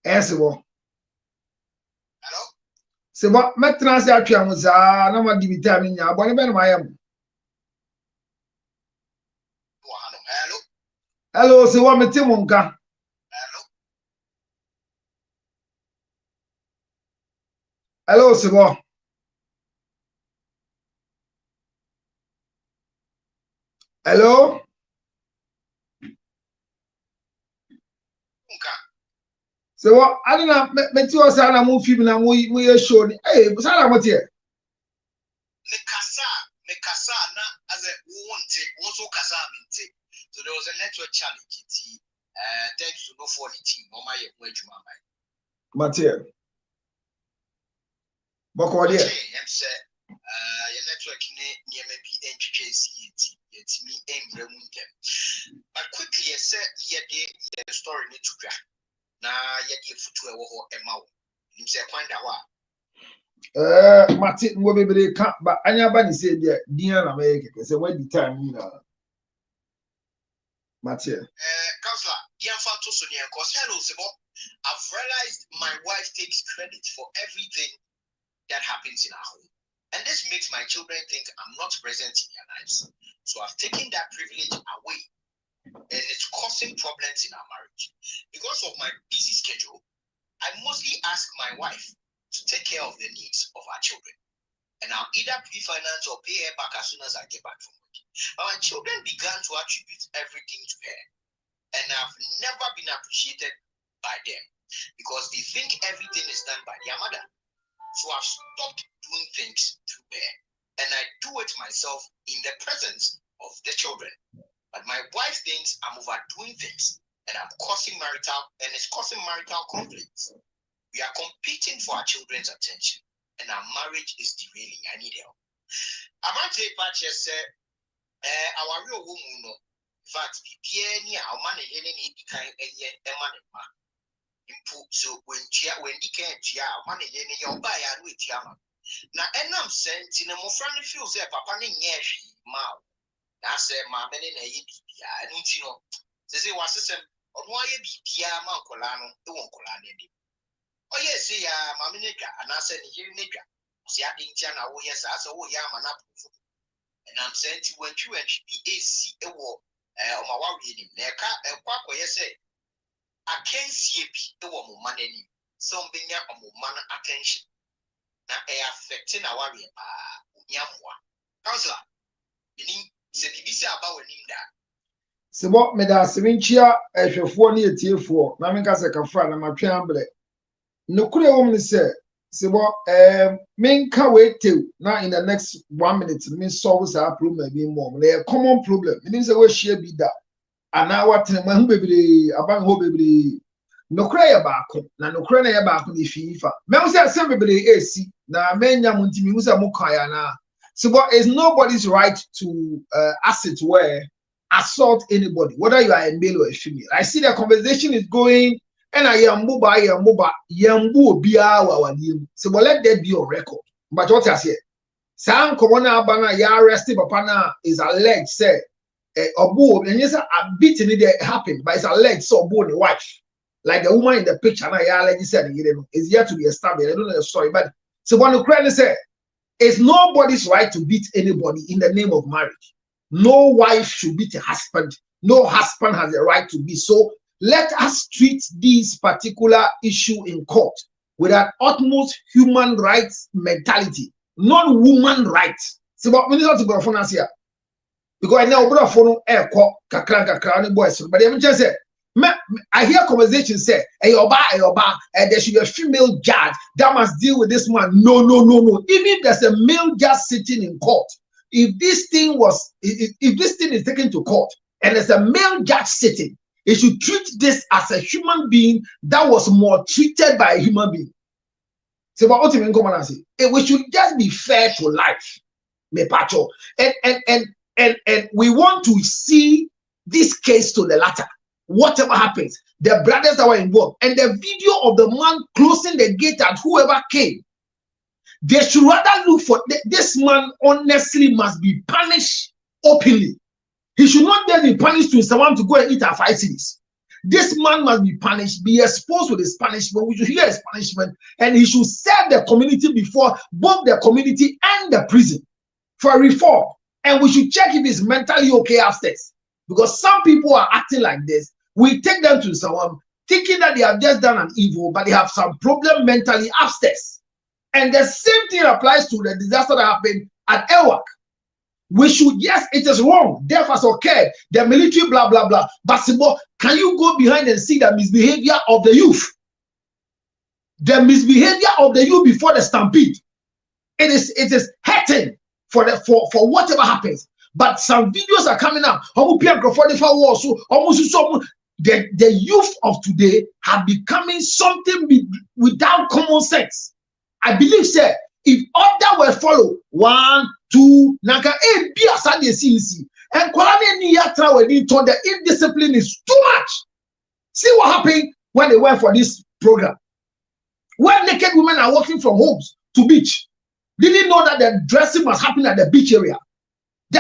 Hello? Sebo metna se atwa mo za na ma di vitamin nya abone be no mayam. Hello, sebo meti mo nka. Hello, sebo. Hello? Sebo, adina meti o sa na mo film na mo ye show ni. Eh, sa na mo tie. Me kasa na as a wonte also kasa mente. So there was a network challenge. Thanks to no for the team. Mama ye kwa juma mai. Matia. Boko dia. Em say your network near me be entry it's me emre muntem. But quickly I said the story need to grab. Na ye di futu e wo ho ema wo. Nim say kwanda wa. Mati ngo bebere ka ba anya ba ni say dia dia na me keke say when the time ni na. Mati. Counselor, hello, Sebo. I've realized my wife takes credit for everything that happens in our home. And this makes my children think I'm not present in their lives. So I've taken that privilege away. And it's causing problems in our marriage. Because of my busy schedule, I mostly ask my wife to take care of the needs of our children. And I'll either pre-finance or pay her back as soon as I get back from work. But my children began to attribute everything to her. And I've never been appreciated by them because they think everything is done by their mother. So I've stopped doing things through her. And I do it myself in the presence of the children. But my wife thinks I'm overdoing things and it's causing marital conflicts. We are competing for our children's attention and our marriage is derailing. I need help. I'm not saying patches our real woman no. In fact, the our money any kind of money. So when you can't money your buy and with yama. Now and I'm saying in a more friendly feels that papa yeshi ma. I say my men in a yibia and you know. Say was system or why you be man colano, the one colani. Oh yes, see mamma nigga, and I said here nigga. See I think Tiana oh yes, I saw yam and up. And I'm saying to when you and PAC a war on my worry him. Neka and quack where you say I can't see a woman money. Something a woman attention. Now I affecting our worry. Yamwa. Counselor, you need to be about him that. Sebo me da seminchia ehwefo ne etiefo na me kasa kafra na matwe amble. No kure wo me say Sebo menka wetew na in the next 1 minute me solve that problem be more. Na common problem. Meaning say we share bi da. Ana watene ma hu bebre aban ho bebre. No kure ya baako na no kure na ya baako ni fifa. Me hu say sem bebre esi na menya mu ntimi hu say mo kan ya na. Sebo is nobody's right to as it were assault anybody, whether you are a male or a female. I see the conversation is going, and I am yambu biya wa nim. So let that be on record. But what I say, Sam Komona Bana ya arrested Papana is alleged, say, Obu, and yes, a beating it happened, but it's alleged so Obu the wife. Like the woman in the picture, now ya already said, is yet to be established. I don't know the story, but so when Ukraine said, it's nobody's right to beat anybody in the name of marriage. No wife should beat a husband. No husband has a right to be. So let us treat this particular issue in court with an utmost human rights mentality, not woman rights. So what we need to go for here, because I know brother for no kakra boys, but I'm just say, I hear conversations say, hey, there should be a female judge that must deal with this man. No. Even if there's a male judge sitting in court, if this thing is taken to court and there's a male judge sitting, it should treat this as a human being that was more treated by a human being. So what you mean, come on and say, we should just be fair to life, me pacho. And we want to see this case to the latter. Whatever happens, the brothers that were involved, and the video of the man closing the gate at whoever came. They should rather look for this man. Honestly, must be punished openly. He should not then be punished to someone to go and eat our 5 cities. This man must be punished, be exposed with his punishment. We should hear his punishment, and he should serve the community before both the community and the prison for reform. And we should check if he's mentally okay upstairs. Because some people are acting like this. We take them to someone thinking that they have just done an evil, but they have some problem mentally upstairs. And the same thing applies to the disaster that happened at Elwak. We should, yes, it is wrong. Death has occurred. The military, blah, blah, blah. But can you go behind and see the misbehavior of the youth? The misbehavior of the youth before the stampede. It is hurting for whatever happens. But some videos are coming out. The youth of today are becoming something without common sense. I believe, sir, if order were followed, 1, 2, naka be aside the and the indiscipline is too much. See what happened when they went for this program. When naked women are walking from homes to beach, didn't know that the dressing must happen at the beach area.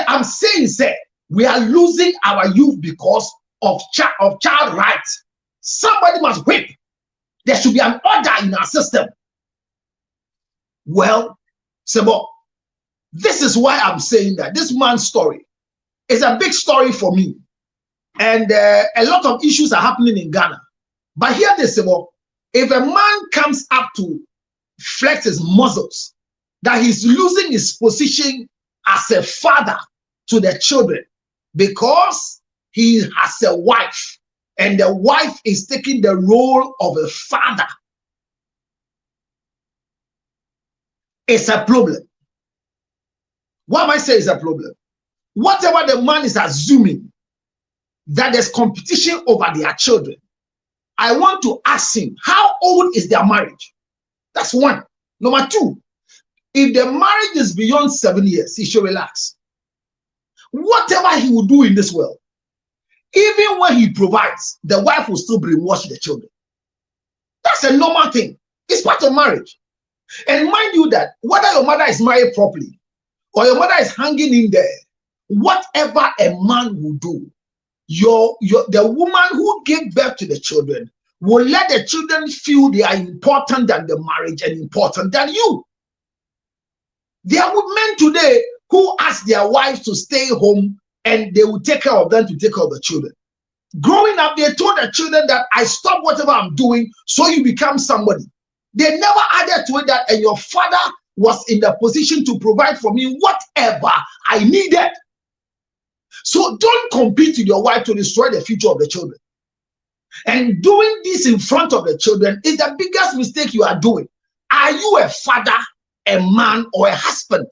I'm saying, sir, we are losing our youth because of child rights. Somebody must whip. There should be an order in our system. Well, Sebo, this is why I'm saying that this man's story is a big story for me. And a lot of issues are happening in Ghana. But hear this, Sebo, if a man comes up to flex his muscles, that he's losing his position as a father to the children because he has a wife and the wife is taking the role of a father, it's a problem. What am I saying is a problem? Whatever the man is assuming that there's competition over their children, I want to ask him, how old is their marriage? That's one. Number two, if the marriage is beyond 7 years, he should relax. Whatever he will do in this world, even when he provides, the wife will still brainwash the children. That's a normal thing. It's part of marriage. And mind you that whether your mother is married properly or your mother is hanging in there, whatever a man will do, the woman who gave birth to the children will let the children feel they are important than the marriage and important than you. There are men today who ask their wives to stay home and they will take care of them to take care of the children. Growing up, they told the children that I stop whatever I'm doing so you become somebody. They never added to it that and your father was in the position to provide for me whatever I needed. So don't compete with your wife to destroy the future of the children. And doing this in front of the children is the biggest mistake you are doing. Are you a father, a man, or a husband?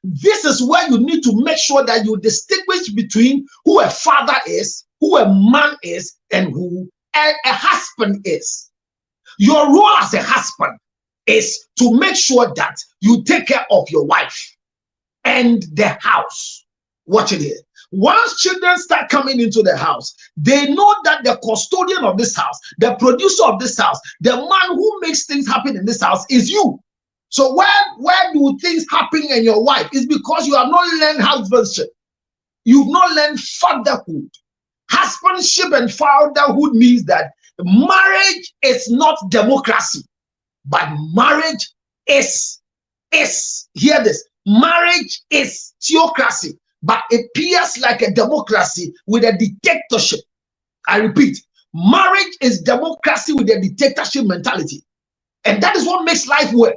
This is where you need to make sure that you distinguish between who a father is, who a man is, and who a husband is. Your role as a husband is to make sure that you take care of your wife and the house. Watch it here. Once children start coming into the house, they know that the custodian of this house, the producer of this house, the man who makes things happen in this house is you. So where do things happen in your wife? It's because you have not learned husbandship. You've not learned fatherhood. Husbandship and fatherhood means that marriage is not democracy, but marriage is hear this, marriage is theocracy, but it appears like a democracy with a dictatorship. I repeat, marriage is democracy with a dictatorship mentality. And that is what makes life work.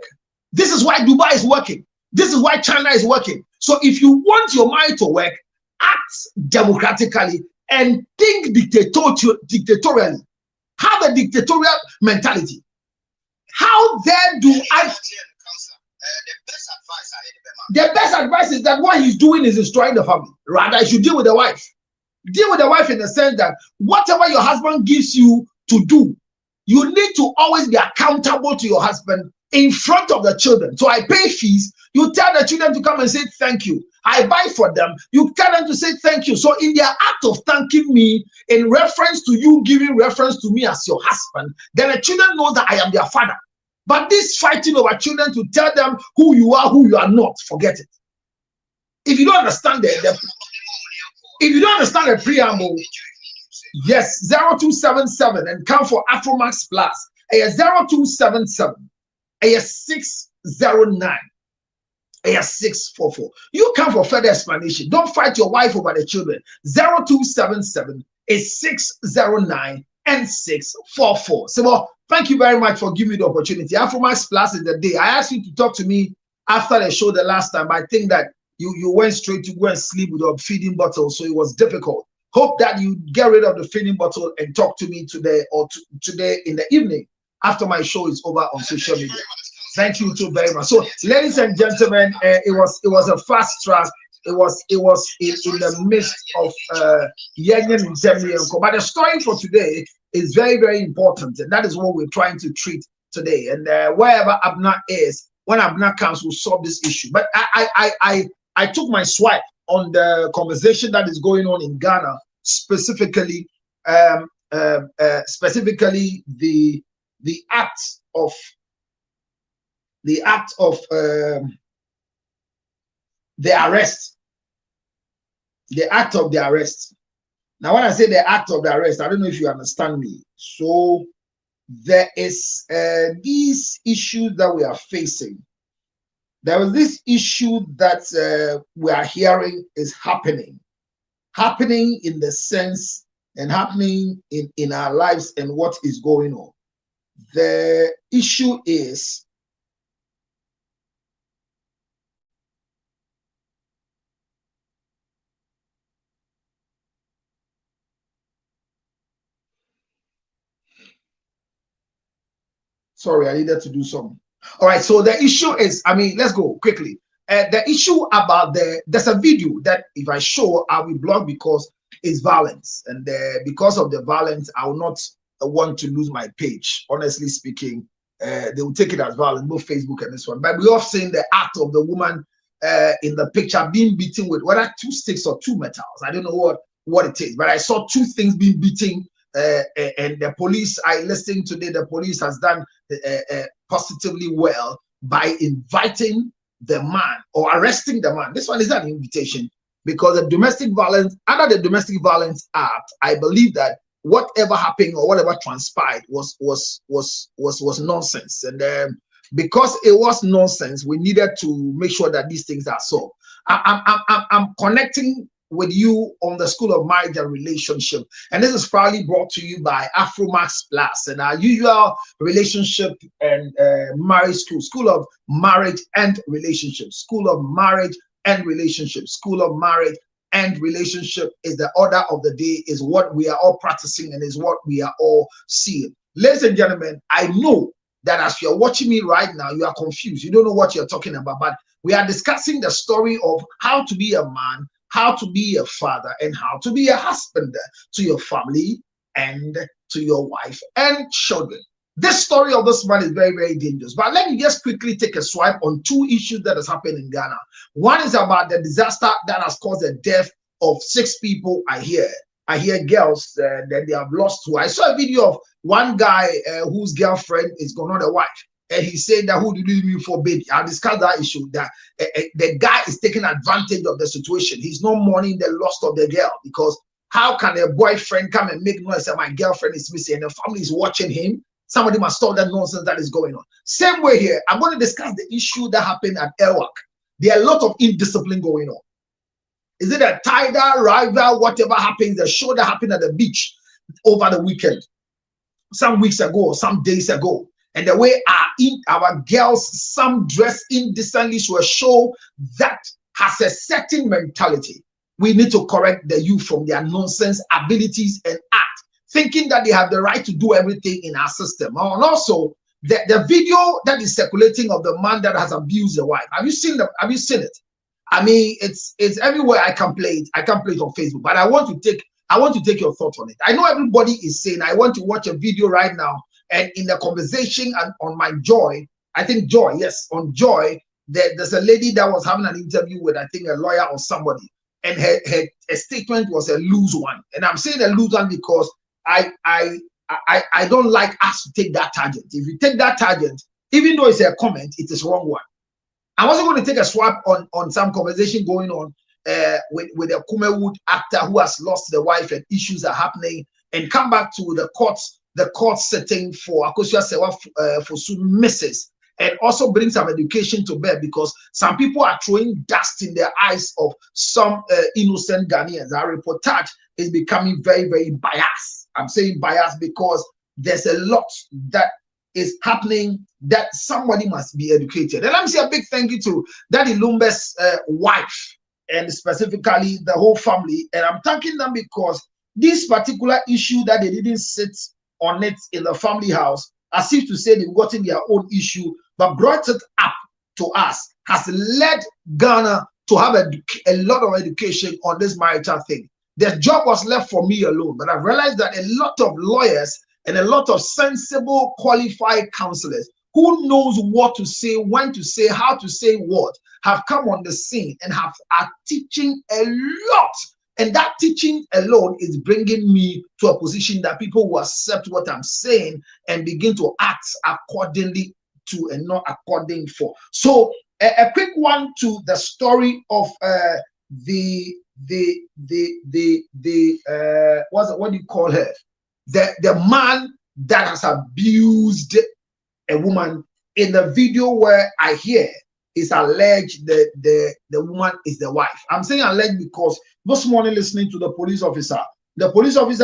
This is why Dubai is working. This is why China is working. So if you want your marriage to work, act democratically and think dictatorially. Have a dictatorial mentality. How dare do I... The best advice is that what he's doing is destroying the family. Rather, you should deal with the wife. Deal with the wife in the sense that whatever your husband gives you to do, you need to always be accountable to your husband in front of the children. So I pay fees. You tell the children to come and say thank you. I buy for them. You tell them to say thank you. So in their act of thanking me, in reference to you giving reference to me as your husband, then the children know that I am their father. But this fighting over children to tell them who you are not, forget it. If you don't understand if you don't understand the preamble, Yes, 0277 and come for Afromax Plus. 0277 609 644. You come for further explanation. Don't fight your wife over the children. 0277 609 and 644. So, well, thank you very much for giving me the opportunity. Afromax Plus is the day. I asked you to talk to me after the show the last time. I think that you went straight to go and sleep with a feeding bottle, so it was difficult. Hope that you get rid of the feeding bottle and talk to me today or today in the evening after my show is over on social media. Thank you too very much. So, ladies and gentlemen, it was a fast track. It was in the midst of Yengen and Temrienko. But the story for today is very, very important, and that is what we're trying to treat today. And wherever Abna is, when Abna comes, we'll solve this issue. But I took my swipe on the conversation that is going on in Ghana, specifically the act of the arrest. The act of the arrest. Now, when I say the act of the arrest, I don't know if you understand me. So there is these issues that we are facing. There was this issue that we are hearing is happening in the sense and happening in our lives and what is going on. The issue is sorry, I needed to do something. All right, so the issue is, let's go quickly. The issue about there's a video that if I show, I will block because it's violence. And because of the violence, I will not want to lose my page. Honestly speaking, they will take it as violence, both Facebook and this one. But we have seen the act of the woman in the picture being beaten with whether 2 sticks or 2 metals. I don't know what it is, but I saw 2 things being beaten. And the police, I listened today, the police has done positively well by inviting the man or arresting the man. This one is an invitation because the domestic violence, under the Domestic Violence Act, I believe that whatever happened or whatever transpired was nonsense. And because it was nonsense, we needed to make sure that these things are solved. I'm connecting with you on the School of Marriage and Relationship, and this is proudly brought to you by Afromax Plus and our usual relationship and marriage School of Marriage and Relationship. School of Marriage and Relationship. School of Marriage and Relationship is the order of the day, is what we are all practicing and is what we are all seeing. Ladies and gentlemen, I know that as you're watching me right now, you are confused. You don't know what you're talking about, but we are discussing the story of how to be a man, how to be a father, and how to be a husband to your family and to your wife and children. This story of this man is very, very dangerous. But let me just quickly take a swipe on 2 issues that has happened in Ghana. One is about the disaster that has caused the death of 6 people. I hear girls that they have lost 2. I saw a video of one guy whose girlfriend is gone, the wife. And he said that who did you leave for baby? I'll discuss that issue. That the guy is taking advantage of the situation. He's not mourning the loss of the girl, because how can a boyfriend come and make noise that my girlfriend is missing and the family is watching him? Somebody must stop that nonsense that is going on. Same way here, I'm going to discuss the issue that happened at Elwak. There are a lot of indiscipline going on. Is it a tidal, rival, whatever happens, the show that happened at the beach over the weekend, some weeks ago or some days ago? And the way our girls, some dress indecently to a show that has a certain mentality. We need to correct the youth from their nonsense abilities and act, thinking that they have the right to do everything in our system. And also, the video that is circulating of the man that has abused the wife. Have you seen them? Have you seen it? It's everywhere. I can play it. I can play it on Facebook. But I want to take your thoughts on it. I know everybody is saying, I want to watch a video right now. And in the conversation and on my Joy, I think Joy, yes, on Joy, there's a lady that was having an interview with, I think, a lawyer or somebody, and her statement was a loose one. And I'm saying a loose one because I don't like us to take that tangent. If you take that tangent, even though it's a comment, it is wrong one. I'm also going to take a swap on some conversation going on with a Kumewood actor who has lost the wife and issues are happening. and come back to the court setting for Akosua Sewa for soon misses, and also bring some education to bear, because some people are throwing dust in the eyes of some innocent Ghanaians. Our reportage is becoming very, very biased. I'm saying biased because there's a lot that is happening that somebody must be educated. And let me say a big thank you to Daddy Lumbe's wife, and specifically the whole family. And I'm thanking them because this particular issue that they didn't sit on it in the family house, as if to say they've gotten their own issue, but brought it up to us, has led Ghana to have a lot of education on this marital thing. The job was left for me alone, but I've realized that a lot of lawyers and a lot of sensible, qualified counselors who knows what to say, when to say, how to say what, have come on the scene and are teaching a lot. And that teaching alone is bringing me to a position that people will accept what I'm saying and begin to act accordingly to and not according for. So a quick one to the story of what do you call her? The man that has abused a woman. In the video where I hear is alleged the woman is the wife. I'm saying alleged because this morning listening to the police officer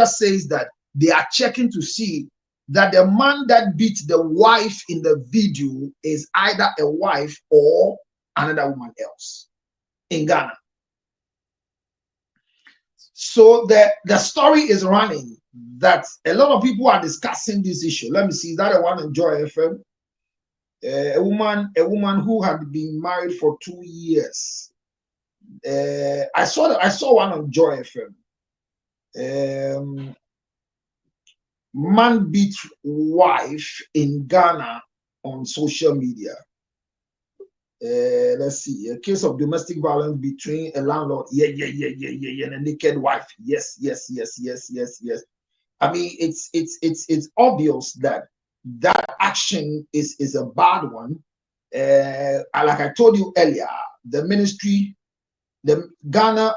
says that they are checking to see that the man that beat the wife in the video is either a wife or another woman else in Ghana. So the story is running that a lot of people are discussing this issue. Let me see, is that the one on Joy FM? A woman who had been married for 2 years. I saw one on Joy FM. Man beat wife in Ghana on social media. Let's see, a case of domestic violence between a landlord, and a naked wife. Yes. I mean, it's obvious that action is a bad one. Like I told you earlier, the ministry, the Ghana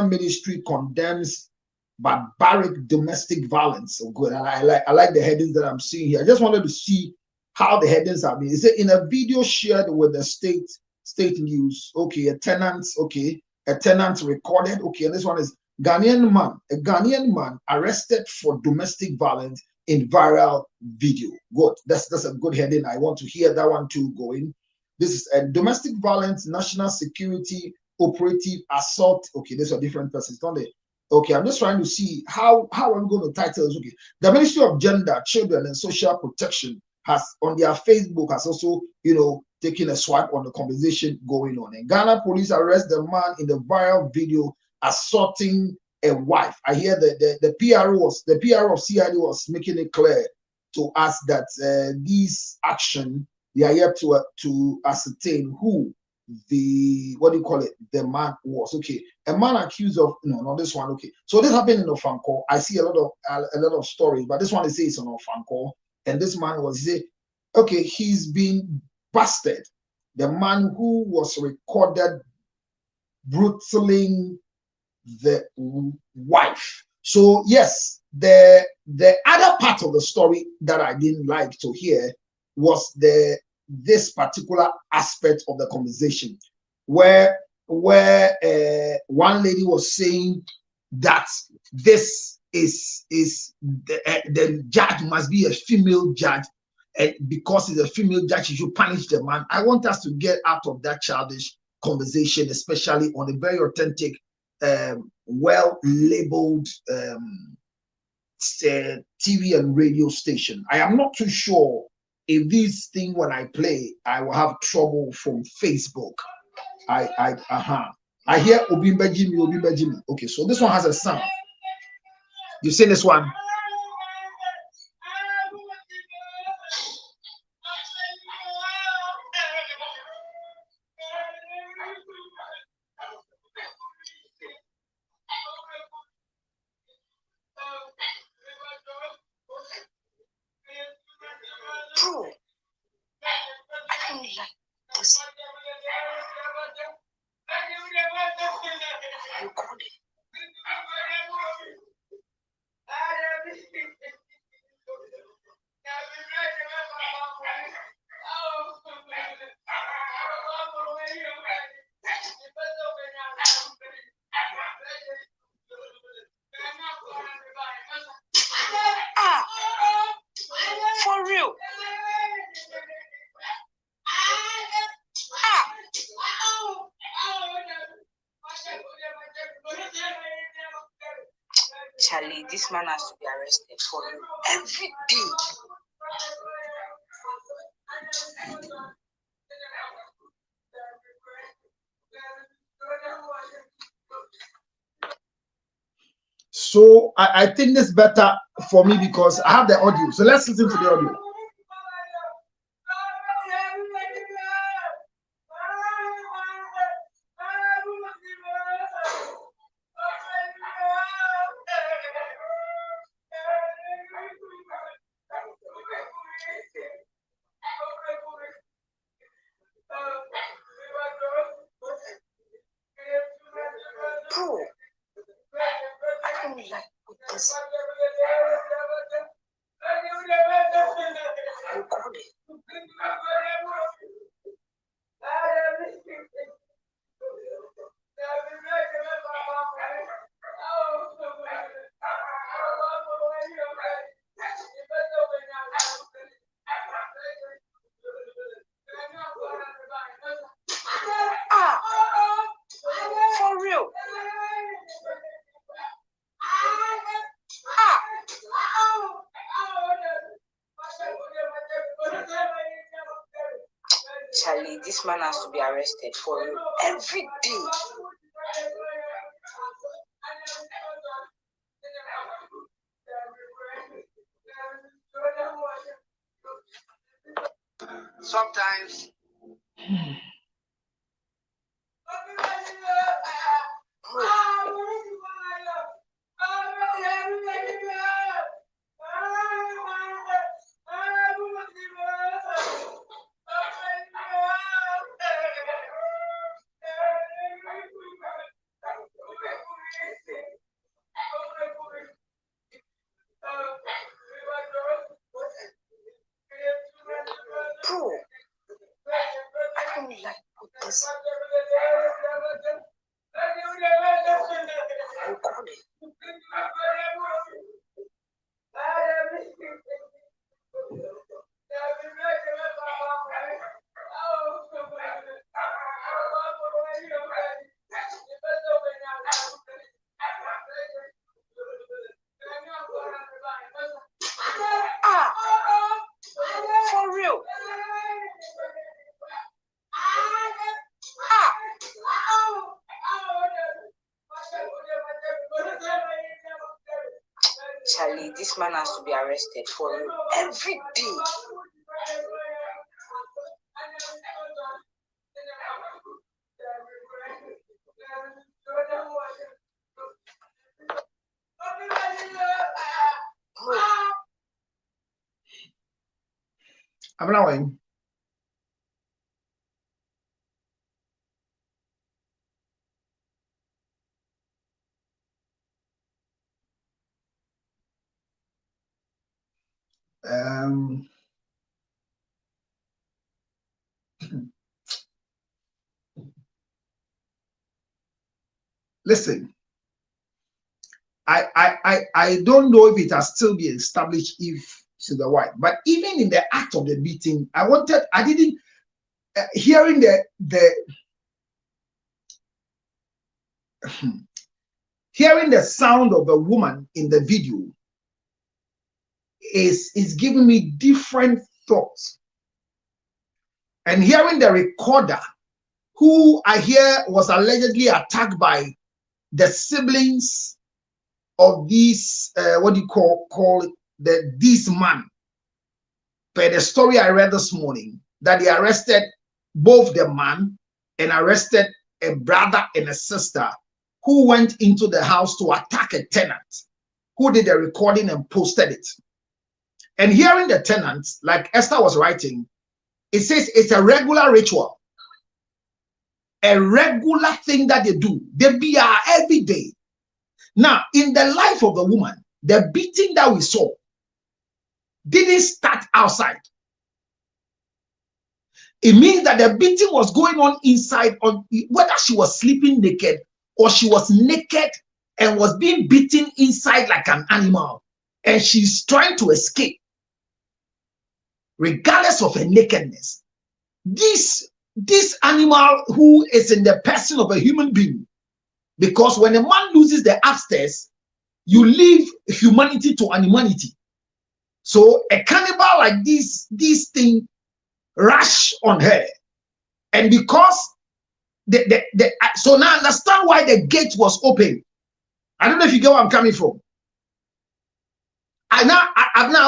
ministry condemns barbaric domestic violence. So good. I like the headings that I'm seeing here. I just wanted to see how the headings are being. Is it in a video shared with the state news? Okay, a tenant recorded. Okay, and this one is a Ghanaian man arrested for domestic violence in viral video. Good. That's a good heading. I want to hear that one too going. This is a domestic violence national security operative assault. Okay, these are different persons, don't they? Okay, I'm just trying to see how I'm going to title this. Okay, the Ministry of Gender, Children and Social Protection has on their Facebook has also, taken a swipe on the conversation going on. And Ghana police arrest the man in the viral video assaulting a wife. I hear the PRO of CID was making it clear to us that these action, they are yet to ascertain who the man was. Okay, a man accused of not this one. Okay, so this happened in Ofanko. I see a lot of stories, but this one is says on Ofanko, and this man he's been busted. The man who was recorded brutaling the wife. So yes, the other part of the story that I didn't like to hear was this particular aspect of the conversation where one lady was saying that this is the judge must be a female judge, and because it's a female judge, you should punish the man. I want us to get out of that childish conversation, especially on a very authentic, well labeled TV and radio station. I am not too sure if this thing, when I play, I will have trouble from Facebook. I hear Obimba Jimmy. Okay, so this one has a sound. You've seen this one? Charlie, this man has to be arrested for you every day. So I think this better for me because I have the audio. So let's listen to the audio. Bro, I don't like this. You call it. For real. Charlie, this man has to be arrested for you every day. Sometimes Bro, I don't like this. You call it. For real. Charlie, this man has to be arrested for you every day. I'm allowing. Listen, I don't know if it has still been established if she's the wife, but even in the act of the beating, I didn't hearing hearing the sound of the woman in the video is giving me different thoughts. And hearing the recorder, who I hear was allegedly attacked by the siblings of these, what do you call it, this man. Per the story I read this morning, that they arrested both the man and arrested a brother and a sister who went into the house to attack a tenant who did the recording and posted it. And hearing the tenant, like Esther was writing, it says it's a regular ritual, a regular thing that they do. They be every day. Now, in the life of the woman, the beating that we saw didn't start outside. It means that the beating was going on inside, on whether she was sleeping naked or she was naked and was being beaten inside like an animal, and she's trying to escape regardless of her nakedness. This animal who is in the person of a human being, because when a man loses the upstairs, you leave humanity to animality. So a cannibal like this thing rush on her, and because so now understand why the gate was open. I don't know if you get where I'm coming from. I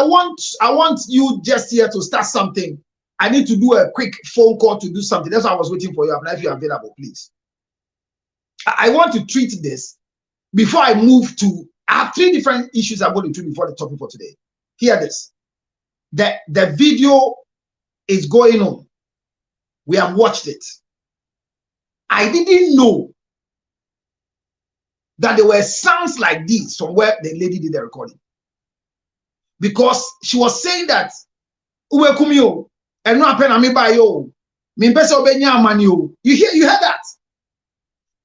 want you just here to start something. I need to do a quick phone call to do something. That's why I was waiting for you. Abna, if you're available, please. I want to treat this before I move to. I have 3 different issues I'm going to treat before the topic for today. Hear this. The video is going on. We have watched it. I didn't know that there were sounds like this from where the lady did the recording, because she was saying that uwe kumio and no apena me by yo me pese obenya amani yo. You heard that?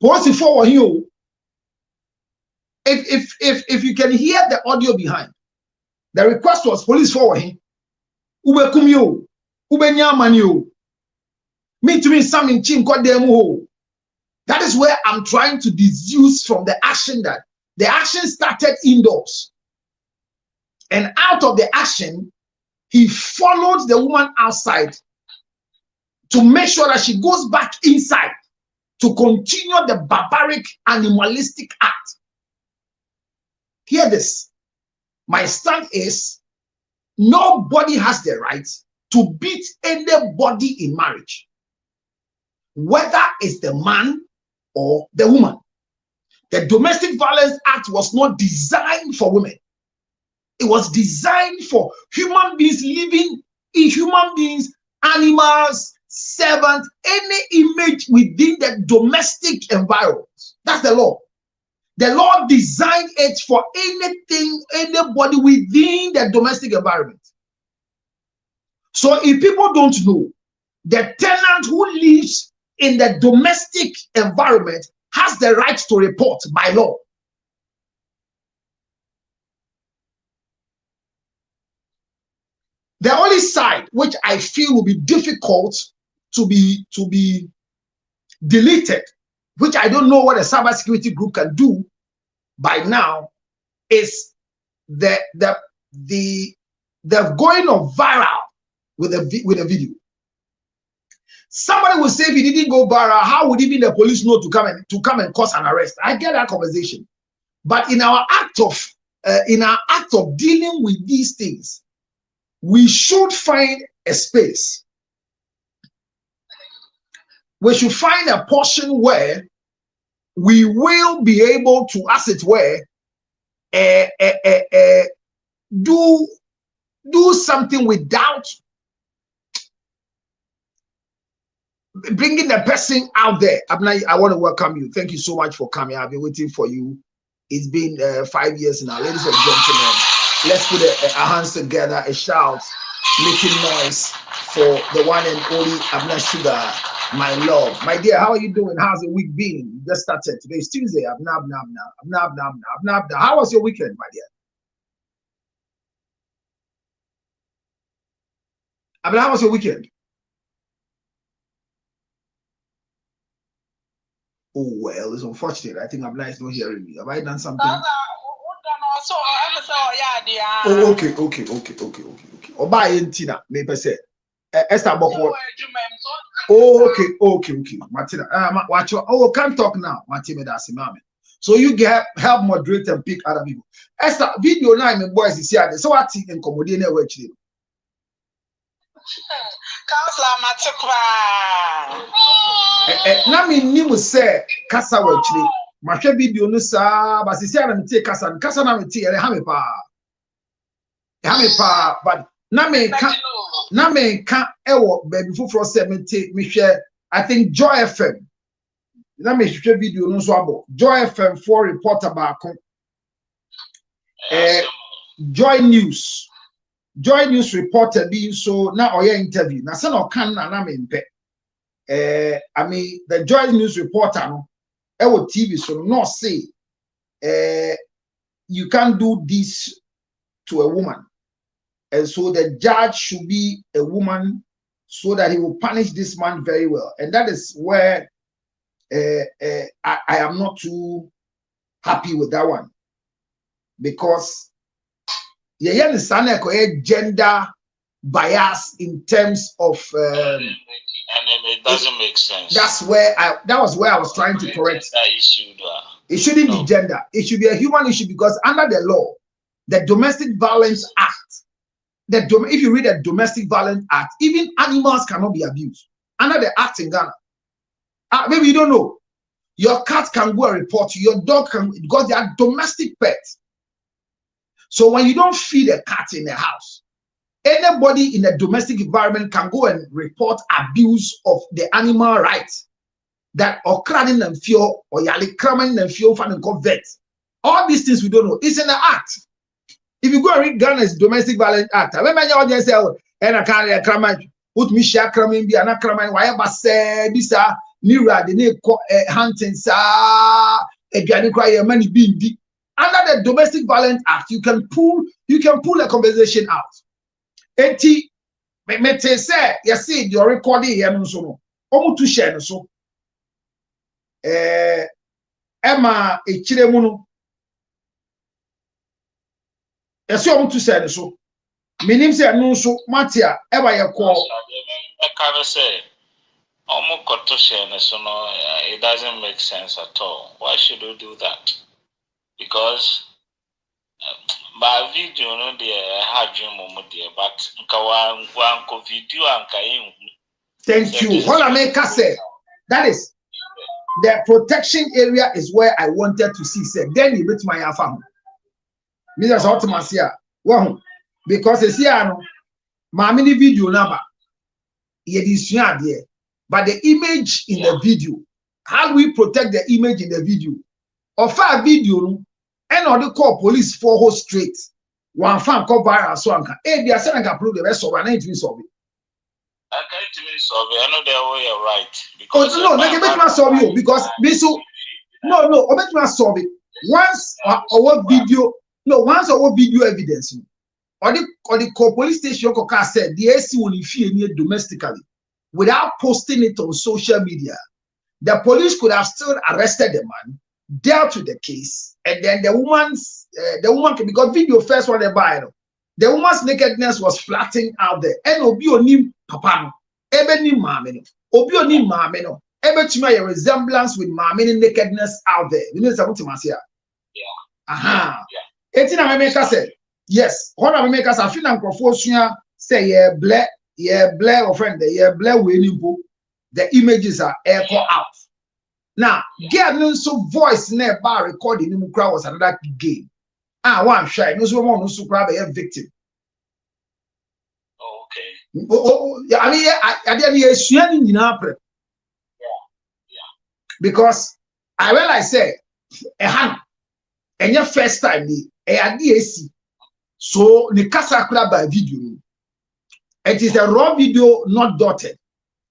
Pause forward here. If you can hear the audio behind, the request was police forward him. Uwe kumio ubenya amani yo. Me to me some in chin kwa demo. That is where I'm trying to deduce from the action that the action started indoors. And out of the action, he followed the woman outside to make sure that she goes back inside to continue the barbaric, animalistic act. Hear this. My stand is, nobody has the right to beat anybody in marriage, whether it's the man or the woman. The Domestic Violence Act was not designed for women. It was designed for human beings living in human beings, animals, servants, any image within the domestic environment. That's the law. The law designed it for anything, anybody within the domestic environment. So if people don't know, the tenant who lives in the domestic environment has the right to report by law. The only side which I feel will be difficult to be deleted, which I don't know what a cybersecurity group can do by now, is the going of viral with a video. Somebody will say, if he didn't go viral, how would even the police know to come and cause an arrest? I get that conversation, but in our act of dealing with these things, we should find a space. We should find a portion where we will be able to, as it were, do something without bringing the person out there. Abna, I want to welcome you. Thank you so much for coming. I've been waiting for you. It's been 5 years now. Ladies and gentlemen, let's put our hands together, a shout, making noise for the one and only Abna Sugar, my love. My dear, how are you doing? How's the week been? You just started. Today is Tuesday. Abna. How was your weekend, my dear? Abna, how was your weekend? Oh, well, it's unfortunate. I think Abna is not hearing me. Have I done something? Oh, okay. Oba Entina, me per se. Esther Boko. Oh, okay. Martina, watch your. Oh, can't talk now. Martina, that's mama. So you help moderate and pick other people. Esther, video now, my boys is here. So what in commodity never actually. Na me ni mu say kasa wa actually. Mahwe video no sa ba sisi ana me tie kasa na me tie ha me pa but na me ka ewo baby fufuro say me hwe I think Joy FM na me hwe video no so abo Joy FM for reporter back Joy News reporter being so now oya interview na say no kan na me mpe I mean the Joy News reporter no ewo TV so no say you can't do this to a woman, and so the judge should be a woman so that he will punish this man very well. And that is where I am not too happy with that one. because gender bias in terms of and it doesn't make sense. That was where I was trying to correct. It shouldn't be gender. It should be a human issue because under the law, the Domestic Violence Act, if you read the Domestic Violence Act, even animals cannot be abused under the act in Ghana. Maybe you don't know. Your cat can go and report you. Your dog can, because they are domestic pets. So when you don't feed a cat in the house, anybody in a domestic environment can go and report abuse of the animal rights that occurring and fear or yali cramming and fear fan and vet. All these things we don't know. It's in the act. If you go and read Ghana's Domestic Violence Act, when many audience say, and I can't cramming, put me share cramming be an cramming, whatever say this Nira, the name hunting sa a cry money being deep. Under the Domestic Violence Act, you can pull a conversation out. Eti me say you see your recording here so no. Omu to share so. Emma echire mu no. Esi omu to share so. Minim say no so matia eba ye call. I can say omu koto share so no, it doesn't make sense at all. Why should we do that? Because by video no dey hard dream moment there, but nka one video anka. Thank you. What I make say that is the protection area is where I wanted to see. Said then you bet my afam. Mr. Saltmasia, well, because it's here no, my mini video number. There, but the image in the video, how do we protect the image in the video? Of a video, and or the call police for whole straight. One fan call viral so anka. They are saying I can prove the rest of an ain't solve it. I can't even solve it. I know their way you're right. Because no, they can solve you because no, I bet solve it. Once our video evidence, or the police station said the AC will fear domestically without posting it on social media. The police could have still arrested the man, dealt with the case, and then the woman because video first one they buy the woman's nakedness was flattening out there. And obi onim papa no, ebe ni mame no, obi onim mame no, ebe tuma a resemblance with mame nakedness out there. You know something I say? Yeah. Aha. Yeah. Etina me make say yes. What I make us I feel and say yeah blare or friend yeah blare we nimpo. The images are echo out. Now, get so voice nearby recording in the crowd was another game. One shy, no so one no so grab a victim. Okay. I mean, I didn't hear sharing in our prep. Yeah. Because I realize say a hand and your first time a DAC. So the casa by video. It is a raw video, not dotted.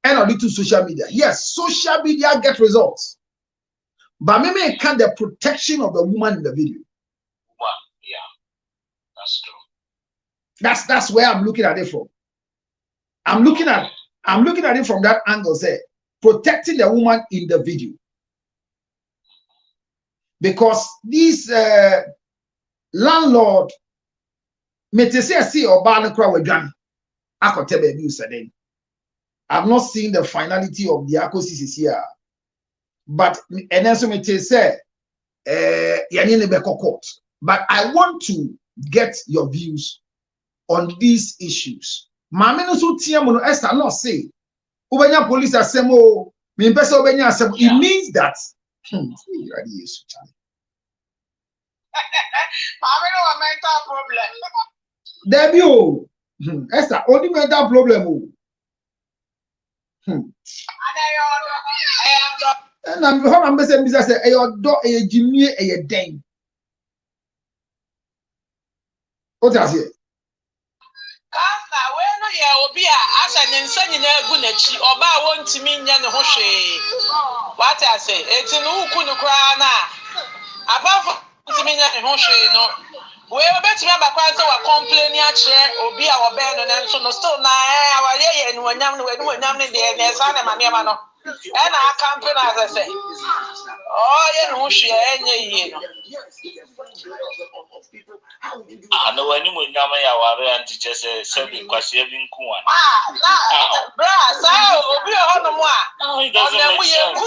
And on little social media. Yes, social media get results. But maybe can the protection of the woman in the video. Wow, yeah. That's true. That's where I'm looking at it from. I'm looking at it from that angle, say protecting the woman in the video. Because this landlord may say or ban crowd with gun. I could tell you said I've not seen the finality of the ecosystem here. But and also me say court. But I want to get your views on these issues. Mame no so tia mo no Esther not say ubenya police asemo me pese ubenya asemo. It means that Mame no mental problem. There you Esther only mental problem. And I'm saying business say your door a Jimmy a den. What does it? Obi a asa nyensa nyina egu nachi oba wontimi nya ne ho hwe what I say eti no uku no kra na abafo ntimi nya ne ho hwe no we obetimi abakwa se wa complain a kire obi a obe no na so no still na awale ye no nyam no we no nyam ne de na sa na mame ma no And I camping as I say. Oh, yeah, no, she ain't. I know when you would never have a teacher say, serving Quasian Kuan. Brass, I'll be on No, it doesn't make sense.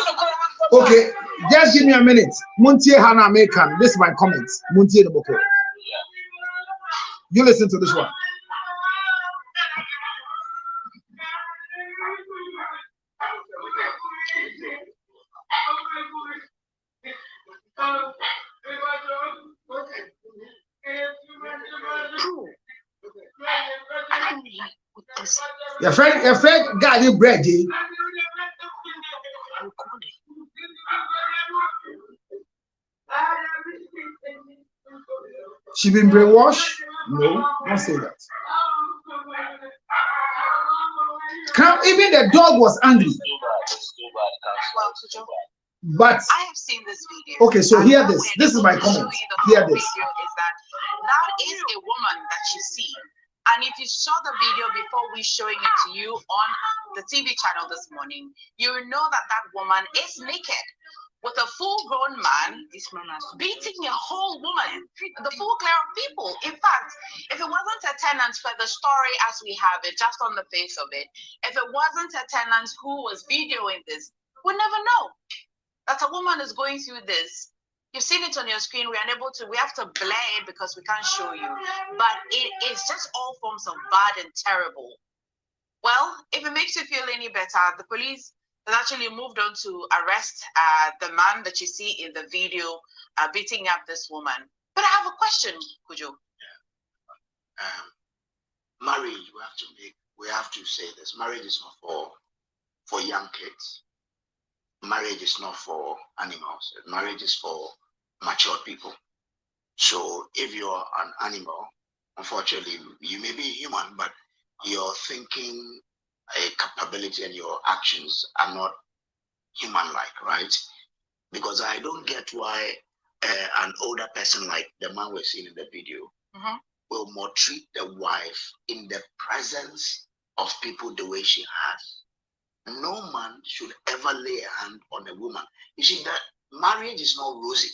Okay, just give me a minute. Muntie Hana Mekan. This is my comments. Muntie the Boko. You listen to this one. Your friend got you bread. She been brainwashed? No, don't say that. Even the dog was angry. But I have seen this video. Okay, so hear this. This is my comment. Hear this. Is that is a woman that you see. And if you saw the video before we showing it to you on the TV channel this morning, you will know that that woman is naked with a full-grown man beating a whole woman, the full clear of people. In fact, if it wasn't a tenant for the story as we have it, just on the face of it, if it wasn't a tenant who was videoing this, we'd never know that a woman is going through this. You've seen it on your screen. We have to blur it because we can't show you. But it is just all forms of bad and terrible. Well, if it makes you feel any better, the police has actually moved on to arrest the man that you see in the video beating up this woman. But I have a question, Kujo. Marriage, we have to say this. Marriage is not for young kids. Marriage is not for animals. Marriage is for mature people. So if you're an animal, unfortunately, you may be human, but your thinking capability and your actions are not human-like, right? Because I don't get why an older person like the man we're seeing in the video will maltreat the wife in the presence of people the way she has. No man should ever lay a hand on a woman. You see, that marriage is not rosy.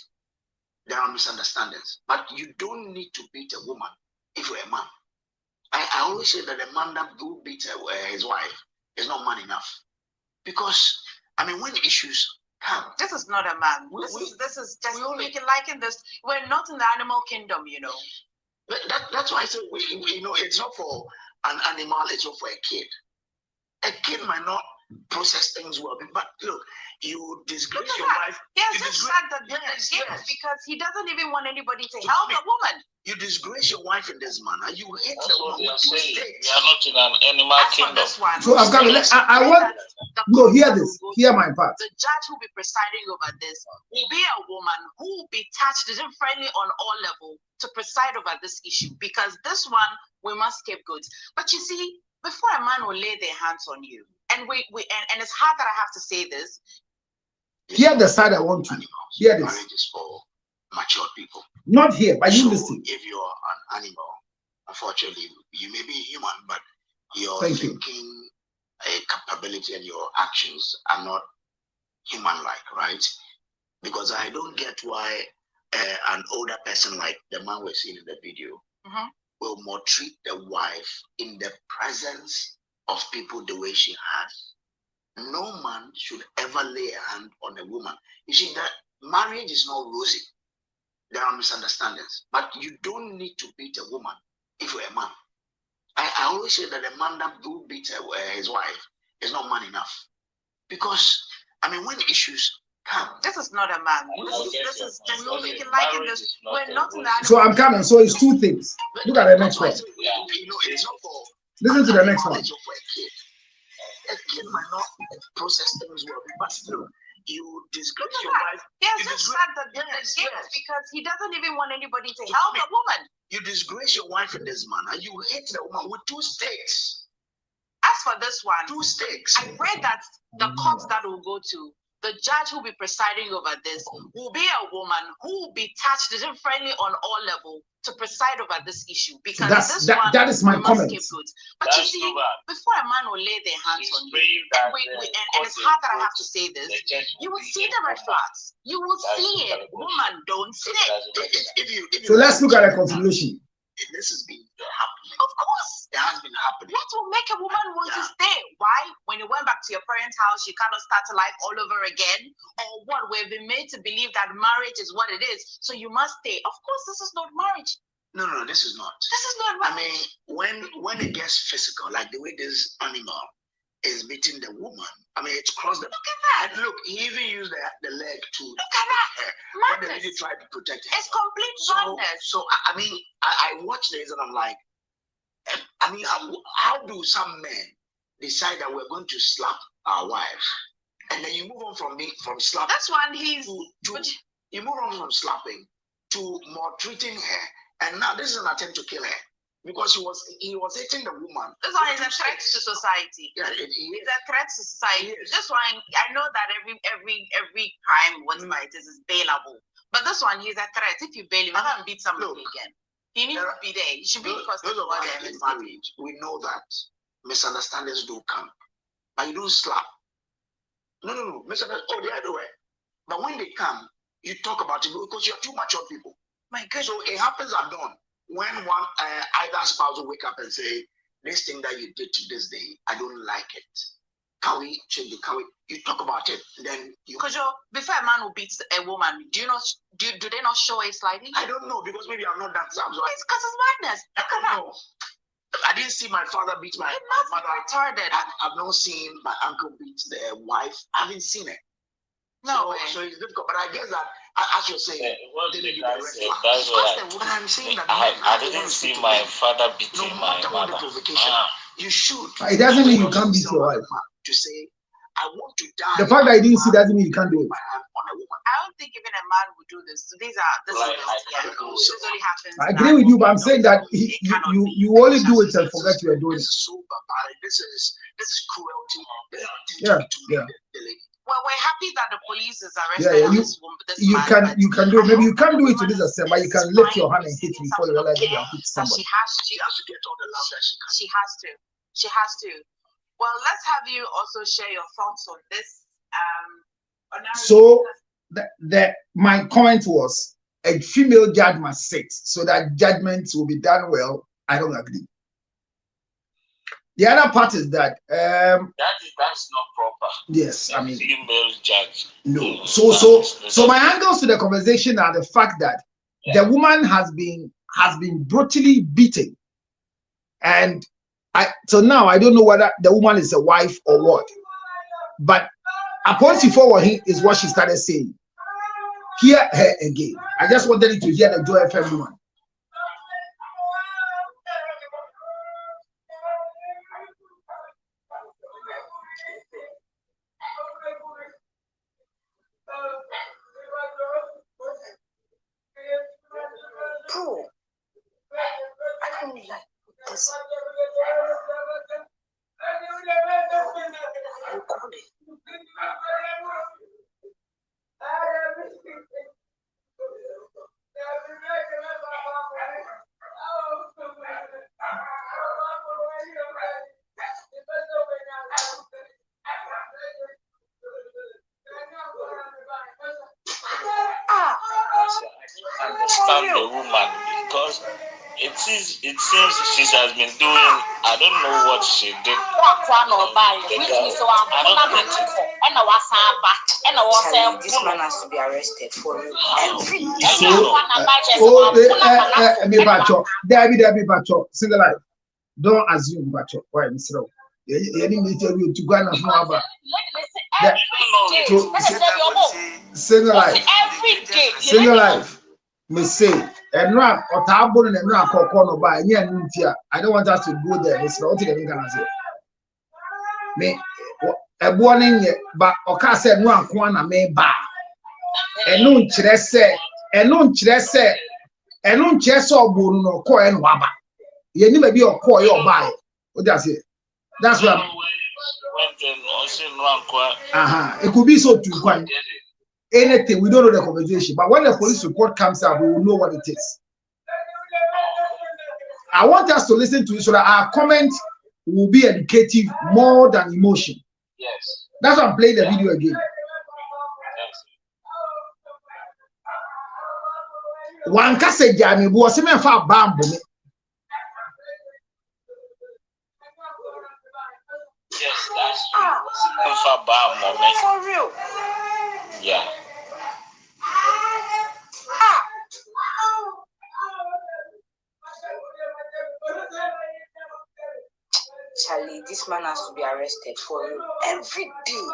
There are misunderstandings, but you don't need to beat a woman if you're a man. I always say that a man that do beat his wife is not man enough. Because, I mean, when issues come. This is not a man. This is just, we can liken this. We're not in the animal kingdom, you know. That's why I say, it's not for an animal, it's not for a kid. A kid might not process things well, but look, you disgrace your wife. Yes, just fact that because he doesn't even want anybody to help a woman. You disgrace your wife in this manner. You hate the woman with two stakes. We are not in an animal kingdom. So I want no, hear this. Hear my part. The judge who will be presiding over this will be a woman who will be touched differently on all levels to preside over this issue, because this one we must scapegoat. But you see, before a man will lay their hands on you, and it's hard that I have to say this. Hear the side I want to hear this. Marriage is for mature people. Not here, but you listen. If you're an animal, unfortunately, you may be human, but your thinking capability and your actions are not human-like, right? Because I don't get why an older person like the man we're seeing in the video will maltreat the wife in the presence of people the way she has. No man should ever lay a hand on a woman. You see, that marriage is not rosy. There are misunderstandings, but you don't need to beat a woman if you're a man. I always say that a man that do beat his wife is not man enough. Because, I mean, when issues come. This is not a man. This is just, we can liken this. We're not in the animal. So I'm coming. So it's two things. Look at the next one. It's not for. Listen to the next one. A kid might not process things well, but still, you disgrace your wife. Yes, just fact that because he doesn't even want anybody to help a woman. You disgrace your wife in this manner. You hate the woman with two stakes. As for this one, 2 stakes. I pray that the court that will go to the judge who will be presiding over this will be a woman who will be touched differently on all levels to preside over this issue. Because that is my comment. But you see, before a man will lay their hands on you, and it's hard that I have to say this, you will see the red flags. You will see it. Woman, don't sit. So let's look at a conclusion. This has been happening. Of course. It has been happening. That will make a woman want to stay. Why? When you went back to your parents' house, you cannot start a life all over again. Or what? We've been made to believe that marriage is what it is. So you must stay. Of course, this is not marriage. No, this is not. This is not marriage. I mean, when it gets physical, like the way this animal is beating the woman, I mean, it's crossed the. Look at that. And look, he even used the leg to. Look at that. When the lady tried to protect him. It's complete madness. So I mean, I watch this and I'm like, I mean, how do some men decide that we're going to slap our wives, and then you move on from slapping? That's when you move on from slapping to maltreating her, and now this is an attempt to kill her because he was hitting the woman. This one is a threat to society. Yeah, it's a threat to society. This one, I know that every crime, whatever it is bailable. But this one, he's a threat. If you bail him, I can't beat somebody again. He needs to be there. He should be because those of us in marriage, we know that misunderstandings do come, but you don't slap. No, misunderstandings. Oh, they're everywhere. But when they come, you talk about it because you're too mature people. My goodness. So it happens at dawn when one either spouse will wake up and say, "This thing that you did to this day, I don't like it. Can we change it? Can we?" You talk about it, then you. Because before a man who beats a woman, do they not show it slightly? I don't know because maybe I'm not that sound. So it's because it's madness. I don't know. I didn't see my father beat my mother. Retarded. I've not seen my uncle beat the wife. I haven't seen it. No way. So it's difficult. But I guess that, as you're saying, what the guy said, that's what I'm saying that I didn't see my father beating my mother. You should. It doesn't mean you can't beat your wife. To say, I want to die. The fact that I didn't see doesn't mean you can't do it. I don't think even a man would do this. This only happens. I agree with you, but I'm saying that you only do it and forget you are doing it. This is so barbaric. This is cruelty. Yeah. Well, we're happy that the police is arresting this woman. You can do it. Maybe you can't do it to this extent, but you can lift your hand and hit before you realize you have hit somebody. She has to get all the love that she can. She has to. Well, let's have you also share your thoughts on this. So my comment was a female judge must sit so that judgment will be done well. I don't agree. The other part is that that's not proper. Yes, I mean female judge. No. So my angles to the conversation are the fact that the woman has been brutally beaten, and so now I don't know whether the woman is a wife or what. But upon forward is what she started saying. Hear her again. I just wanted you to hear the Joy FM woman. Bro, I don't like this. Understand the woman because it seems she has been doing. I don't know what she did. This man has to be arrested for Debbie Bacho, single life. Don't assume Bacho. Why, Mr. You need to be to go and single life. Single life. Me say, and rap or table and rap or corner by Nuntia. I don't want us to go there. It's not taking it. Me a warning, but Ocasa and one corner may buy. And no chess, and no chess, and no chess or Bruno, Coy and Waba. You never be a coy or buy. What does it? That's what It could be so too quiet. Anything, we don't know the conversation, but when the police report comes out, we will know what it is. I want us to listen to it so that our comment will be educative more than emotion. Yes. That's why I'm playing the video again. One can say, Jamie, was a man for bamboo. Yes, that's true. For real. Yeah. Charlie, this man has to be arrested for real. Every day.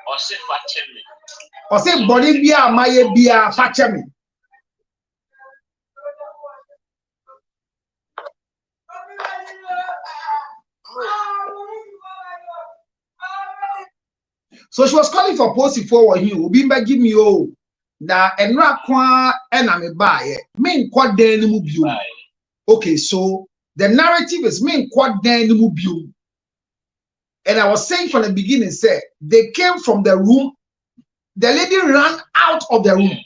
Or say fatche me. Or say body bia maye bia fatche me. So she was calling for posting forward here. Obi mba give me oh. Na enra kwa ena me buy. Me nkwa den mu bio. Okay, so the narrative is me nkwa den mu bio. And I was saying from the beginning, said they came from the room. The lady ran out of the room.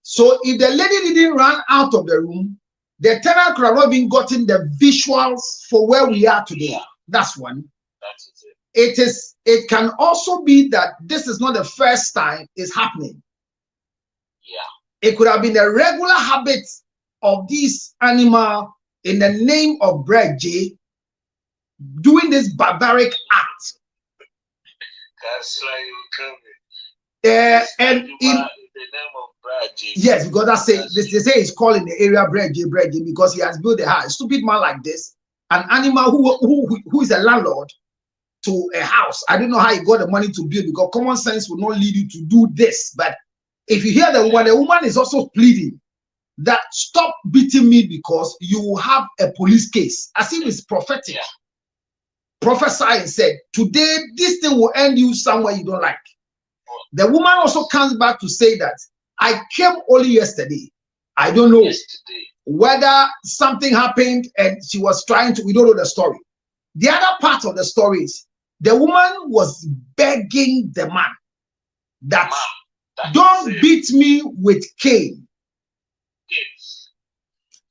So if the lady didn't run out of the room, the tenant could have not even gotten the visuals for where we are today. That's one. That's it. It can also be that this is not the first time it's happening. Yeah. It could have been a regular habit of this animal in the name of Brad J doing this barbaric act. That's why you come And in the name of Brad J. Yes, because they say he's calling the area Brad J because he has built a house. A stupid man like this, an animal who is a landlord to a house. I don't know how he got the money to build, because common sense would not lead you to do this. But if you hear the woman is also pleading that stop beating me because you will have a police case, as if it's prophetic. Yeah. Prophesy and said, today this thing will end you somewhere you don't like. The woman also comes back to say that I came only yesterday. I don't know whether something happened and she was trying to, we don't know the story. The other part of the story is the woman was begging the man that don't beat me with cane. Yes.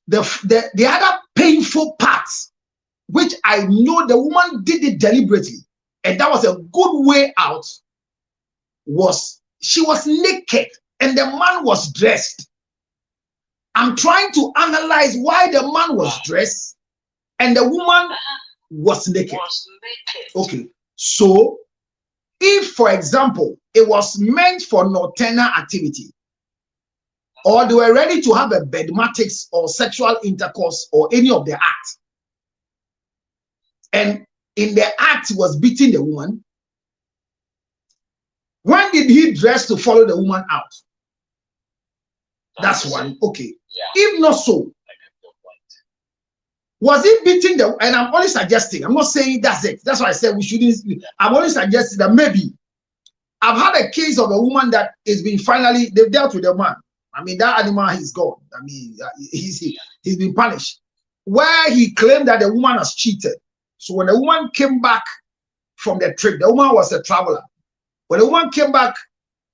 The other painful part, which I know the woman did it deliberately, and that was a good way out, was she was naked and the man was dressed. I'm trying to analyze why the man was dressed and the woman was naked. Okay, so if, for example, it was meant for nocturnal activity, or they were ready to have a bedmatics or sexual intercourse or any of the acts, and in the act was beating the woman, when did he dress to follow the woman out? That's one. Okay. Yeah. If not so, was he beating the, and I'm only suggesting, I'm not saying that's it. That's why I said we shouldn't. I'm only suggesting that maybe I've had a case of a woman that is being finally, they've dealt with the man. I mean, that animal is gone. I mean, he's been punished. Where he claimed that the woman has cheated. So when the woman came back from the trip, the woman was a traveler. When the woman came back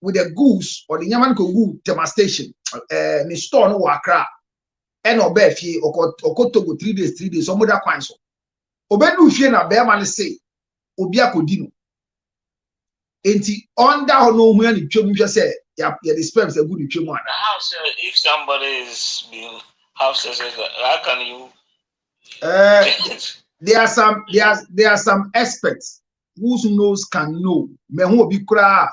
with a goose or the Yaman Kogu Tema station, ni store no wakra, and obefi okotogo 3 days, some other coins. Obedu fie na bear man say, Obia Kodino. Enti under no when the chum just say, yeah, the sperms a good chum one. If somebody is being houses, how can you? There are some experts whose nose can know. Me who be kra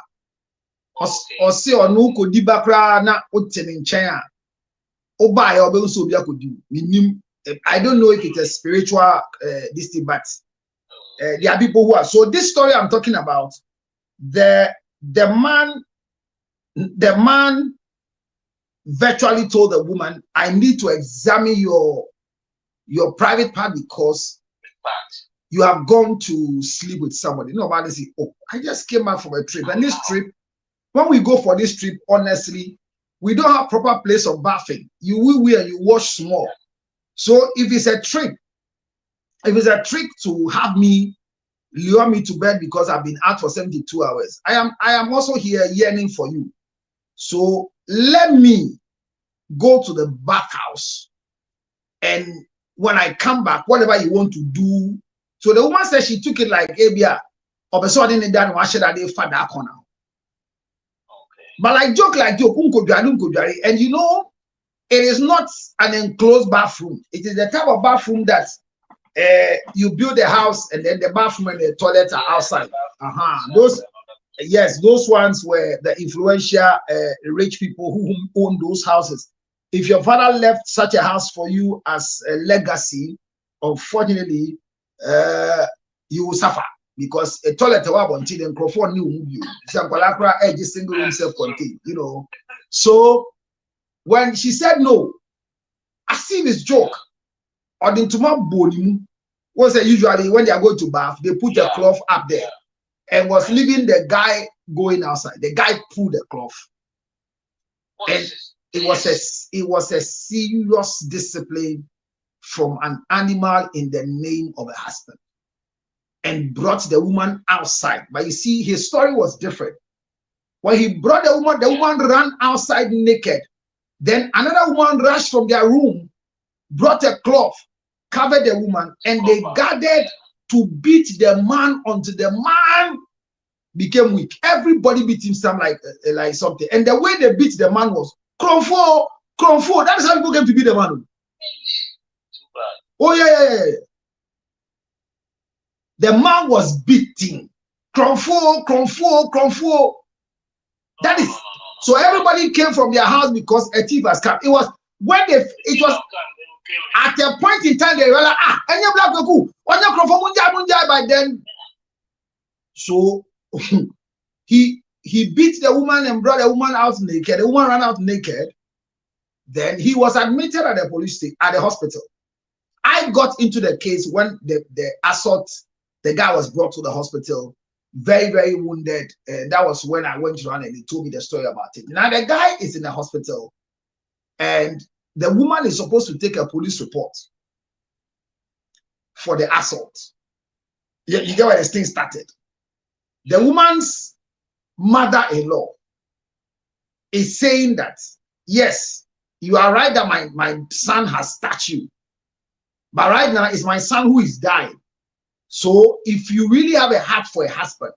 or say or no ko di bakra na otenin chen oba ya obe so bia ko di minim. I don't know if it's a spiritual this thing, but there are people who are. So this story I'm talking about, the man virtually told the woman, I need to examine your private part because you have gone to sleep with somebody. Nobody say, oh, I just came back from a trip. And this trip, when we go for this trip, honestly, we don't have proper place of bathing. You will wear, you wash small. So if it's a trip if it's a trick to have me lure me to bed because I've been out for 72 hours, I am also here yearning for you. So let me go to the bathhouse, and when I come back, whatever you want to do. So the woman said she took it like Abia or didn't that wash that they fat that corner. But like joke, and you know, it is not an enclosed bathroom. It is the type of bathroom that you build a house and then the bathroom and the toilet are outside. Those, yes, those ones were the influential rich people who own those houses. If your father left such a house for you as a legacy, unfortunately, you will suffer, because a toilet until the microphone new you. Just single room self-contained, you know. So when she said no, I see this joke. Or the tomorrow was usually when they are going to bath, they put a cloth up there and was leaving the guy going outside. The guy pulled the cloth. And it was a serious discipline from an animal in the name of a husband, and brought the woman outside. But you see, his story was different. When he brought the woman ran outside naked. Then another woman rushed from their room, brought a cloth, covered the woman, and they gathered to beat the man until the man became weak. Everybody beat him like something. And the way they beat the man was Kromfo. That is how people came to beat the man. Oh yeah. The man was beating. Kromfo. That is so everybody came from their house because a thief has come. It was when it was at a point in time they realized, any black people, by then. So he beat the woman and brought the woman out naked. The woman ran out naked. Then he was admitted at the police station, at the hospital. I got into the case when the assault, the guy was brought to the hospital, very, very wounded. And that was when I went around and he told me the story about it. Now the guy is in the hospital, and the woman is supposed to take a police report for the assault. You get where this thing started. The woman's mother-in-law is saying that, yes, you are right that my son has touched you. But right now, it's my son who is dying. So if you really have a heart for a husband,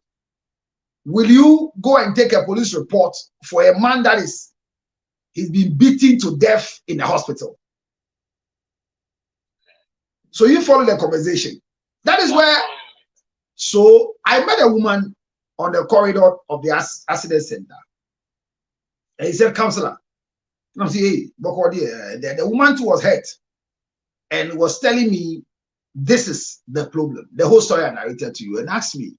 will you go and take a police report for a man that he's been beaten to death in the hospital? So you follow the conversation. That is where, so I met a woman on the corridor of the accident center. And he said, "Counselor," I said, "Hey, the woman too was hurt and was telling me this is the problem." The whole story I narrated to you, and asked me,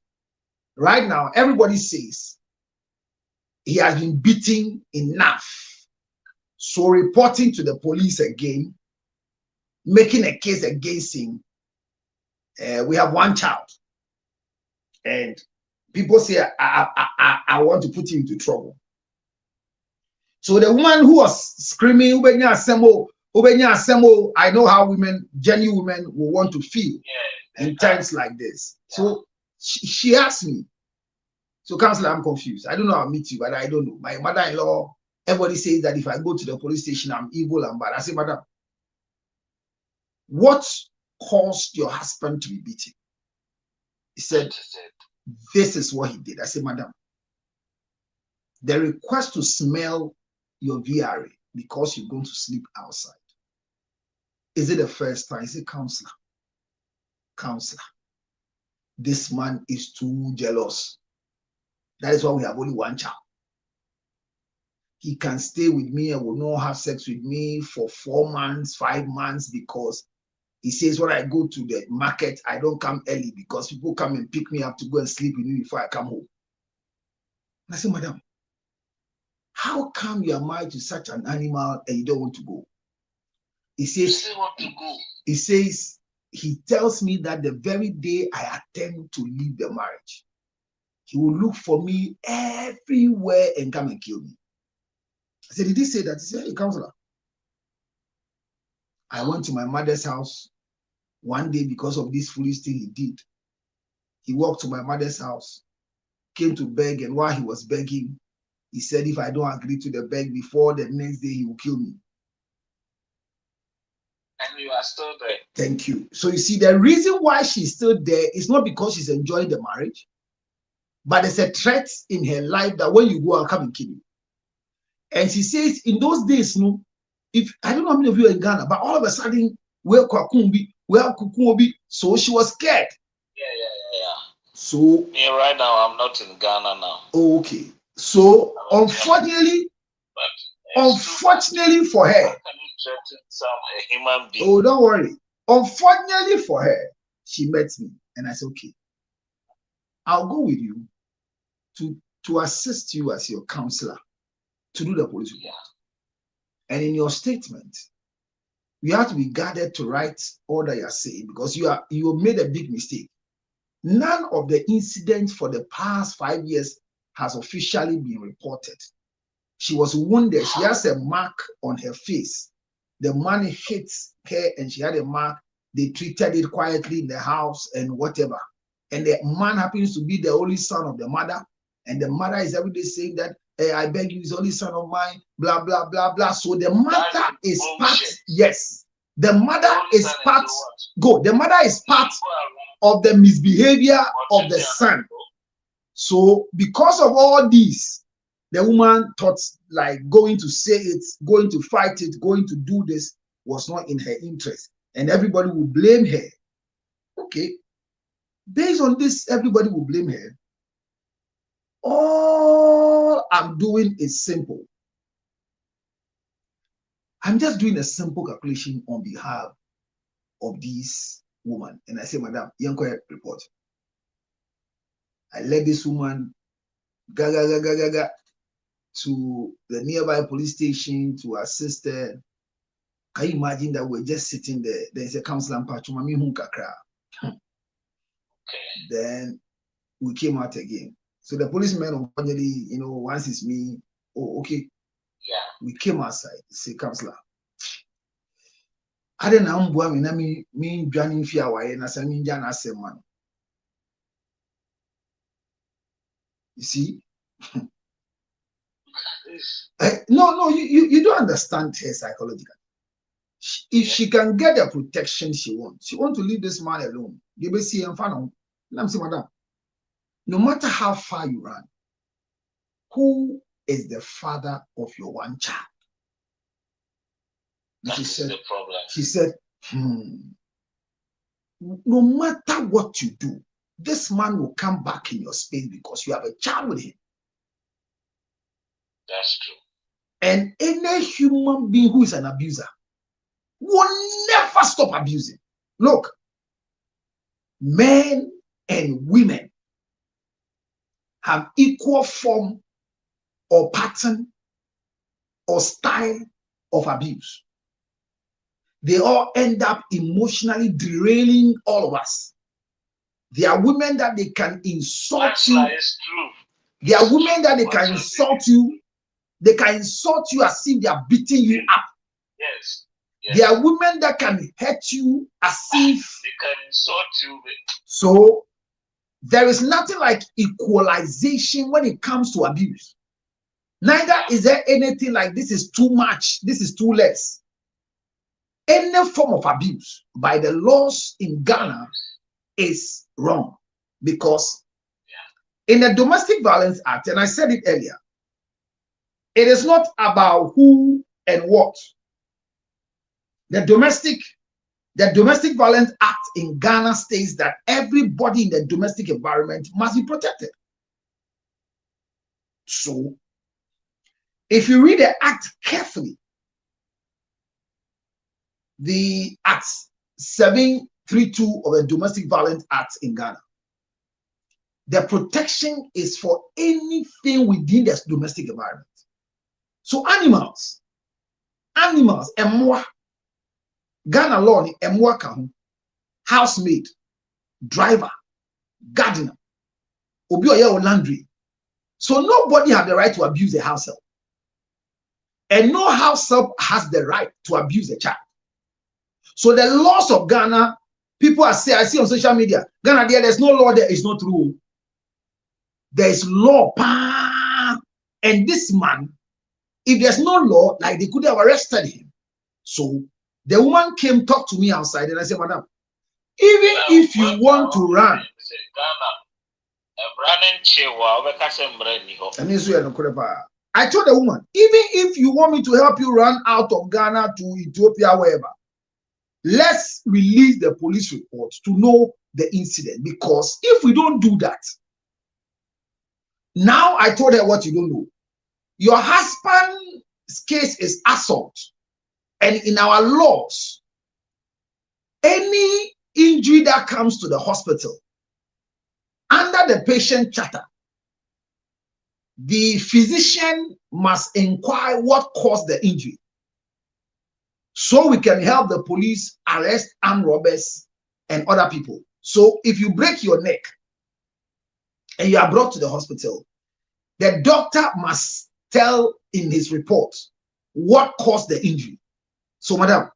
right now, everybody says he has been beaten enough. So reporting to the police again, making a case against him. We have one child. And people say, I want to put him into trouble. So the woman who was screaming, I know how genuine women will want to feel in times like this. So she asked me, "So, Counselor, I'm confused. I don't know how to meet you, but I don't know. My mother-in-law, everybody says that if I go to the police station, I'm evil and bad." I said, "Madam, what caused your husband to be beaten?" He said, "This is what he did." I said, "Madam, the request to smell your VRA because you're going to sleep outside, is it the first time?" He said, Counselor, this man is too jealous. That is why we have only one child. He can stay with me and will not have sex with me for 4 months, 5 months, because he says when I go to the market, I don't come early because people come and pick me up to go and sleep with me before I come home. I said, "Madam, how come you are married to such an animal and you don't want to go?" He says, he says, he tells me that the very day I attempt to leave the marriage, he will look for me everywhere and come and kill me. I said, "Did he say that?" He said, "Hey, Counselor, I went to my mother's house One day, because of this foolish thing he did, he walked to my mother's house, came to beg, and while he was begging, he said, if I don't agree to the beg before the next day, he will kill me. And you are still there. Thank you. So you see, the reason why she's still there is not because she's enjoying the marriage, but there's a threat in her life that when you go, I'll come and kill you. And she says, in those days, no, if I don't know how many of you are in Ghana, but all of a sudden, where Kwakumbi, where Kukuobi, so she was scared. Yeah. So me right now, I'm not in Ghana now. Okay. So unfortunately for her, human being. oh, don't worry. Unfortunately for her, she met me, and I said, okay, I'll go with you to assist you as your counselor to do the police report. And in your statement, you have to be guarded to write all that you are saying, because you made a big mistake. None of the incidents for the past 5 years has officially been reported. She was wounded. She has a mark on her face. The man hit her and she had a mark. They treated it quietly in the house and whatever. And the man happens to be the only son of the mother. And the mother is every day saying that, hey, I beg you, he's the only son of mine, blah, blah, blah, blah. So the mother is part, yes. The mother is part, the mother is part of the misbehavior of the son. So because of all this, the woman thought like going to say it, going to fight it, going to do this was not in her interest. And everybody will blame her. Okay. Based on this, everybody will blame her. All I'm doing is simple. I'm just doing a simple calculation on behalf of this woman. And I say, Madam, Yanko report. I let this woman gaga to the nearby police station to assist her. Can you imagine that we're just sitting there? There's a counselor and Pachumami Hunkakra. Then we came out again. So the policeman, finally, once it's me, oh, okay. Yeah. We came outside, say, counselor. I don't know, me joining fear away, and I said, man. You see? No, you don't understand her psychologically. If she can get the protection she wants to leave this man alone. You may see him, and I'm saying, Madam, no matter how far you run, who is the father of your one child? She said, no matter what you do, this man will come back in your space because you have a child with him. That's true. And any human being who is an abuser will never stop abusing. Look, men and women have equal form or pattern or style of abuse. They all end up emotionally derailing all of us. There are women that they can insult you. There are women that they can insult you. They can insult you as if they are beating you up. Yes. There are women that can hurt you as if they can insult you. So there is nothing like equalization when it comes to abuse. Neither is there anything like this is too much, this is too less. Any form of abuse by the laws in Ghana is wrong, because in the Domestic Violence Act, and I said it earlier, it is not about who and what. The Domestic Violence Act in Ghana states that everybody in the domestic environment must be protected. So, if you read the act carefully, the Act 732 of the Domestic Violence Act in Ghana, the protection is for anything within the domestic environment. So animals, emwa, Ghana law ni emwa kahu, housemaid, driver, gardener, obi oye o laundry. So nobody has the right to abuse a house help. And no house help has the right to abuse a child. So the laws of Ghana People are saying, I see on social media, Ghana, there's no law there. It's not true. There is law. And this man, if there's no law, like they could have arrested him. So the woman came, talk to me outside, and I said, Madam, even if you want to run, I told the woman, even if you want me to help you run out of Ghana to Ethiopia, wherever, let's release the police report to know the incident. Because if we don't do that, now I told her what you don't know. Your husband's case is assault. And in our laws, any injury that comes to the hospital, under the patient charter, the physician must inquire what caused the injury, so we can help the police arrest armed robbers and other people. So if you break your neck and you are brought to the hospital, the doctor must tell in his report what caused the injury. So, madam,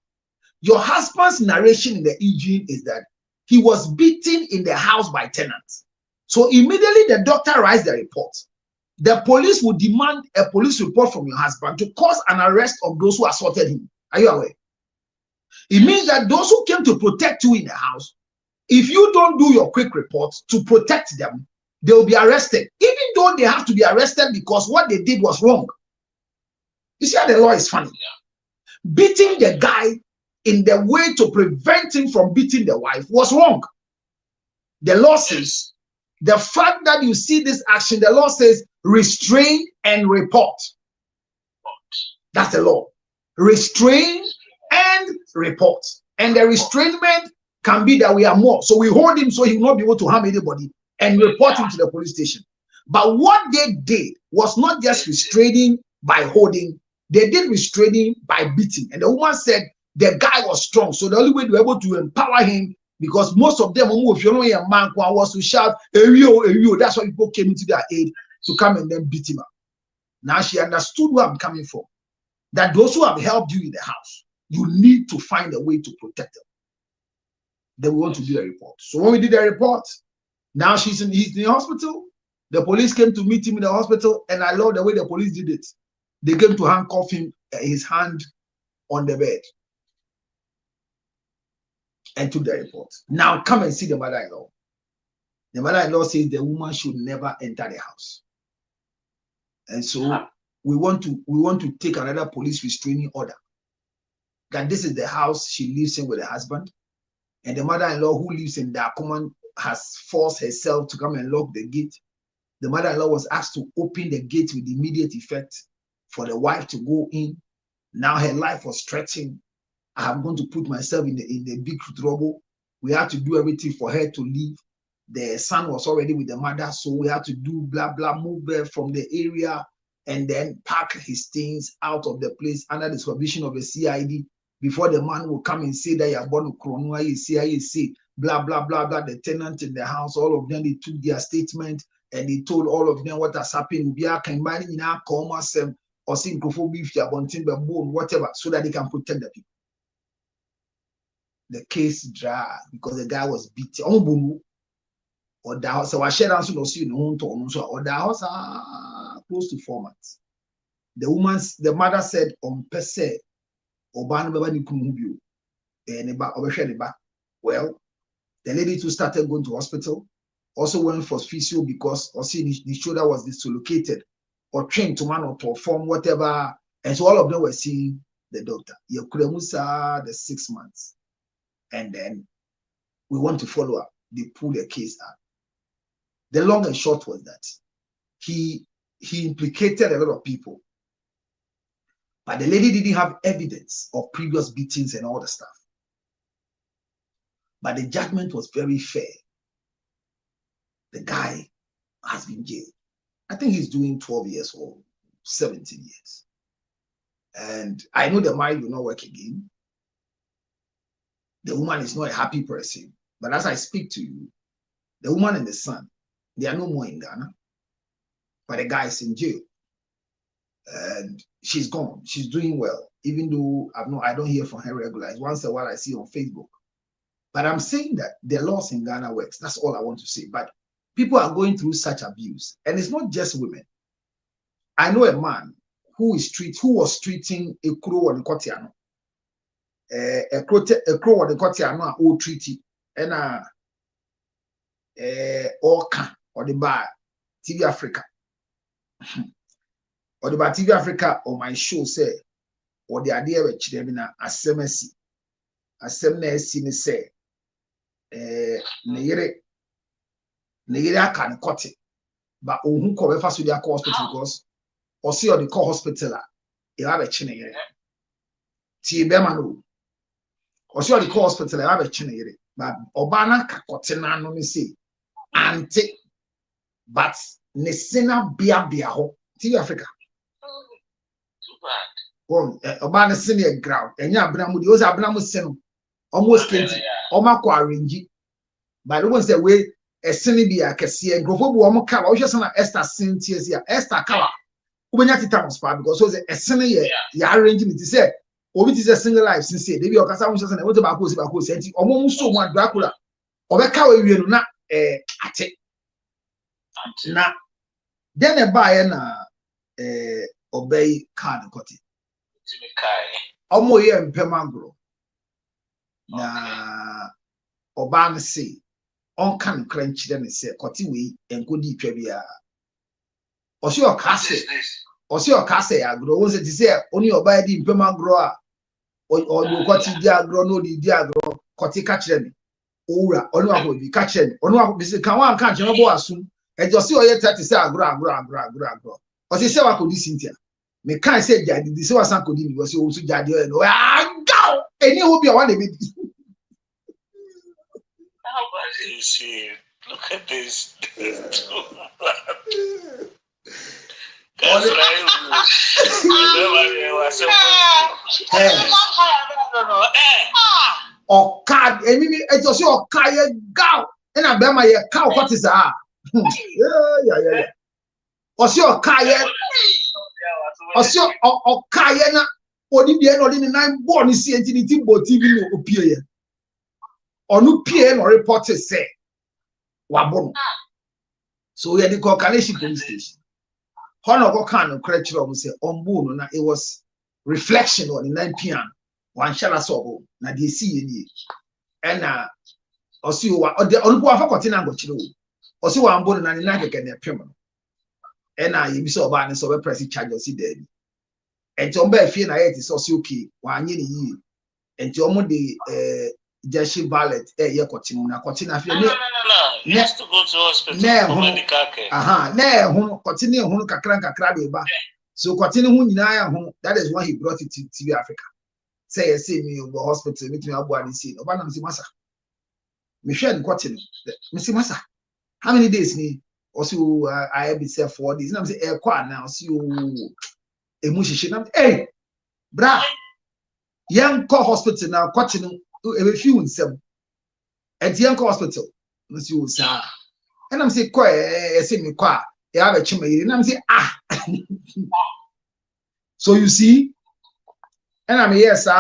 your husband's narration in the injury is that he was beaten in the house by tenants. So immediately the doctor writes the report. The police will demand a police report from your husband to cause an arrest of those who assaulted him. Are you aware? It means that those who came to protect you in the house, if you don't do your quick report to protect them, they will be arrested, even though they have to be arrested because what they did was wrong. You see how the law is funny? Yeah. Beating the guy in the way to prevent him from beating the wife was wrong. The law says, the fact that you see this action, the law says restrain and report. That's the law. Restrain and report. And the restrainment can be that we are more. So we hold him so he will not be able to harm anybody and report him to the police station. But what they did was not just restraining by holding, they did restraining by beating. And the woman said the guy was strong. So the only way they were able to empower him, because most of them, if you know a man was to shout, Erio. That's why people came into their aid to come and then beat him up. Now she understood where I'm coming from. That those who have helped you in the house, you need to find a way to protect them. Then we want to do a report. So when we did the report, now he's in the hospital. The police came to meet him in the hospital, and I love the way the police did it. They came to handcuff him, his hand on the bed, and took the report. Now come and see the mother-in-law. The mother-in-law says the woman should never enter the house. And so we want to take another police restraining order. That this is the house she lives in with her husband. And the mother-in-law who lives in Dakuman has forced herself to come and lock the gate. The mother-in-law was asked to open the gate with immediate effect for the wife to go in. Now her life was threatened. I am going to put myself in the big trouble. We had to do everything for her to leave. The son was already with the mother, so we had to do blah, blah, move her from the area and then pack his things out of the place under the supervision of a CID before the man will come and say that you're born to Kronua, you see, blah, blah, blah, blah. The tenant in the house, all of them, they took their statement and they told all of them what has happened. Or whatever, so that they can protect the people. The case dry because the guy was beaten. Or the house, so I shared answer also in or the house close to 4 months. The mother said on per se, well, the lady too started going to hospital, also went for physio because also the shoulder was dislocated or trained to man or to perform whatever. And so all of them were seeing the doctor. The 6 months. And then we want to follow up. They pull the case out. The long and short was that he implicated a lot of people. But the lady didn't have evidence of previous beatings and all the stuff. But the judgment was very fair. The guy has been jailed. I think he's doing 12 years or 17 years. And I know the marriage will not work again. The woman is not a happy person. But as I speak to you, the woman and the son, they are no more in Ghana. But the guy is in jail. And she's gone. She's doing well. Even though I don't hear from her regularly. Once in a while I see on Facebook. But I'm saying that the laws in Ghana works. That's all I want to say. But people are going through such abuse, and it's not just women. I know a man who was treating a crow on Kotiano. A crow on the Kotiano who treated and Orca or the bar TV Africa. Or the bar TV Africa or my show say, or the idea of Chidemina Asemesi. Asemesi me say, Nere can cut it, but who cover fast with their hospital because or see or the call hospital, you have a chin. T. Bemano or see or the call hospital, I have a chin. But Obana Kakotina no me say, Ante, but Nesina Bia ho, TV Africa. Obana senior ground, and ya Bramu, those are Bramu Seno, almost 20, Oma Quaringi. But the ones that way a Senibia Cassia, and Grovo Womoka, or just an Esther Cynthia, Esther Kawa, who went at times because was a senior, ya arranging it to say, or it is a single life since they be your Casa, and what about who's and almost so one Dracula, or a cow will not at it. Now, then a buyer obey card cut it. Omo ye mpemagro na Obama say on can crunch them say koti we enkodi twa bia o se o kase agro won say ti say oni oba di mpemagro a o do koti di agro no di agro koti ka kire me owura oni wa ko bi ka kire me oni wa bi se kan wa kan kire bo asum e jo se o ye 30 say agro o se wa ko di Cynthia me can't say jadi this was not good because you also jadi no go any will be one bit. You see, look at this. Or card enemy it was your car go and I bear my cow what is that? Yeah. Or your car Osio okayena odibie no de 9 born si entity bo TV no opie onu pie no report say wabono so we the Kaneshie police station hono go kan no kra kire o say ombu no na it was reflection on the 9 p.m. one shala so na de si ye ni na osio wa onu po afakote na ngo kire o osio wa mbo na ni na keke na pem no ena ye bi so oba ne so be press charge o si daddy enti on ba fie na yet so si okay wa anye ni yi enti omo de Jeshi ballot ye kotinu na kotina fie no he has to go to hospital for medical care na hu kotinu hu kakra de ba so kotinu hu nyina ya hu that is why he brought it to TV Africa say you see me go hospital meet me abu ani see oba na msi masa me hwe ni kotinu msi masa how many days ni also I be say 4 days na say e kwa na see you emu hihye na hey bra yan call hospital na kotinu e few nsem at yan call hospital no see you sa and I'm say kwa e say me kwa e have chima yiri na I'm say so you see and I'm yes and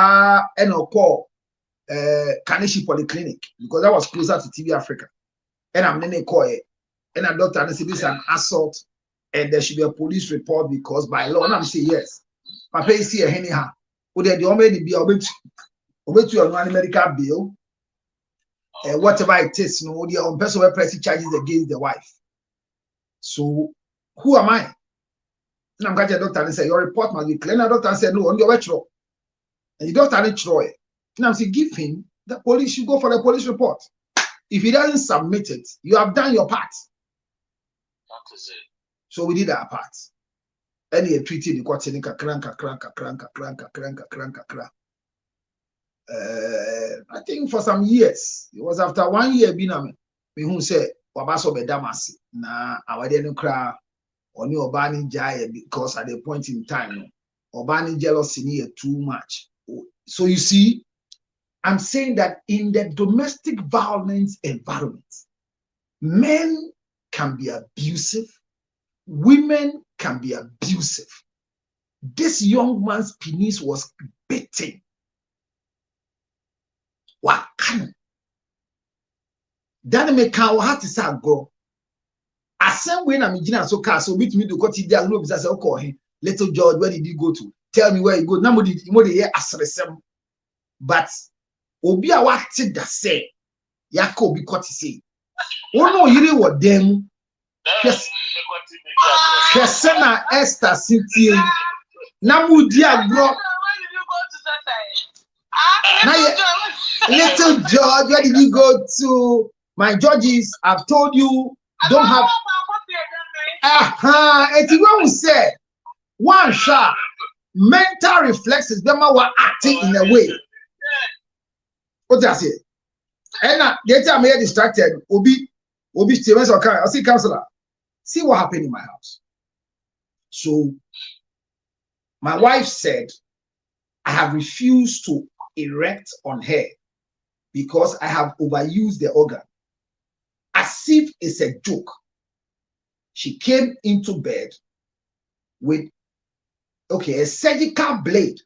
I call Kaneshie Polyclinic because that was closer to TV Africa and I'm then call and a doctor and say this is an assault and there should be a police report because by law and I'm say yes papa is here anyhow would they already be obey to your medical bill whatever it is no the on person will press charges against the wife so who am I and I'm got a doctor and say your report must be clear and the doctor said no on your retro and the doctor didn't throw it and I'm saying give him the police should go for the police report if he doesn't submit it you have done your part. That is it. So we did our part. Any treaty the court saying kakranka. I think for some years, it was after 1 year biname me who say wabaso be damasi na awade no kra oni obani jaye because at the point in time obani jealousy near too much. So you see, I'm saying that in the domestic violence environment, men can be abusive, women can be abusive. This young man's penis was bitten. What can Then me can how to say go. Asem when I'm in so car so meet me to cut it there no be say okay little George where did you go to? Tell me where you go. Now mo dey hear asresem. But obi a what that say yaka obi cut say. Oh no yiri what them. Yes. Kesena Esther Cynthia. Na mu di agro. Little George, where did you go to? My judges, I've told you, don't have. It's when we say one shot mental reflexes, them were acting in a way. What does it? And now, the time I distracted, Obi, Stevens or I'll see counselor. See what happened in my house. So, my wife said, I have refused to erect on her because I have overused the organ. As if it's a joke. She came into bed with, a surgical blade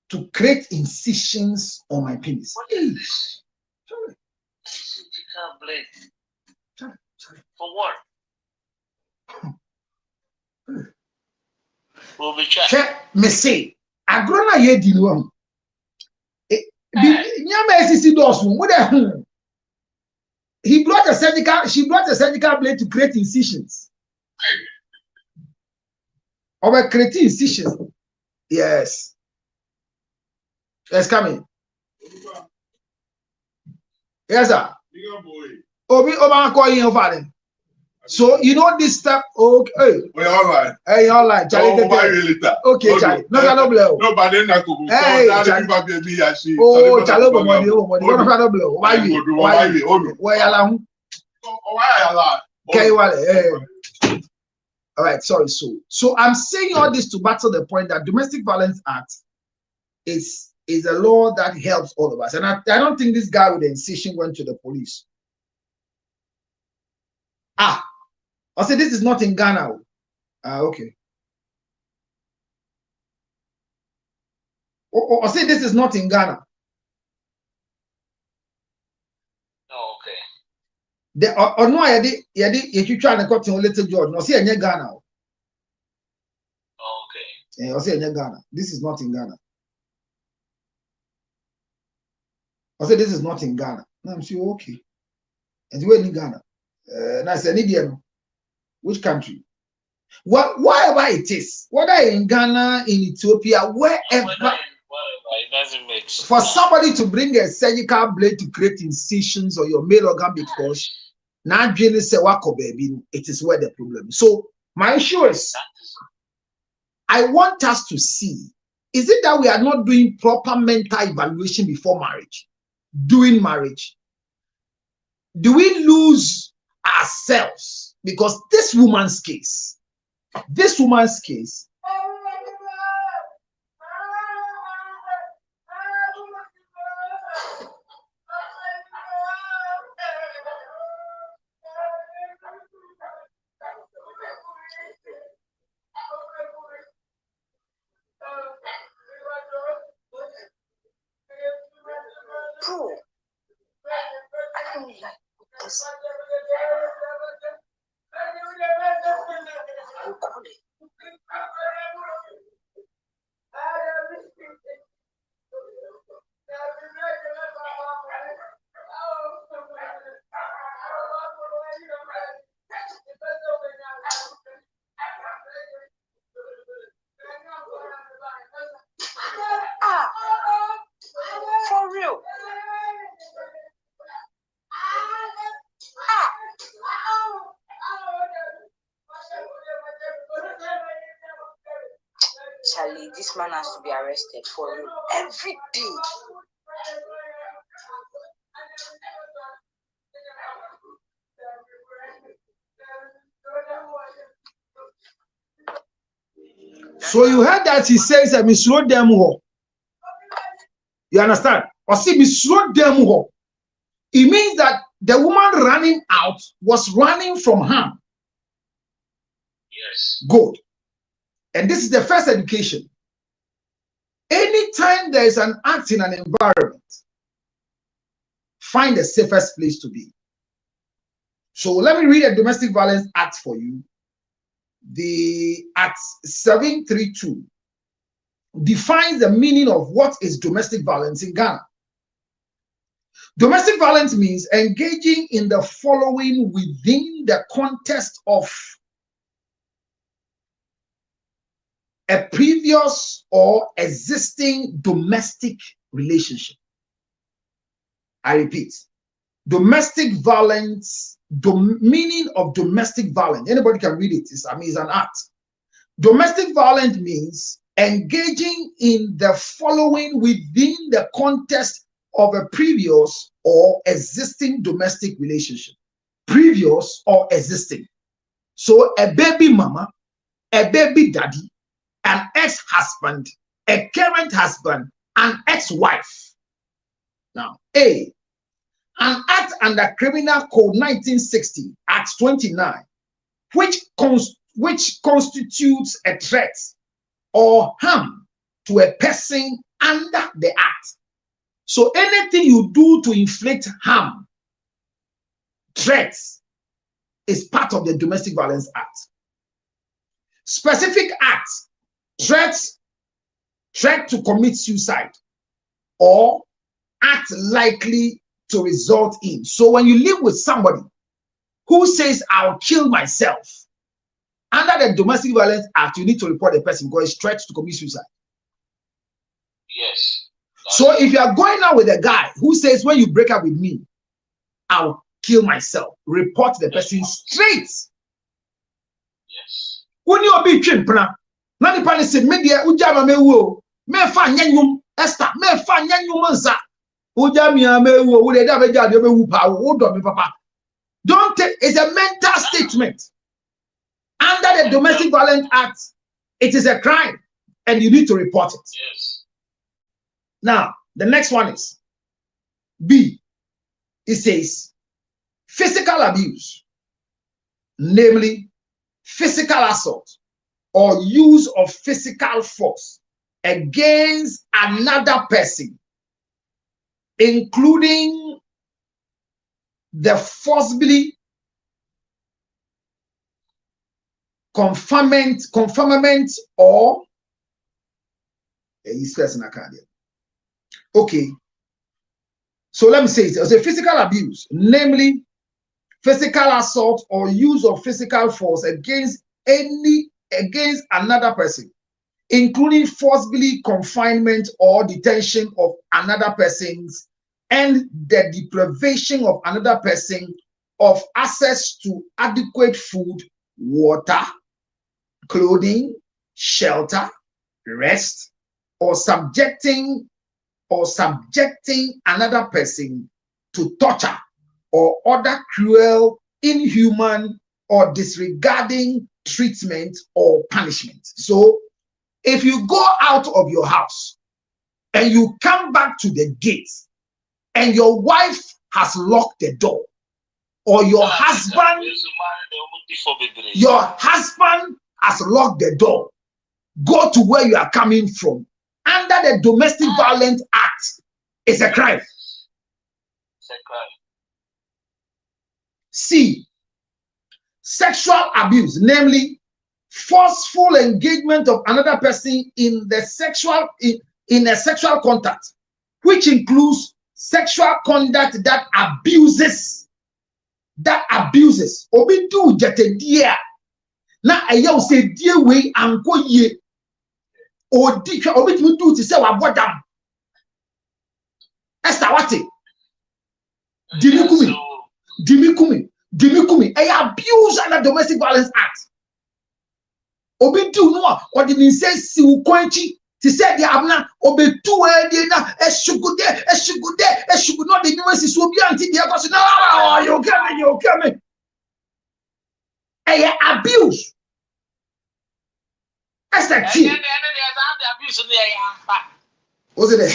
to create incisions on my penis. What is this? Surgical blade. Sorry. For what? We'll be checked. Check me say, I grown a year di no. She brought a surgical blade to create incisions. Or create incisions. Yes. It's coming. Yes, sir. Obi call you over. So you know this stuff. Okay. We're all right. Hey, all right. Charlie, okay, Charlie. No, blow. No, but then I could. Hey, Charlie. Oh, Charlie, no, blow. Why you? Why along? Okay, all right. Sorry. So I'm saying all this to battle the point that Domestic Violence Act is a law that helps all of us, and I don't think this guy with the incision went to the police. I said this is not in Ghana. Okay. I said this is not in Ghana. Oh, okay. The no, you try to cut in Little George. No, see in Ghana. Oh, okay. I say in Ghana. This is not in Ghana. I said this is not in Ghana. No, I'm sure okay. And you in Ghana. And I said, which country? Wherever it is, whether in Ghana, in Ethiopia, wherever, it doesn't make sense. For somebody to bring a surgical blade to create incisions on your male organ because now it is where the problem is. So my issue is, I want us to see, is it that we are not doing proper mental evaluation before marriage? During marriage? Do we lose ourselves? Because this woman's case, Bro, I don't like this. You call it. For real. Charlie, this man has to be arrested for real. Every day. So you heard that he says that me slow them ho. You understand? Or see me slow them ho. It means that the woman running out was running from harm. Yes. Good. And this is the first education. Anytime there is an act in an environment find the safest place to be. So let me read a Domestic Violence Act for you. The Act 732 defines the meaning of what is domestic violence in Ghana. Domestic violence means engaging in the following within the context of a previous or existing domestic relationship. I repeat, domestic violence, the meaning of domestic violence, anybody can read it, it's an act. Domestic violence means engaging in the following within the context of a previous or existing domestic relationship. Previous or existing. So a baby mama, a baby daddy, an ex-husband, a current husband, an ex-wife. Now, A, an act under Criminal Code 1960, Act 29, which constitutes a threat or harm to a person under the act. So anything you do to inflict harm, threats, is part of the Domestic Violence Act. Specific acts, threats, threat to commit suicide, or act likely to result in. So when you live with somebody who says, I'll kill myself, under the Domestic Violence Act, you need to report the person because it's threat to commit suicide. Yes. So if you are going out with a guy who says, when you break up with me, I'll kill myself, report the person straight. Yes. When you be chimpna, not the person say, media ujama me wo, me fa nyanyum, Esther, me fa nyanyum ansa. Ujami me wo, wo de da be jade be wu pa, wo do me papa. Don't take, it's a mental statement. Under the Domestic Violence Act, it is a crime and you need to report it. Yes. Now, the next one is B. It says physical abuse, namely physical assault or use of physical force against another person, including the forcibly confinement or okay, so let me say it. It's a physical abuse, namely physical assault or use of physical force against another person, including forcibly confinement or detention of another person's and the deprivation of another person of access to adequate food, water, clothing, shelter, rest, or subjecting another person to torture or other cruel, inhuman, or disregarding treatment or punishment. So if you go out of your house and you come back to the gate and your wife has locked the door, or your husband has locked the door, go to where you are coming from. Under the Domestic Violence Act, it's a crime. It's a crime. C. Sexual abuse, namely forceful engagement of another person in a sexual contact, which includes sexual conduct that abuses. Obi do jete dia na ayo se die we anko ye. Obi timi do ti se wa bodam. Esther wate. Dimikumi. A abuse under Domestic Violence Act. Obi do no or the say si ukwanchi ti said the abna obi two e na eshugude not the university so bi anti the question no you come a abuse. That's the key. Was it there?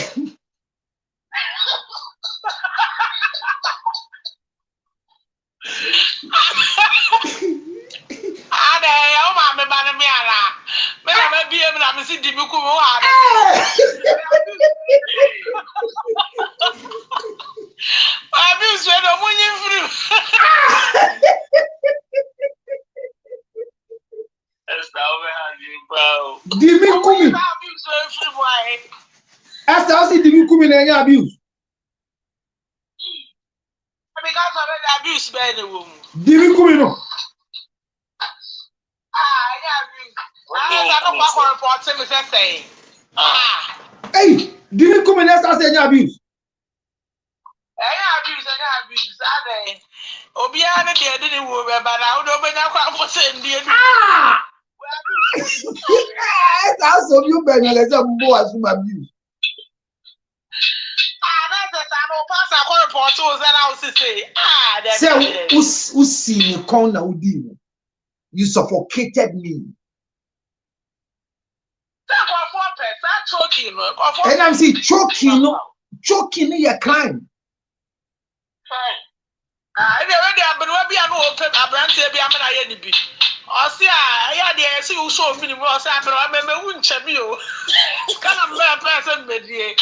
see the woman any abuse. Because of the abuse by the woman. The woman. I don't want to report him as saying. Hey, the woman has any abuse. Any abuse, are they? Obiana didn't worry about how nobody for saying, dear. That's of you, Ben, let's have more as abuse. Say, see me corner with you. You suffocated me. And I'm saying choking, no, choking is a crime. I open a branch. I see, I see you show me was after I remember wouldn't you. Come on, person, baby.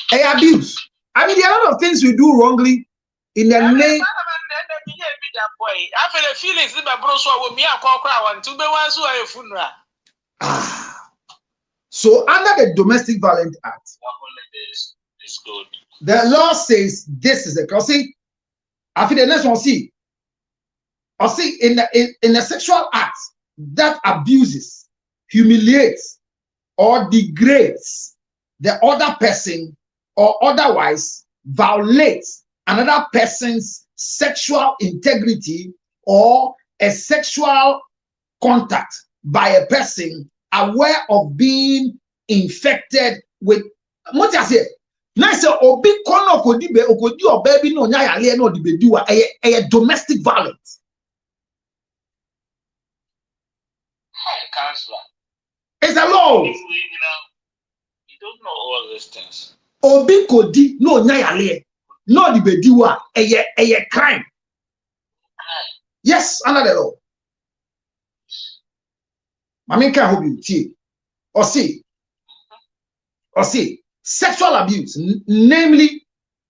Hey, abuse. I mean, there are a lot of things we do wrongly in the name. I feel the feelings in my brochure with me. I call crowd to be one so I funeral. So, under the Domestic Violence Act, is good. The law says this is a cross. See, I feel the next one. See, or see in a sexual act that abuses, humiliates, or degrades the other person, or otherwise violates another person's sexual integrity, or a sexual contact by a person aware of being infected with what I say. Nice obi kono okodi or baby no nya yale no di bedu a domestic violence. Hey, counselor. It's a law. You don't know all these things. Obi kodi no nya yale no di bedu a crime. Yes, under the law. Mami can help you see. Or see. Sexual abuse, namely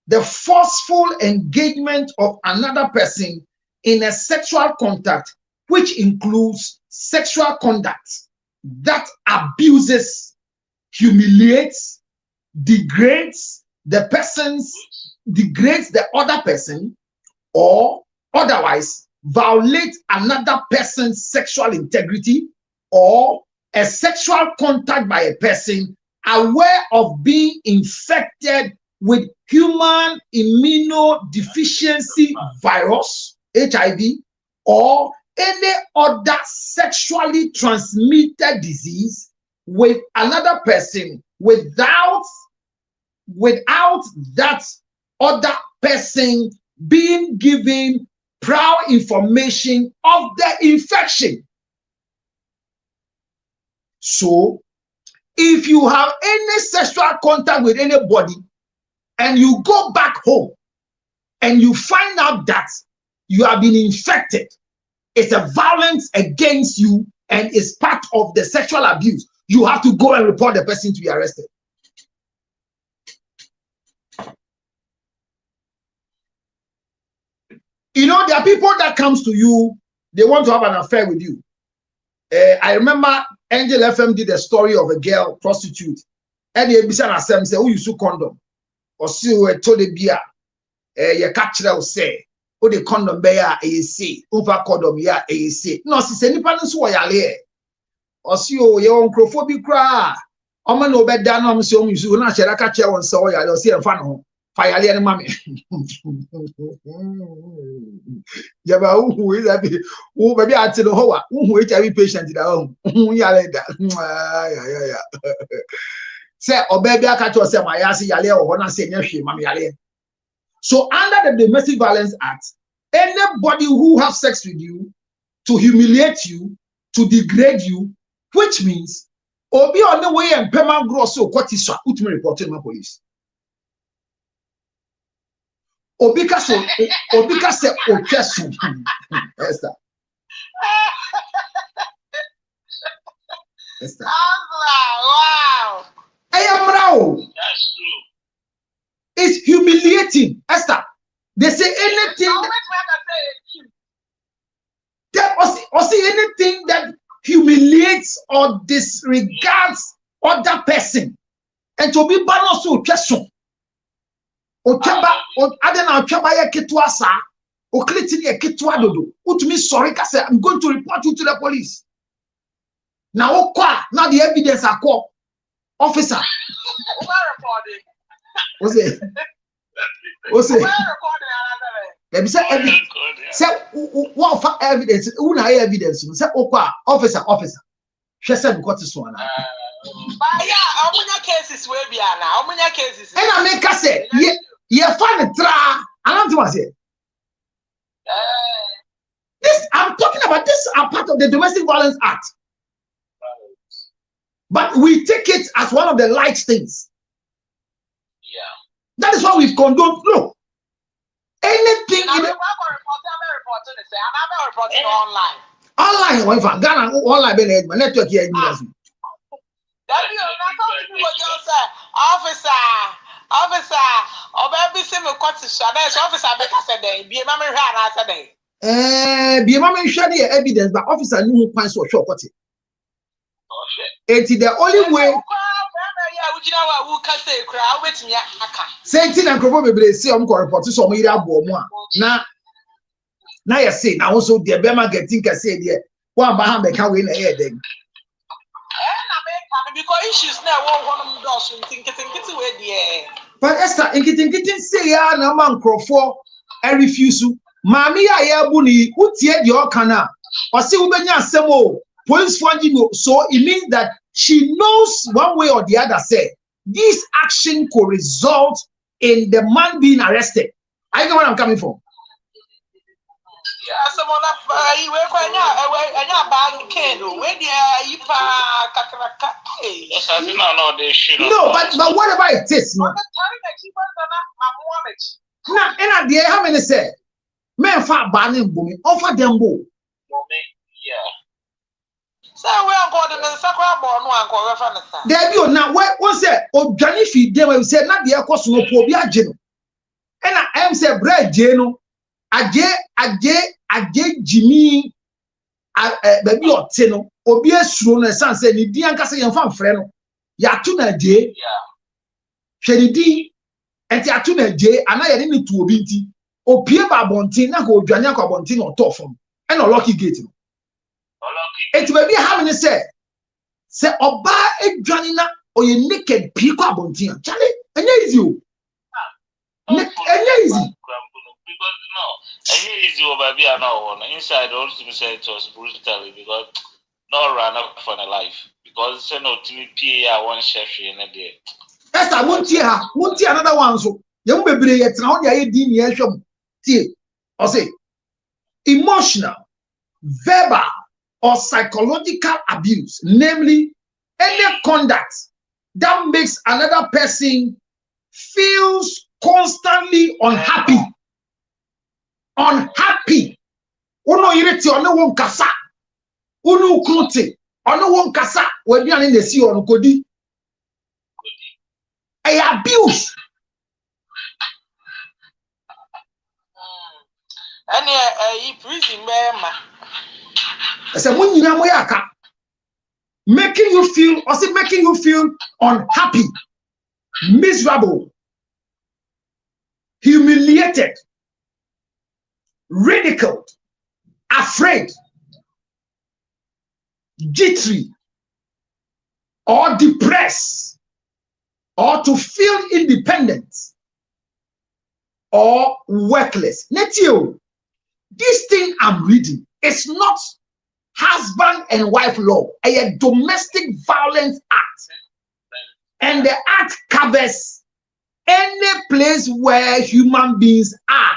the forceful engagement of another person in a sexual contact, which includes sexual conduct that abuses, humiliates, degrades the other person, or otherwise violates another person's sexual integrity, or a sexual contact by a person aware of being infected with human immunodeficiency virus, HIV, or any other sexually transmitted disease with another person without that other person being given prior information of the infection. So, if you have any sexual contact with anybody and you go back home and you find out that you have been infected, it's a violence against you and it's part of the sexual abuse. You have to go and report the person to be arrested. You know, there are people that comes to you, they want to have an affair with you. I remember Angel FM did a story of a girl prostitute. And the Bisan Assem say, "Oh, you so condom." Or see who told the beer, you catch them say, "Oh, the condom bear a say, over condom ya a say." No, si any parents who are there. Or see your uncrophobic cry. Oman no bed down on so you not share a catcher on so ya see a fan. Fire and mammy. Yaba, who is that? Oh, baby, I tell the whole who HIV patient in the home. Yeah. Say, or baby, I catch yourself, my ass, Yale, or one say, Mammy Yale. So, under the Domestic Violence Act, anybody who has sex with you to humiliate you, to degrade you, which means, or be on the way and payment gross, so what is ultimately reported to my police. Obika se okesu. Esther. Esther. Wow. I am Rao. That's true. It's humiliating. Esther. They say anything that or see anything that humiliates or disregards other person. And to be balanced to Cheson. O Chaba, o Adena Chabaya Ketuasa, o Clitini Ketuadodo, who to me sorry, I'm going to report you to the police. Now, now the evidence are called. Officer. What's it? What's it? Let me say what evidence? Who na evidence? Say officer. She said we got this one. Yeah, how many cases will be now? How many cases? And I make us say, yeah, find tra. I don't want to say. This I'm talking about. This are part of the Domestic Violence Act. But we take it as one of the light things. Yeah. That is why we condone. Look, anything in the online. Online, when for Ghana online, my network here. Officer, or baby, same court to Shadows, officer, because today, be a mammy ran today. Be a mammy shady evidence, but officer knew who finds so short. It's the only way. Saying and probably say I'm going to report to some area now you say now also the Bema getting can say there. One Baham can win a head then. Because issues now one of those think it's away the but Esther in getting say ya na man crofo I refuse. Mami ya buni utie the okana. Or see ubenya asemo police finding so it means that she knows one way or the other say this action could result in the man being arrested. I know where I'm coming from. Yeah, someone no, but whatever it is, no. Now, and the how many say, men far banning booming, offer them bo. Yeah. So we are going to the sacred born one reference. There you now, what say, oh, Johnny feed them, we said, not the air cost no pobia geno. And I am say, bread geno. Aje Jimmy baby or teno obi esuro na san say ni di anka say yemfa mfre no ya tu na je hwe di enti atu na je ana ye ni tu obi nti opie ba bontin na ko odwane akwa bontin na otofom e na lucky gate no enti baby how many say oba edwane na oye naked pie kwa bontin chale enye easy o enye easy. Because no, any easy over there now. Inside, also say it was brutally because no run up for the life because say no to me PA one chef in a day. Esther won't hear another one so. You be brave yet now. You din ye shom. See, or say emotional, verbal, or psychological abuse, namely any conduct that makes another person feels constantly unhappy. Unhappy. Uno ireti ono won kasa. Uno ukruti. Ono won kasa. We bi ani na si ono kodi. I abuse. Any prison man. I said when you know yaka. Making you feel unhappy, miserable, humiliated, ridiculed, afraid, jittery, or depressed, or to feel independent or worthless. Netio, this thing I'm reading is not husband and wife law, a domestic violence act, and the act covers any place where human beings are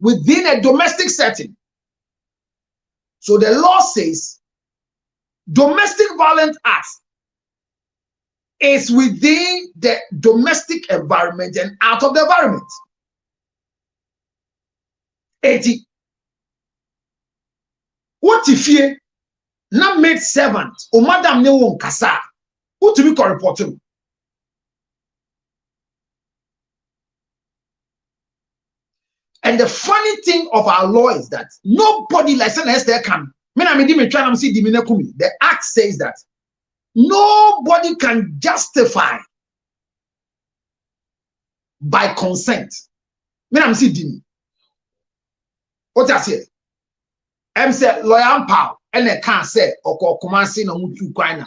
within a domestic setting. So the law says domestic violence act is within the domestic environment and out of the environment. 80. What if you not made servant or madam ne won kasa? Who to be report him? And the funny thing of our law is that nobody like Esther can. The act says that Nobody can justify by consent. Me am see dini. What I say? I'm say lawyer power and they can't say or Kumasi no mutu kwana.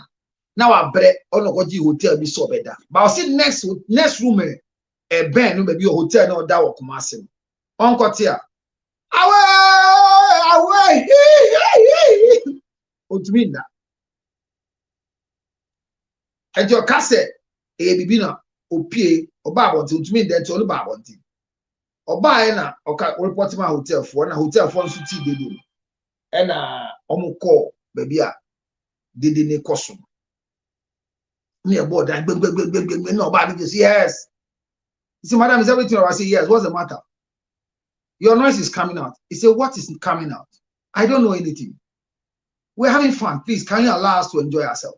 Now I bread on a hotel be so better. But I'll see next room a ben no maybe a hotel no that or Kumasi. Uncle Tia. Away. What do you mean that? And your cassette, a bibina, opie, or babonti, which means that's all babonti. Or buy na, or report my hotel for a hotel for city they do. And omo baby, did in a costume. Me about that, nobody just yes. You see, madam, is everything? I say yes. What's the matter? Your noise is coming out. He said, what is coming out? I don't know anything. We're having fun. Please, can you allow us to enjoy ourselves?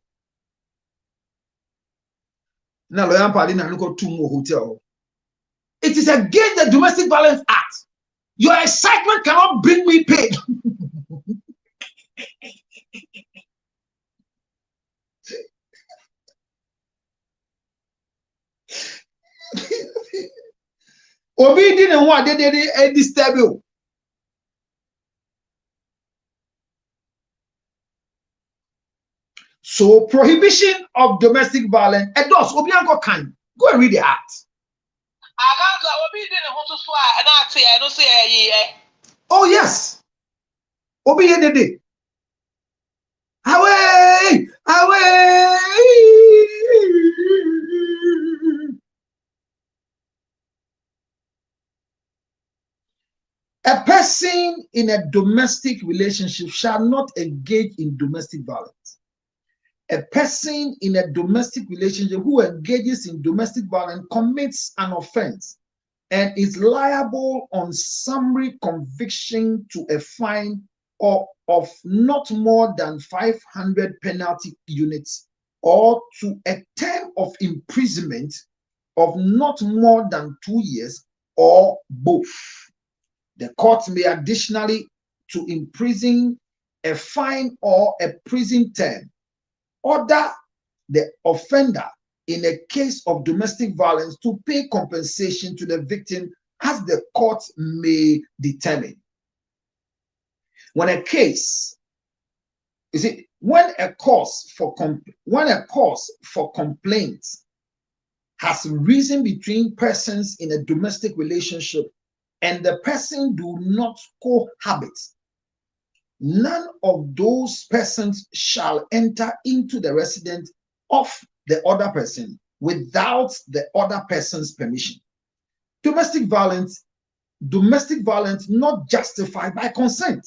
Now, Loyan Padina and look at 2 more hotel. It is against the Domestic Violence Act. Your excitement cannot bring me pain. Obi didn't want they disturb you. So prohibition of domestic violence. Edos Obi Anko can go and read the act. Oh yes. Obi did. Away. A person in a domestic relationship shall not engage in domestic violence. A person in a domestic relationship who engages in domestic violence commits an offense and is liable on summary conviction to a fine of not more than 500 penalty units or to a term of imprisonment of not more than 2 years or both. The court may additionally to imprison, a fine, or a prison term order the offender in a case of domestic violence to pay compensation to the victim as the court may determine. When a case, when a cause for complaint has risen between persons in a domestic relationship and the person do not cohabit, none of those persons shall enter into the residence of the other person without the other person's permission. Domestic violence not justified by consent.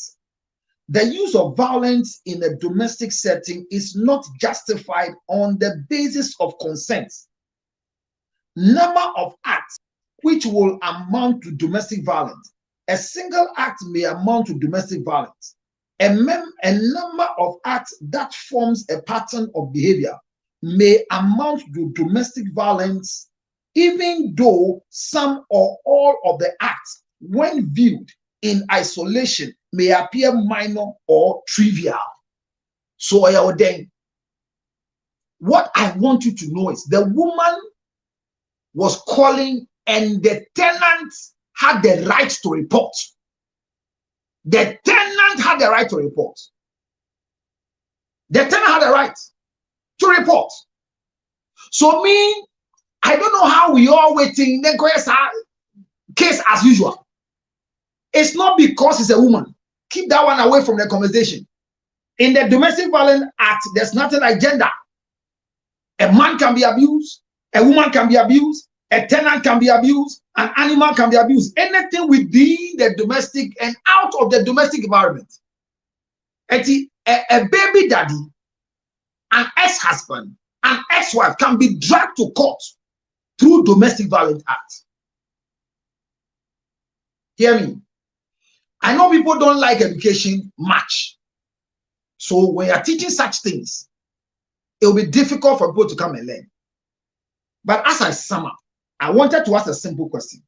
The use of violence in a domestic setting is not justified on the basis of consent. Number of acts which will amount to domestic violence. A single act may amount to domestic violence. A number of acts that forms a pattern of behavior may amount to domestic violence, even though some or all of the acts, when viewed in isolation, may appear minor or trivial. So, what I want you to know is the woman was calling and the tenant had the right to report. The tenant had the right to report. The tenant had the right to report. So I don't know how we are waiting the case as usual. It's not because it's a woman. Keep that one away from the conversation. In the Domestic Violence Act, there's nothing like gender. A man can be abused, a woman can be abused, a tenant can be abused, an animal can be abused. Anything within the domestic and out of the domestic environment. A baby daddy, an ex-husband, an ex-wife can be dragged to court through Domestic Violence Act. Hear me. I know people don't like education much. So when you're teaching such things, it will be difficult for people to come and learn. But as I sum up, I wanted to ask a simple question.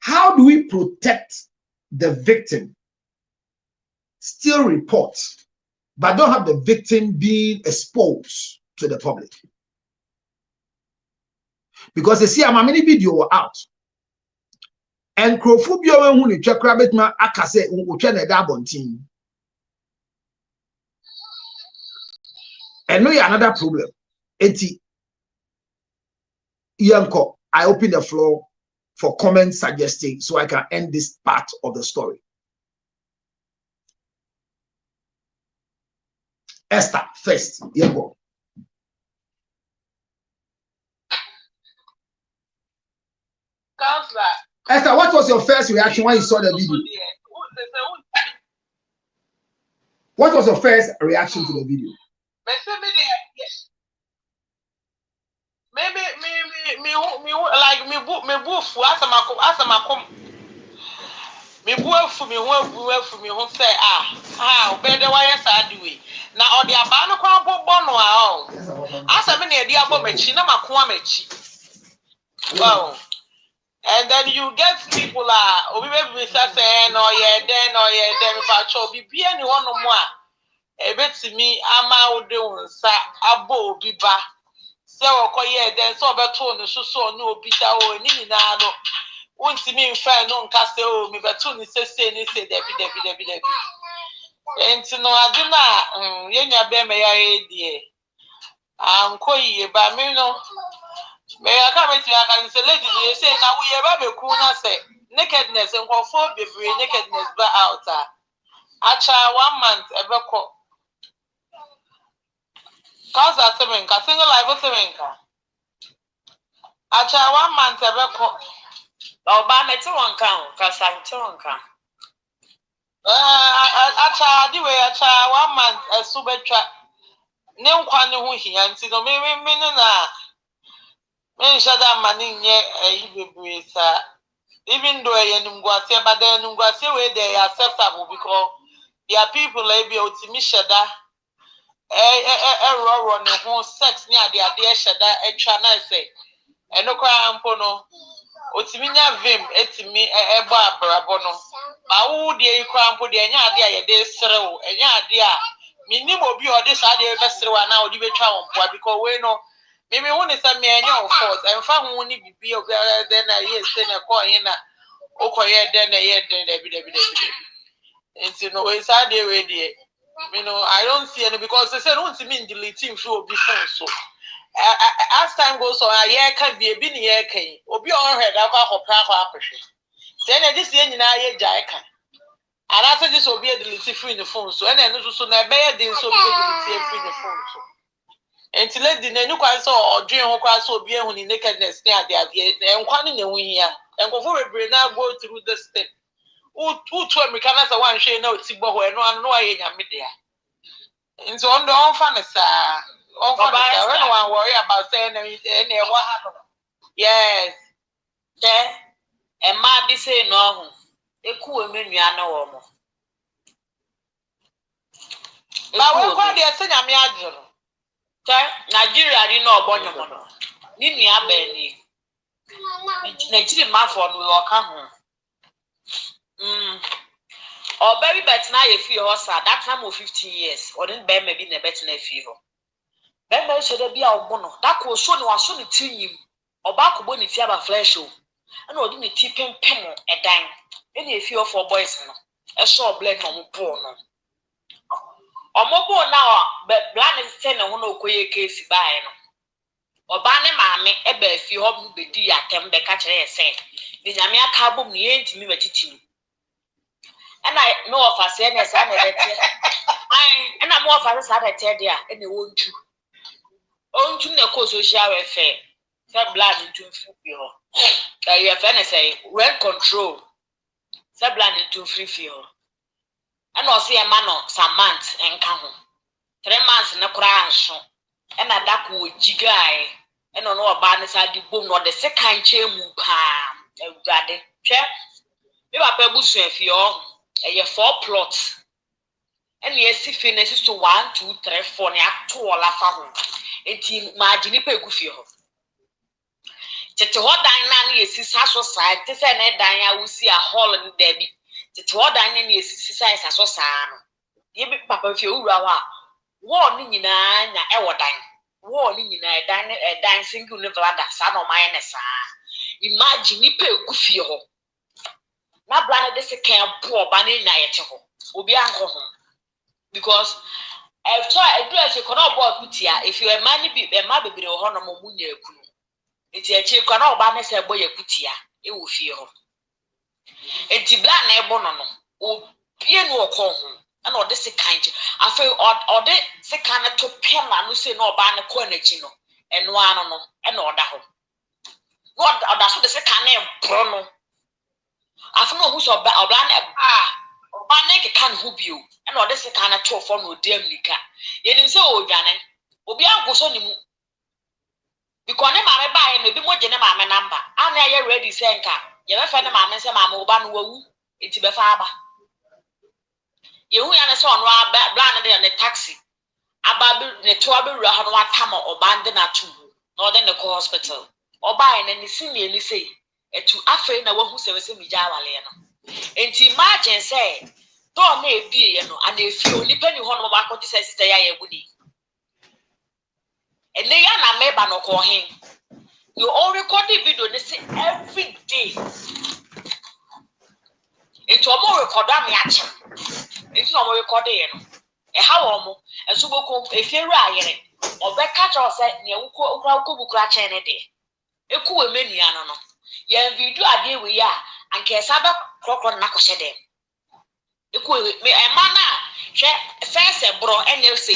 How do we protect the victim, still report, but don't have the victim being exposed to the public. Because they see a many video out. And Crophobia who you check rabbit ma akase uchene dabontin. And no another problem. Eti Yanko, I open the floor for comments suggesting so I can end this part of the story. Esther, first, Yanko. Counselor. Esther, what was your first reaction when you saw the video? What was your first reaction to the video? Maybe like me boof me who say better why yes I do it. Now or the abano kwampo bono asa me na edi abo mechi na makwa mechi. Wow. And then you get people obi be say no ye den fa cho bibi ani wono mo a ebetimi ama ode wonsa abo obi ba se okoye den so beto no so no obi da o ni na no untimi mfa no nka se o mi beto ni se ni se debi enti no ade na yenya be me ya edie ankoyi ba me no me ya ka me ti aka se lady no say na we ba be ku na say nakedness nkofo bebre nakedness ba out acha 1 month ebeko cause that semenka single life semenka acha 1 month ebeko Oba meti won kan ka santi won kan acha di we acha 1 month esubetwa ne nkwa ne ho hia nti no me na me shada mani nye bebre sa even though yenungwase but then nungwase we they are acceptable because there are people like be otimi shada ro ne ho sex ni ade shada etwa na say enokwa ampo no otimi nya vim etimi ebo abrabo no ma wo de ikwa ampo de nya ade ayede serew enya ade a minim obi ode sa de be serew na odi betwa wonpo because we no maybe when it's a me of course and found one be of then I say na call in na okoye then it's no it's a day way you know I don't see any because they said don't mean deleting through be phone so as time goes on a year can be a bin year can obi on head akwa appreciate then this year na ye jaika and after this will be a delete free in the phone so and then so na be a so be delete free in the phone so enti lady na enu kwa so odwen ho kwa so obi ehun ni nakedness ni ade enkwa ni nehu hia enkofo bebre na go through this thing to America na sa wan hwe na otigbo ho eno anu aye nyame de a enti on do on fa na sa when one worry about saying any what happened yes e ma bi say no ho eku emenua na wo mo ba we kwa de se nyame aduro Nigeria ni no obonyomo no ni nua ba ni Nigeria ma for no oka ho o very bet na ye fi ho sa that time of 15 years or then be maybe na bet na fi ho be me so da bia obo no that ko so ni wa so ni tinyim oba ko bo ni fi aba flesh o na odi ni ti pempem edan e na fi ho for boys no e so black no mo po no omobo na blan se ne ho na okoye case bae no oba ne maame e ba fi ho bu bedi atem be ka kire ese ni nyame aka bom ni entimi matiti ana no ofa se ne sa na bete ai ana mo ofa se sa bete dia e ne wontu ontu na ko social welfare se blood ntu fi ho ya fa ne say rent control se blood ntu fi ho and also a man of some months and come 3 months in a crash and a duck with jigai and on our banners at the boom or the second chain palm and daddy check you are pebbles if you're a 4 plots and yes if finishes to 1 2 3 4 to all a family and team margin pegufio to what dine is his house side to send a dine I will see a hall in Debbie to what dine is his size as was ye be papa fie owura wa wo ni nyina nya e wodan wo ni nyina dan single ne vlada sa no man ne sa imagine ni pe egu fie ho na bra na de se kan bo ba ne nya ye te ho obi anko ho because if so I do as you cannot work with ya if you a man be a man be ho no mo munya ekunu enti e chi cannot ba na se boy ekutia e wo fie ho enti bla na ebo no no obie no okọ ho na ode se kan afa ode se kan to pema no se no ba na ko na chi no eno ano no e na oda ho no oda so de se kan na bro no afa no hu so oba na ba na ke kan hu bio and or this kind of tour for no damn nika. You didn't say, oh, Janet, will be uncle Sonny. Because never buy maybe more than my number. I'm not ready, Sanka. You ever find a man and say, Mamma, one woo, it's a father. You and son are blinded in a taxi. About the trouble, one time or bandana two, nor than the hospital. Or buying any senior, any say, and to afraid no one who says me Java Lena. And to imagine say, don't be, and if you only penny one of our country says, stay a woody. And they are made by no call him. You all record the video, they say every day. It's a more record than action. It's no more recording. A how and so if you're right, or back catch or set near Uko Cratch any day. A cool many, I don't know. Yeah, video idea we are, and Kesaba clock on Nakoshe. Me a mana first bro NLC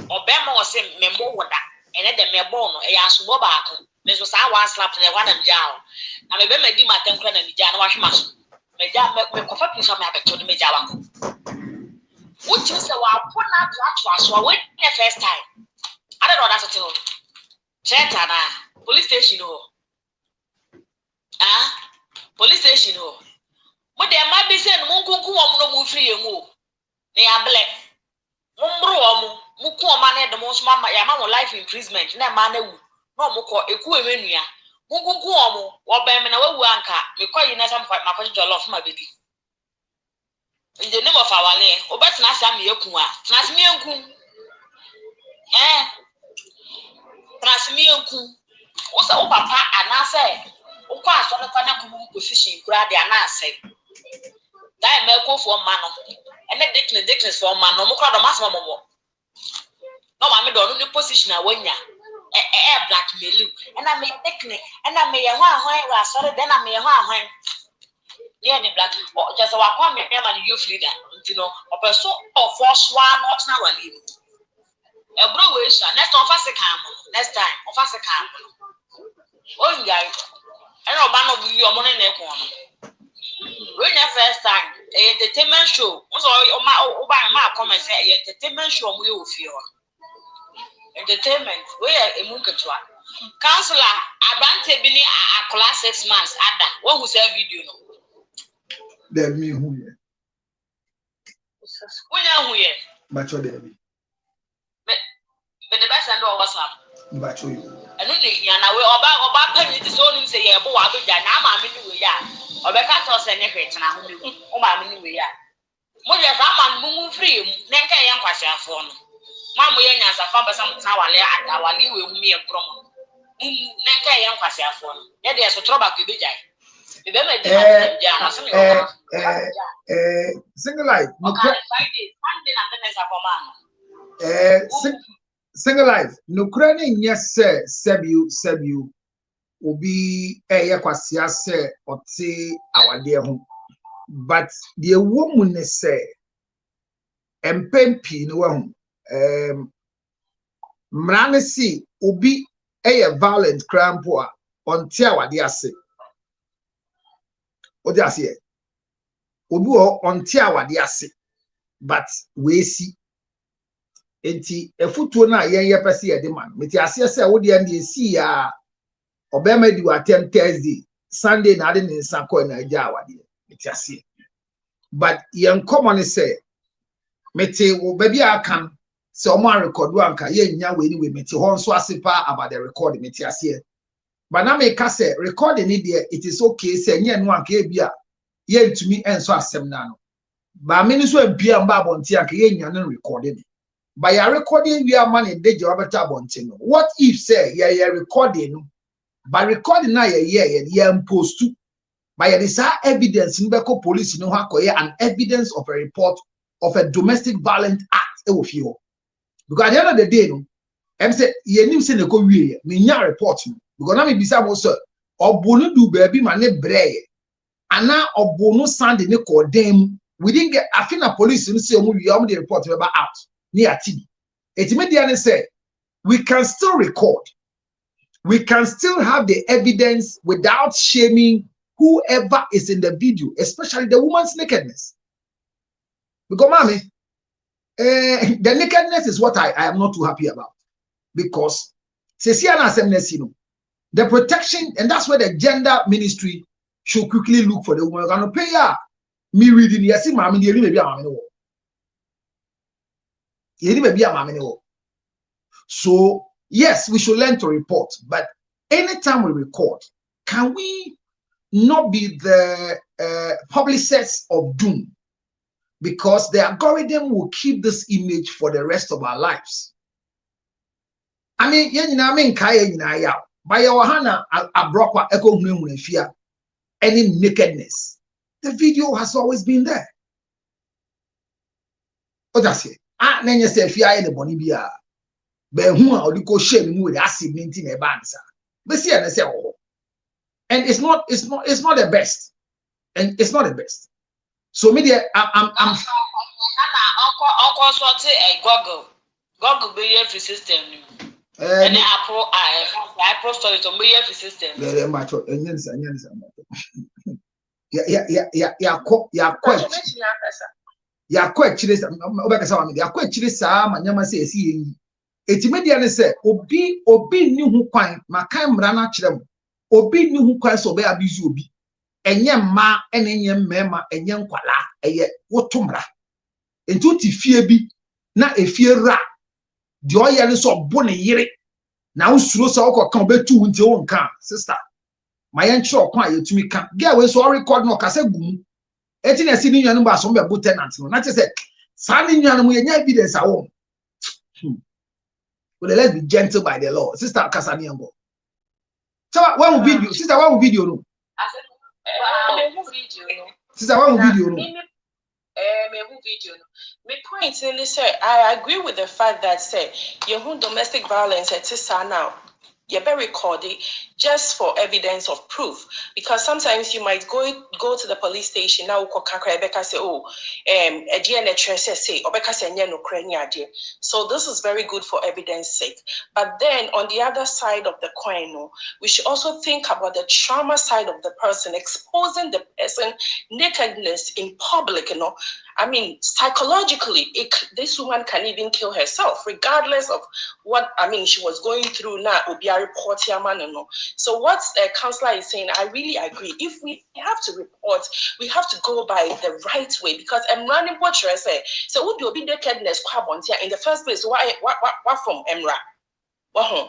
or Bema was saying Memo Wada and then the Mebono, a Yasuba, Miss was I was slapped in one of Jao. I may be my temper and Jan wash mass. May Jan make coffee piece of my to the Majava. Which is a wild put out to us for wait the first time. I don't know that's a tell. Chetana, police station. Police station. But there might be saying Munku no free and move. They are black. Mumbro, Muku man the most mamma, Yamma life imprisonment, no man, no Muko, a cool mania. Munku, or Bamina Wanka, because you know some quite my question to love my baby. In the name of our lay, or better not Sammy Yokua, Transmianku. Transmianku. Also, papa, and I say, of course, on the final position, grab the answer. That may go for man, and then Dickness for man, no more crowd of mass. No, I'm in the position I win ya. Blackmail, and I may Dickney, and I may a while, sorry, then I may a while. Yeah, the black, or just a walk me, and you flee that, you know, a person or force one, not now a leave. A brewers, next of us a camp, next time, of us a camp. Oh, guy, and no man will be your money in the corner. When the first time, entertainment show, also my comment say entertainment show we will feel. Entertainment, we are a munkatua. Counselor, Abante Bini a class 6 months, Ada, one who say video no. There me who ye. Who ye? Macho there be. But the best and all was up. Macho you. And only Yana, we about penny to so him say, yeah, boy, I be done. I'm a minute, yeah. Or back at us and every time I'm in ya. Moya Raman move free, Nanka Yan Pasha phone. Mamma Yan as a father some tower at our live with me a promo. Nanka Yan Pasha phone. Yet there's a trouble to be jay. Single life. Single life. No craning, yes, sir, Sebu. Obi yakwasia se ote awade ho but the woman say empempi no wahu mrane si obi violent crampo a onte awade ase odi ase obi o onte awade ase but we see enti efutuo na yen yepese ye de man meti ase se wodi an de si ya Obama do attempt Thursday, Sunday, na ade ne nsa na aja awade. Metiase. But yen common say, meti wo baby aka se o ma record anka ye nya we anyway meti ho nso asepa about the record metiase. But na me ka say recording ni there it is okay say nya no anka e bia ye ntumi enso asem na no. But many so be a babonti and can recording. By a recording, we are money de jobata bontino. What if say yeah recording? By recording now yeah post to by this evidence in Beko police no an evidence of a report of a domestic violent act with you. Because at the end of the day, no, I'm say ye nim say neko wie me nya report no. Because na me bisa mo so obonu du baby ma ne breye. Ana obonu sand ne ko dem. We didn't get I think the police no say omu wie omu the report we out. Ni ati. Etimedia say we can still record. We can still have the evidence without shaming whoever is in the video, especially the woman's nakedness. Because mommy, the nakedness is what I am not too happy about. Because the protection, and that's where the gender ministry should quickly look for the woman. Gonna pay her. Me reading yes, mommy, so yes, we should learn to report, but anytime we record, can we not be the publicists of doom? Because the algorithm will keep this image for the rest of our lives. I mean, by your hana abroqua echo fear any nakedness. The video has always been there. What does it? Ah, then you say fear in the bonibia. But who are you go shame with acid minting a bansa? But see, and I say, oh, and it's not the best, and it's not the best. So media, I'm. Uncle sorted a Google be every system. And Apple story to be every system. Very much, yeah, quite chillis. Manyama says, Etimedia say, Obi knew who quine, my camera chem, Obi knew who quine so be abuse obi. Enyem ma enyem mema enyem kwala eye wotumra entuti fie bi na efie ra de oye ne so bo ne yire na usuro so okokan betu nti won kan sister my ntro kwa yetumi kan girl we so record no kase gum eti na si ni nwan ba so be bo tenant no na che say sa ni nwan mo yenya evidence awon well let's be gentle by the law sister kasani ngo so one video sister one video no sister one video no my point really say I agree with the fact that say your domestic violence at now you're very recorded just for evidence of proof, because sometimes you might go to the police station now say oh so this is very good for evidence sake. But then on the other side of the coin, we should also think about the trauma side of the person, exposing the person nakedness in public. I mean, psychologically, this woman can even kill herself, regardless of what she was going through. Now, will be a report here, man. So, what the counselor is saying, I really agree. If we have to report, we have to go by the right way, because I'm running what I say. So, would you be nakedness in the first place? Why from Emra?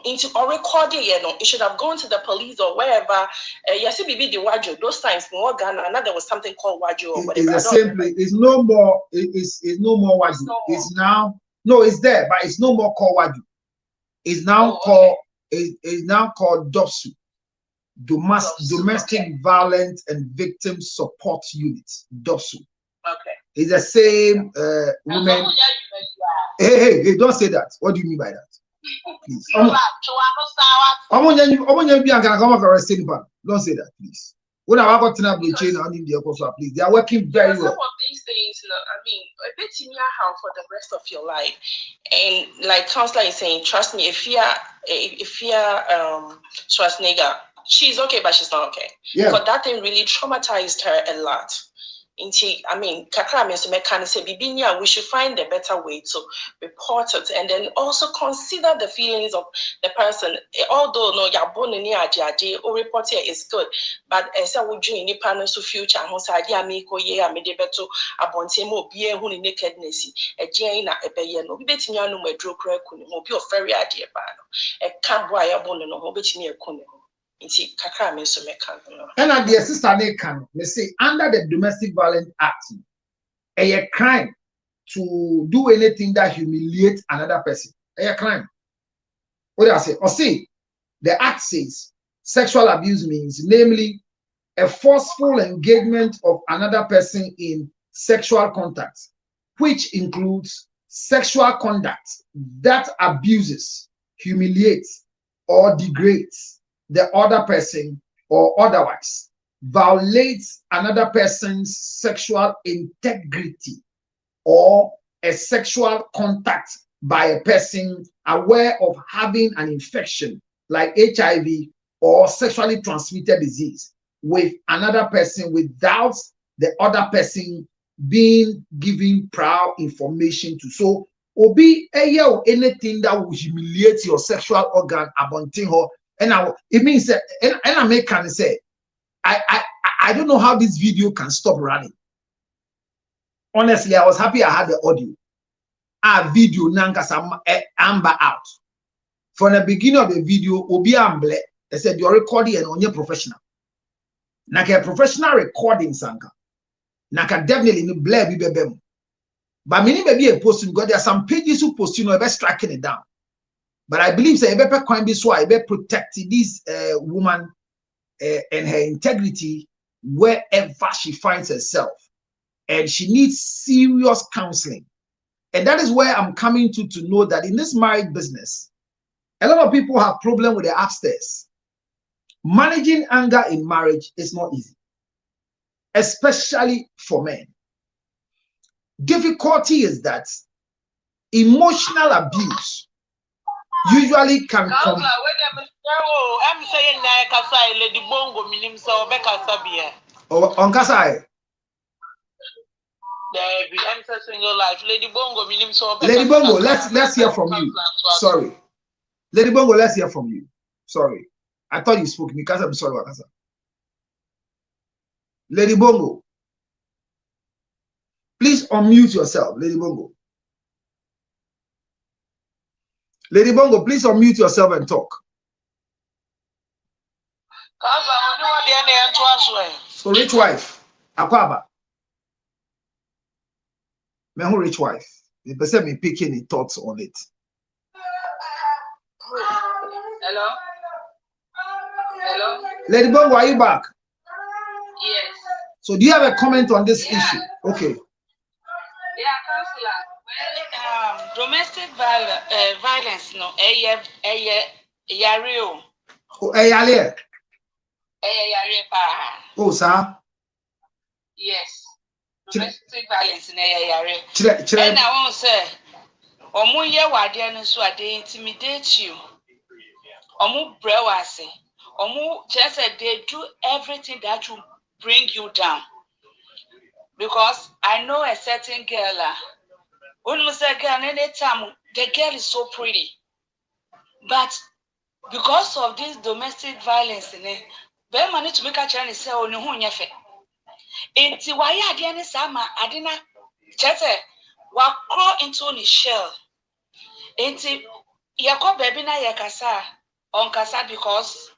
Into or recording, it should have gone to the police or wherever. Yes, the wardrobe. Those times, more Ghana, and there was something called wardrobe or whatever. It's the same place. It's no more. It's no more wardrobe. It's now it's there, but it's no more called wardrobe. It's now called it's now called DOPSU, Domestic Violence and Victim Support Unit. DOPSU. Okay. It's the same women. Hey, don't say that. What do you mean by that? Please. Don't say that, please. When I got to the chain on the apostle, please. They are working very well. Some of these things, a bit in your house for the rest of your life. And like counselor is saying, trust me, if you're Schwarzenegger, she's okay, but she's not okay. Yeah. Because that thing really traumatized her a lot. We should find a better way to report it, and then also consider the feelings of the person. Although no or report here is good, but as I would in the future, nakedness, a jana, a bayano, betting no me drew crack, no be very idea, a can't buy a bone and a bit near Kuno. And at the sister they can say under the Domestic Violence Act, A crime to do anything that humiliates another person. A crime. What do I say? Or see, the act says sexual abuse means, namely, a forceful engagement of another person in sexual contact, which includes sexual conduct that abuses, humiliates, or degrades the other person or otherwise violates another person's sexual integrity, or a sexual contact by a person aware of having an infection like HIV or sexually transmitted disease with another person without the other person being given prior information to. So, obi anything that will humiliate your sexual organ abonting her, and now it means that, and I make can say, I don't know how this video can stop running. Honestly, I was happy I had the audio. Our video nankasa amber out. From the beginning of the video, obi amble, they said you're recording and only professional. Naka professional recording sanka. Naka definitely no blare be bebem. But many baby a posting because there are some pages who post, you know, about striking it down. But I believe say better coin this why be protect this woman and her integrity wherever she finds herself. And she needs serious counseling. And that is where I'm coming to know that in this marriage business, a lot of people have problem with the upstairs. Managing anger in marriage is not easy, especially for men. Difficulty is that emotional abuse usually can come. I'm saying that Lady Bongo minim so beka sabia. Oh, on Kasai. I'm saying your life. Lady Bongo minim so beka. Lady Bongo, let's hear from you. Sorry. Lady Bongo, let's hear from you. Sorry. I thought you spoke because I'm sorry, Wakasa. Lady Bongo. Please unmute yourself, Lady Bongo. Lady Bongo, please unmute yourself and talk. So rich wife, Akwaba. Me who rich wife. The person me picking his thoughts on it. Hello? Hello? Lady Bongo, are you back? Yes. So do you have a comment on this issue? Okay. Yeah, counselor. Well, domestic violence, no, yare. Oh, yare. Yare pa. Oh, sir. Yes. Domestic violence in yare. And I won't say, omu ye wade no so ade intimidate you. Omu brewase. Omu just they do everything that will bring you down. Because I know a certain girl. When we say girl, anytime the girl is so pretty, but because of this domestic violence, very money to make a Chinese say, "Oh no, nyefe." Inti why adiani sama adina just wa crawl into the shell. Inti yako baby na yakasa on kasa because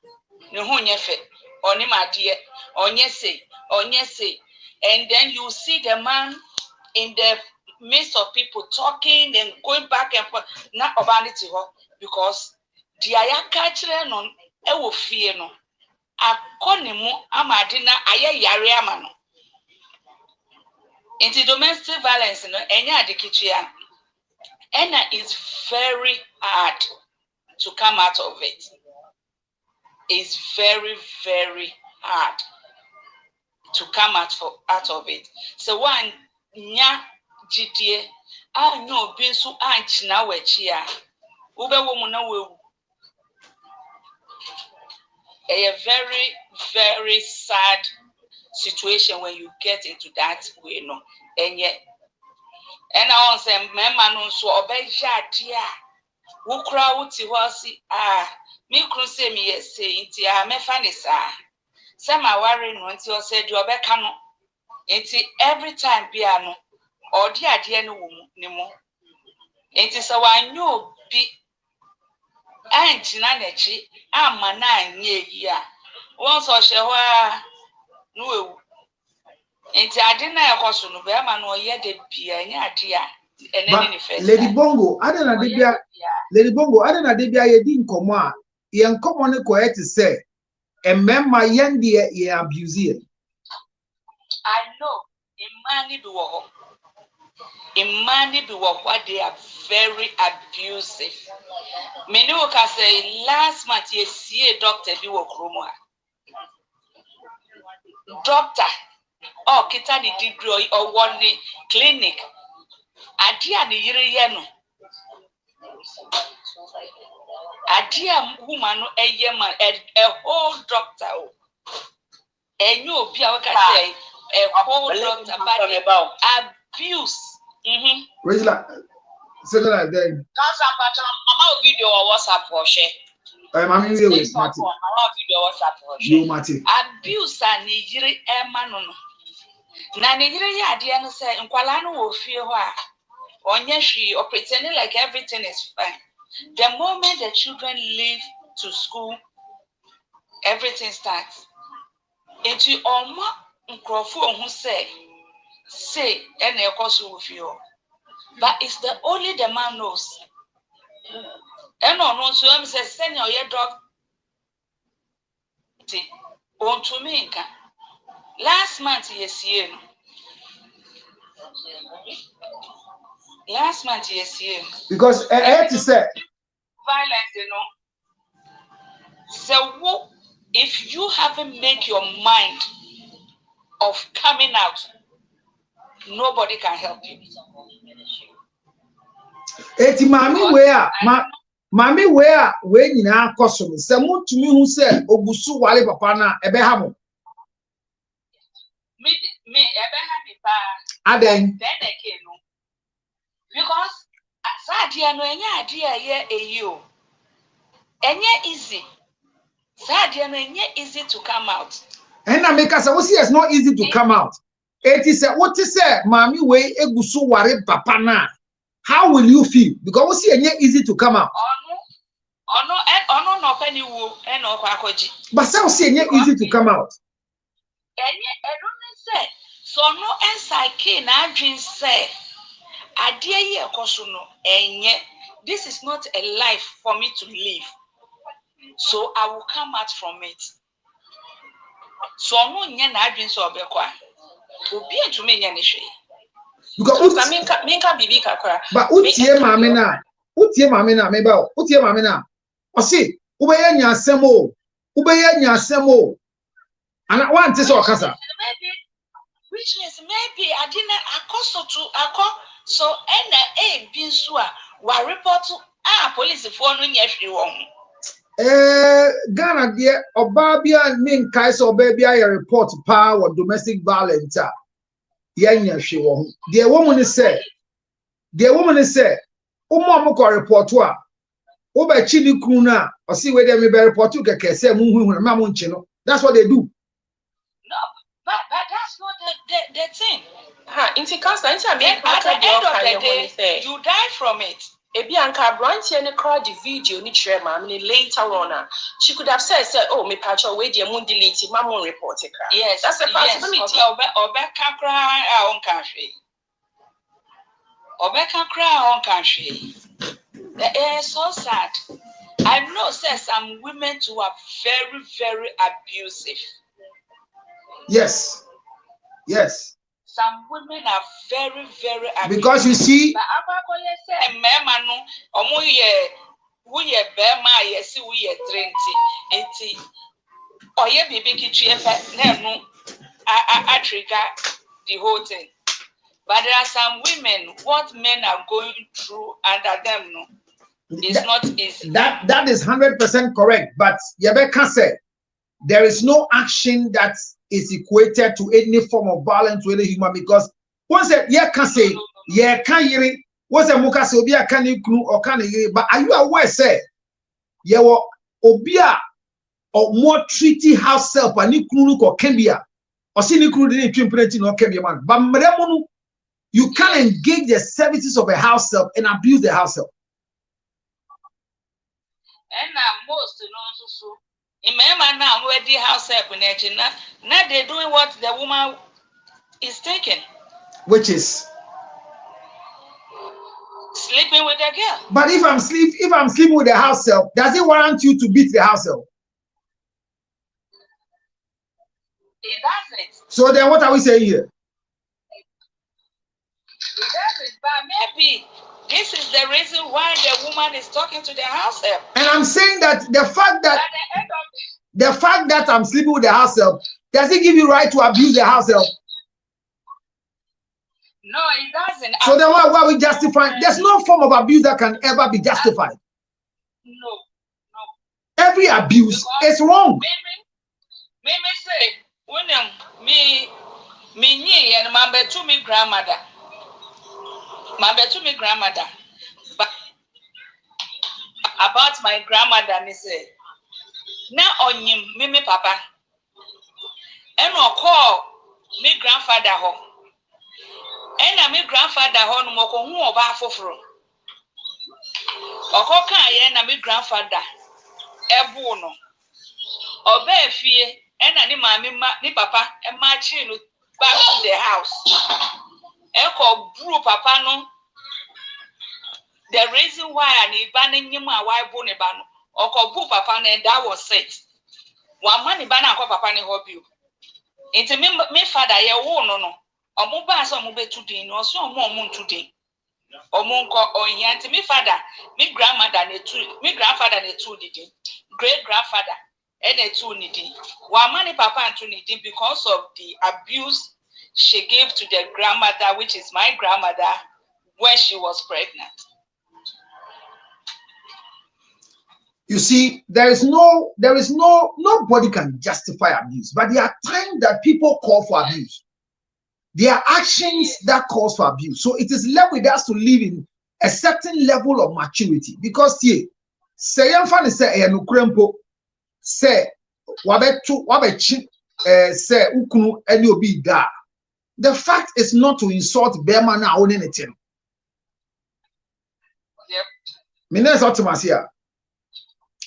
no nyefe oni madie onye say, and then you see the man in the midst of people talking and going back and forth, not urbanity because the ayaka children on ewo fie no akonimu amadina aye yare amano. Into domestic violence no enya adikitua and it's very hard to come out of it. It's very, very hard to come out of it. So one nya jidie a no bi nso anchina wachi a ubewo mu na wewu. A very, very sad situation when you get into that way, no. And yet, and I want to say, memma no so obeja dia. Wo kra wo ti ho si me kru se me yes say nti me fa ne sa. Say my worry no nti o say di obeka no. Nti every time bia no odi ade no wo ni mo. Nti so wanyo bi anchina na chi amma na anye yi a won so hye ho a no ewu Nti ade na ekoso no be ma no ye de bia nya ade a enene ni first. Lady Bongo, ade na de bia Lady Bongo, ade na de bia ye di nkomo a ye nkomo ne ko eti say emema yen de ye abuse ye. I know imani be wo Imani be what they are very abusive. Many can say last month you see a doctor be work doctor or kita ni degree or one clinic. Adia ni yiri yeno. Adia woman no a yeman a whole doctor. And you be able to say a whole doctor about abuse. Regina, say that then. I'm video or WhatsApp or share. I'm in with Matty. You Matty. Abuse and Nigeri Emmanuel. Na Nigeri Adiana said, Nkwalano will feel her. Onyeshi or pretending like everything is fine. The moment the children leave to school, everything starts. Into Oma Nkrofo who say, and of course will feel. But it's the only the man knows. And no, so I'm saying, send your dog. On to me, last month, yes, year. Last month, yes, year. Because I had to say, violence, you know. So, if you haven't made your mind of coming out, nobody can help you. Eti mami where mami where when you are custom say mo to me who say ogusu wale papa na ebe ha mo me ebe ha me pa aden then again no because sadia no enya ade ye eyo enye easy sadia no enye easy to come out and na make us say it's not easy to come out. Eti say what say mami we egusu wale papa na. How will you feel? Because we see it easy to come out. Oh no, penny wo, and no kwakoji. But some see it easy to come out. And say, so no psyche na dream say, idea ye kosuno, and yet this is not a life for me to live. So I will come out from it. So no nya na dream so obekwa. Obi to me nya ne hwe. Because minka bibi kakra but utie mame na meba utie mame na o si ubeye nya asem o ana wan ti so kasa which means maybe I didn't akọ so na bi nso a wa report police for no nya hwe won Ghana de oba bia min kai so oba bia ya report pa or domestic violence yanya hwe wo the woman say umo ko report a wo ba chi ni kunu na o si we dem be report keke say mu hu na mo nchi no. That's what they do. No, but that's not the thing. Inti cancer inti at the end of the day you die from it. Ebi anka branch any crowd the video ni chere ma me later on she could have said oh me patch we dey mun delete ma mun report it. Yes, that's a possibility. Obe kakra on country. Obe kakra on country. It's so sad. I know some women who are very, very abusive. Yes. Some women are very, very abusive. Because you see, trigger the whole thing. But there are some women, what men are going through under them, no, it's not easy. That is 100% correct. But Yabeka said there is no action that is equated to any form of violence with a human, because once can say can yiri was a muka say obia can you or can you, but are you aware say were obia or more treaty house help and you ko kembia or see you didn't implement no kembia man, but mremunu you can engage the services of a house help and abuse the house help. And most so in my man now where the house help in now they doing what the woman is taken. Which is Sleeping with a girl. But if I'm sleeping with the house help, does it warrant you to beat the house help? It doesn't. So then what are we saying here? It doesn't, but maybe this is the reason why the woman is talking to the house help. And I'm saying that the fact that I'm sleeping with the house help, does it give you right to abuse the house help? No, it doesn't. So then why are we justifying? There's no form of abuse that can ever be justified. No. Every abuse is wrong. Me say, when me and my betu me grandmother. But about my grandmother, me say, now on him, me papa. And no call me grandfather home. And my grandfather home no moko hu oba afoforo. Okoka ye na my grandfather ebu no. Oba efie and ni mama ni papa e ma chi no back to the house. Eko bru papa no. The reason why I need banning him my wife bone bano. Oko bru papa no, and that was it. One money banner ko papa ni hobby. Into me father ye wo no. Omo ba so omo be today no so omo today. Omo nko onyanti me father, me grandmother ne two, me grandfather ne two did. Great grandfather and a two nidi. One money papa and two nidi because of the abuse she gave to the grandmother, which is my grandmother, when she was pregnant. You see, nobody can justify abuse, but there are times that people call for abuse. There are actions that cause for abuse. So it is left with us to live in a certain level of maturity. Because here, say yamfani say enukrempo, say wabechi say ukunu any obi da. The fact is not to insult Burma na own anything. Yep. Minus automasia.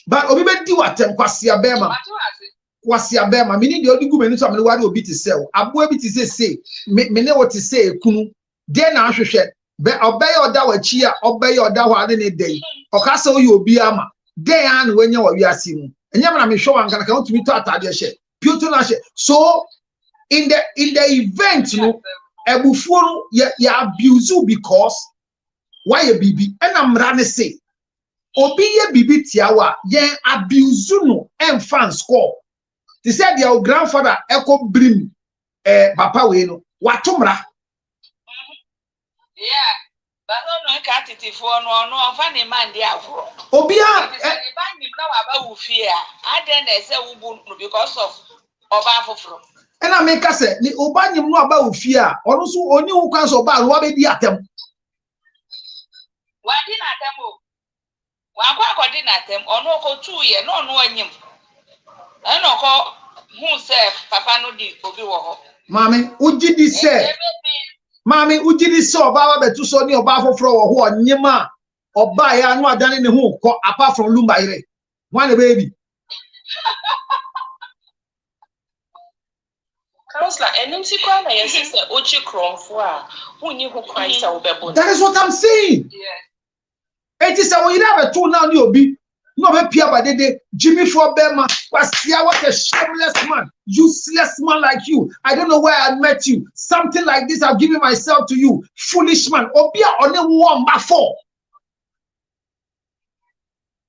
But obi be di watem kwasia Burma. Kwasia Burma. Meaning the only woman so wari obi to sell. Abu obi to say me what to say kunu. Then na hwehwe. Be obey oda wachi a obey oda wa ne dey. Okasa oyi obi ama. Then an wenya wa wiase mu. Enya na me hwe wan kan to me to atade hye. Puto na hye. So in the event, you know, ebufuo ya abuse you because why a bibi and I'm running say obi ye bibi tiawa ye abuse you no and fan score. They said your grandfather echo brim papa we no watumra. Yeah, but no can't it for no funny man there for obia fear. I then say because of Oba. And I make us say, ni obanyim no aba ofia, ono so oni hu kwan so ba no abedi atem. Wadi na atem o. Wa kwa akodi na atem, ono ko 2 year, no no anyim. Eno ko hu se papa no di obi wo ho. Mami, ugidi se. Mami, ugidi se oba wa betu so ni oba afoforo wo ho onyim a oba ya no adane ne hu ko apart from lumba ire. One baby. Counselor, yes, that is what I'm saying. Yeah. It is a we have a two now you be no be Pierre Badede, Jimmy for Burma, what a shameless man, useless man like you. I don't know where I met you. Something like this, I've given myself to you, foolish man. Obia only one before.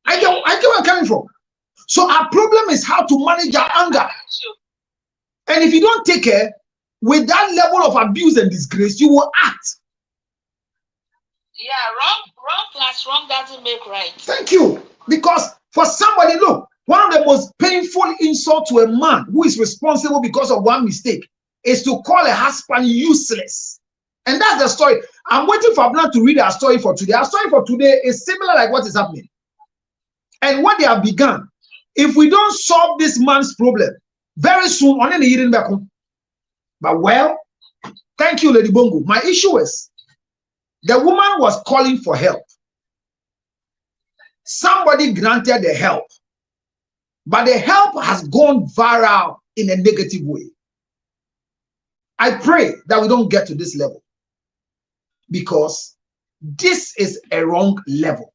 I get where I'm coming from. So our problem is how to manage our anger. And if you don't take care, with that level of abuse and disgrace, you will act. Yeah, wrong plus wrong doesn't make right. Thank you. Because for somebody, look, one of the most painful insults to a man who is responsible because of one mistake is to call a husband useless. And that's the story. I'm waiting for Abner to read our story for today. Our story for today is similar like what is happening. And what they have begun, if we don't solve this man's problem, very soon, on any hearing back home. But well, thank you, Lady Bongo. My issue is the woman was calling for help. Somebody granted the help, but the help has gone viral in a negative way. I pray that we don't get to this level, because this is a wrong level.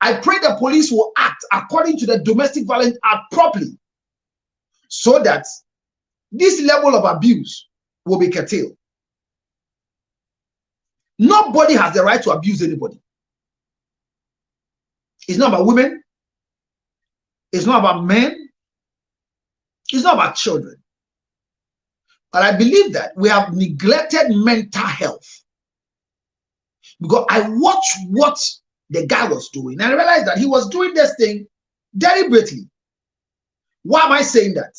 I pray the police will act according to the Domestic Violence Act properly, so that this level of abuse will be curtailed. Nobody has the right to abuse anybody. It's not about women. It's not about men. It's not about children. But I believe that we have neglected mental health. Because I watched what the guy was doing, and I realized that he was doing this thing deliberately. Why am I saying that?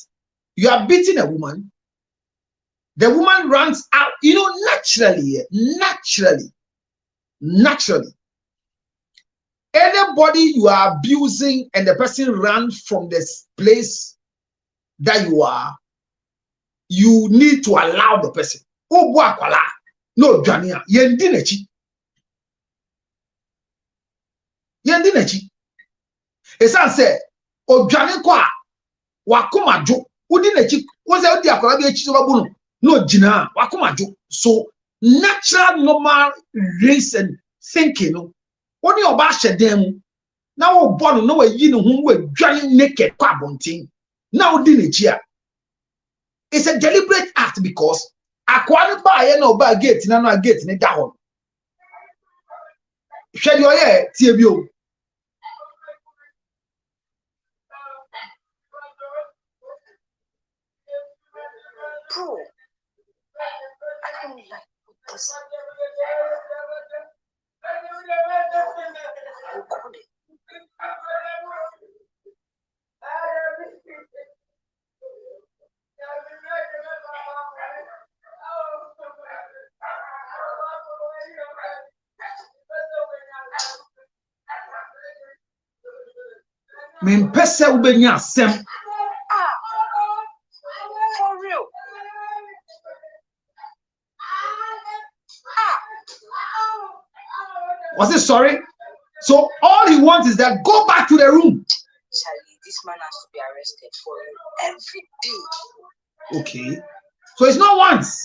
You are beating a woman. The woman runs out, naturally. Anybody you are abusing and the person runs from this place that you are, you need to allow the person. Oh, no, Jania, Yendinechi. Esan say, O Jani kwa, wakumajo, udinechi, was out there, no, Jina, wakumajo. So, natural, normal race and thinking, only your bash them. Now, born no way, you know whom we're drying naked, quabonting. Now, dinechia. It's a deliberate act because I can't buy no bag gate, no gate in a down. Shed your hair, TBO. Bro, I don't like this. Min pese ubenya sem. For real. Was it sorry? So all he wants is that go back to the room. Charlie, this man has to be arrested for every day. Okay. So it's not once.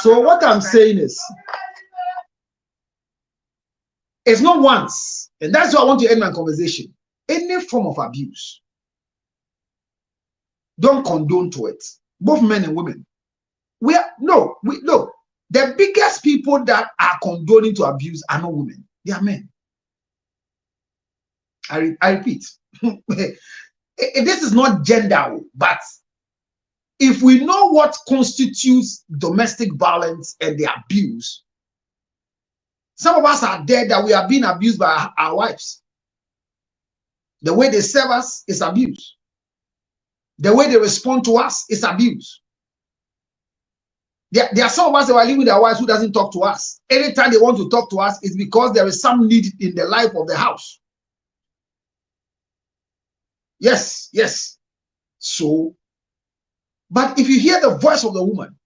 So what I'm saying is, it's not once. And that's why I want to end my conversation. Any form of abuse, don't condone to it. Both men and women. Look, the biggest people that are condoning to abuse are not women. They are men. I repeat. This is not gender, but if we know what constitutes domestic violence and the abuse, some of us are dead that we are being abused by our wives. The way they serve us is abuse. The way they respond to us is abuse. There are some of us that are living with our wives who doesn't talk to us. Anytime they want to talk to us, it's because there is some need in the life of the house. Yes. So, but if you hear the voice of the woman,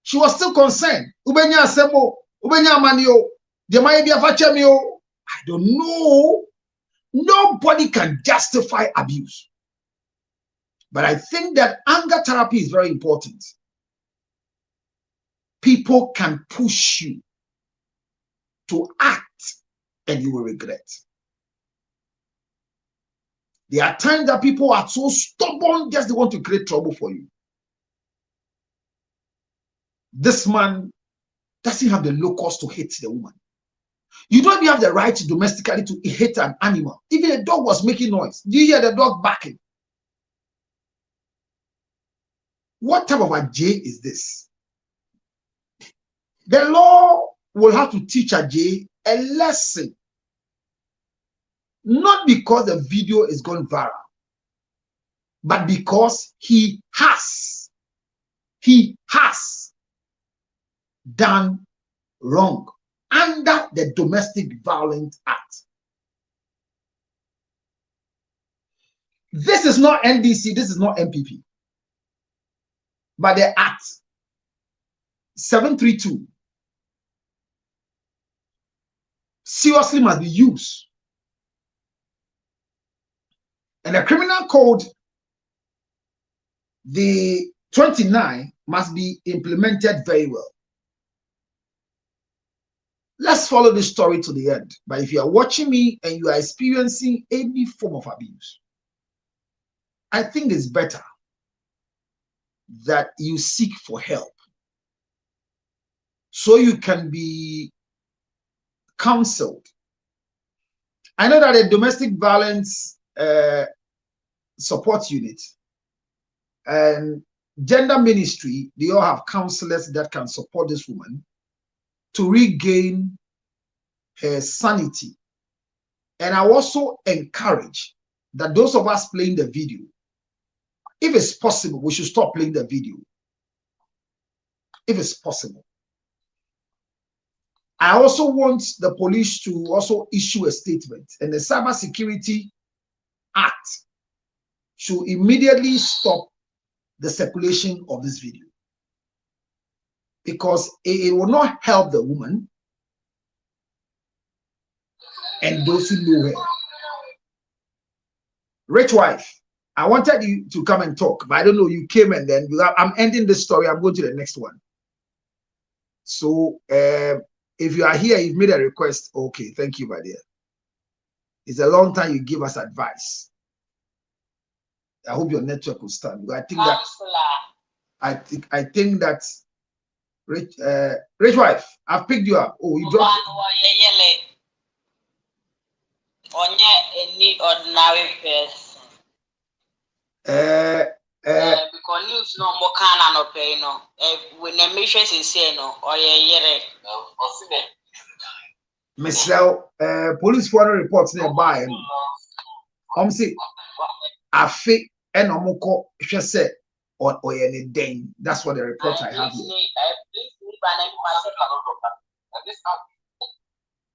she was still concerned. Ubenya semo, ubenya manio, I don't know. Nobody can justify abuse. But I think that anger therapy is very important. People can push you to act and you will regret. There are times that people are so stubborn, just they want to create trouble for you. This man doesn't have the locus to hate the woman. You don't even have the right domestically to hate an animal. Even a dog was making noise. Do you hear the dog barking? What type of a J is this? The law will have to teach a J a lesson. Not because the video is going viral, but because he has done wrong under the Domestic Violence Act. This is not NDC, this is not MPP, but the Act 732 seriously must be used And the criminal code, the 29 must be implemented very well. Let's follow this story to the end. But if you are watching me and you are experiencing any form of abuse, I think it's better that you seek for help so you can be counseled. I know that a domestic violence support unit and gender ministry, they all have counselors that can support this woman to regain her sanity. And I also encourage that those of us playing the video, if it's possible, we should stop playing the video. If it's possible. I also want the police to also issue a statement, and the Cybersecurity Act should immediately stop the circulation of this video, because it will not help the woman and those who know her. Rich wife, I wanted you to come and talk, but I don't know, you came and then I'm ending this story. I'm going to the next one. So if you are here, you've made a request. Okay, thank you, my dear. It's a long time you give us advice. I hope your network will stand. I think that I think that Rich wife, I've picked you up. Oh, you dropped. Any ordinary person. Because news no more can no pay no. When the mission is say no, or yere. Michelle, police for reports nearby. See, I think and omoko say or any day. That's what the report I have here.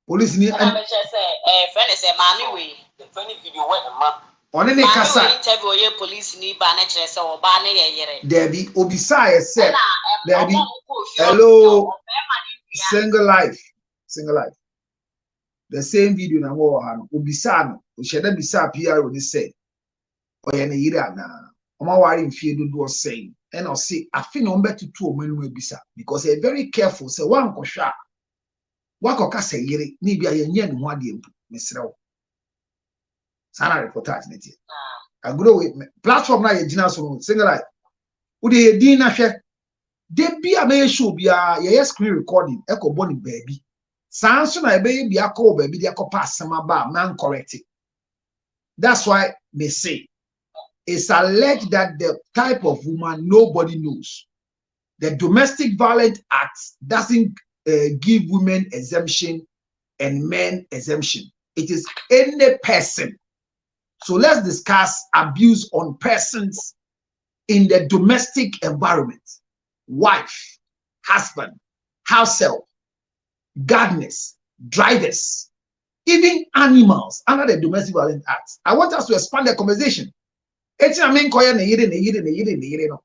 Police need and friend is a man way. The funny video went a man. On any casa, police need banner or banner. there be Obisai said, there be hello, single life. The same video na wo Obisano, Osheda Bisa PR when they say, Oyene Yira na, Omawari in fear do was saying, and I'll say, I think on better to men will bisa because they're very careful. Say one kosha, Wakoka say yere, Nibia yen one dim, Mr. Sana reportage neti. I go with platform na yejina so single life. Ude yedi na hwe. De bia me show bia ye screen recording e ko boni baby. Sanso na ebe bia ko baby de ko pass sama ba man correct it. That's why they say it's alleged that the type of woman nobody knows. The Domestic Violence Act doesn't give women exemption and men exemption. It is any person. So let's discuss abuse on persons in the domestic environment. Wife, husband, house help, gardeners, drivers, even animals under the Domestic Violence Act. I want us to expand the conversation. It's a main koya ne no.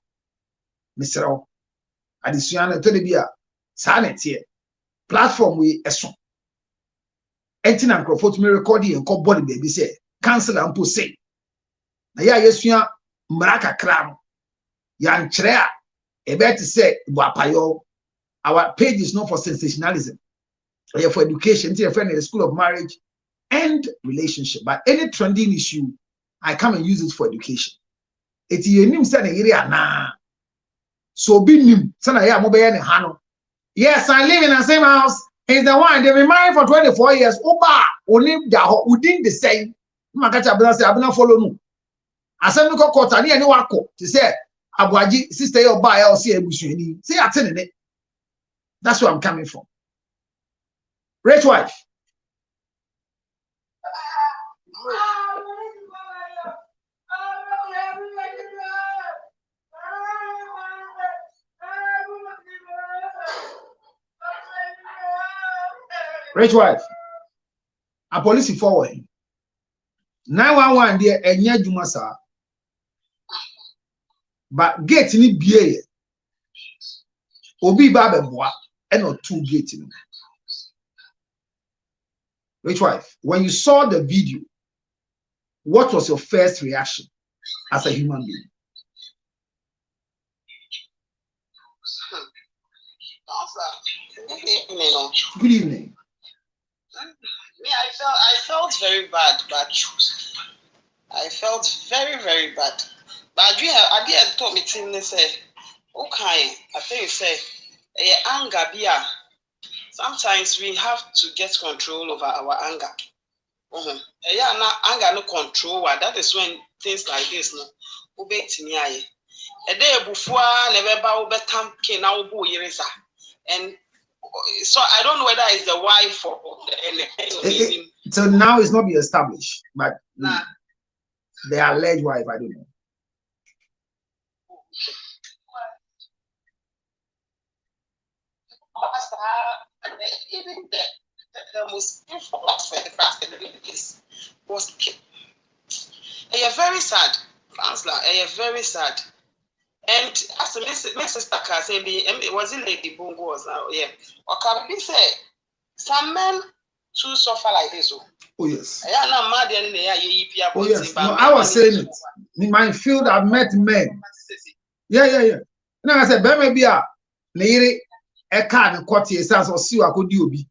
Mr. Adisuana Tolibia, silent here. Platform we eson. Etin and Crawford me recording and call body baby say. Cancel and put say. Na ya yesua mraka kram. Ya nchrea ebe to say wapayo. Our page is not for sensationalism. We are for education. It's a friend in the School of Marriage and Relationship. But any trending issue, I come and use it for education. It's your name said area na. So be nim. Sana ya mobe ne hano. Yes, I live in the same house. He's the one. They've been married for 24 years. Oba only the within the same. Makacha abuna say abuna follow no. Asem no court ani ani wako. They say abuaji sister your buy or see ebusuani. Say attend it. That's where I'm coming from. Rich wife. Rich wife. A police forward. 911 there enya djuma sa. But gate ni bie. Obi ba beboa e no two gate ni. Rich wife, when you saw the video, what was your first reaction as a human being? Good evening. Me, I felt very bad, but I felt very, very bad. But I did told me to say, okay, I think say, anger, sometimes we have to get control over our anger. Yeah, now anger no control. That is when things like this no obey me. A day before never bow betam can now go yerisa. And so I don't know whether it's the wife or the so now it's not be established, but the alleged wife, I don't know. Even the most beautiful was very sad, Counselor. Very sad. And as my sister can say, it wasn't Lady Bongo was now, yeah. Or can we say some men too suffer like this? Oh yes. Oh yes. No, I was saying it. In my field, I've met men. Yeah. No, I said, maybe a car and quarter says or see what could you be.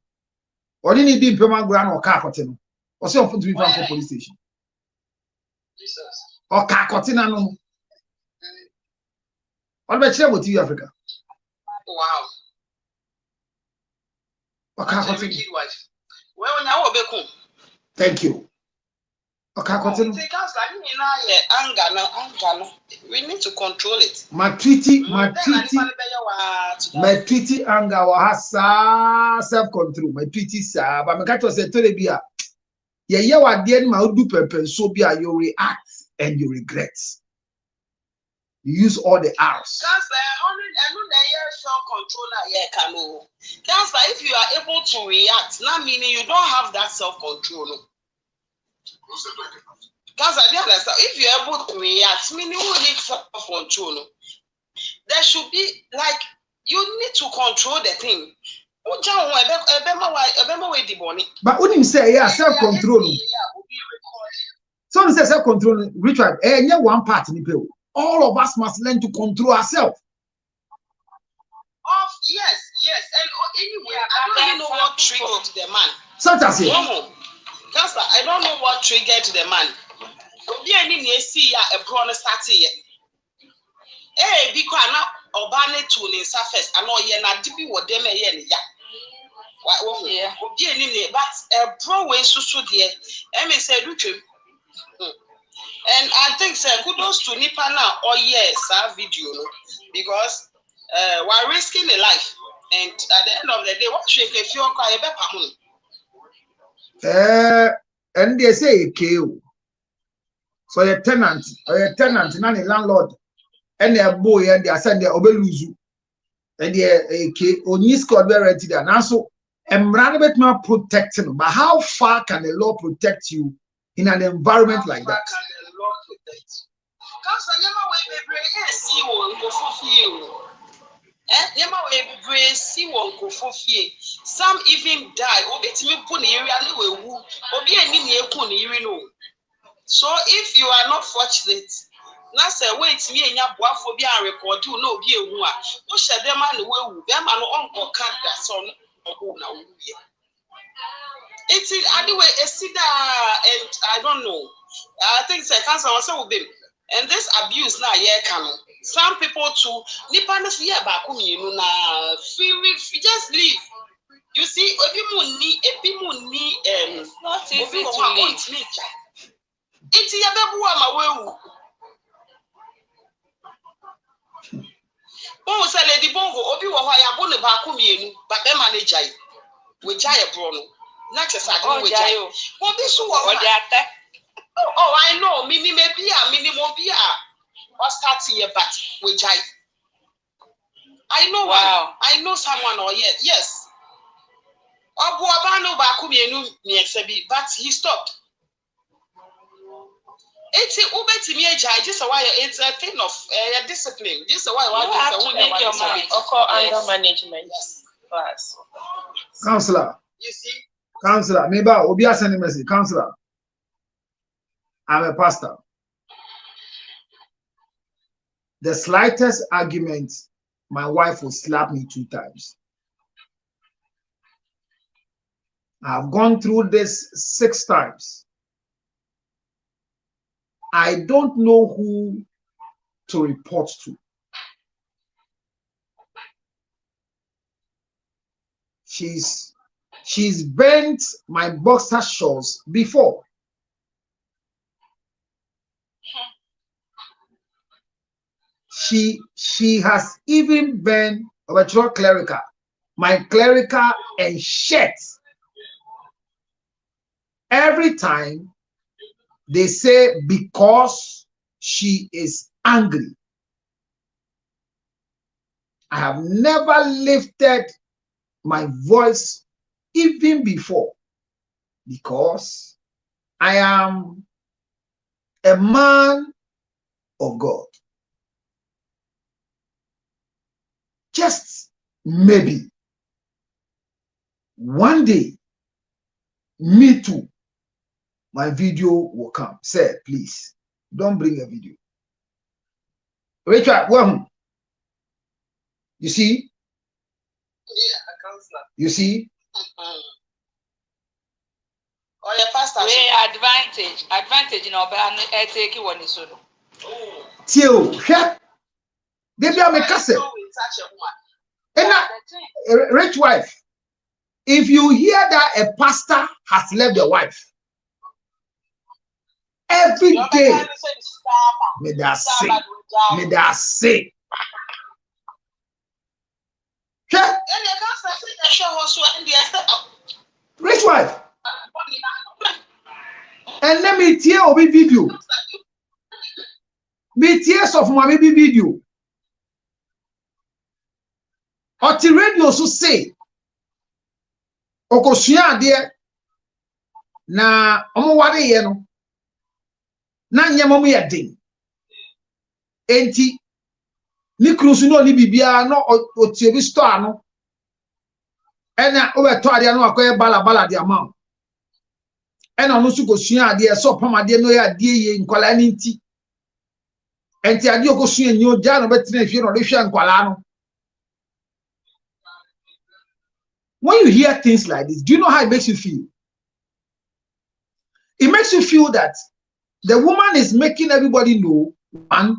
Or didn't need Pema Grand or car cotton. Or so to be found for police station. Or car cotton. What about you with you, Africa? Wow. Okay, wife. Well, now Beku. Thank you. Okay, continue. We need to control it. My treaty anger was self-control. My treaty, sir, but my cat was a telebia. Yeah, what the end my do purpose so be you react and you regret. You use all the hours. Counselor, if you are able to react, not meaning you don't have that self-control. Counselor, if you are able to react, meaning you need self-control. There should be like you need to control the thing. But when you say yeah, self-control. Someone says self-control, Richard, one part in the people. All of us must learn to control ourselves. Yes. And anyway, I don't even know what triggered the man. Such as it. Counselor, I don't know what triggered the man. Because now Obane to the surface, I know you're not deep with them again. But a pro way so dear. Emmy said, and I think kudos to Nipa now. Oh yes, our video, because we're risking a life, and at the end of the day, what should if you are and they say KO. So a tenant, not a landlord, and a boy, and they are sending a obeluzu, and they only scored very rented there. Now so, and bit more protecting, but how far can the law protect you in an environment like that? Some even die. So if you are not fortunate, now say wait me and your phobia record you no be a who shall them and will them and uncle can't that son or now. It's anyway, a cedar, and I don't know. I think the cancer also will be. And this abuse now, some people too, Nipanas here back you know, just leave. You see, if you need, not easy to leave. It's your baby, oh, say Lady Bongo, Obi wa ya bone ba ku mienu, but be manager we jaya brono. Not as I do with Jayo. What be so what they oh, I know, maybe minimum beer. Or start here, but with Jai. I know wow. I know someone or yet, yes. Obuabano Bakumienu Niexebi, but he stopped. It's a Uber to me, just a while. It's a thing of discipline. Just a while. You have to make your mind. Anger management class. Counselor. You see? Counselor, maybe I'll be sending message. Counselor. I'm a pastor. The slightest argument, my wife will slap me 2 times. I've gone through this 6 times. I don't know who to report to. She's bent my boxer shorts before. She has even bent my clerical and shirt. Every time they say because she is angry. I have never lifted my voice even before because I am a man of God. Just maybe one day, me too, my video will come. Say, please, don't bring a video. Richard, well, you see? Yeah, counselor. You see? Oh, yeah, pastor. Advantage in our band, I take you one is so. Till, they be a cassette. And a rich wife. If you hear that a pastor has left the wife, every day, may that say. Rich wife. And let me tear obi video. Me tears of my baby video. Or the radio so say. Okosua de na omo ware ye no. Na nyem omo ye den. Enti ni cruise no ni bibia no otie bi store no. Ena obeto ade no akoye bala de amount. Ena no su kosua ade so pama de no ya ade ye nkwala ni nti. Enti ade okosua nyo ja no betina fie no de hwe nkwala no. When you hear things like this, do you know how it makes you feel? It makes you feel that the woman is making everybody know, 1,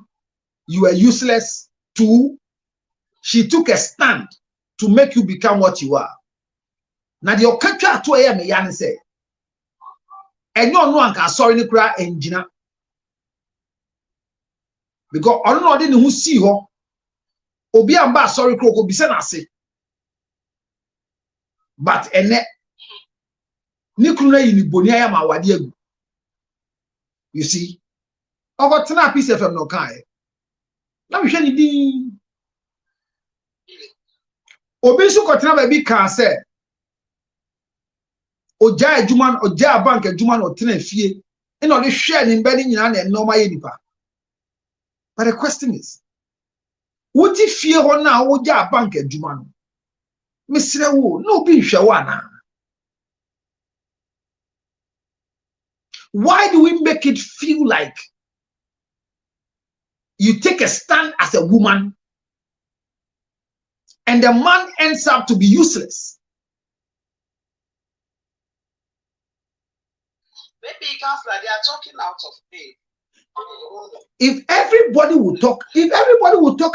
you are useless. 2, she took a stand to make you become what you are. Now the okatwa to aye me yan say, enyo no anka sorry ni kura engina. Because ono no de ne hu si ho. Obi amba sorry kura ko bi se na ase. But ene nikuna yini boni aya ma wade agu. You see, over tena piece FM no kai. Na we hwe ni din. Obi so ko tena ba bi kan say oja adwuma oja bank adwuma no tena fie. E no le hwe ni mba ni nyina na normal ye nipa. But the question is, what if fie ho na oja bank adwuma no? Mr. Wu, no be shawana. Why do we make it feel like you take a stand as a woman and the man ends up to be useless? Maybe counselor, they are talking out of pain. If everybody would talk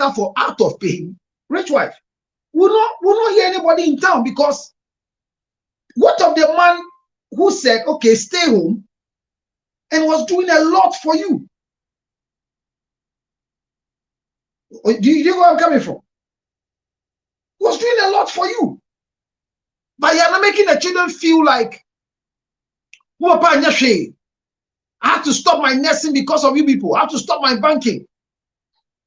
out of pain, rich wife, we'll not hear anybody in town, because what of the man who said, okay, stay home and was doing a lot for you? Do you know where I'm coming from? He was doing a lot for you. But you're not making the children feel like, I have to stop my nursing because of you people. I have to stop my banking.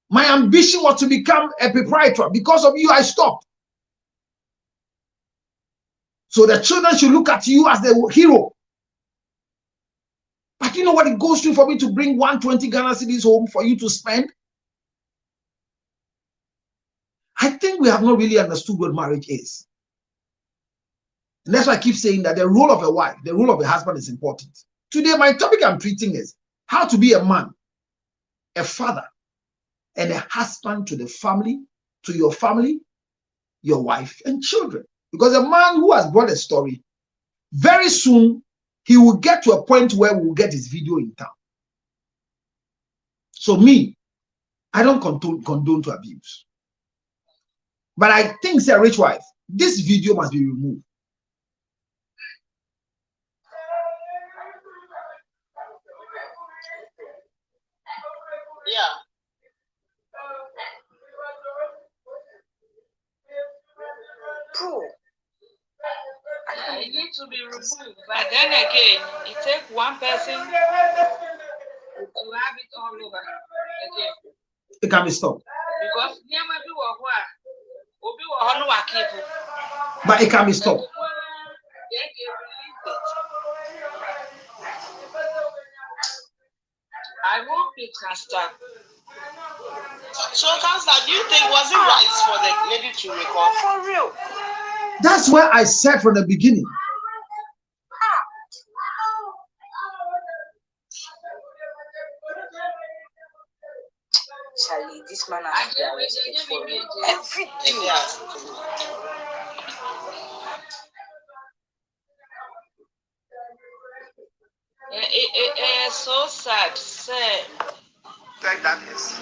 My ambition was to become a proprietor. Because of you, I stopped. So the children should look at you as the hero. But you know what it goes through for me to bring 120 Ghana cedis home for you to spend? I think we have not really understood what marriage is. And that's why I keep saying that the role of a wife, the role of a husband is important. Today, my topic I'm treating is how to be a man, a father, and a husband to the family, to your family, your wife, and children. Because a man who has brought a story, very soon he will get to a point where we will get his video in town. So me, I don't condone to abuse. But I think, say, rich wife, this video must be removed. Yeah. Cool. It needs to be removed. But then again, it takes one person to have it all over again. It can be stopped. Because But it can be stopped. I hope it can stop. So, Counselor, do you think was it right for the lady to record? For real. That's why I said from the beginning. Charlie, this man has been arrested for everything. Yeah. It's so sad. Like that is.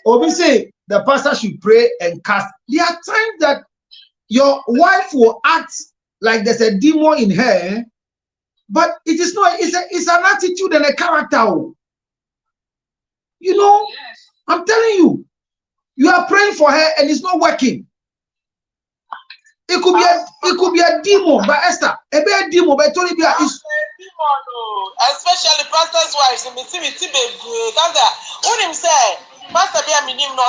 Obviously, the pastor should pray and cast. There are times that your wife will act like there's a demon in her, but it is not. It's an attitude and a character. You know, Yes. I'm telling you, you are praying for her and it's not working. It could be a demon, but Esther, a bad demon, but Tony Bia is. Especially pastor's wives in the baby. When him say, Pastor Bia minim no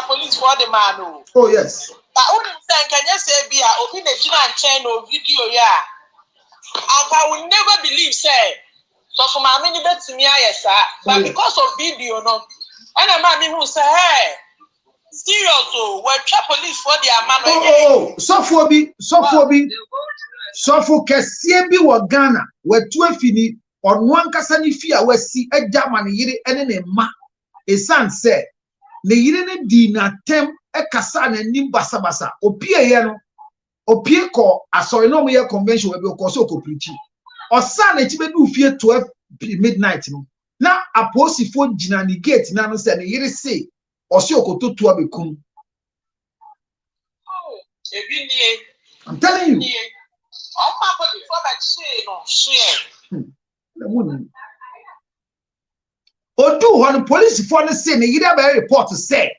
police for the man. Oh yes. But when him say, can you say Bia open the Gina channel video? Yeah, and I will never believe say. So for my mini bet to me, yes, sir. But because of video, no, and a man who say, hey. Serious, oh, we're police for their man. Oh, so for Kessie bi wa Ghana, we two fini on one kasani fia we si e Germany yiri ene ne ma. E san say, ne yiri ne di na tem e kasa na nim basa basa. Opie ye no, opie ko asori no mo ye convention we bi ko so ko preach. Osan e ti be du fie 12 midnight no. Na aposifo gina ni gate na no say ne yiri say I'm telling you. Odu when police for the scene, you never report to say.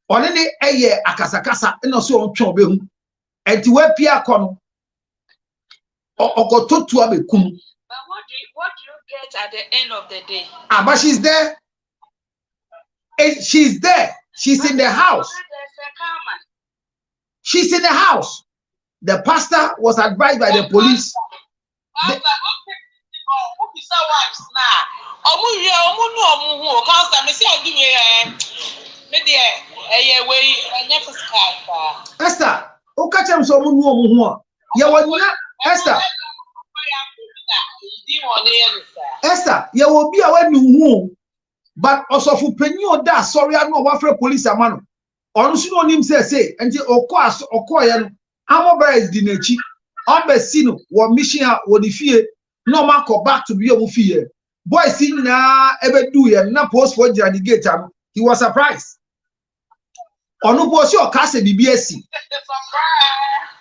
On any aye akasakasa, and also on Chobe, and to where Pia Kono or go to Abekum. But what do you get at the end of the day? Ah, but she's there. She's there. She's in the house. She's in the house. The pastor was advised by the police. Esther, o catch him so Esther. Esther, you will be aware you. But also for penny that sorry I know what for police a man. On no him say until okoya amobere is the nechi. Ambesino what mission what the fear no man go back to be a fear. Boy see na ebe do ye na post for the gate. He was surprised. Onu boss your case BBSC.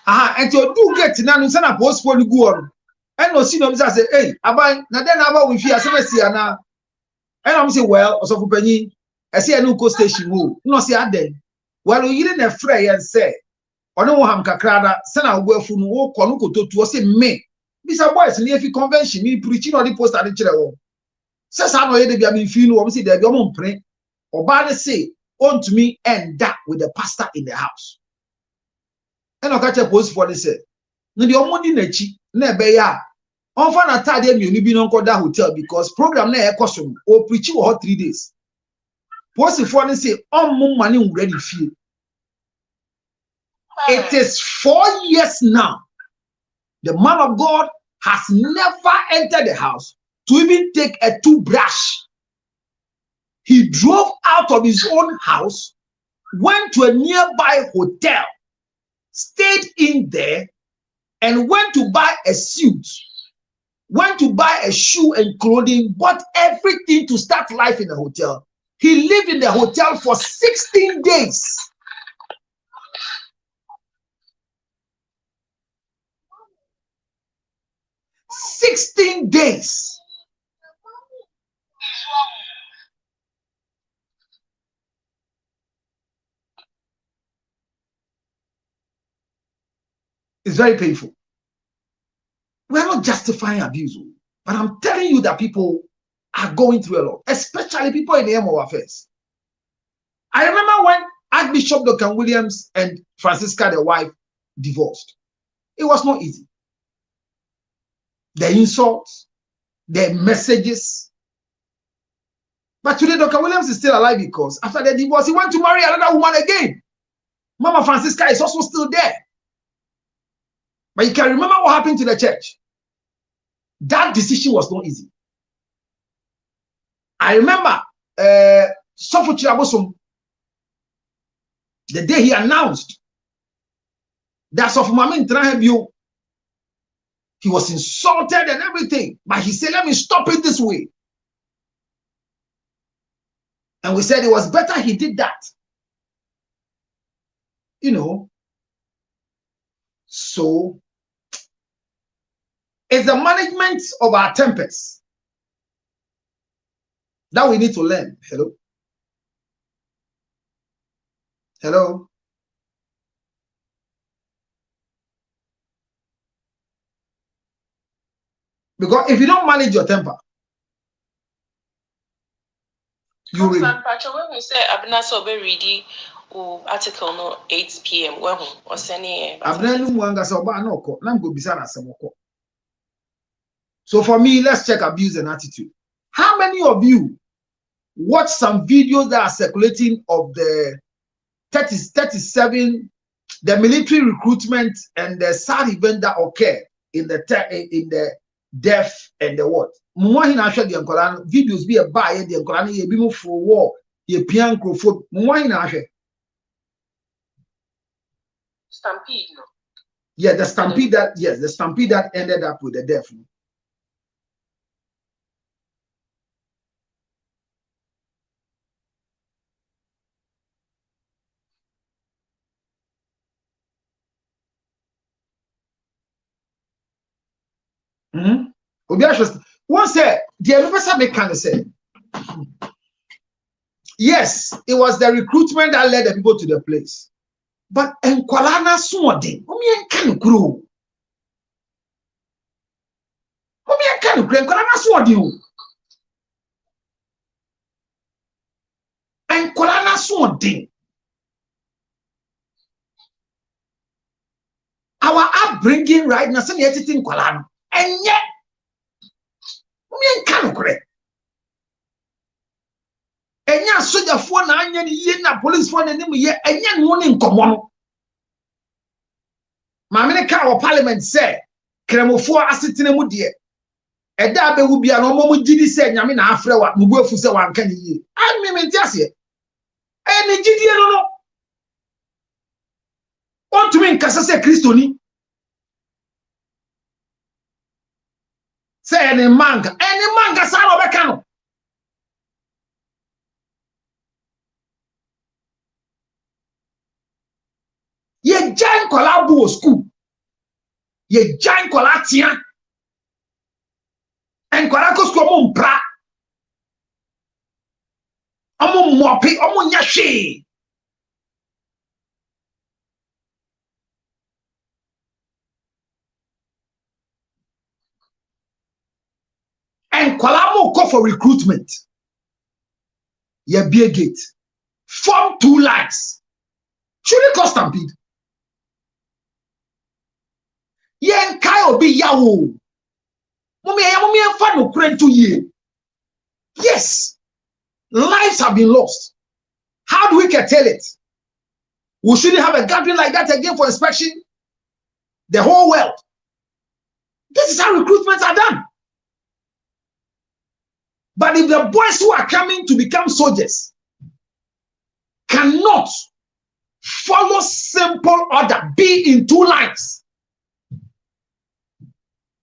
And you do get na no say na post for the go on. And no see no say hey aban na den aba we fear say see na. And I'm saying, well, also for Penny, I see a new co station move. No, see, I then. Well, you didn't have fray and say, or no ham kakrada, send out well for no konuko to say me. These are boys in the convention, me preaching on the post at the chair. Says I know they be a mean few, or see, they're your pray. Or bad say, on to me and that with the pastor in the house. And I'll catch a post for the say. No, the only nechi, never ya. On fan a time you be non that hotel because program na costume or preaching or 3 days. Post for and say on money ready feel. It is 4 years now. The man of God has never entered the house to even take a toothbrush. He drove out of his own house, went to a nearby hotel, stayed in there, and went to buy a suit, went to buy a shoe and clothing, bought everything to start life in the hotel. He lived in the hotel for 16 days. "16 days. It's very painful. We're not justifying abuse, but I'm telling you that people are going through a lot, especially people in the MO affairs. I remember when Archbishop Dr. Williams and Francisca, the wife, divorced. It was not easy. The insults, the messages. But today, Dr. Williams is still alive because after the divorce, he went to marry another woman again. Mama Francisca is also still there. But you can remember what happened to the church. That decision was not easy. I remember Sofuchi Abosum, the day he announced that Sofumami Ntrahebio, he was insulted and everything, but he said, "Let me stop it this way." And we said it was better he did that. You know, so it's the management of our tempers that we need to learn. Hello? Hello? Because if you don't manage your temper, you will. When we say Abna Sobe ready article no 8 p.m. when was any So for me, let's check abuse and attitude. How many of you watch some videos that are circulating of the 37, the military recruitment and the sad event that occurred in the death and the what? Videos be a buy the Quran, ye be move for war, ye pian crowfoot, stampede. No? Yeah, the stampede that, yes, the stampede that ended up with the death. Once the professor can say, yes, it was the recruitment that led the people to the place. But Nkwalana Swadi, Nkwalana Swadi. Our upbringing right now, some editing Nkwalana, and yet. Enya soldier for na anya ni ye na police for na nim ye enya no ne nkomo no ma me ka o parliament say kremofo asetene mu de e da be wu bia no mo gidi say nyame na afre wa mu buafu say wan ka ni ye an me menti ase e ni gidi no on to me nkasa say kristoni say any manga sa no be ka no. Ye giant collabo school. Ye giant collatia. And collabo school mon pra. Amon mopi, amon yashi. And collabo go for recruitment. Ye be a gate. Form 2 lines. Should it cost stampede? Yen kai obi yawo. Mummy fan no kren 2 years. Yes, lives have been lost. How do we curtail it? We shouldn't have a gathering like that again for inspection. The whole world. This is how recruitments are done. But if the boys who are coming to become soldiers cannot follow simple order, be in 2 lines,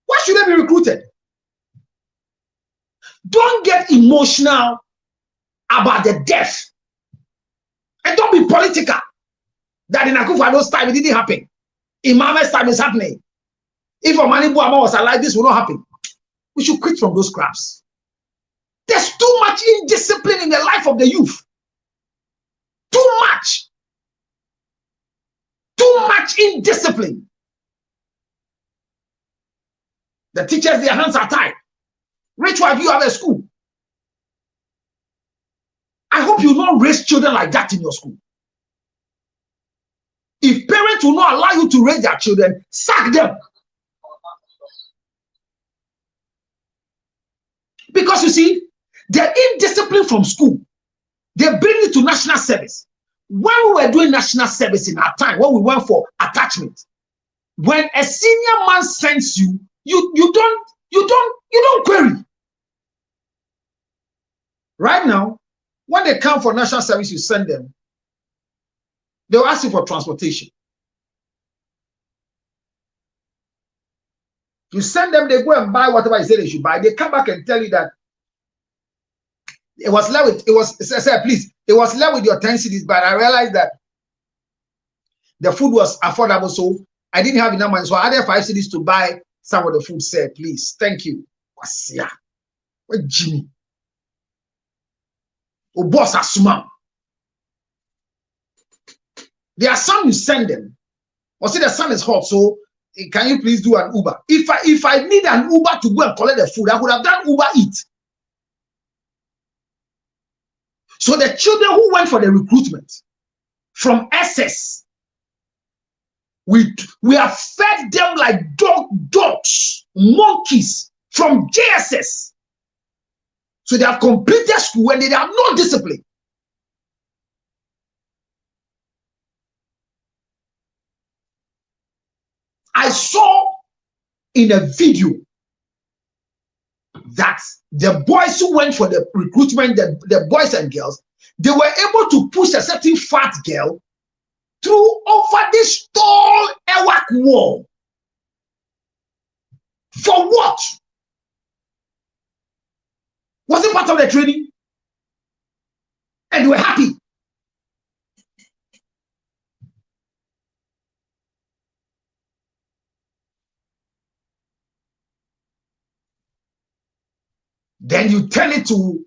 why should they be recruited? Don't get emotional about the death. And don't be political. That in Akufo-Addo's time, it didn't happen. In Mohammed's time, it's happening. If Omani Buama was alive, this will not happen. We should quit from those crabs. There's too much indiscipline in the life of the youth. Too much. Too much indiscipline. The teachers, their hands are tied. Rich wife, you have a school. I hope you don't raise children like that in your school. If parents will not allow you to raise their children, sack them. Because you see, the indiscipline from school, they bring it to national service. When we were doing national service in our time, when we went for attachment, when a senior man sends you, you don't query. Right now, when they come for national service, you send them. They'll ask you for transportation. You send them, they go and buy whatever you say they should buy. They come back and tell you that it was left with, please, it was left with your 10 cedis, but I realized that the food was affordable, so I didn't have enough money. So I added 5 cedis to buy some of the food. Said, please, thank you. Wasia. What Jimmy? Oh, boss Asuma. There are some you send them. Or say the sun is hot, so can you please do an Uber? If I need an Uber to go and collect the food, I would have done Uber Eat. So the children who went for the recruitment from SS, we have fed them like dogs, monkeys from JSS. So they have completed school and they have no discipline. I saw in a video that the boys who went for the recruitment, the boys and girls, they were able to push a certain fat girl through over this tall Ewak wall. For what? Was it part of the training? And they were happy. Then you turn it to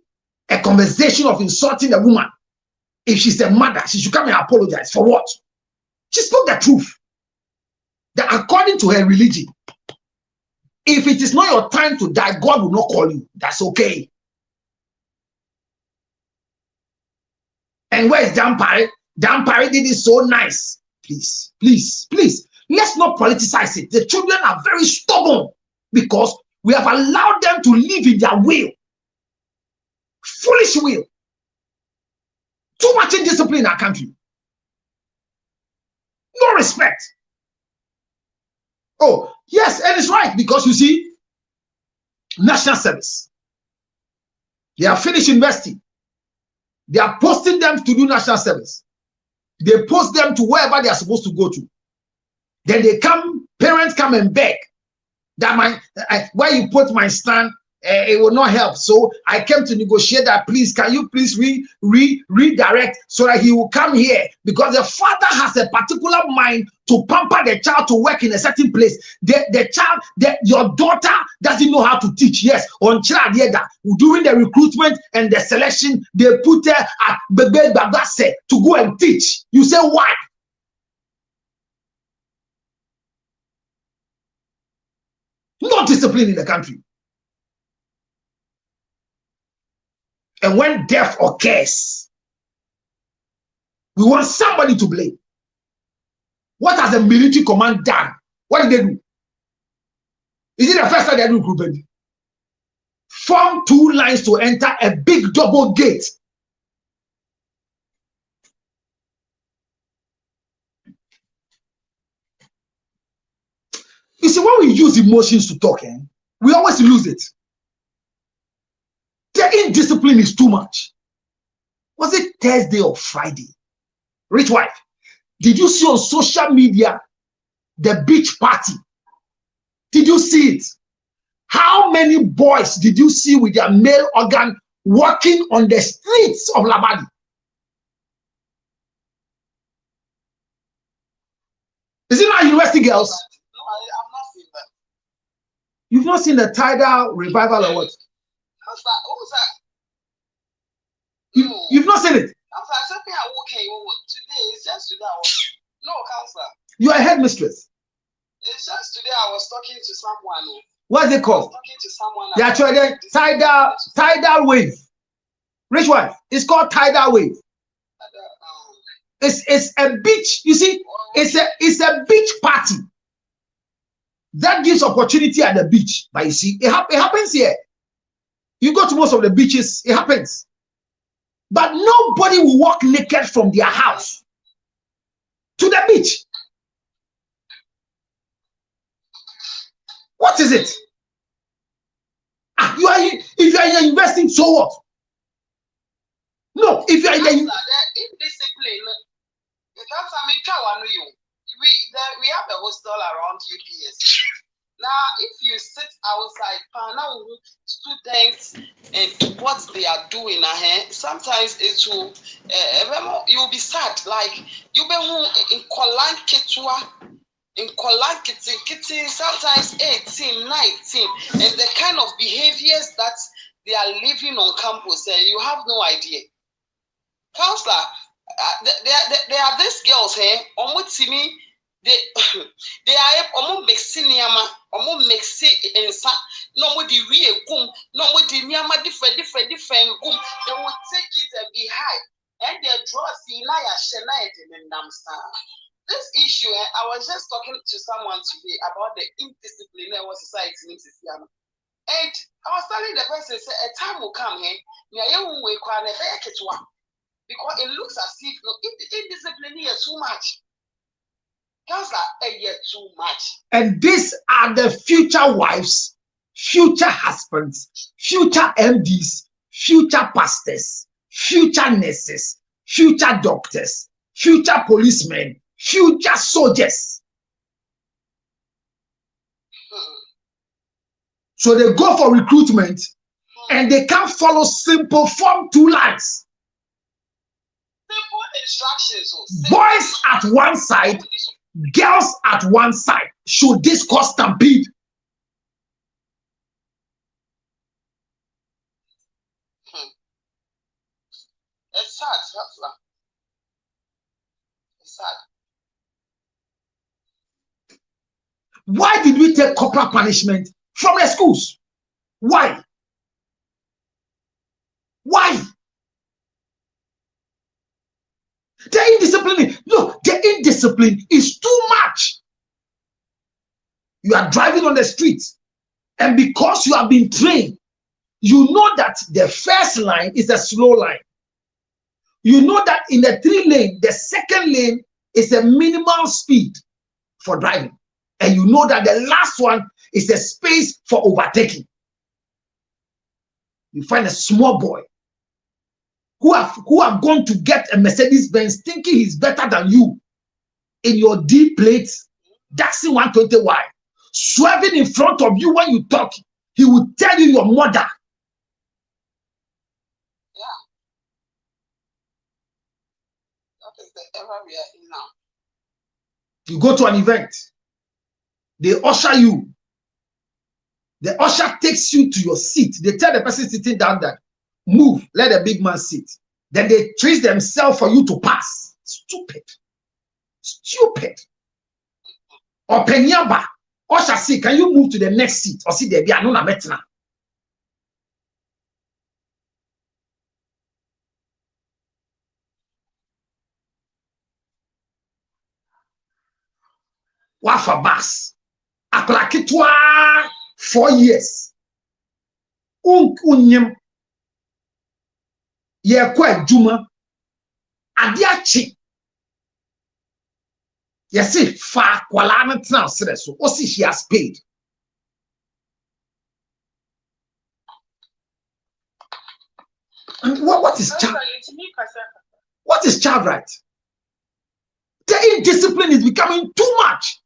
a conversation of insulting a woman. If she's a mother, she should come and apologize. For what? She spoke the truth. That according to her religion, if it is not your time to die, God will not call you. That's okay. And where is Dampare? Dampare did it so nice. Please, please, please, let's not politicize it. The children are very stubborn because we have allowed them to live in their will. Foolish will. Too much indiscipline in our country. No respect. Oh, yes, and it's right because you see, national service. They are finished university. They are posting them to do national service. They post them to wherever they are supposed to go to. Then they come, parents come and beg that where you put my stand, it will not help. So I came to negotiate that. Please, can you please redirect so that he will come here? Because the father has a particular mind to pamper the child to work in a certain place. The child, your daughter doesn't know how to teach. Yes, on child during the recruitment and the selection, they put her at Bebe Babase to go and teach. You say why? No discipline in the country. And when death occurs, we want somebody to blame. What has the military command done? What did they do? Is it the first time they do recruitment? Form 2 lines to enter a big double gate. You see, when when we use emotions to talk, we always lose it. The indiscipline is too much. Was it Thursday or Friday? Rich wife, did you see on social media the beach party? Did you see it? How many boys did you see with their male organ walking on the streets of Labadi? Is it not university girls? No, I've not seen that. You've not seen the tidal revival or what? Who's that? You've not seen it? Counselor, something I woke today. It's just today. No, counselor. You are a headmistress. It's just today I was talking to someone. What is it called? Talking to someone. They are trying tidal wave. Rich wife, it's called tidal wave. It's a beach. You see, it's a beach party that gives opportunity at the beach. But you see, it happens here. You go to most of the beaches, it happens. But nobody will walk naked from their house to the beach. What is it? If you are investing, so what? No, if you are indiscipline. We have a hostel around UPS. Now, if you sit outside, now students and what they are doing, sometimes it will you'll be sad. Like you be in Kolan Ketua, in Kolan Kitty, sometimes 18, 19, and the kind of behaviors that they are living on campus, you have no idea. Counselor, there are these girls here, they are mixing yama, mixing and no more the real gum, no more the yama different gum. They will take it and be high, and they draw Sinaya Shenite and Namstar. This issue, I was just talking to someone today about the indiscipline in our society in Sicilian. And I was telling the person, say, a time will come here, because it looks as if indiscipline is too much. Too much. And these are the future wives, future husbands, future MDs, future pastors, future nurses, future doctors, future policemen, future soldiers. So they go for recruitment and they can't follow simple form 2 lines. Simple instructions. Boys at one side, girls at one side. Should this cause stampede? It's sad. It's sad. Why did we take corporal punishment from the schools? Why? Why? The indiscipline, look, the indiscipline is too much. You are driving on the streets, and because you have been trained, you know that the first line is a slow line. You know that in the 3-lane, the second lane is a minimal speed for driving. And you know that the last one is a space for overtaking. You find a small boy who have gone to get a Mercedes-Benz thinking he's better than you in your D plate, Datsun 120Y, swerving in front of you when you talk. He will tell you your mother. Yeah. That is the era we are in now. You go to an event, they usher you. The usher takes you to your seat. They tell the person sitting down that, move, let the big man sit. Then they trace themselves for you to pass. Stupid. Or Penyaba, usher say, can you move to the next seat? Or see there be another metna. Wafa bas. Aklakitwa 4 years. Unyem. Ye kwa juma. Adiachi. Yes, if fa kwala now so o see she has paid. And what is child? What is child right? The indiscipline is becoming too much.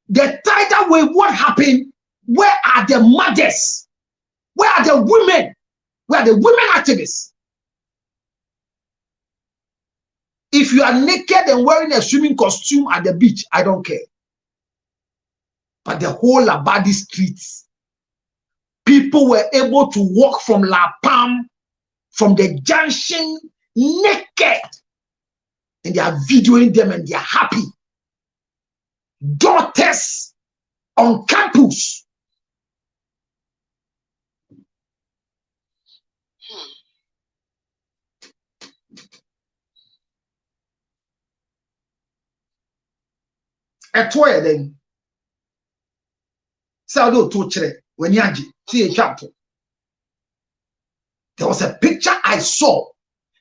The tidal wave, what happened? Where are the mothers? Where are the women? Where are the women activists? If you are naked and wearing a swimming costume at the beach, I don't care. But the whole Labadi streets, people were able to walk from La Palm, from the junction, naked. And they are videoing them and they are happy. Daughters on campus. At where then? Saldo to when yaji see a chapter. There was a picture I saw.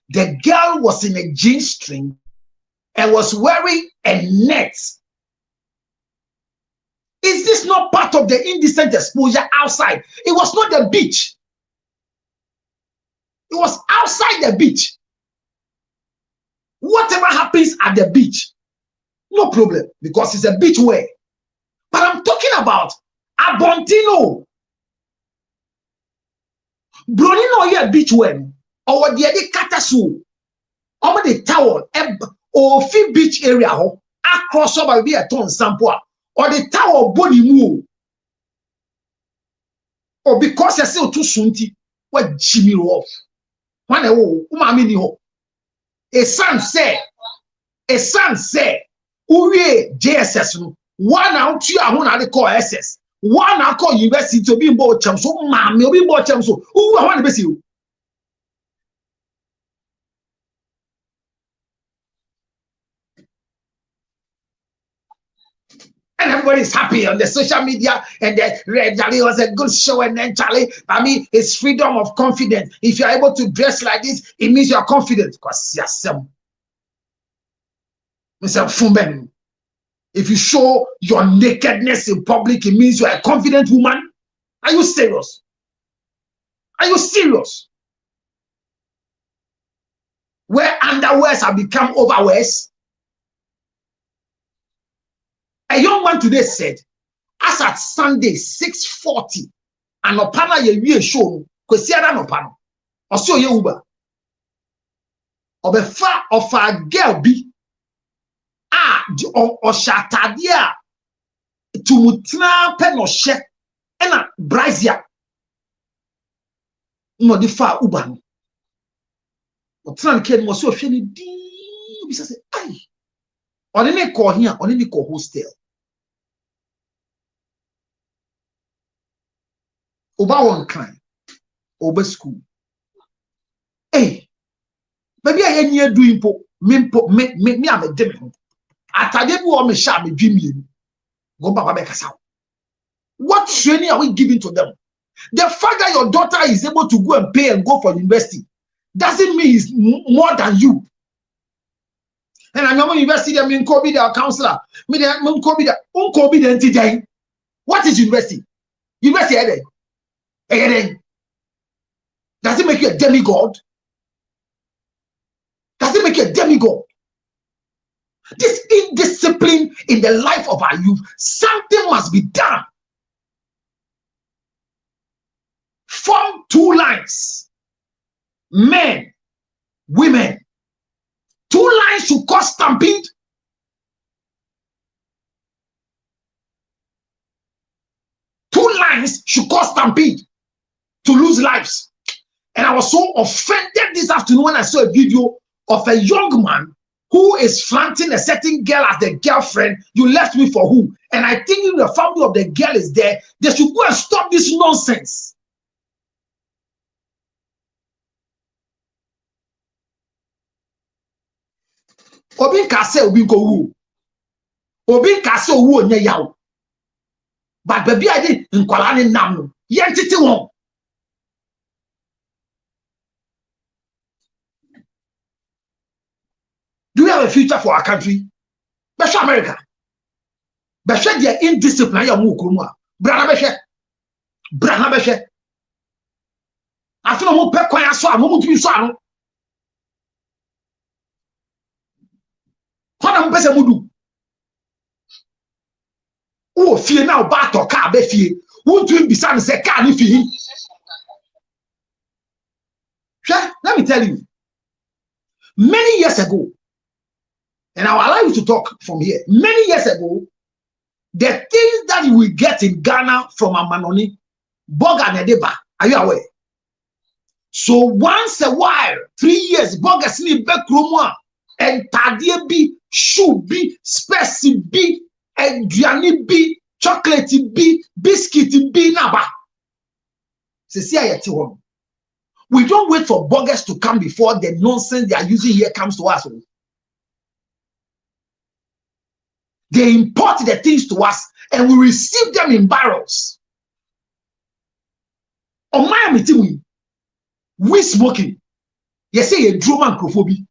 The girl was in a jean string and was wearing a net. Is this not part of the indecent exposure outside? It was not the beach. It was outside the beach. Whatever happens at the beach, no problem, because it's a beach wear. But I'm talking about Abontino. Bronino here beach wear. Or the other Katasu. Over the tower, or Fee Beach area, across over be a ton sample. Or the tower body move. Or because you're still too soonty, what Jimmy off. One a son said, Uwe JSS, one out to your call SS, one I call university to be both chums, so mammy, you'll be both chums, who want to be you. And everybody's happy on the social media, and the Red Charlie was a good show, and then Charlie, I mean, it's freedom of confidence. If you're able to dress like this, it means you're confident. Because yes, Mr. Fumben, if you show your nakedness in public, it means you're a confident woman. Are you serious? Are you serious? Where underwears have become overwears? A young man today said, as at Sunday 6:40, an opana ye show, kwesiada no pano. Oso ye uba. Obefa of a girl be or shatadia to mutna penoshe ena brazia. No di fa uba no. Otran kid mo so hwe ni di bi say ai. On any call here, on any call hostel. Oba one kind, Oba school. Hey, maybe I ain't here doing me am a demon. Atade bu o me sha me dwimie. Go baba be kasa. What training are we giving to them? The fact that your daughter is able to go and pay and go for university doesn't mean he's more than you. And I'm going university, I mean, be the counselor. Me the be the entity. What is university? University, does it make you a demigod? Does it make you a demigod? This indiscipline in the life of our youth, something must be done. Form two lines: men, women. Two lines should cause stampede. Two lines should cause stampede to lose lives. And I was so offended this afternoon when I saw a video of a young man who is flaunting a certain girl as the girlfriend. You left me for who? And I think if the family of the girl is there, they should go and stop this nonsense. Obi kase obi go wu. Obi kase owu onye yawo. But baby I did nkwala ni nam no. Ye ntete won. Do we have a future for our country? Besha America. Besha dia indiscipline ya mu kurumwa. Brana besha. Brana besha. Afino mo pe kwan aso a mo mutumi so ano. Kwana mo pese mudu. O fie na oba to ka be fie. Wontu bisa ne se ka ne fie. Let me tell you. Many years ago, and I'll allow you to talk from here. Many years ago, the things that we get in Ghana from Amanoni, Boga Nedeba, are you aware? So once a while, 3 years, Boga sleep back room and Tadia be, shoe be, spicy be, and Gianni be, chocolate be, biscuit be, naba. We don't wait for burgers to come before the nonsense they are using here comes to us. They import the things to us and we receive them in barrels. On my meeting, we smoking. You say a drum and crofobia.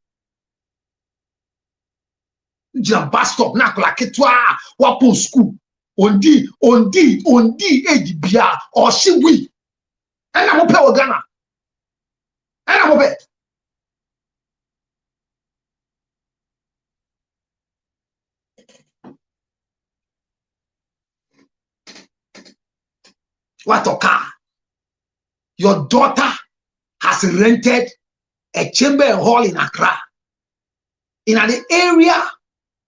Jam bus stop na kola ketwa wapon school. Ondi age bia or she we. And I'm open Ghana. And I'm open. What a car? Your daughter has rented a chamber and hall in Accra. In an area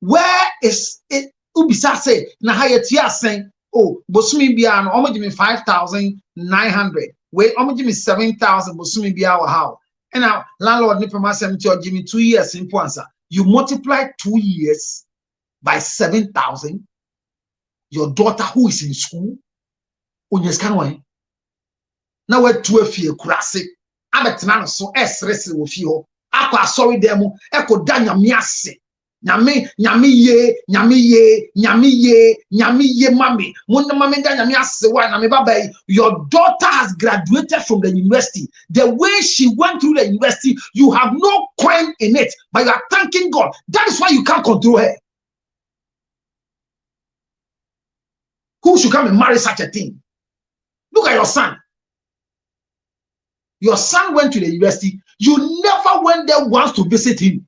where is it Ubisa say na hayetia saying, oh, Bosumi bia no omo give me 5,900. Wait, omo give me 7,000 Bosumi bia or how. And now landlord ni pema sem ti give me 2 years in Poansa. You multiply 2 years by 7,000. Your daughter who is in school, Onyeskanwe. Now we're 12 years kurase. Abetina so esrese wo fi ho. Akwa sorry demo eko da nyame ase. Nyame ye mami. Munda mami da nyame ase wa nyame baba. Your daughter has graduated from the university. The way she went through the university, you have no coin in it, but you are thanking God. That is why you can't control her. Who should come and marry such a thing? Look at your son. Your son went to the university. You never went there once to visit him.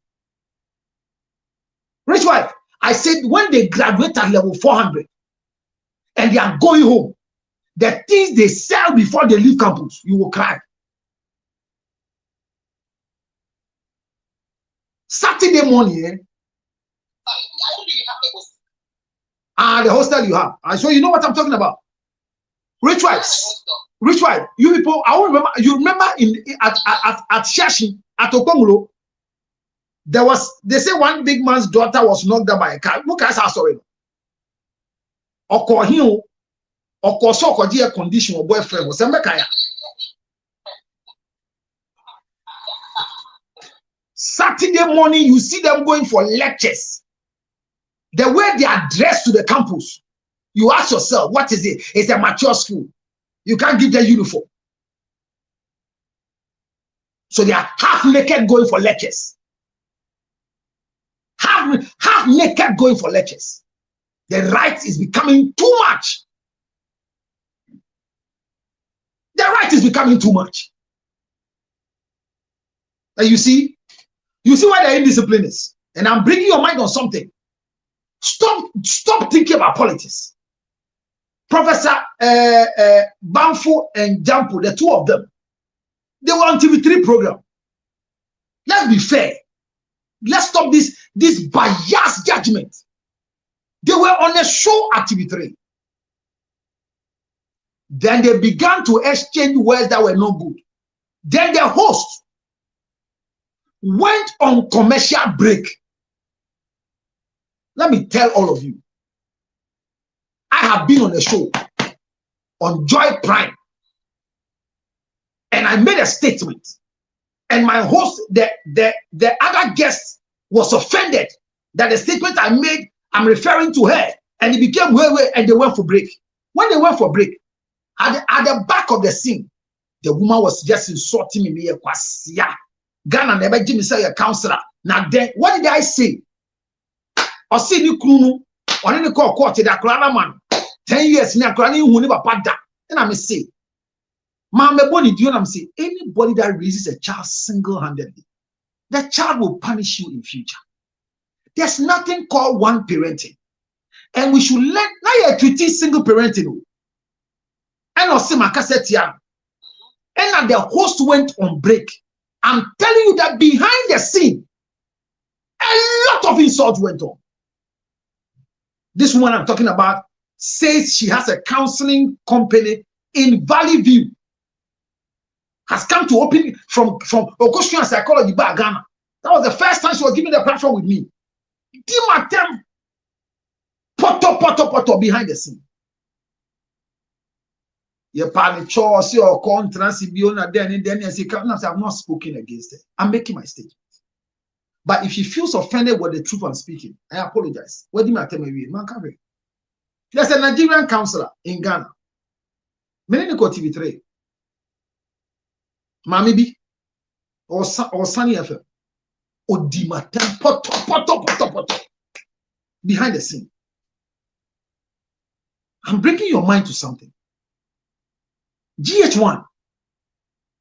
Rich wife, I said when they graduate at level 400 and they are going home, the things they sell before they leave campus, you will cry. Saturday morning, the hostel you have. So you know what I'm talking about. Rich wife, you people, I remember. You remember at Shashi, at Okomulo, there was, they say one big man's daughter was knocked down by a car. Look at how sorry. Okohio, Okoso Okoji condition or boyfriend was Sembekaya. Saturday morning, you see them going for lectures. The way they are dressed to the campus, you ask yourself, what is it? It's a mature school. You can't give them uniform. So they are half naked going for lectures. Half naked going for lectures. The right is becoming too much. The right is becoming too much. And you see why the indiscipline is. And I'm bringing your mind on something. Stop thinking about politics. Professor Banfo and Jampo, the two of them, they were on TV3 program. Let's be fair. Let's stop this biased judgment. They were on a show at TV3. Then they began to exchange words that were not good. Then the host went on commercial break. Let me tell all of you, I have been on a show on Joy Prime, and I made a statement, and my host, the other guest, was offended that the statement I made, I'm referring to her, and it became way, and they went for break. When they went for break, at the back of the scene, the woman was just insulting me. Ghana never give me say a counselor. Now then, what did I say? or see the crew, or any call court to that crana man. 10 years in a cranny who never pad that. And I'm say, Mama Bonnie, do you know I'm saying? Anybody that raises a child single-handedly, the child will punish you in future. There's nothing called one parenting. And we should let now you're treating single parenting. And also my cassette here. And the host went on break. I'm telling you that behind the scene, a lot of insults went on. This woman I'm talking about says she has a counseling company in Valley View. Has come to open from Okosuan Psychology by Ghana. That was the first time she was giving the platform with me. Dimatem poto behind the scene. Your partner chose your contrast then I'm not speaking against it. I'm making my statement. But if she feels offended with the truth I'm speaking, I apologize. What do you tell me? There's a Nigerian counselor in Ghana. Meneniko TV3. Mami B or Sunny FM. Odimatem poto behind the scene. I'm bringing your mind to something. GH1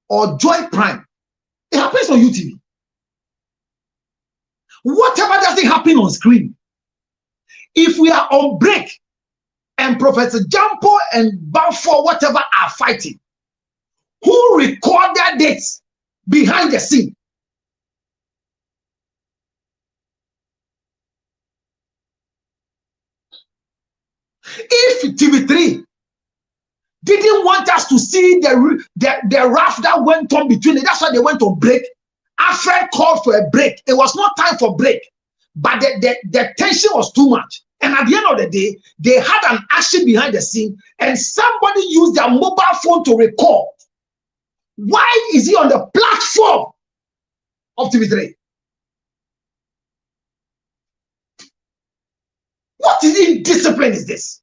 or Joy Prime, it happens on UTV. Whatever doesn't happen on screen, if we are on break and Professor Jampo and Balfour, whatever, are fighting, who recorded it behind the scene? If TV3 didn't want us to see the rough that went on between it, that's why they went on break. Alfred called for a break. It was not time for break, but the tension was too much. And at the end of the day, they had an action behind the scene, and somebody used their mobile phone to record. Why is he on the platform of TV3? What indiscipline is this?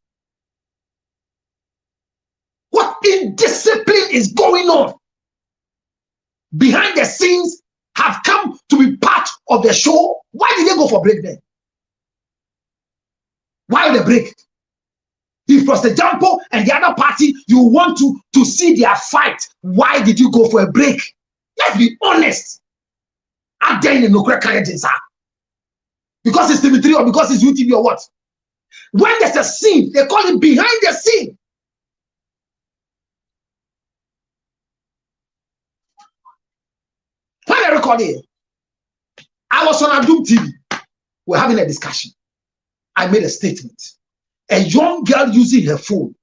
What indiscipline is going on? Behind the scenes have come to be part of the show. Why did they go for break then? Why the break? If Professor Jampo and the other party, you want to see their fight, why did you go for a break? Let's be honest. Because it's TV3 or because it's UTV or what? When there's a scene, they call it behind the scene. When I recorded it, I was on Adum TV. We're having a discussion. I made a statement. A young girl using her phone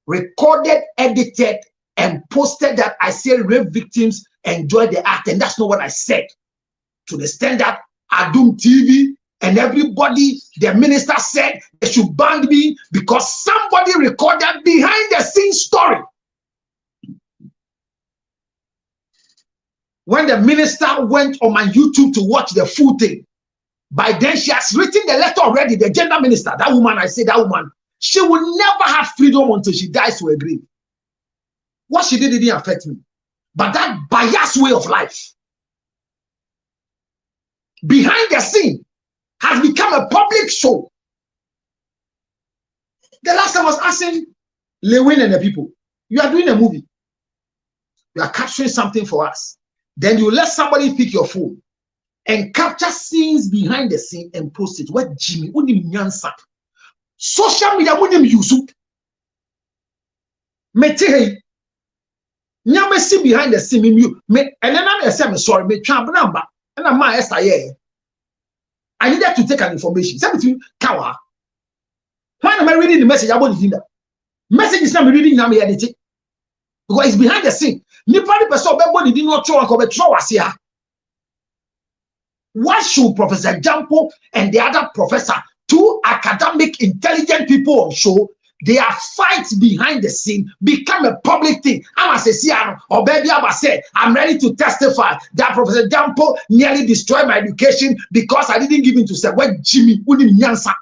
recorded, edited, and posted that I said rape victims enjoy the act, and that's not what I said. To the extent that Adum TV and everybody, the minister said they should ban me because somebody recorded behind the scenes story. When the minister went on my YouTube to watch the full thing, by then she has written the letter already, the gender minister, that woman, I say that woman, she will never have freedom until she dies to agree. What she did didn't affect me. But that biased way of life, behind the scene, has become a public show. The last time I was asking Lewin and the people, you are doing a movie. You are capturing something for us. Then you let somebody pick your phone and capture scenes behind the scene and post it. What Jimmy? Social media wouldn't use it. Mete nyame see behind the scene me and then I say I'm sorry me try number and I'm my SIA. I needed to take an information. Say between Kawa. Why am I reading the message about the message is not reading now me edit it because it's behind the scene. Nipani person everybody did not throw and throw us here. Why should Professor Jampo and the other professor, two academic, intelligent people on show, their fights behind the scene become a public thing? I'm a Sesiano or baby Abba said, I'm ready to testify that Professor Jampo nearly destroyed my education because I didn't give in to say what Jimmy wouldn't answer.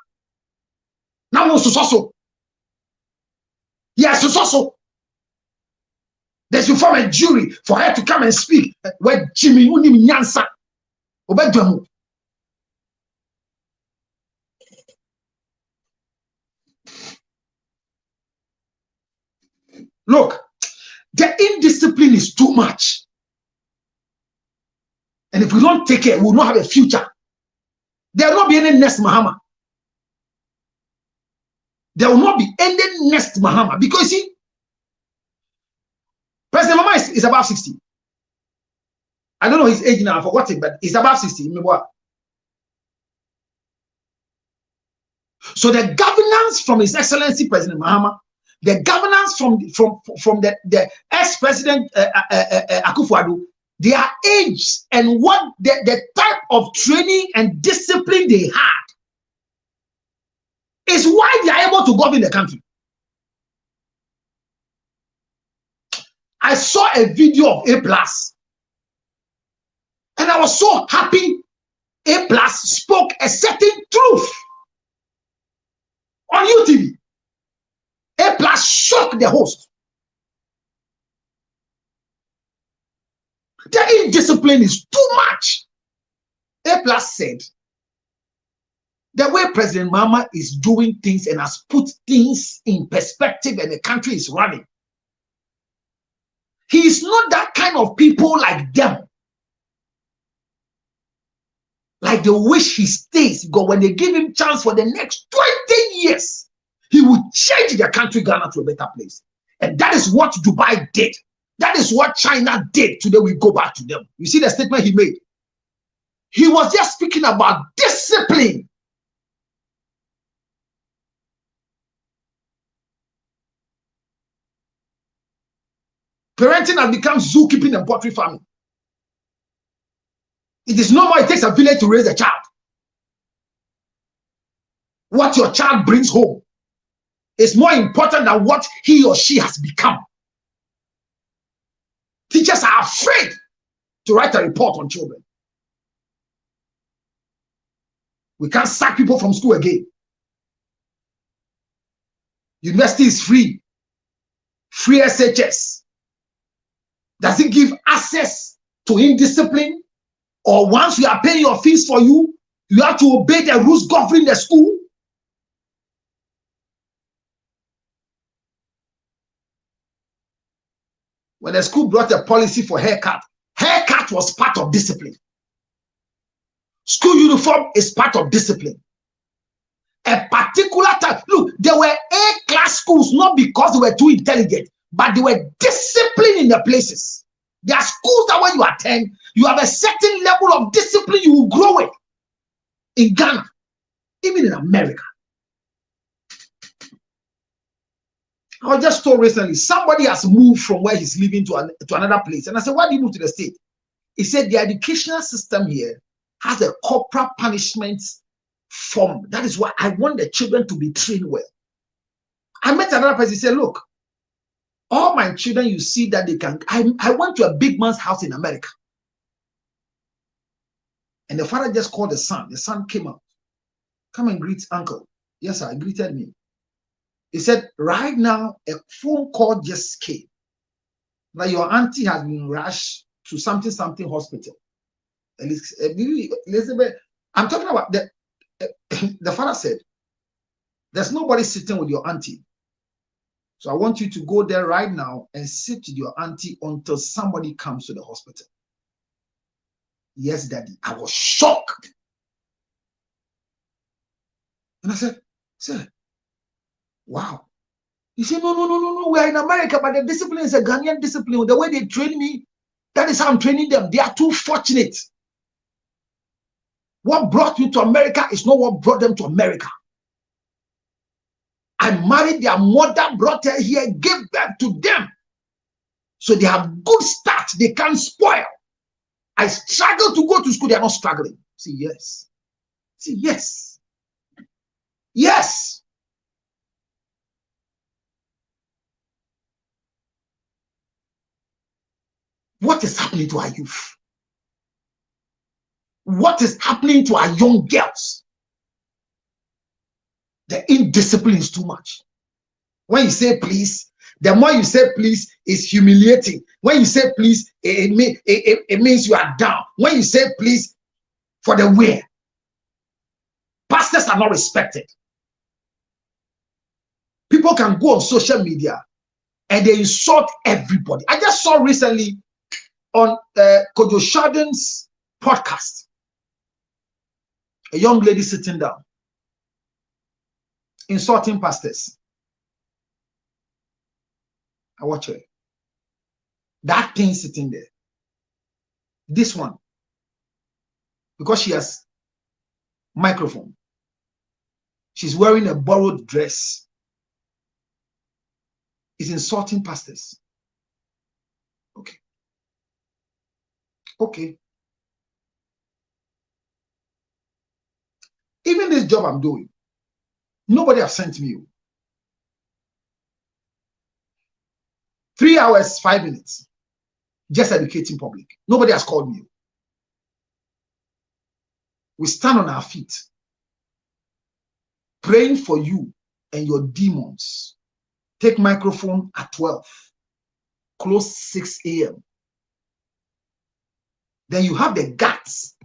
Now so. Yes, so. They should form a jury for her to come and speak where Jimmy wouldn't answer. Look, the indiscipline is too much. And if we don't take care, we will not have a future. There will not be any next Mahama. There will not be any next Mahama. Because see, President Mahama is about 60. I don't know his age now, I forgot it, but he's about 60. So the governance from His Excellency President Mahama, the governance from the ex-president Akufo-Addo, their age and what the type of training and discipline they had is why they are able to govern the country. I saw a video of A+, and I was so happy. A+ spoke a certain truth on UTV. A+ shocked the host. The indiscipline is too much. A+ said, the way President Mahama is doing things and has put things in perspective and the country is running, he is not that kind of people like them. Like they wish he stays, because when they give him chance for the next 20 years, he will change the country Ghana to a better place. And that is what Dubai did. That is what China did. Today we go back to them. You see the statement he made? He was just speaking about discipline. Parenting has become zookeeping and poultry farming. It is no more, it takes a village to raise a child. What your child brings home is more important than what he or she has become. Teachers are afraid to write a report on children. We can't sack people from school again. University is free. Free SHS. Does it give access to indiscipline? Or once we are paying your fees for you, you have to obey the rules governing the school? When the school brought a policy for haircut, haircut was part of discipline. School uniform is part of discipline. A particular time, look, there were A-class schools, not because they were too intelligent, but they were disciplined in the places. There are schools that when you attend, you have a certain level of discipline you will grow with. In Ghana, even in America. I was just told recently, somebody has moved from where he's living to another place. And I said, why did you move to the state? He said, the educational system here has a corporal punishment form. That is why I want the children to be trained well. I met another person, he said, look, all my children, you see that they can, I went to a big man's house in America. And the father just called the son came out. Come and greet uncle. Yes, sir, he greeted me. He said, right now, a phone call just came that your auntie has been rushed to something hospital. Elizabeth, I'm talking about the father said, there's nobody sitting with your auntie. So I want you to go there right now and sit with your auntie until somebody comes to the hospital. Yes, daddy. I was shocked. And I said, sir, wow. He said, no. We are in America, but the discipline is a Ghanaian discipline. The way they train me, that is how I'm training them. They are too fortunate. What brought me to America is not what brought them to America. I married their mother, brought her here, gave birth to them. So they have good start. They can't spoil. I struggle to go to school. They are not struggling. See, yes. See, yes. Yes. What is happening to our youth? What is happening to our young girls? The indiscipline is too much. When you say please, the more you say please is humiliating. When you say please, it means you are down. When you say please for the where, pastors are not respected. People can go on social media and they insult everybody. I just saw recently on Kojo Shadden's podcast a young lady sitting down insulting pastors. I watch her. That thing sitting there. This one, because she has microphone, she's wearing a borrowed dress, is insulting pastors. Okay. Even this job I'm doing, nobody has sent me 3 hours, 5 minutes, just educating public. Nobody has called me. We stand on our feet, praying for you and your demons. Take microphone at 12, close 6 a.m. Then you have the guts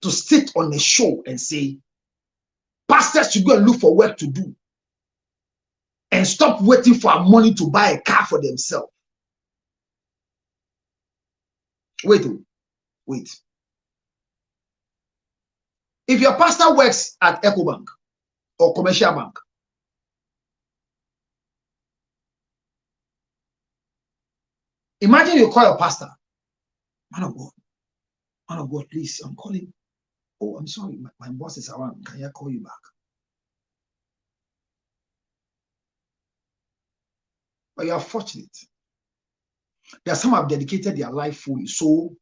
to sit on a show and say, pastors should go and look for work to do and stop waiting for our money to buy a car for themselves. Wait. If your pastor works at EcoBank or Commercial Bank, imagine you call your pastor, man of God, please, I'm calling. Oh, I'm sorry, my boss is around. Can I call you back? But you are fortunate. There are some who have dedicated their life fully. So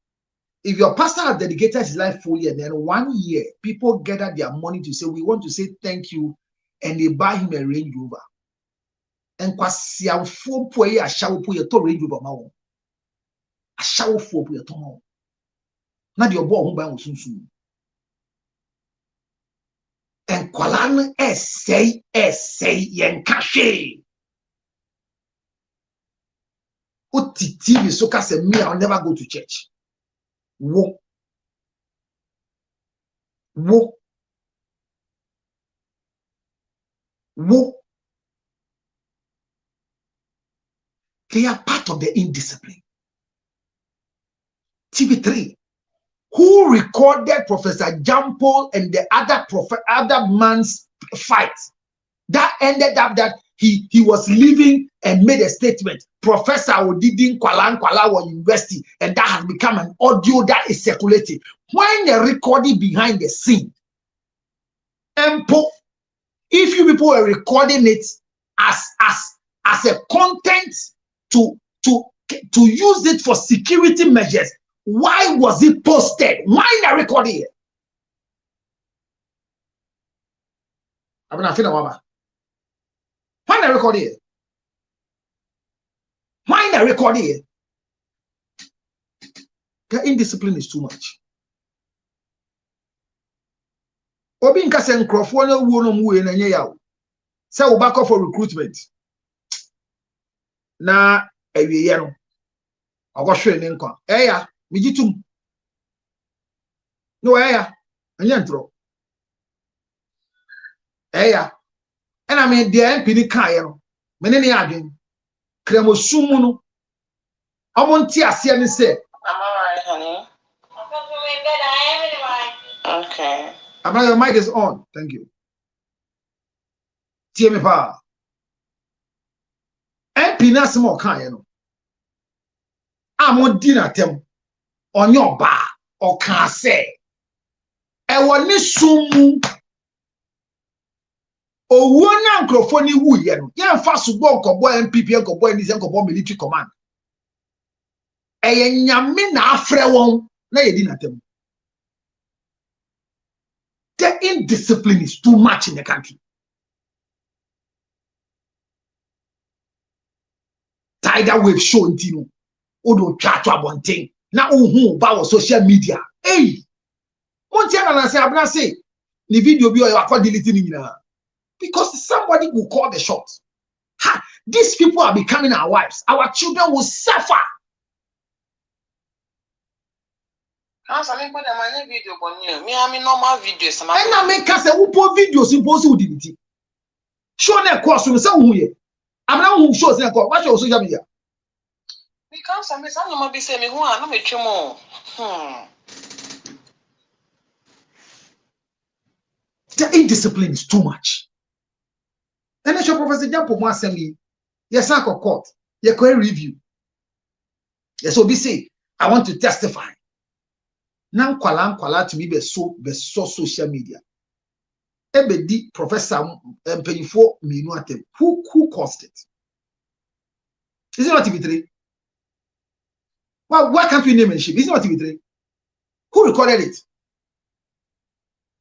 if your pastor has dedicated his life fully, and then 1 year, people gather their money to say, we want to say thank you, and they buy him a Range Rover. And kwasi amfo po ye ashawo po ye to Range Rover ma wo. Ashawo fo po ye to ma wo. Na de obo ho ban wo sunsun. And kwalan essay yen kashe. Uti TV so ka say me I'll never go to church. Wo. They are part of the indiscipline. TV3, who recorded Professor Jampol and the other man's fight, that ended up that he was leaving and made a statement. Professor Odidin Kwala was university, and that has become an audio that is circulating. When the recording behind the scene, if you people were recording it as a content to use it for security measures, why was it posted? Why the recording here? Why the recording here? Why the recording here? The indiscipline is too much. Obi nka se nkrofo na wuo no mu na nye yawo. Say we back up for recruitment. Na ewiye no. Ogohwe ne nkwa. Eya, mijitum. No eya, anya ntro. Eya. Ena me de MP ni kan ye no. Me ne adwen. Kremosumu no. Omonti ase ne se. I'm alright, honey. Okay. Your mic is on. Thank you. Tie me pa. MP na small kan ye no. Amodi na tem. Onyo ba o kan se. E woni sumu. Owo na nkrofo ni wu ye no. Ye mfa subo nkobo MPP nkobo NDC nkobo military command. Eye nyame na afre won na ye di na tem. The indiscipline is too much in the country. Tidal wave show ntino. Odo chat to abonten. Na ohun ba wo social media. Hey. Monti na say abna say the video bi o you are deleting it now. Because somebody will call the shots. These people are becoming our wives. Our children will suffer. Video me normal videos. And I make us a upo videos impose with it. Show na course no say hu ye. I'm now who shows them what's your social media? Because I'm not be saying me who are not more. The indiscipline is too much. And then your Professor Jampo one assembly, yes, I court, you can review. Yes, so be say, I want to testify. Now kwala to me be so social media. Ebedi Professor Mpenifo Minuatem. Who caused it? Is it not TV3? Well, why can't we name and ship? Is it not TV3? Who recorded it?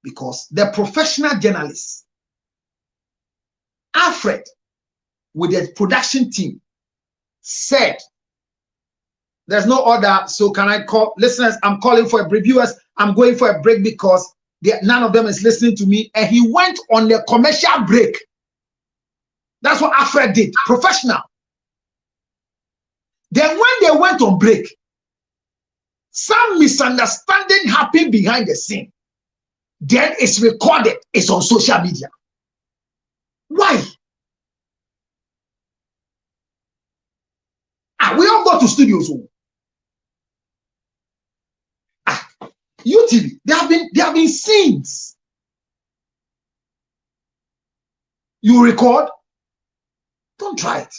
Because the professional journalist, Alfred, with the production team, said there's no order. So can I call listeners? I'm calling for a break. Viewers, I'm going for a break because none of them is listening to me. And he went on the commercial break. That's what Alfred did. Professional. Then when they went on break, some misunderstanding happened behind the scene. Then it's recorded. It's on social media. Why? We all go to studios. UTV, there have been scenes. You record, don't try it.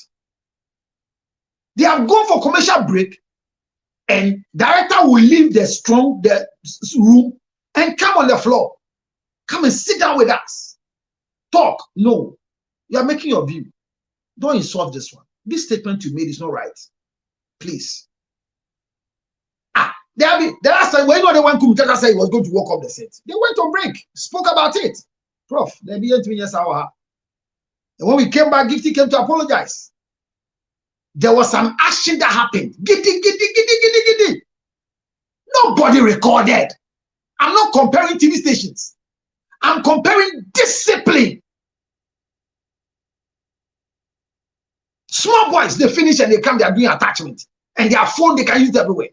They have gone for commercial break, and director will leave the room and come on the floor. Come and sit down with us. Talk. No, you are making your view. Don't insult this one. This statement you made is not right. Please. The last time when the one Kumutaka said he was going to walk up the set, they went on break, spoke about it. Prof, they didn't mean yes hour. And when we came back, Gifty came to apologize. There was some action that happened. Giddy. Nobody recorded. I'm not comparing TV stations. I'm comparing discipline. Small boys, they finish and they come, they are doing attachment. And their phone, they can use it everywhere.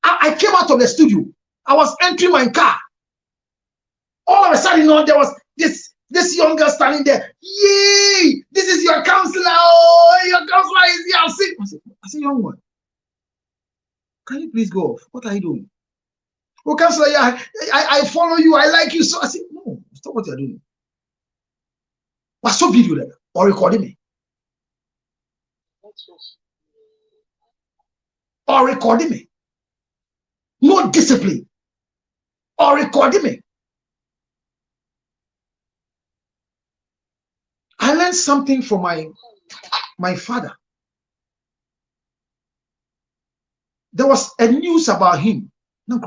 I came out of the studio. I was entering my car. All of a sudden, there was this young girl standing there. Yay! This is your counselor. Oh, your counselor is here. I said, young one, can you please go off? What are you doing? Oh, counselor, yeah, I follow you. I like you. So I said, no, stop what you're doing. What's so video then? Or recording me? Or recording me? No discipline. Or recording me? I learned something from my father. There was a news about him. And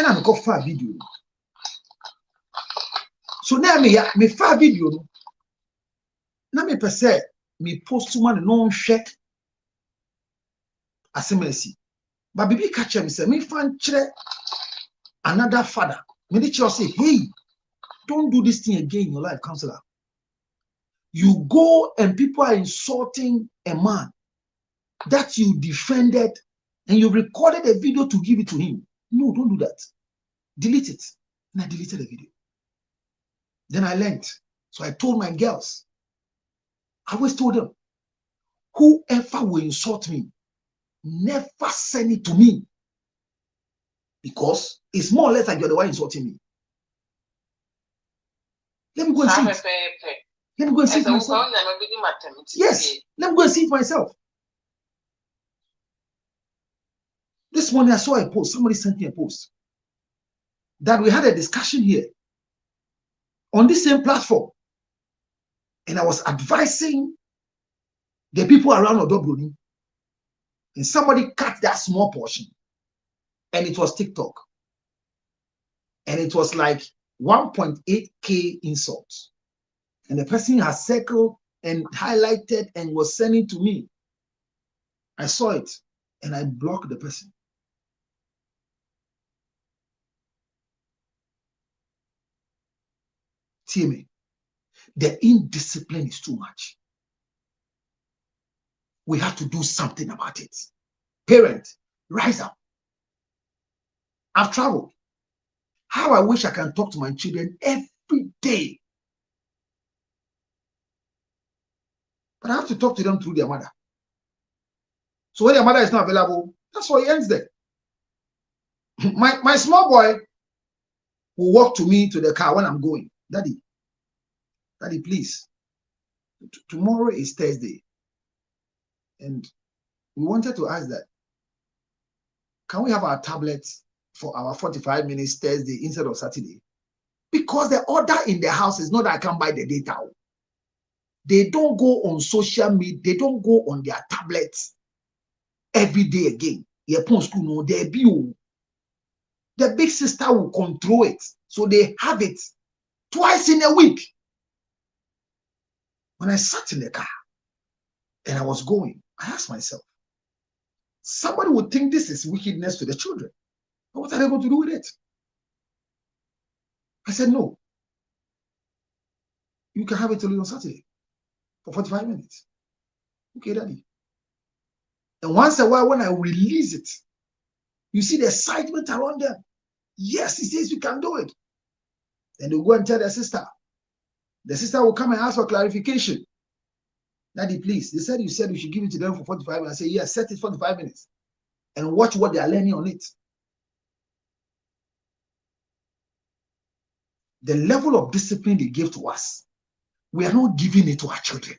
I'm going for a video. So now me for video. Now me per se me post to man no share. Asemesi. But bibi catch me say me fan chere another father. Me dey say, hey, don't do this thing again in your life, counselor. You go and people are insulting a man that you defended and you recorded a video to give it to him. No, don't do that. Delete it. And I deleted the video. Then I learned. So I told my girls, I always told them, whoever will insult me, never send it to me. Because it's more or less like you're the one insulting me. Let me go and see it. Let me go and see it myself. Yes, let me go and see it myself. This morning I saw a post. Somebody sent me a post that we had a discussion here on this same platform. And I was advising the people around Odobroni. And somebody cut that small portion. And it was TikTok. And it was like 1.8K insults. And the person has circled and highlighted and was sending to me. I saw it and I blocked the person. See me. The indiscipline is too much. We have to do something about it. Parents, rise up. I've traveled. How I wish I can talk to my children every day But I have to talk to them through their mother. So when their mother is not available, that's why it ends there. My small boy will walk to me to the car when I'm going. Daddy, please. Tomorrow is Thursday. And we wanted to ask that, can we have our tablets for our 45 minutes Thursday instead of Saturday? Because the order in the house is not that I can buy the data. They don't go on social media. They don't go on their tablets every day again. The big sister will control it. So they have it twice in a week. When I sat in the car and I was going, I asked myself, somebody would think this is wickedness to the children. But what are they going to do with it? I said, no. You can have it only on Saturday for 45 minutes. Okay, Daddy. And once in a while, when I release it, you see the excitement around them. Yes, he says you can do it. Then they'll go and tell their sister. The sister will come and ask for clarification. Daddy, please. They said you should give it to them for 45 minutes. I say, yes, set it 45 minutes. And watch what they are learning on it. The level of discipline they give to us, we are not giving it to our children.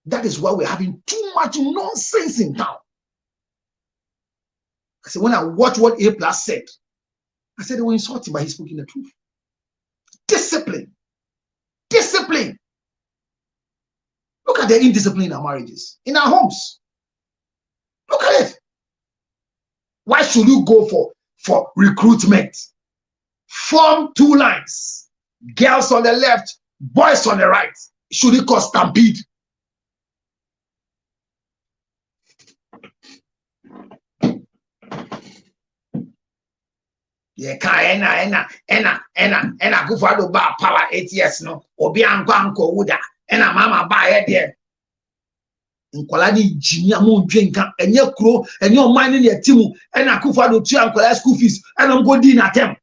That is why we're having too much nonsense in town. I said, when I watch what A+ said, I said they were insulting, but he's speaking the truth. Discipline. Discipline. Look at the indiscipline in our marriages, in our homes. Look at it. Why should you go for recruitment? Form 2 lines. Girls on the left, boys on the right. Should it cause stampede? Yeah, ena Kufuor ba power 8 years no. Obi anko wuda. Ena mama ba here there. Nkwala ni engineer mo dwenka enye kro enye oman ni atimu ena Kufuor tu ankwala school fees ena go di na tem.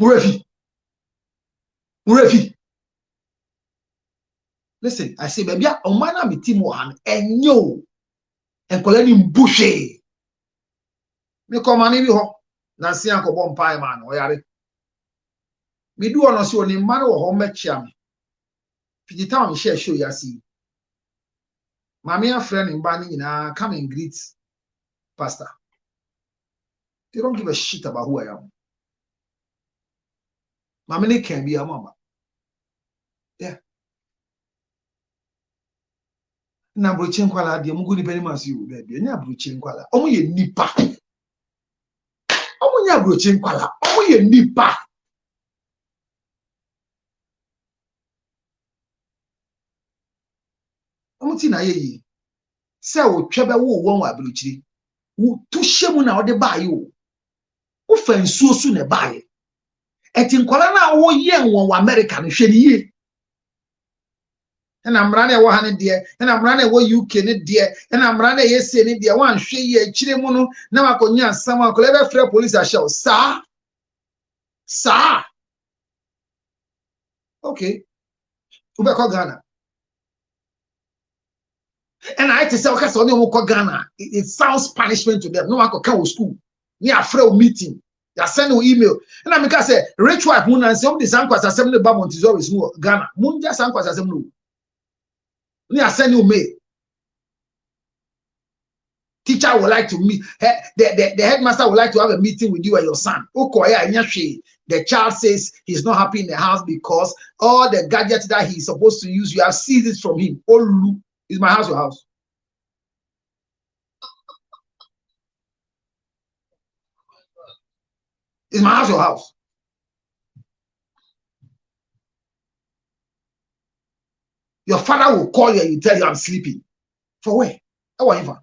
Murefi. Listen, I say baby oman na metimu han enyo. Enkwala ni mbushe. Me come ani bi ho na se ankobo mpai ma no yare me du ono se oni mare wo ho mechia me pigita on share show yasi mama ya friend mba ni nyina come and greet pastor. They don't give a shit about who I am. Mama ni can be a mama. Yeah. Na brochi nkwala de mugu ni beni masu yu baby nya brochi nkwala omo ye nipa. Omunya brochi nkwala omuye nipa omuti na yeyi se o twebe wo won wa brochi wo tu hyemu na ode baaye o wo fa nsuo su na baaye eti nkwala na wo ye won wa America no hwe ni ye ena mra na wo ha ne de ena mra na wo UK ne de ena mra na yese ne de wan hwe ye akire mu no na makonya asam akola be frɛ police ahyew sa okay ube ko Ghana and I to say okay so no ko Ghana it sounds punishment to them no one can school ni afrɛ meeting ya send you email and I make say rich wife mun and say om the sankwasa asem ne ba Montizo is no Ghana mun ja sankwasa asem no we are sending you mail. Teacher would like to meet. The headmaster would like to have a meeting with you and your son. The child says he's not happy in the house because all the gadgets that he's supposed to use, you have seized it from him. Oh, Lulu, is my house your house? Is my house your house? Your father will call you and you tell you I'm sleeping. For where? However.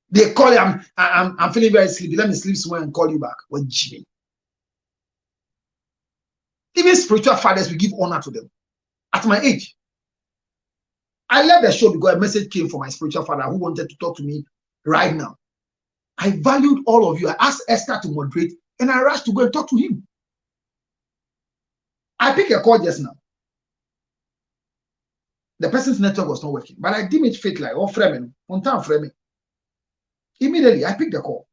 They call you, I'm feeling very sleepy. Let me sleep somewhere and call you back. What Jimmy? Even spiritual fathers, we give honor to them. At my age, I left the show because a message came from my spiritual father who wanted to talk to me right now. I valued all of you. I asked Esther to moderate and I rushed to go and talk to him. I pick a call just now. The person's network was not working, but I deem it fake like framing, on time framing. Immediately, I picked the call.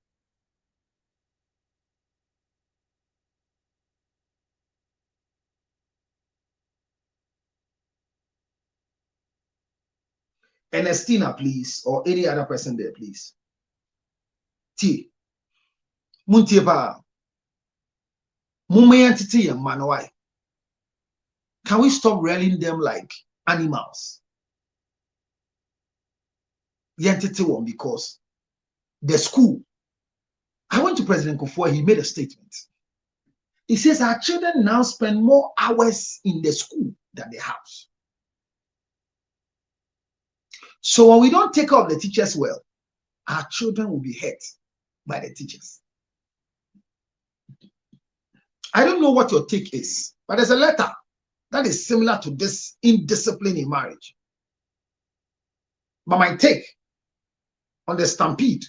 Ernestina, please, or any other person there, please. T. Muntiepa. Mumayantiti and Manawai. Can we stop railing them like animals? Yantiti one, because the school. I went to President Kufuor, he made a statement. He says our children now spend more hours in the school than the house. So when we don't take care of the teachers well, our children will be hurt by the teachers. I don't know what your take is, but there's a letter that is similar to this indiscipline in marriage. But my take on the stampede,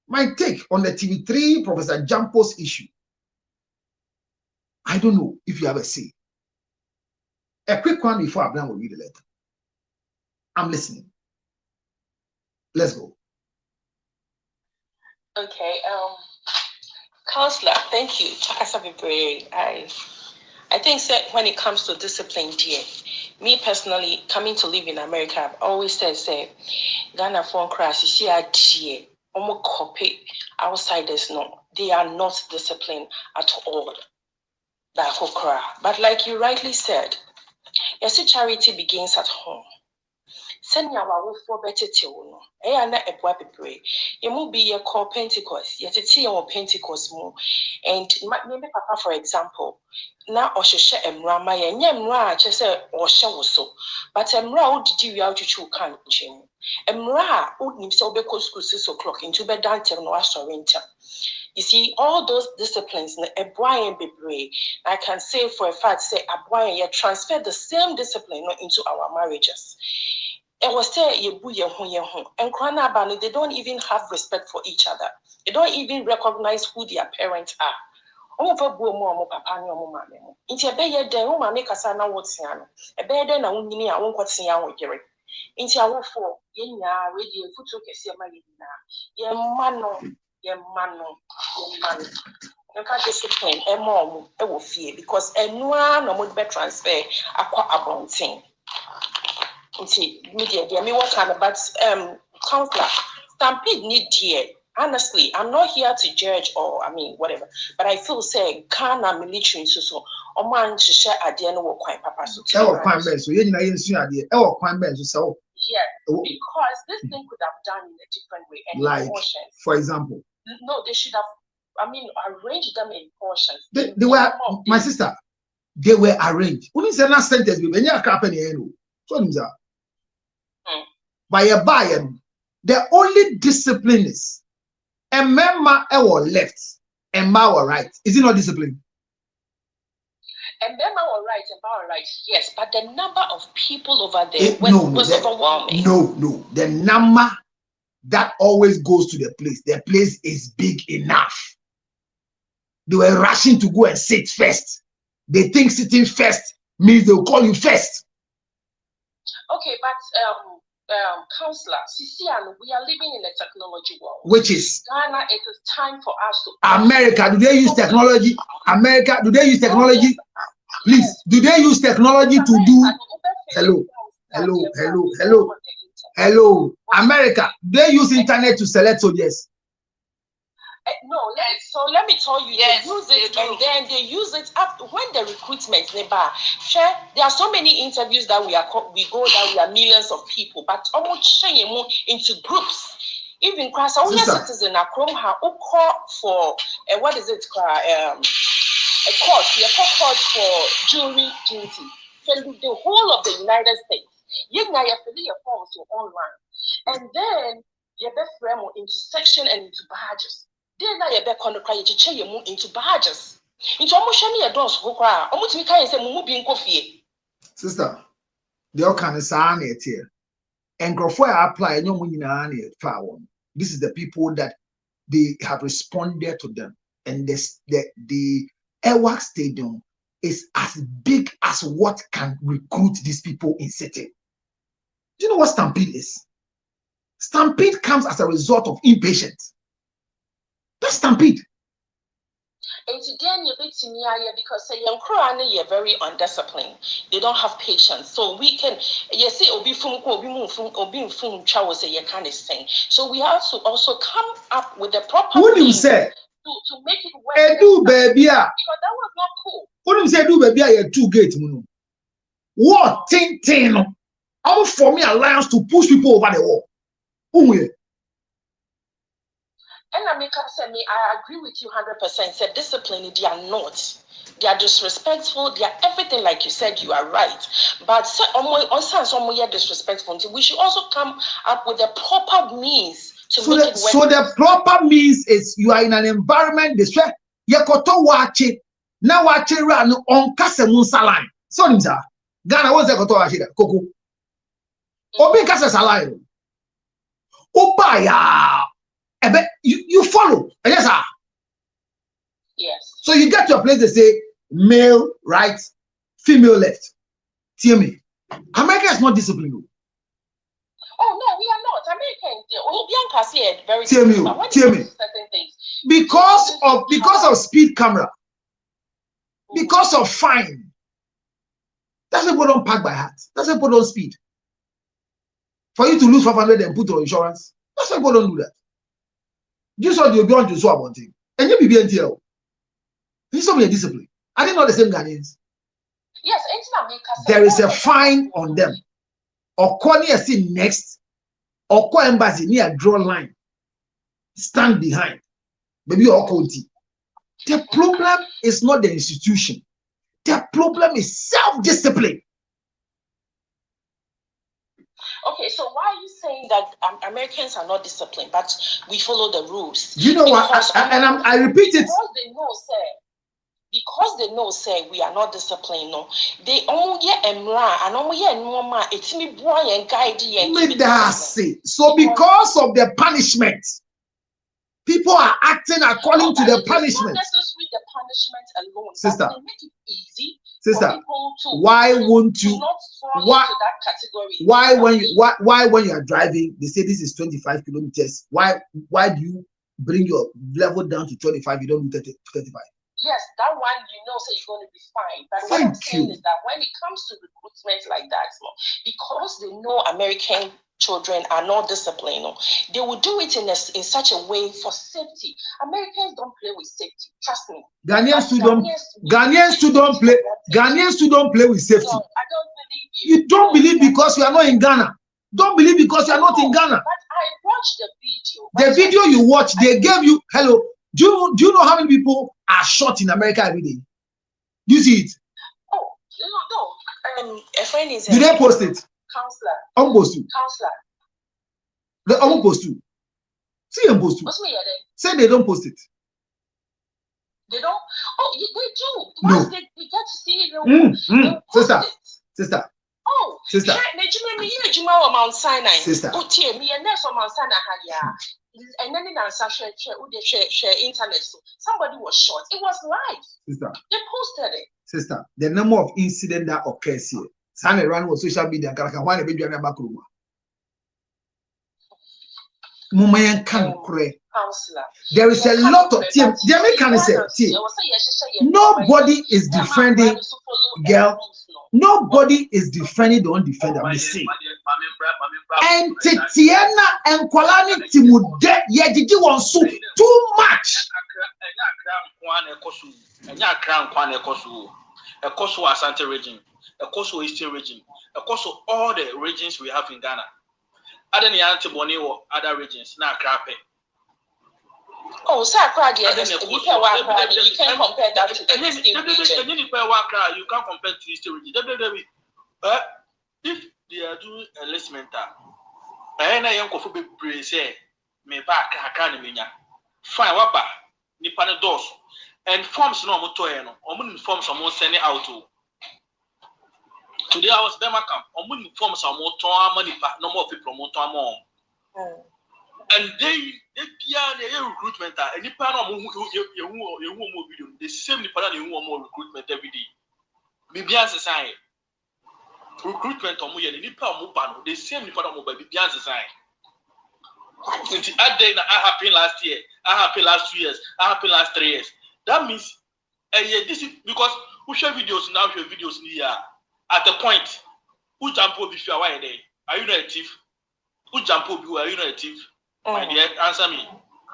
my take on the TV3 Professor Jampo's issue, I don't know if you have a say. A quick one before Abraham will read the letter. I'm listening. Let's go. Okay, Counselor, thank you. I think that when it comes to discipline, dear, me personally, coming to live in America, I've always said, Ghana phone crash, you see, dear, almost copy outsiders, no, they are not disciplined at all. That whole cry. But like you rightly said, yes, charity begins at home. Send your way for better to no. A boy pray. You will be a call Pentecost, yet a tea or Pentecost more. And maybe Papa, for example, now or share Emra, and Yamra, just or show so. But Emra did you out to chew can't. Emra would himself because school 6 o'clock into bed down till no winter. You see, all those disciplines, a Brian be brave. I can say for a fact, say a Brian, you transfer the same discipline into our marriages. And was say and Kranabani, they don't even have respect for each other. They don't even recognize who their parents are. Over more papa no mamma. Into a bay de make us now what's yan. A bed and I won't what's yan with Jerry. Into our for yenya radio foot mano. You can't discipline a mom, I will fear because anyone no would be transfer aqua abonting. Media, dear, me what kind of but counselor stampede need here. Honestly, I'm not here to judge or whatever, but I feel say Ghana military so or man to share at the end of quite papa so. Yeah, because this thing could have done in a different way. And like, for example. No, they should have, arranged them in portions. They were, my sister, they were arranged. When you say that sentence, when you are clapping here, so by a buyer, the only discipline is a member or left and Mao right. Is it not discipline? And then our right, yes, but the number of people over there was overwhelming. No, the number that always goes to the place is big enough. They were rushing to go and sit first. They think sitting first means they'll call you first. Okay, but counselor, Sisian, we are living in a technology world. Which is Ghana, it is time for us to America. Do they use technology? America, do they use technology? Please, do they use technology to do hello? America, do they use internet to select soldiers? No, so let me tell you, yes, they use it and then they use it up when the recruitment there are so many interviews that we go that we are millions of people, but almost into groups. Even class all citizens are who call for what is it called a court for jury duty. The whole of the United States. You know you fill your forms online. And then you be frame into section and into badges. Then now you be conduct you change your into badges. Into almost any adults who cry. Almost we can say mumu being coffee. Sister, the all kind of sign it here. And before I apply no money this is the people that they have responded to them. And the Airwork Stadium is as big as what can recruit these people in city. Do you know what stampede is? Stampede comes as a result of impatience. That's stampede. And again, you're bit in here because say young Koran you're very undisciplined. They don't have patience. So we can you see obi fun travel say you kind of saying. So we have to also come up with the proper Wouldn't say to make it work. Edu baby, because that was not cool. Wouldn't say do baby you two gate muno. What tin all for me alliance to push people over the wall. And Amika said me, I agree with you 100%. Said discipline, they are not. They are disrespectful. They are everything, like you said. You are right. But some disrespectful. We should also come up with the proper means to make it work. So the proper means is you are in an environment. This way, you koto wachi now wachi run on kasemun saline. So nimza Ghana was the koto wachi koko. Obi kase saline. Obaya. You follow. Yes, sir. Yes. So you get to a place they say male right, female left. Tell me. America is not disciplined. Oh no, we are not. American, very tell me. Certain things. Because of speed camera, because of fine. That's why people don't park by heart. That's why people don't speed. For you to lose 500 and put on insurance, that's why people don't do that. You saw the beyond to swap one thing. And you be BNTL. This is discipline. Are they not the same Ghanaians? Yes, there is a fine on them. Or call near see next, or call embassy near draw line. Stand behind. Maybe or county. The problem is not the institution. The problem is self-discipline. Okay, so why are you saying that Americans are not disciplined, but we follow the rules? You know what? I repeat it. Because they know, say we are not disciplined. No, they only get emra and only get normal. It's me boy and guide you. So because of the punishment, people are acting according to the punishment. Not necessarily the punishment alone. Sister, they make it easy. Sister, why won't you? Why when you are driving, they say this is 25 kilometers. Why do you bring your level down to 25? You don't do 35. Yes, that one so you're going to be fine. But what I'm saying is that when it comes to recruitment like that, because they know American children are not disciplined, they will do it in such a way for safety. Americans don't play with safety. Trust me. Ghanaians too don't play with safety. No, I don't believe you. You don't believe because you are not in Ghana. Don't believe because you are not in Ghana. But I watched the video. The video you watched, they gave you hello. Do you know how many people are shot in America every day? Do you see it? Oh, no. A friend is. Do they post it? Counselor. Almost two. Counselor. They almost post two. See them post two. What's me then? Say they don't post it. They don't. Oh, they do. No. Once they get to see it, Sister. Oh, sister. Mount Sinai. Sister. Me and Mount Sinai. And then share internet. So somebody was shot. It was live. Sister. They posted it. Sister, the number of incidents that occurs here. Sunday run on social media. There is a lot of team. The American say nobody is defending girl. Nobody is defending the undefended. I'm saying. And Titiana and Kwalani Timude Yedidi wants too much. Asante region, Eastern region, all the regions we have in Ghana. Other than Antiboni or other regions, now crappy. Oh, sir, you can't compare that to the Eastern region. You can't compare to the Eastern region. If they are doing enlistment, I am going to be say, me back, I can't mean ya. Fine, what back? Nippon doors and forms no motoyano, or wouldn't form someone sending out to. Today I was Bema camp, or wouldn't form some more money, but no more people motor more. And they recruitment, and Nippon, the same Nippon, more recruitment every day. Bibian sign. Recruitment or Muya, Nipa Mupano, the same Nipa Mobile Bibian sign. That day I happened last year, I happened last 2 years, I happened last 3 years. That means this is because we share videos now, share videos in here. At the point, who jump over if you are there? Are you not a thief? Who jump over? Are you not a thief? My dear, answer me.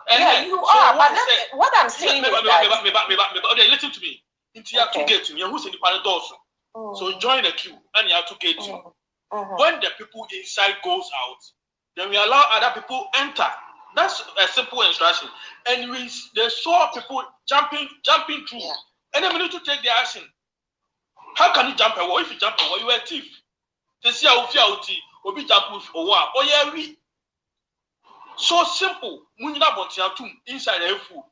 Yeah, you are. But what I'm saying is that listen to me. Into you have to get to me. Who's in the paradox? So join the queue, and you have to get to. When the people inside goes out, then we allow other people enter. That's a simple instruction. And they saw people jumping through, and then we need to take the action. How can you jump a wall? If you jump a wall, you are a thief. They see how fear or be jump with a wall. Oh yeah, we. So simple. Inside the food,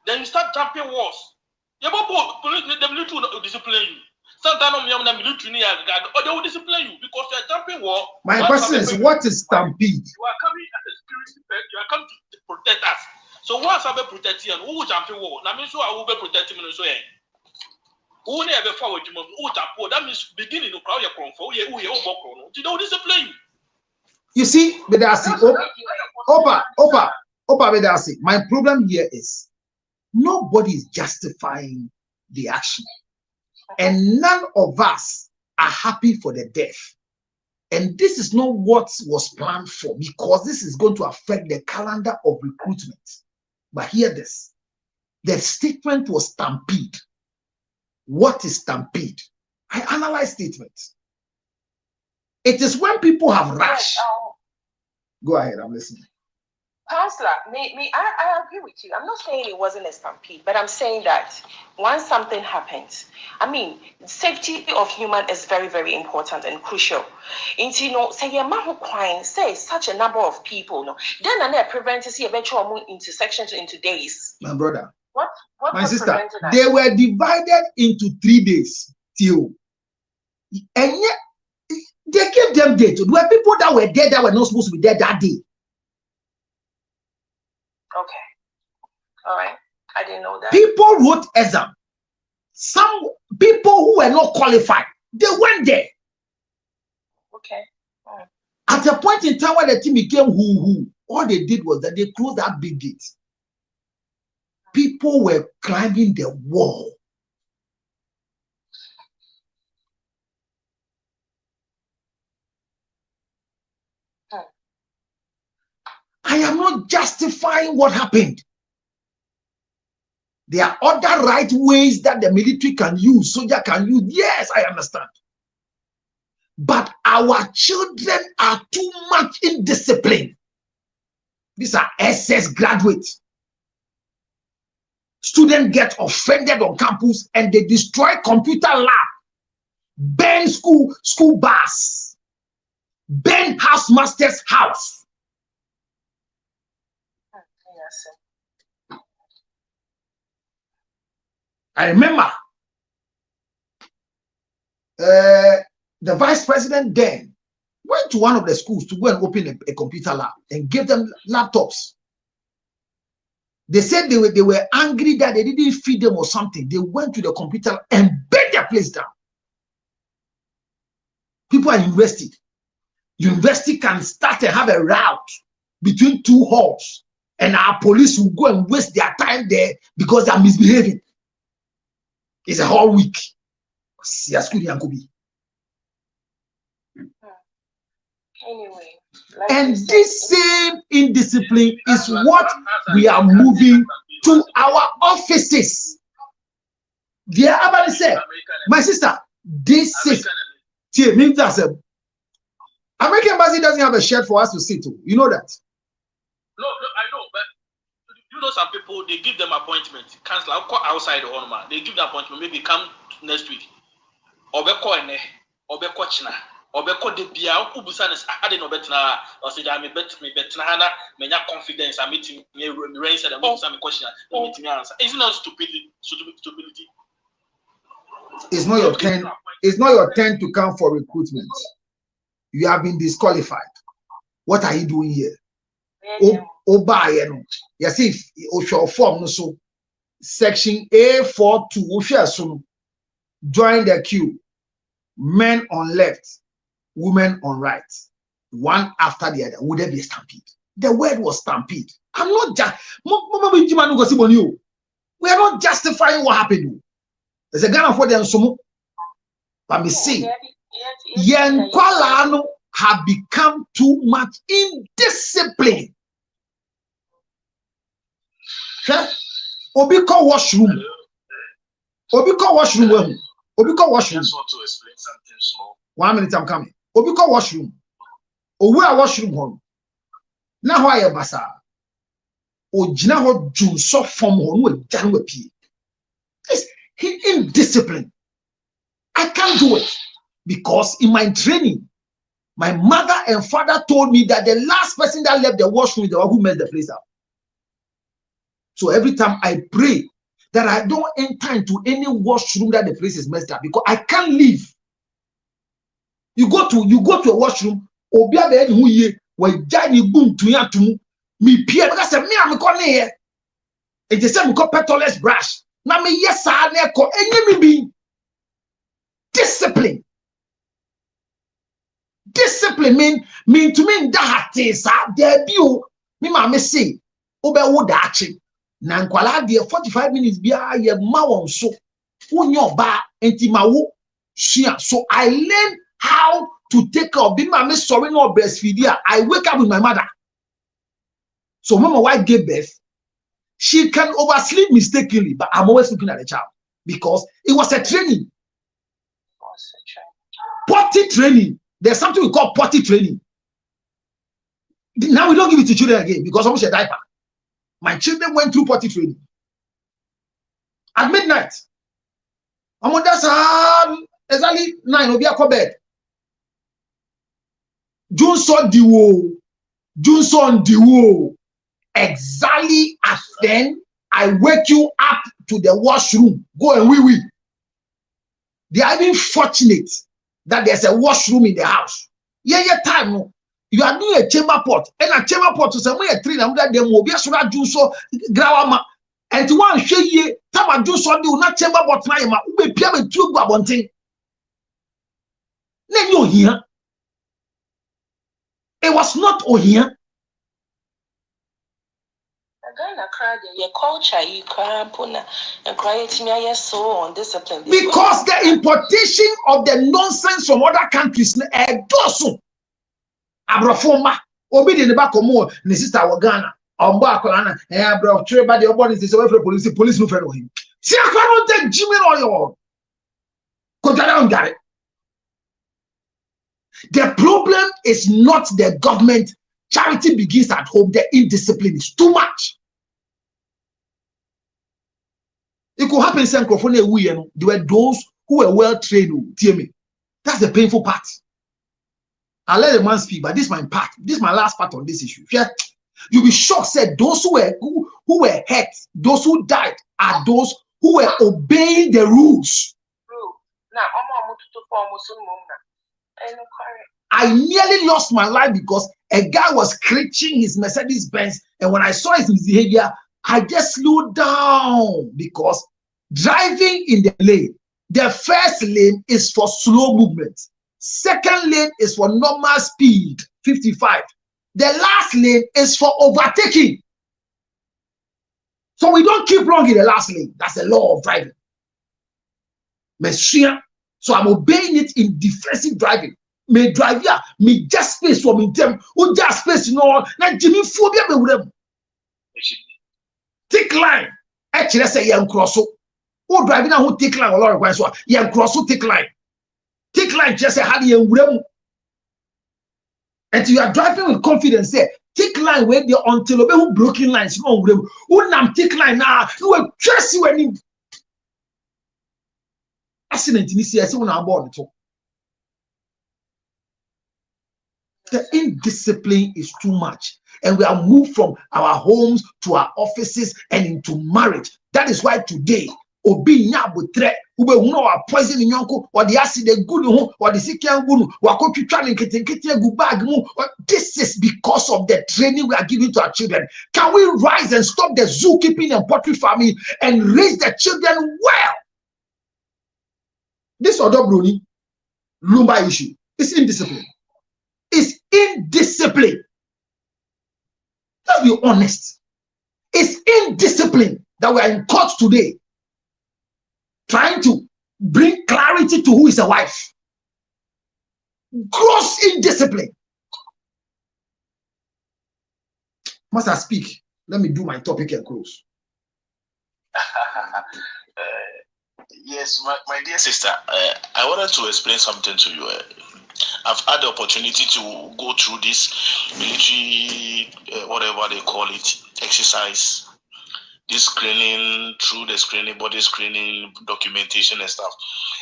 then you start jumping walls. The military will discipline you. Sometimes the military they will discipline you because you are jumping wall. My question is, what is stampede? You are coming as a spirit. You are coming to protect us. So once I be protecting, who will jumping wall? Now means I will be protecting me. So who never forward you? Who jump wall? That means beginning to crowd your for you. Who don't discipline you. You see, Bedasi, Opa, Bedasi, my problem here is nobody is justifying the action. And none of us are happy for the death. And this is not what was planned for, because this is going to affect the calendar of recruitment. But hear this. The statement was stampede. What is stampede? I analyze statements. It is when people have rushed. Go ahead, I'm listening. Counselor, I agree with you. I'm not saying it wasn't a stampede, but I'm saying that once something happens, I mean, safety of human is very, very important and crucial. And say a man who crying, say such a number of people, then I prevent see eventual intersections into days. My brother, what my sister, they were divided into 3 days till, and yet they gave them date. There were people that were there that were not supposed to be there that day. Okay. All right. I didn't know that. People wrote exam. Some people who were not qualified, they went there. Okay. At a point in time when the team became who, all they did was that they closed that big gate. People were climbing the wall. I am not justifying what happened. There are other right ways that the military can use, soldier can use. Yes, I understand. But our children are too much indisciplined. These are SS graduates. Students get offended on campus and they destroy computer lab, burn school bus, burn housemaster's house. I remember the vice president then went to one of the schools to go and open a computer lab and give them laptops. They said they were angry that they didn't feed them or something. They went to the computer and burnt their place down. People are invested. University can start and have a route between two halls, and our police will go and waste their time there because they are misbehaving. It's a whole week. Anyway. And this same indiscipline is what we are moving to our offices. Dear Abani said, my sister, this is means that American Embassy doesn't have a shirt for us to sit to. You know that? No, I know, but you know some people, they give them appointment. Cancel outside the ornament. They give the appointment, maybe come next week. Or be call or be coachna. Or be call the Bia who business I didn't know better or say I may bet me confidence. I'm meeting me raise and I'm some question. Meeting answer. It's not stupidity. It's not your turn. It's not your turn to come for recruitment. You have been disqualified. What are you doing here? Yes, if your form so section A42 join the queue. Men on left, women on right, one after the other. Would there be a stampede? The word was stampede. I'm not just. We are not justifying what happened. There's a Ghana for them. But me see, Yen Kwalano have become too much indisciplined. Obiko washroom. Obiko washroom. Obiko washroom. I just want to explain something small. 1 minute, I'm coming. Obiko washroom. Owe washroom home. Now why a basa? Ojina ho junso form home with Janwe P. It's indiscipline. I can't do it because in my training, my mother and father told me that the last person that left the washroom is the one who messed the place up. So every time I pray that I don't enter into any washroom that the place is messed up because I can't leave. You go to a washroom, obia be who ye we jani boom to ya to me peer because me am ko here. It is say me ko petoless brush. Na me yes na ko enye me be discipline. Discipline mean to me that is there be o me ma me say obe wo da achi. Na nkwala de 45 minutes bia ye ma won so unyo ba enti ma wo shia. So I learned how to take care of being my sorry no breastfeed. I wake up with my mother. So when my wife gave birth, she can oversleep mistakenly, but I'm always looking at the child because it was a training. Potty training. There's something we call potty training. Now we don't give it to children again because almost a diaper. My children went through potty training at midnight. I'm on that exactly 9 will be a bed. Johnson Diwo. Exactly at then, I wake you up to the washroom. Go and wee. They are even fortunate that there's a washroom in the house. Yeah, time. No. You are doing a chamber pot. And a chamber pot is a way a tree and that there will be a sura juso grawama. And to one share ye, Tama Juso do not chamber pot my ube piam and tube babonting. Then you here. It was not Ohia. Your culture, you can't put and cry to me so undisciplined. Because the importation of the nonsense from other countries, dosu abrafoma obi de ba komo ne sister wa Ghana ombo akolana abro tire ba de oboni se we police no friend him. See akwa no take Jimmy oyo. Ko jara on gare. The problem is not the government. Charity begins at home. The indiscipline is too much. It could happen in there were those who were well trained. That's the painful part. I'll let the man speak, but this is my part. This is my last part on this issue. You'll be shocked. Said those who were hurt, those who died, are those who were obeying the rules. I nearly lost my life because a guy was screeching his Mercedes Benz, and when I saw his behavior, I just slowed down because driving in the lane, the first lane is for slow movement, second lane is for normal speed, 55. The last lane is for overtaking. So we don't keep wrong in the last lane. That's the law of driving. So I'm obeying it in defensive driving. Me drive ya, me just space for me them. Who just space no? Na Jimmy phobia be with them. Take line. Actually, say young crosso. Who driving na who take line? A lot of guys so young crosso take line. Take line just say how the young them. And you are driving with confidence. Say take line where they until obey who broken lines. No with them. Who nam take line now? You will trust you when you. Accident in this year. Say when I board it. The indiscipline is too much, and we are moved from our homes to our offices and into marriage. That is why today, obi nyabutre ube uno wa poison in yonko or the acid good or the sikian gunu wakotu trying nkete gu bag mu. This is because of the training we are giving to our children. Can we rise and stop the zookeeping and poultry farming and raise the children well? This Odobroni Lumba issue is indiscipline. It's indiscipline. Let's be honest. It's indiscipline that we are in court today, trying to bring clarity to who is a wife. Gross indiscipline. Must I speak? Let me do my topic and close. Yes, my dear sister, I wanted to explain something to you. I've had the opportunity to go through this military, whatever they call it, exercise, this screening, through the screening, body screening, documentation and stuff.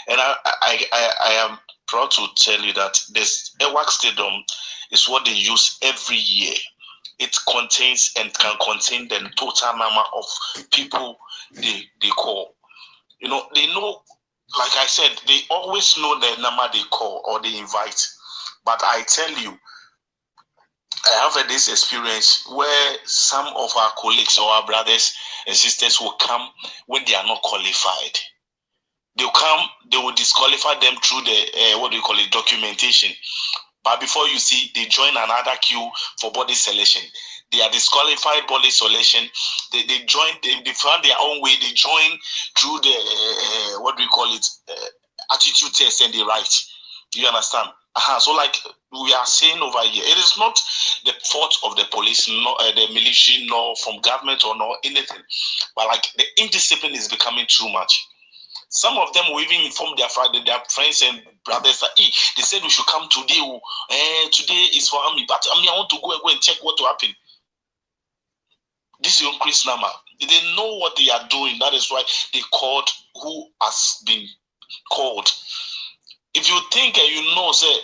And I am proud to tell you that this EWAC Stadium is what they use every year. It contains and can contain the total number of people they call. You know, they know, like I said, they always know the number they call or they invite. But I tell you, I have had this experience where some of our colleagues or our brothers and sisters will come when they are not qualified. They'll come, they will disqualify them through the documentation. But before you see, they join another queue for body selection. They are disqualified body selection. They found their own way. They join through the attitude test and they write. You understand? So like we are saying over here, it is not the fault of the police, nor the military, nor from government or nor anything. But like the indiscipline is becoming too much. Some of them will even inform their friends and brothers that they said we should come today. Today is for me, but I want to go and check what will happen. This increased number. They know what they are doing. That is why they called who has been called. If you think and you know, say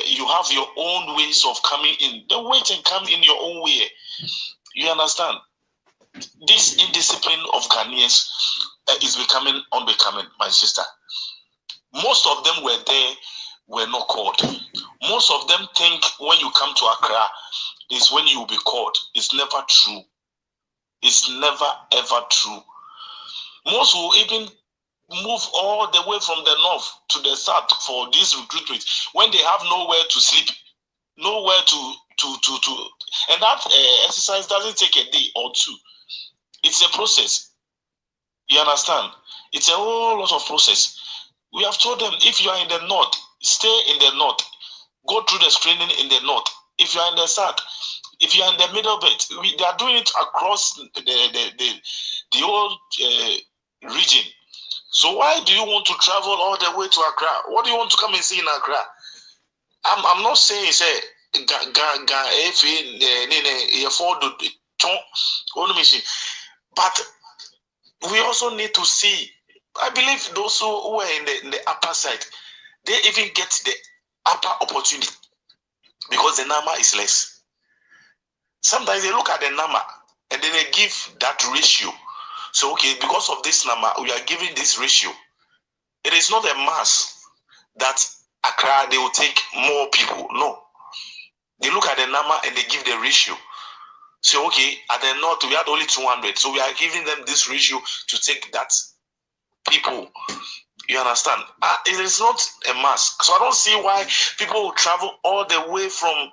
you have your own ways of coming in, then wait and come in your own way. You understand? This indiscipline of Ghanaians is becoming unbecoming, my sister. Most of them were there, were not called. Most of them think when you come to Accra is when you will be called. It's never true. It's never ever true. Most will even move all the way from the north to the south for this recruitment when they have nowhere to sleep, nowhere to and that exercise doesn't take a day or two. It's a process. You understand? It's a whole lot of process. We have told them, if you are in the north, stay in the north. Go through the screening in the north. If you are in the south, if you are in the middle belt, they are doing it across the whole region. So why do you want to travel all the way to Accra? What do you want to come and see in Accra? I'm not saying say but we also need to see. I believe those who are in the upper side, they even get the upper opportunity because the number is less. Sometimes they look at the number and then they give that ratio. So, okay, because of this number, we are giving this ratio. It is not a mass that Accra, they will take more people. No. They look at the number and they give the ratio. So, okay, at the north, we had only 200. So, we are giving them this ratio to take that people. You understand? It is not a mass. So, I don't see why people will travel all the way from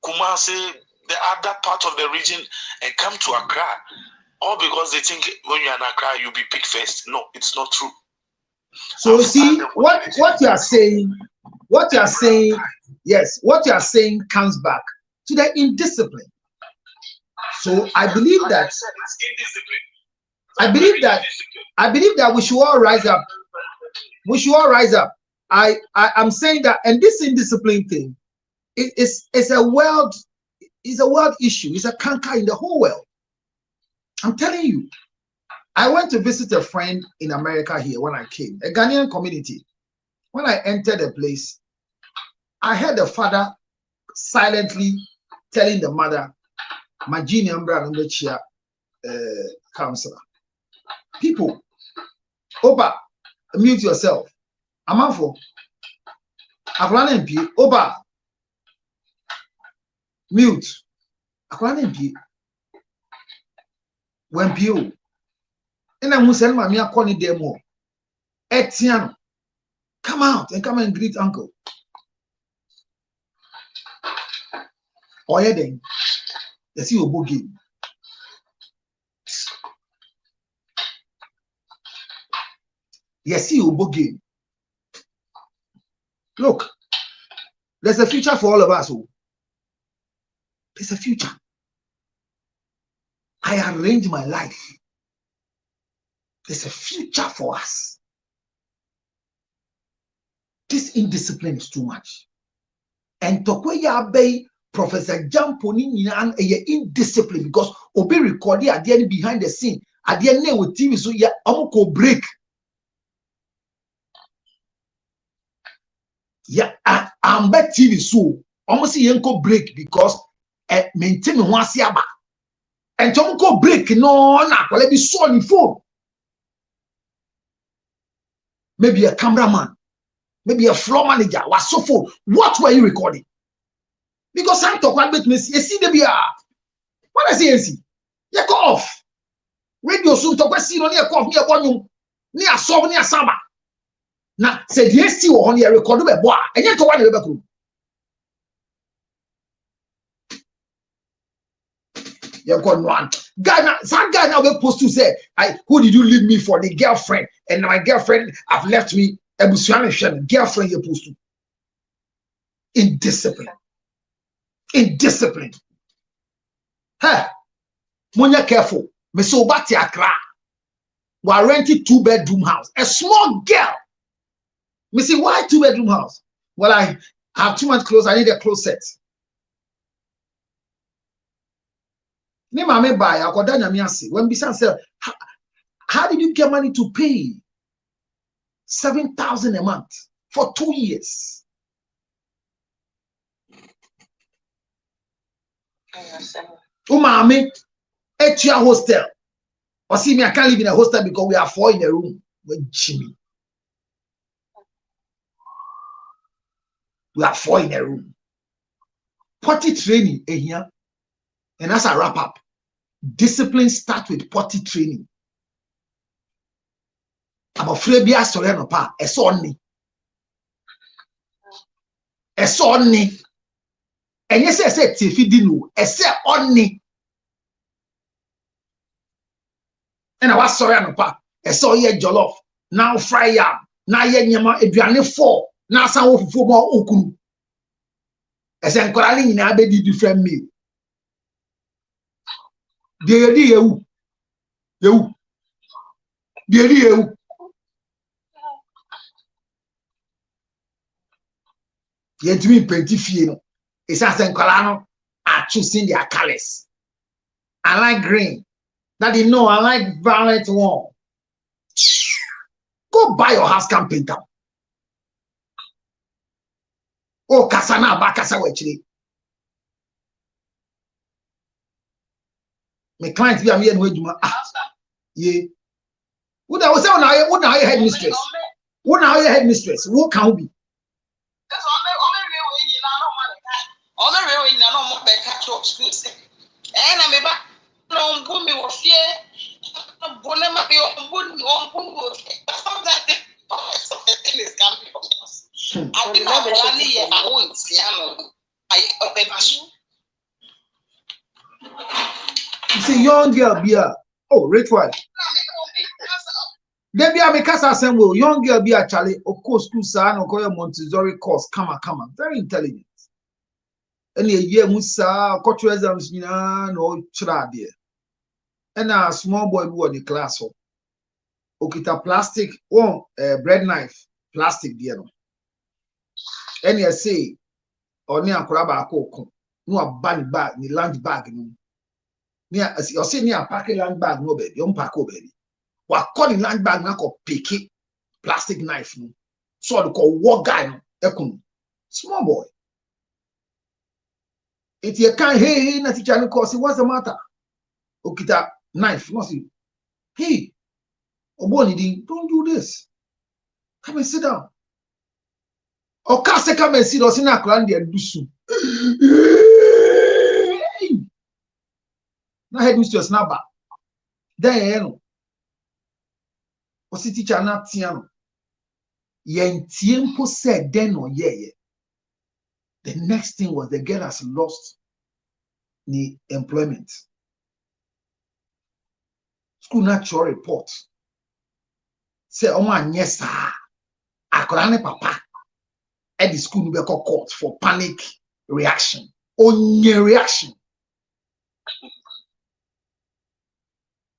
Kumasi, the other part of the region, and come to Accra. All because they think when you're in Accra, you'll be picked first. No, it's not true. So see, what you are saying, yes, what you are saying comes back to the indiscipline. So I believe that we should all rise up. We should all rise up. I'm saying that, and this indiscipline thing, it's a world issue. It's a canker in the whole world. I'm telling you, I went to visit a friend in America here when I came, a Ghanaian community. When I entered the place, I heard the father silently telling the mother, Majini Ambra Numbechia counselor. People, Oba, mute yourself. Amanfo, Akwala MP, Oba, mute. Akwala MP. When Pio, and I must send my calling demo. Etiano, come out and come and greet uncle. Or then, you see your boogie. You see your boogie. Look, there's a future for all of us. There's a future. I arrange my life. There's a future for us. This indiscipline is too much. And Tokoya Bay, Professor Jamponi and a indiscipline because Obi recorded at the end behind the scene. At the end with TV, so yeah, Amoko break. Yeah, I'm bet TV so almost yanko break because maintain one siaba. And Tomoko break no na let me saw on the phone. Maybe a cameraman, maybe a floor manager was so full. What were you recording? Because I'm talking about me. See the beer. What I say, see, you go off. Radio soon talk. See no near cough near one near solve near samba. Now said yes, see on your record of a boy, and yet to one of the you got one. Ghana, some guy now will post to say, who did you leave me for? The girlfriend, and my girlfriend have left me. A girlfriend you post to. Indiscipline. Indiscipline. Hey, Monya careful. Me so bati Accra. We are renting 2-bedroom house. A small girl. Me say, why 2-bedroom house? Well, I have too much clothes. I need a closet. Ne mame buy akoda nyamiase. When Bisan said, how did you get money to pay 7,000 a month for 2 years? Umame, at your hostel. Or see me, I can't live in a hostel because we are 4 in a room with Jimmy. We are 4 in a room. Potty training here. And as I wrap up, discipline starts with potty training. I'm afraid be a story no pa. It's only. It's only. And yes, I said, if you didn't know, it's only. And I was sorry no pa. It's all ye jollof. Now fry yam. Now ye nyama eduane 4. Now some of you more okunu. It's encouraging in a different meal. Dear you. Yet to me, pretty few. It's as Colano are choosing their colors. I like green. That you know, I like violet one. Go buy your house can paint up. Oh, Kasana Bakasa Wechiri. My clients be a mere way to ye. Would I was say, what now your headmistress? What now your headmistress? What can we be? On the railway, no more back at your school. And I'm back. No, Bumi was here. Bonema be on Bumi. Sometimes the is coming from us. I think I won't see. It's a young girl, beer. Oh, ritual. Then be a Mikasa assemble. Young girl, be a Charlie. Of course, school son or call Montessori course. Come on. Very intelligent. Any year Musa, cultural exams, no chra there. And a small boy who the class. Okita plastic, bread knife, plastic there. And you say, or near Kuraba Coco, no a bunny bag, ni lunch bag. Near you say near packing lunch bag, no baby, young Paco baby. What calling lunch bag, not called picky plastic knife. So they call war guy, small boy. If you can't, hey, na teacher, no cause what's the matter? Okita knife, no see. Hey, Obonidi, don't do this. Come and sit down. Or cast come and sit us in a clan and do so. Now head Mr. Snapper. Then, what's the teacher not Tiano? yen tiempo said then or yeah. The next thing was the girl has lost the employment. School natural report. Say, oh man, yes, sir. Akorane papa. At the school be called court for panic reaction. Onye reaction.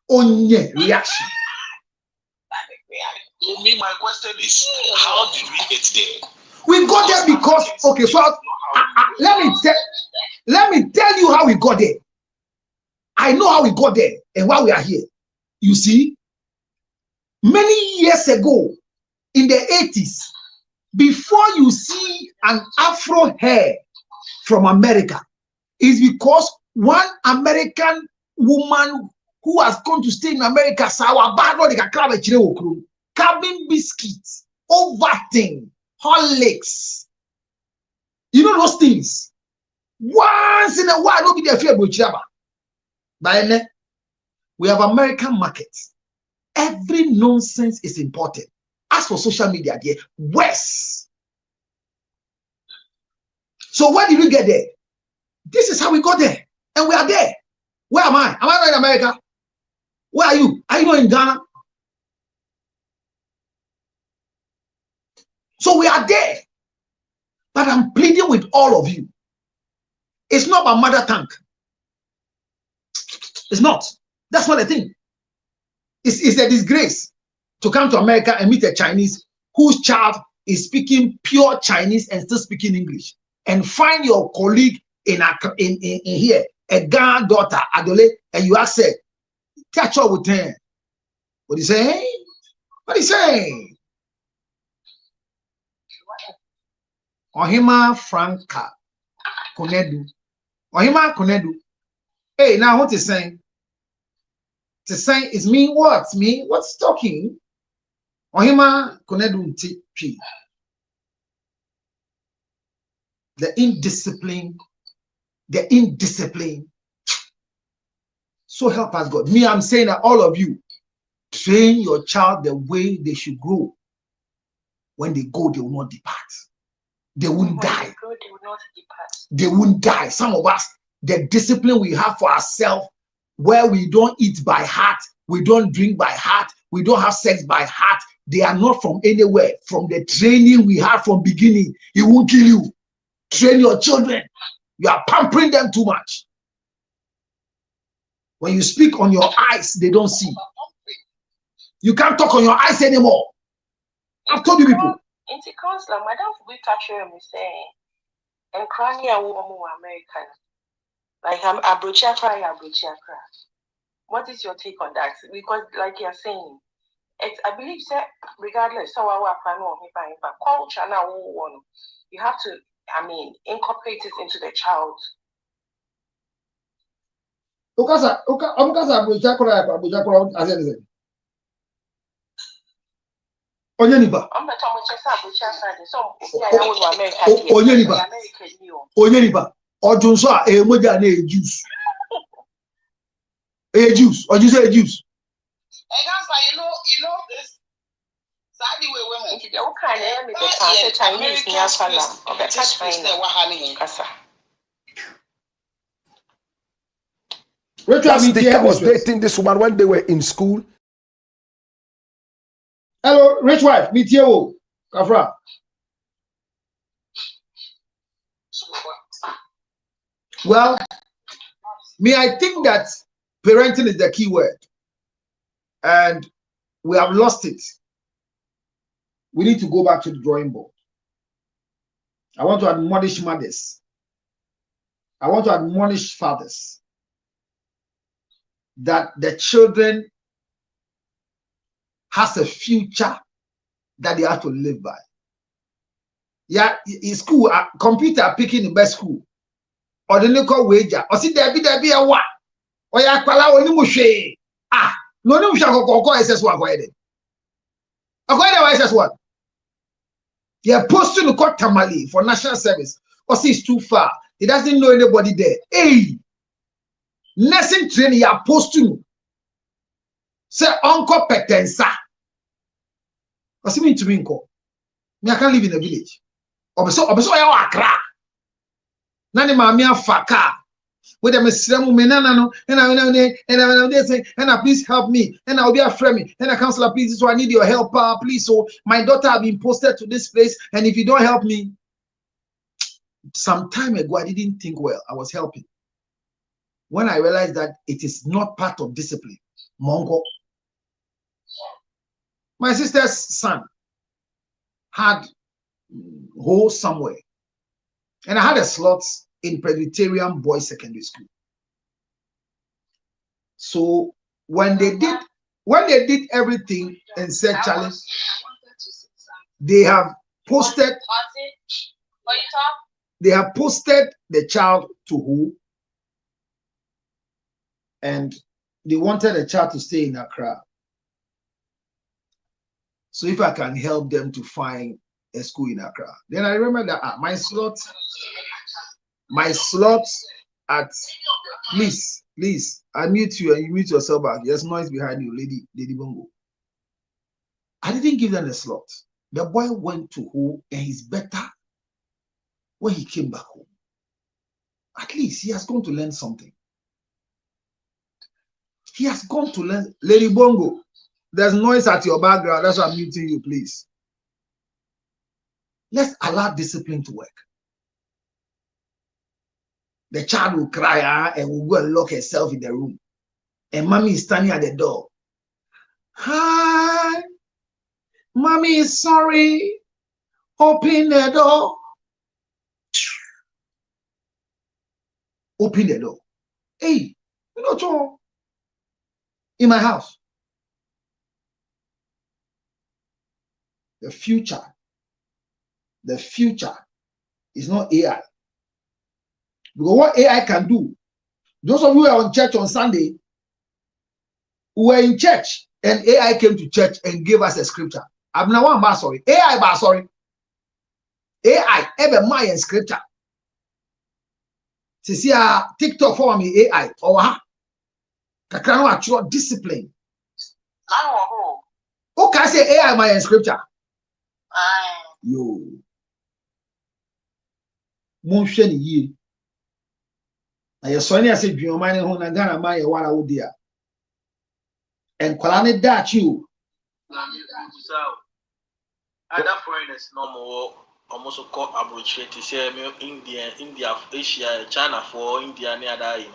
Onye reaction. Me, my question is, how did we get there? We got there because okay, so let me tell you how we got there. I know how we got there and why we are here. You see, many years ago in the 80s, before you see an Afro hair from America, is because one American woman who has come to stay in America, cabin biscuits, Ovaltine, Horlicks. You know those things. Once in a while, nobody be afraid of Chaba. But then, we have American markets. Every nonsense is important. As for social media, there, worse. So where did we get there? This is how we got there. And we are there. Where am I? Am I not in America? Where are you? Are you not in Ghana? So we are there. But I'm pleading with all of you. It's not my mother tongue. It's not. That's not the thing. It's a disgrace to come to America and meet a Chinese whose child is speaking pure Chinese and still speaking English, and find your colleague in here, a Ghana daughter, Adole, and you ask her, catch up with her. What is he saying? What is he saying? Ohima Franca Konedu. Ohima Konedu. Hey, now what is saying? To say is me what? Me? What's talking? Ohima Konedu P. The indiscipline. So help us God. Me, I'm saying that all of you train your child the way they should grow. When they go, they will not depart. They won't die. They will not depart. They won't die. Some of us, the discipline we have for ourselves, where we don't eat by heart, we don't drink by heart, we don't have sex by heart, they are not from anywhere. From the training we have from beginning, it won't kill you. Train your children. You are pampering them too much. When you speak on your eyes, they don't see. You can't talk on your eyes anymore. I've told you people. It's a counselor, Madam Fubuka me saying, and crying a woman American. Like I'm Abrochakra. What is your take on that? Because, like you're saying, it's, I believe that regardless, so our culture now, you have to, incorporate it into the child. Onyeniba. Ojunso a emoja na juice. Juice. Or you say juice? And that's why you know this. Sadly, women. They all kind of Chinese Rachel was dating this woman when they were in school. Hello, rich wife, meet you, Kafra. Well, I think that parenting is the key word, and we have lost it. We need to go back to the drawing board. I want to admonish mothers. I want to admonish fathers that the children has a future that they have to live by. Yeah, in school, computer picking the best school. Or the local wager. Or see there be a what? Or ya kwala oni mushe. No ni musha ko SS1 ko ede. Akwede SS1. They posted to court Tamale for national service. Or see it's too far. He doesn't know anybody there. Hey, nursing training you are posting. Say Uncle Petensa. What's it mean to me? Me, I can't live in a village. Obeso ya Accra. Na ni maami afaka. With them sremu me no and they say and please help me and I'll be a friend me and a counselor please so I need your help please so my daughter have been posted to this place and if you don't help me some time ago I didn't think well I was helping when I realized that it is not part of discipline. Mongo, my sister's son had hole somewhere and I had a slot in Presbyterian Boys Secondary School. So when they did everything and said challenge, they have posted the child to who, and they wanted the child to stay in Accra. So if I can help them to find a school in Accra, then I remember that my slot at please I mute you and you mute yourself back. There's noise behind you, Lady Bongo. I didn't give them a slot. The boy went to home and he's better when he came back home. At least he has gone to learn something. He has gone to learn. Lady Bongo, there's noise at your background. That's why I'm muting you, please. Let's allow discipline to work. The child will cry and will go and lock herself in the room. And mommy is standing at the door. Hi, mommy is sorry. Open the door. Open the door. Hey, you know what? In my house. The future is not AI. Because what AI can do, those of you who are on church on Sunday, who were in church and AI came to church and gave us a scripture. I'm now one sorry. AI ever my scripture. See TikTok for me AI or ha. Kakano actual discipline. Who can say AI my scripture? Yo. Motion ye. I saw any say you money who na Ghana my wala wodia. And kwalane that you. Other foreigners no more almost call abroad to say India, Asia, China for India near that.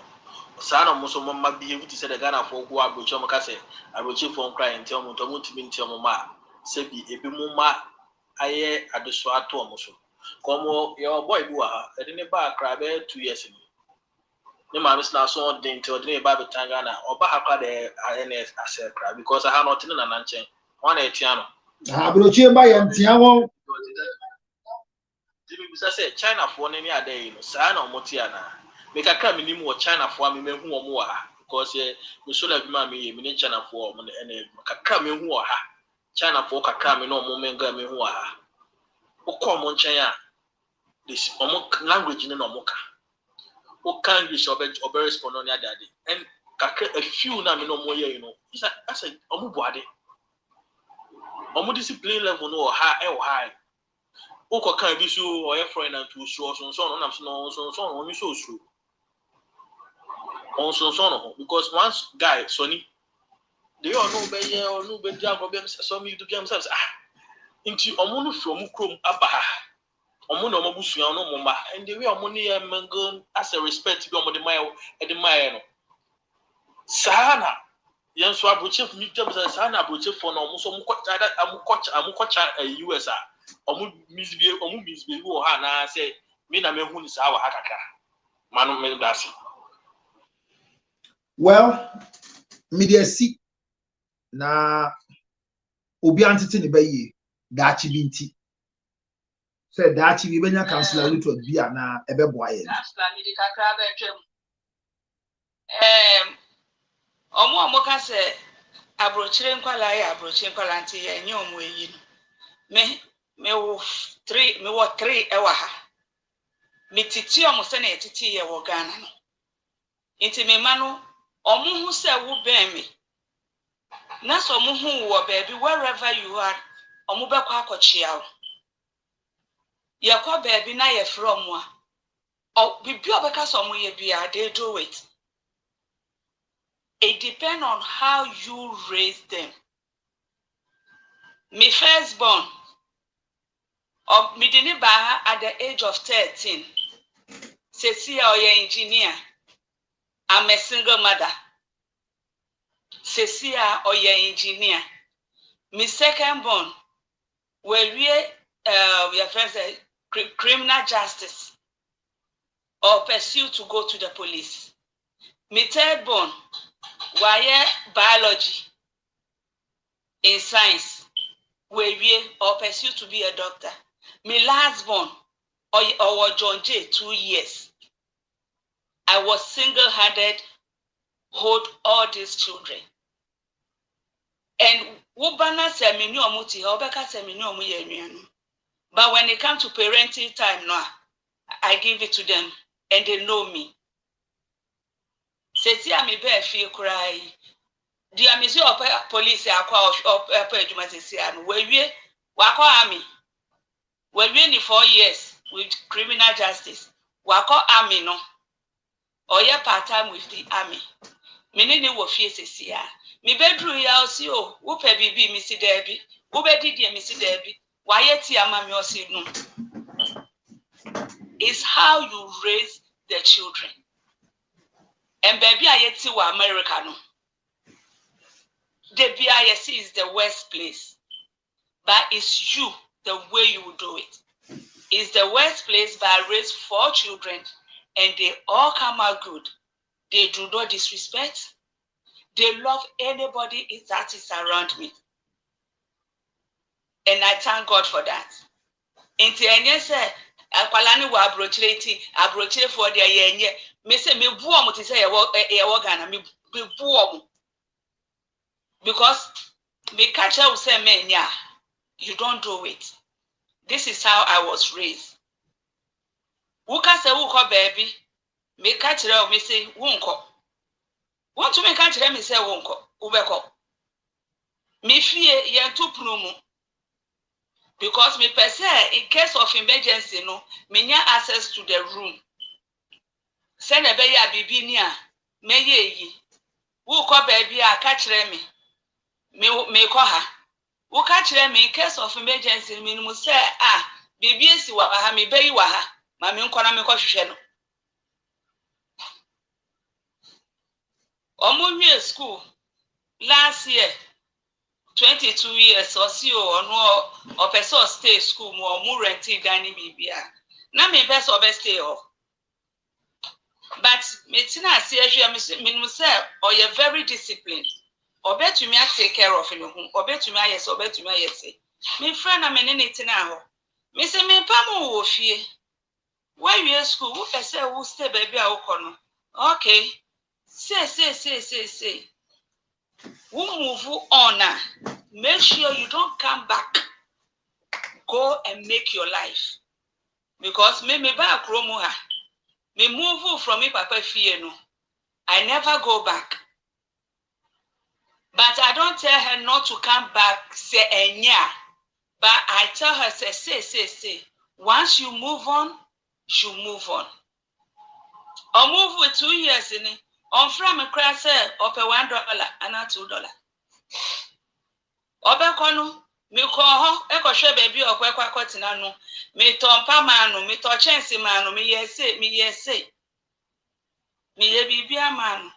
Son almost might be able to say the Ghana for who are Brochoma Case, I will chief on crying, tell me to mean Tiamoma, Sebi, Ebimuma, Aye, at the Swat Tomoso. Como your boy Bua, I didn't buy a crab 2 years ago. No man is now so dainty or dream about Tangana or Bahaka the INS as a crab because I have not in an unchain. One Etiano. Abrochemba and Tiamo. Jimmy said China for any other, you know, San or Motiana. Make a crab in more China for me who are more because we should have mammy in China for any crab in who are China for a crab in no moment gammy who are. O common China. This language in Omoka. O can't be so bad or very spon on your daddy. And a few na no more, you know. It's a omubody. Omu discipline level no high. Oko can be so or a friend and two so on I'm so on so on so because once guy Sonny they all know by or no be jam problems some you do themselves into omunu from chrome abaha omuno mabusu no mama and the way omuni mango as a respect to be on the mile at the mile sana yen so abroche mi tell say sana abroche for no so amukocha US omu misbehave wo ha na say me na mehu ni sa wa hakaka manu me dasi. Well, media see na obi antete ne bayi dachi binti say dachi bi benya counselor to bi ana ebeboa ye omo ka say abrochire nkwala ya abrochire nkwala nti ye nye omo eyi me wo 3 ewa ha me titi omo se na etiti ye wo Ghana no nti me ma no omo hu se wo ben me na so omo hu wo baby wherever you are omo be kwa akochia wo Yakwa baby na ye from wa. Or bibi obeka somo ye bia, they do it. It depends on how you raise them. My firstborn, or me didn't buy her at the age of 13. Cecilia or your engineer. I'm a single mother. Cecilia or your engineer. My second born, where we are first criminal justice or pursue to go to the police. My third born, why biology in science, where we or pursue to be a doctor. My last born, or John J, 2 years. I was single-handed, hold all these children. And Wubana semini omuti, Obeka semini omu. But when it comes to parenting time now, I give it to them and they know me. Sesi ami be fie cry. The amisi of police akwa of ejuma sesi anu. We wako army. We ni 4 years with criminal justice. Wako army no. Or yeah part-time with the army. Mini wo fie sesi a. Mi bedroom ya osi o. Wo pe bibi mi si debi. Wo be didi mi si debi. Wa ye ti ama mi osi no. It's how you raise the children. And baby ayeti wa America no. The BISC is the worst place. But it's you, the way you do it. It's the worst place, but I raised 4 children and they all come out good. They do not disrespect. They love anybody that is around me. And I thank God for that. Inti enye se akwalani wa abrochire for their yenye. Me say me buo mo ti say ye wo Ghana me buo mo. Because me catch you say me nya, you don't do it. This is how I was raised. Wuka say wuko baby, me catch you me say wunko. Want to me catch me say wunko, ubeko. Me fear ye too prumu. Because me per se, in case of emergency, no, me nya access to the room. Send a baby a bibi niya, me ye. Who call baby a catch me? Me call her. Who catch me in case of emergency? Me no say bibi si wa ha me bayi wa ha. Ma me nkona me kohwehwe no. Omo wie school last year. 22 years or so or person stay school more renting dining bibia. Na me best or stay off. But me tina see me say or you're very disciplined. Or bet you me take care of you or bet you me yes or bet you me yes. Me friend am in tina ho. Me say me pa mo wo fie. Why you school? Who person who stay baby a wo okay. Say. We move on now. Make sure you don't come back. Go and make your life. Because me back Romoha. Me move from me papa fieno. I never go back. But I don't tell her not to come back, say enya. But I tell her, say. Once you move on, you move on. Or move with 2 years in it. On from a crash up $1 and $2. Obekono, me call her, echo share baby or quacotinano, me tom pamano, me to chance mano, me yes say. Me ye be a man.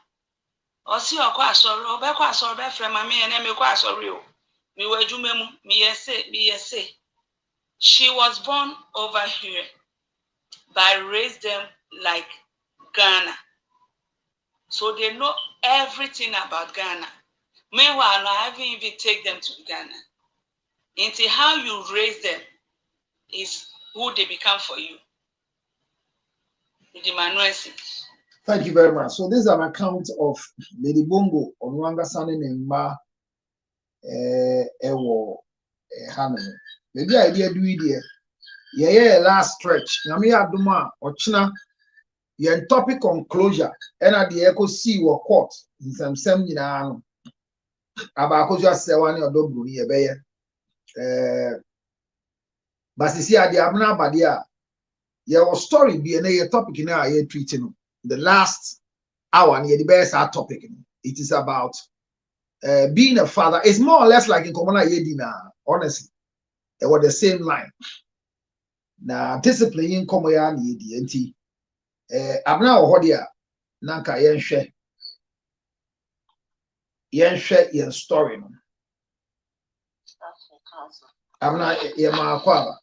Or see or quash or Obequas or Befrem, me and me quash or real. Me were jumemu, me yes say. She was born over here, but I raised them like Ghana. So they know everything about Ghana. Meanwhile, I haven't even taken them to Ghana. Into how you raise them is who they become for you. Thank you very much. So this is an account of Lady Bongo on Wanga Sani Nemba Ewo Hanen. Maybe idea do it here. Yeah, last stretch. Namia Duma or China. Yen topic on closure and at the echo see or court in some seminar about just one or double ye But see, the Abna Badia, your story be a topic in our treating the last hour and the best our topic. It is about being a father. It's more or less like in Komona Yedina, honestly. It was the same line. Now, disciplining Komoya Yedi, Abna Hodia, Nanka yen story. Abna Yama Kwaba.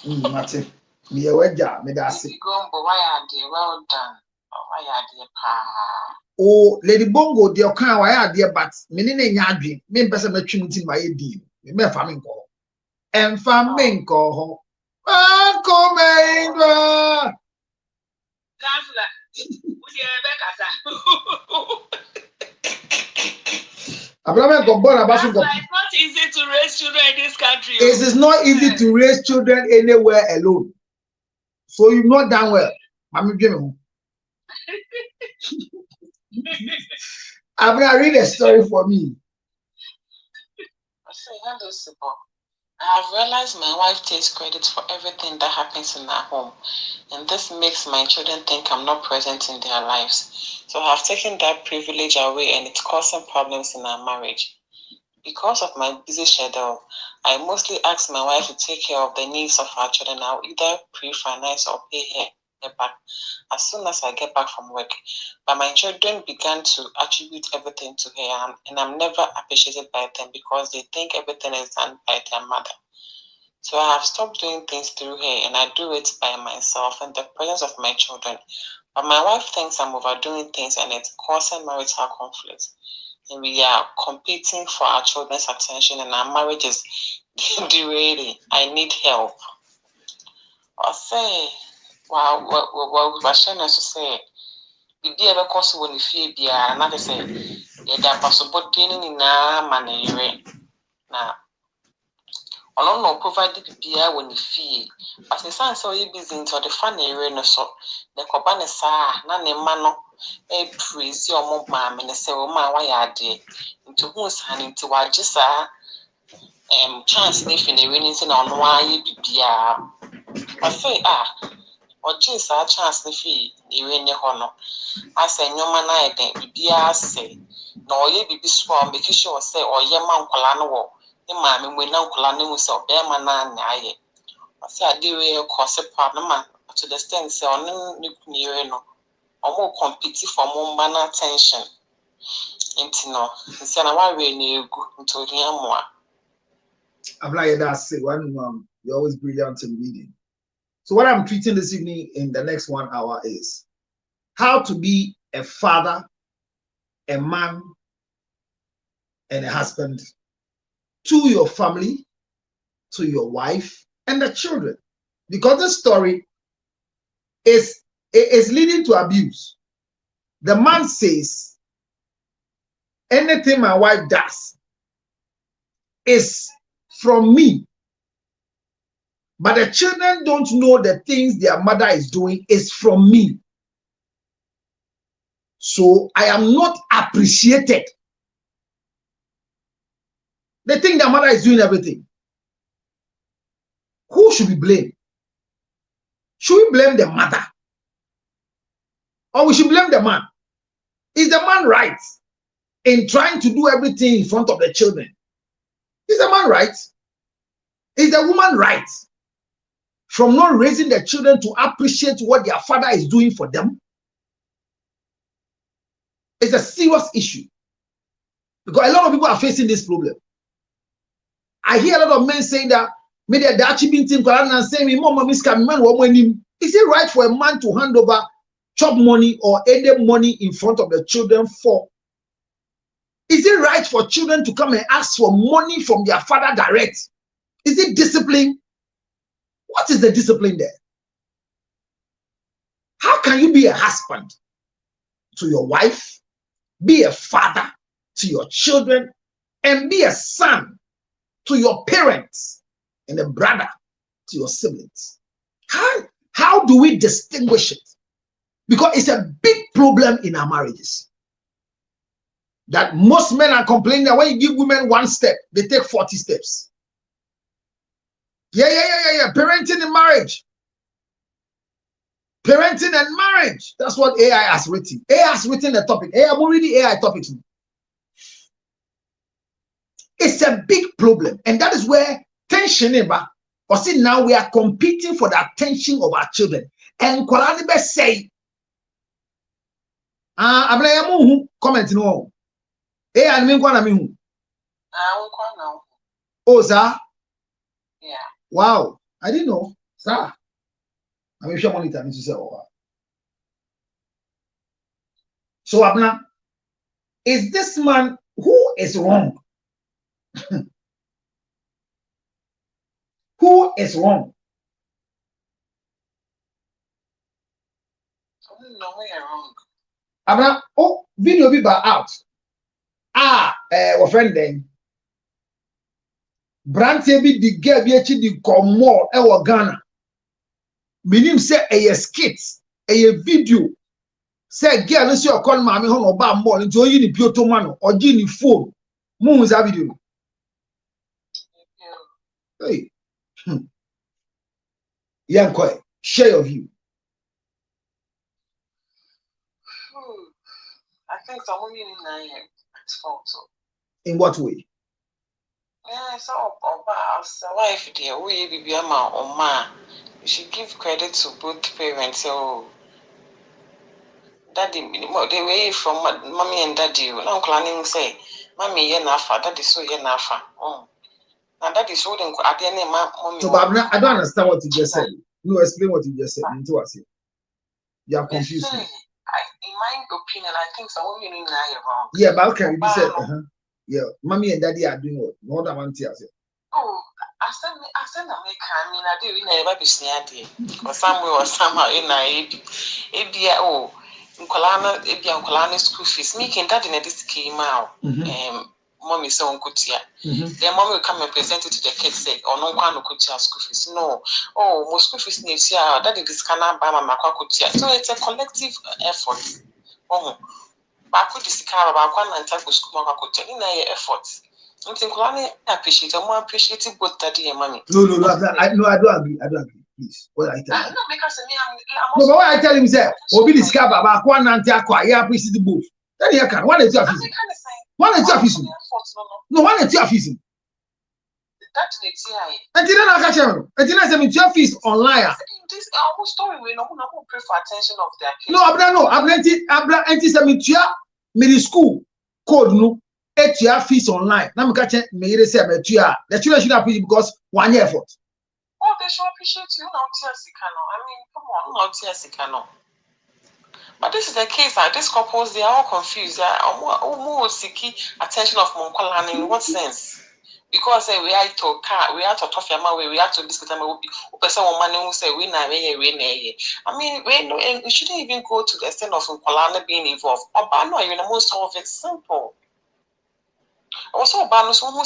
Mate, me a wedja, me that's it. Well done. Oh, Lady Bongo, the Okan, why are dear, but meaning yarding, me person a trinity my deal, me famingo. And famingo, ah, come It's not easy to raise children in this country. It is not easy to raise children anywhere alone. So you've not done well. I'm gonna read a story for me. I have realized my wife takes credit for everything that happens in our home, and this makes my children think I'm not present in their lives. So I have taken that privilege away, and it's causing problems in our marriage. Because of my busy schedule, I mostly ask my wife to take care of the needs of our children. I'll either pre-finance or pay her back as soon as I get back from work. But my children began to attribute everything to her, and I'm never appreciated by them because they think everything is done by their mother. So I have stopped doing things through her, and I do it by myself in the presence of my children. But my wife thinks I'm overdoing things, and it's causing marital conflict. And we are competing for our children's attention, and our marriage is derailing. I need help. I say, wow, what was to say? Bibi ebe koso woni fie bia na say ye da pasobo deni ni na manere na ono no provide bia woni fie but the sense so you busy into the fanere no so the koba ne sa na ne ma no e praise your mom me say o ma wa ya de into hu san into wa gisa chance ne finere ni say na ono wa ye bia I say or just a chance the fee, you in your honor. I say, no man, I think, be I say, no, ye be sworn because you say, or ye man colano, the mammy when no colano was so bear man. I say, I do a course a problem to the extent, say, on near no, or more competing for more man attention. Into no, instead of why we need to hear more. I'm like that, say, one, you're always brilliant in reading. So what I'm treating this evening in the next 1 hour is how to be a father, a man, and a husband to your family, to your wife, and the children. Because this story is leading to abuse. The man says, anything my wife does is from me. But the children don't know the things their mother is doing is from me. So I am not appreciated. They think their mother is doing everything. Who should be blamed? Should we blame the mother? Or we should blame the man? Is the man right in trying to do everything in front of the children? Is the man right? Is the woman right from not raising the children to appreciate what their father is doing for them? It's a serious issue because a lot of people are facing this problem. I hear a lot of men saying that maybe they're actually being thinking and saying, is it right for a man to hand over chop money or any money in front of the children for? Is it right for children to come and ask for money from their father direct? Is it discipline? What is the discipline there? How can you be a husband to your wife, be a father to your children, and be a son to your parents and a brother to your siblings? How do we distinguish it? Because it's a big problem in our marriages. That most men are complaining that when you give women one step, they take 40 steps. Yeah. Parenting and marriage. Parenting and marriage. That's what AI has written. AI has written the topic. I'm already AI topics. It's a big problem, and that is where tension is. Or see, now we are competing for the attention of our children. And Kwalani best say, comment no. And me kwana me oh, sir. Yeah. Wow, I didn't know, sir. I'm sure monitor to say, oh. So Abna, is this man who is wrong? Who is wrong? No, we are wrong. Abna, oh, video be out. Friend then. Branche bi di girl bi echi di komo e Ghana. Minim say a skit, a video. Say girl no see o kon mama ho no ba mall nti oyi ni bioto ma no, oji ni phone. Mu za video. Hey. Yankoi, share your view. I think someone in at fault. In what way? Yeah, so wife dear, we be ama or ma. You should give credit to both parents. So daddy, the way from mommy and daddy, now planning say, mommy ye nafa, daddy so ye nafa. Now that is holding at the end of mommy. So I don't understand what you just said. No, explain what you just said. You are confused. In my opinion, I think someone in wrong. Yeah, but can you say, yeah, mommy and daddy are doing what? More than one tear. Oh, I said, I mean, I do never be snappy or somewhere or somehow in a Nkolana school fees. Making that in a disc came out. Mommy so on kutia. Then mommy will come and present it to the kids say, or no one kutia school fees. No, oh, most school fees needs here. That is cannot buy my kutia. So it's a collective effort. Oh, but could this car about one and type of school kutia in a effort. I think Nkolana appreciate and more appreciative both daddy and mommy. No, I don't agree. Please, what I tell you. No, because no, but what I tell him is that Obi discover about one and I appreciate the both. Then you can one is your fees. One is your fees. No, one is your fees. That's it. And then I catch him. And then I say, your fees online. This almost story we no pray for attention of their kids. No, I'm anti-Semitic. Middle school code no. At your fees online. Now, I'm catching me. They say, the children should appreciate because 1 year effort. Oh, they should appreciate you, not Tiasikano. I mean, come on, not Tiasikano. But this is the case. These couples, they are all confused. They are more seeking attention of Monkolani. In what sense? Because we are to car, we are to talk we are to discuss. We person money who say we na we. I mean, we shouldn't even go to the extent of Monkolani being involved. But no, even the most of it simple. Also, Banus who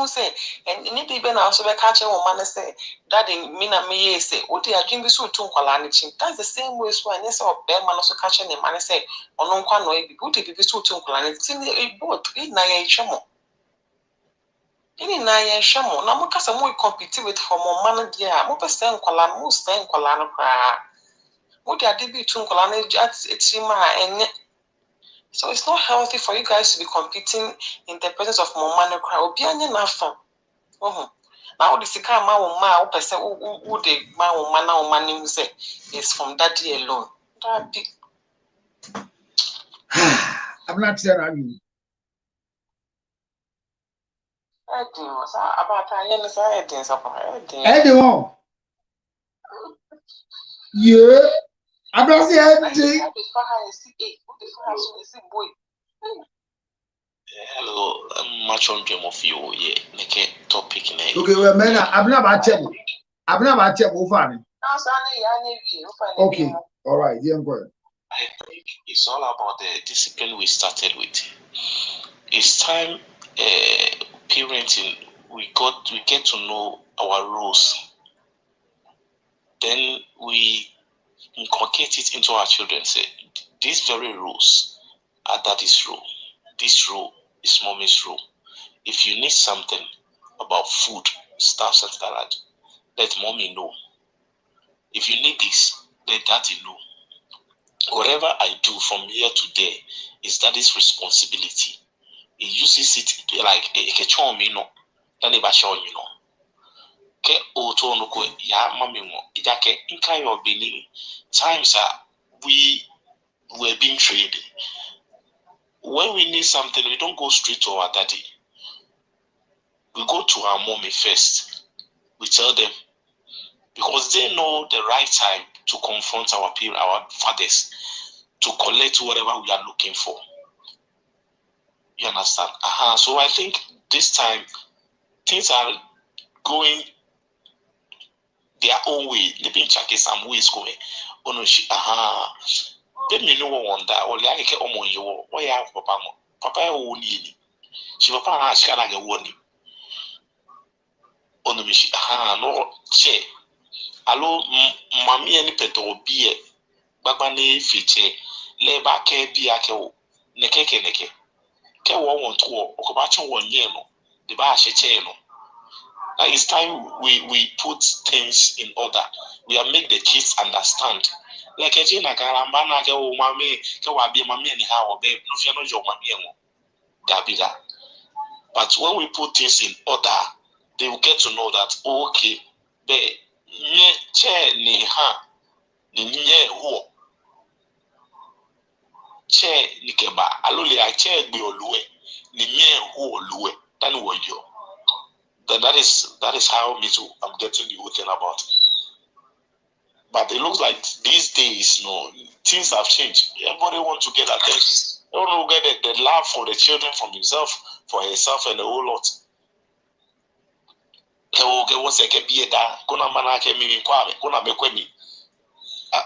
say, and need even also be catching one man say that in Mina me say, what they are doing this to Kualaniching. That's the same way as when they saw bear man also catching a man say, or no one way, good to be so to Kualaniching. It both in Naya Shamo. In Naya Shamo, now because I'm more compete with for more money, dear, more percent Kualan, most then Kualana cry. What they are doing to Kualani, it's and so it's not healthy for you guys to be competing in the presence of more money crowd. Now the sika ma person who the money who say is from daddy alone. I'm not saying I mean. Yeah. I'm not saying hello, much on game of you, yeah, topic. Okay, well, man, I'm not about to over. Okay, all right, yeah, go ahead. I think it's all about the discipline we started with. It's time, parenting, we get to know our rules. Then we inculcate it into our children. Say, these very rules are daddy's rule. This rule is mommy's rule. If you need something about food, stuff, something like that, let mommy know. If you need this, let daddy know. Whatever I do from here to there is daddy's responsibility. He uses it like a charm, you know, than a basho, you know. Ke oto no ko ya mami mo ijake inka your benin times we were being traded. When we need something, we don't go straight to our daddy. We go to our mommy first. We tell them because they know the right time to confront our parents, our fathers, to collect whatever we are looking for. You understand? So I think this time things are going their own way. They've been checking some ways going. Oh no, let me know one that or like omo you why ya papa won ni. She papa na aska na ge woni. Ono mi no che. Alo mami eni peto bi e gbagba na fiche le ba ke bi ake wo ne keke neke. Ke wo won to o ko ba chon won ye no. The ba she che no. Now it's time we put things in order. We are make the kids understand. Like a jina karamba na ke o mami ke wa bi mami ni ha o be no fia no jo mami enwo. Gabida. But when we put things in order, they will get to know that okay, be nye che ni ha ni nye ho. Che ni keba alole a che gbe oluwe ni nye ho oluwe. Tani wo yo. Then that is how me too I'm getting the whole thing about. But it looks like these days, things have changed. Everybody wants to get attention. They want to get the love for the children from himself, for herself, and the whole lot.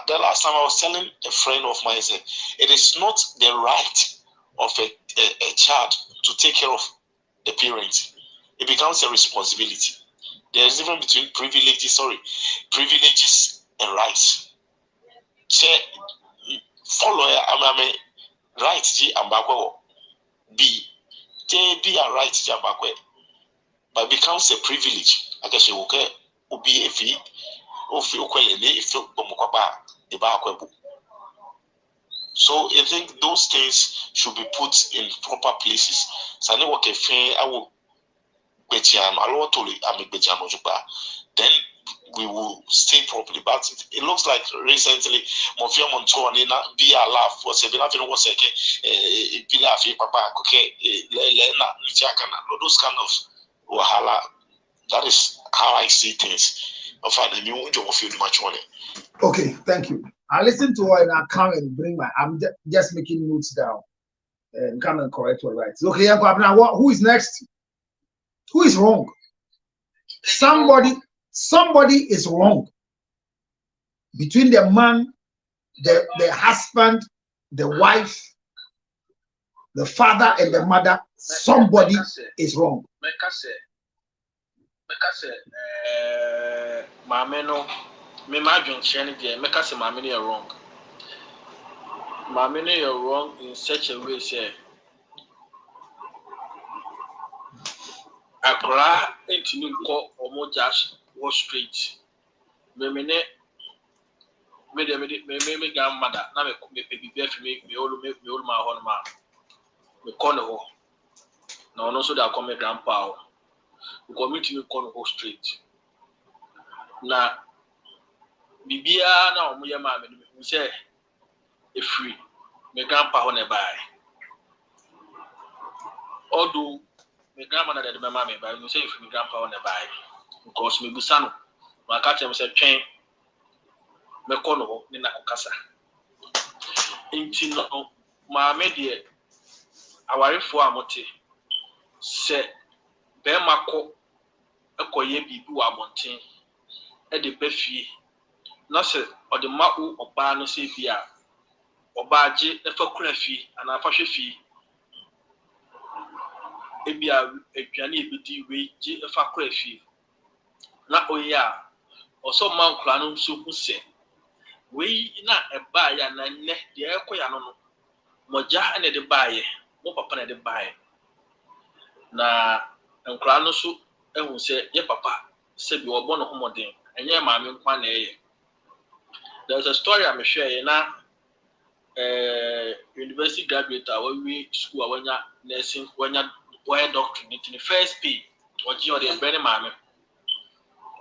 The last time I was telling a friend of mine, said, it is not the right of a child to take care of the parents. It becomes a responsibility. There is a difference between privileges and rights. Follow right G and backward B. Be a right G and backward. But it becomes a privilege. I guess you okay be a fee or feel so I think those things should be put in proper places. So I know what I will then we will stay properly. But it looks like recently Mofia Montoni be a laugh was a nothing was a Pilafi Papa, okay, Lena, those kind of wahala. That is how I see things. Okay, thank you. I listen to her and I come and bring I'm just making notes down and come and correct what right. Okay, now who is next? Who is wrong? Somebody is wrong. Between the man, the husband, the wife, the father, and the mother, somebody is wrong. Mameno, me imagine Shani there, make us say Mameno you're wrong. Mameno you're wrong in such a way, say. Akra into new call or more just was straight. Me grandmother, now me baby bear for me all my home man. Me corner ho. Now also that come grandpa. We commit to corner ho straight. Na bibia na omo yema me say e free. Me grandpa ho ne buy. Although my grandmother that my mommy, but you say if my grandpa on the buy because me busano, my catch him said train me kono ni na kokasa. Inti no ma me de awarefo amote se be mako ekoye bibi wa abonten e de bafie na se o de ma u oba no se bia oba age e fa kura fie ana fa hwe fie ebia aduane ebedi we je fa kura fie na oya oso man kura no so hu se we na eba ya na ne de ekoya no moja ene de baaye mo papa na de baaye na nkura no so ehun se ye papa se bi obo no homoden enye maame nkwa na eye. There's a story I'm sharing na university graduate we school wanya nursing wanya doctor in the first pay oji o de bere maame.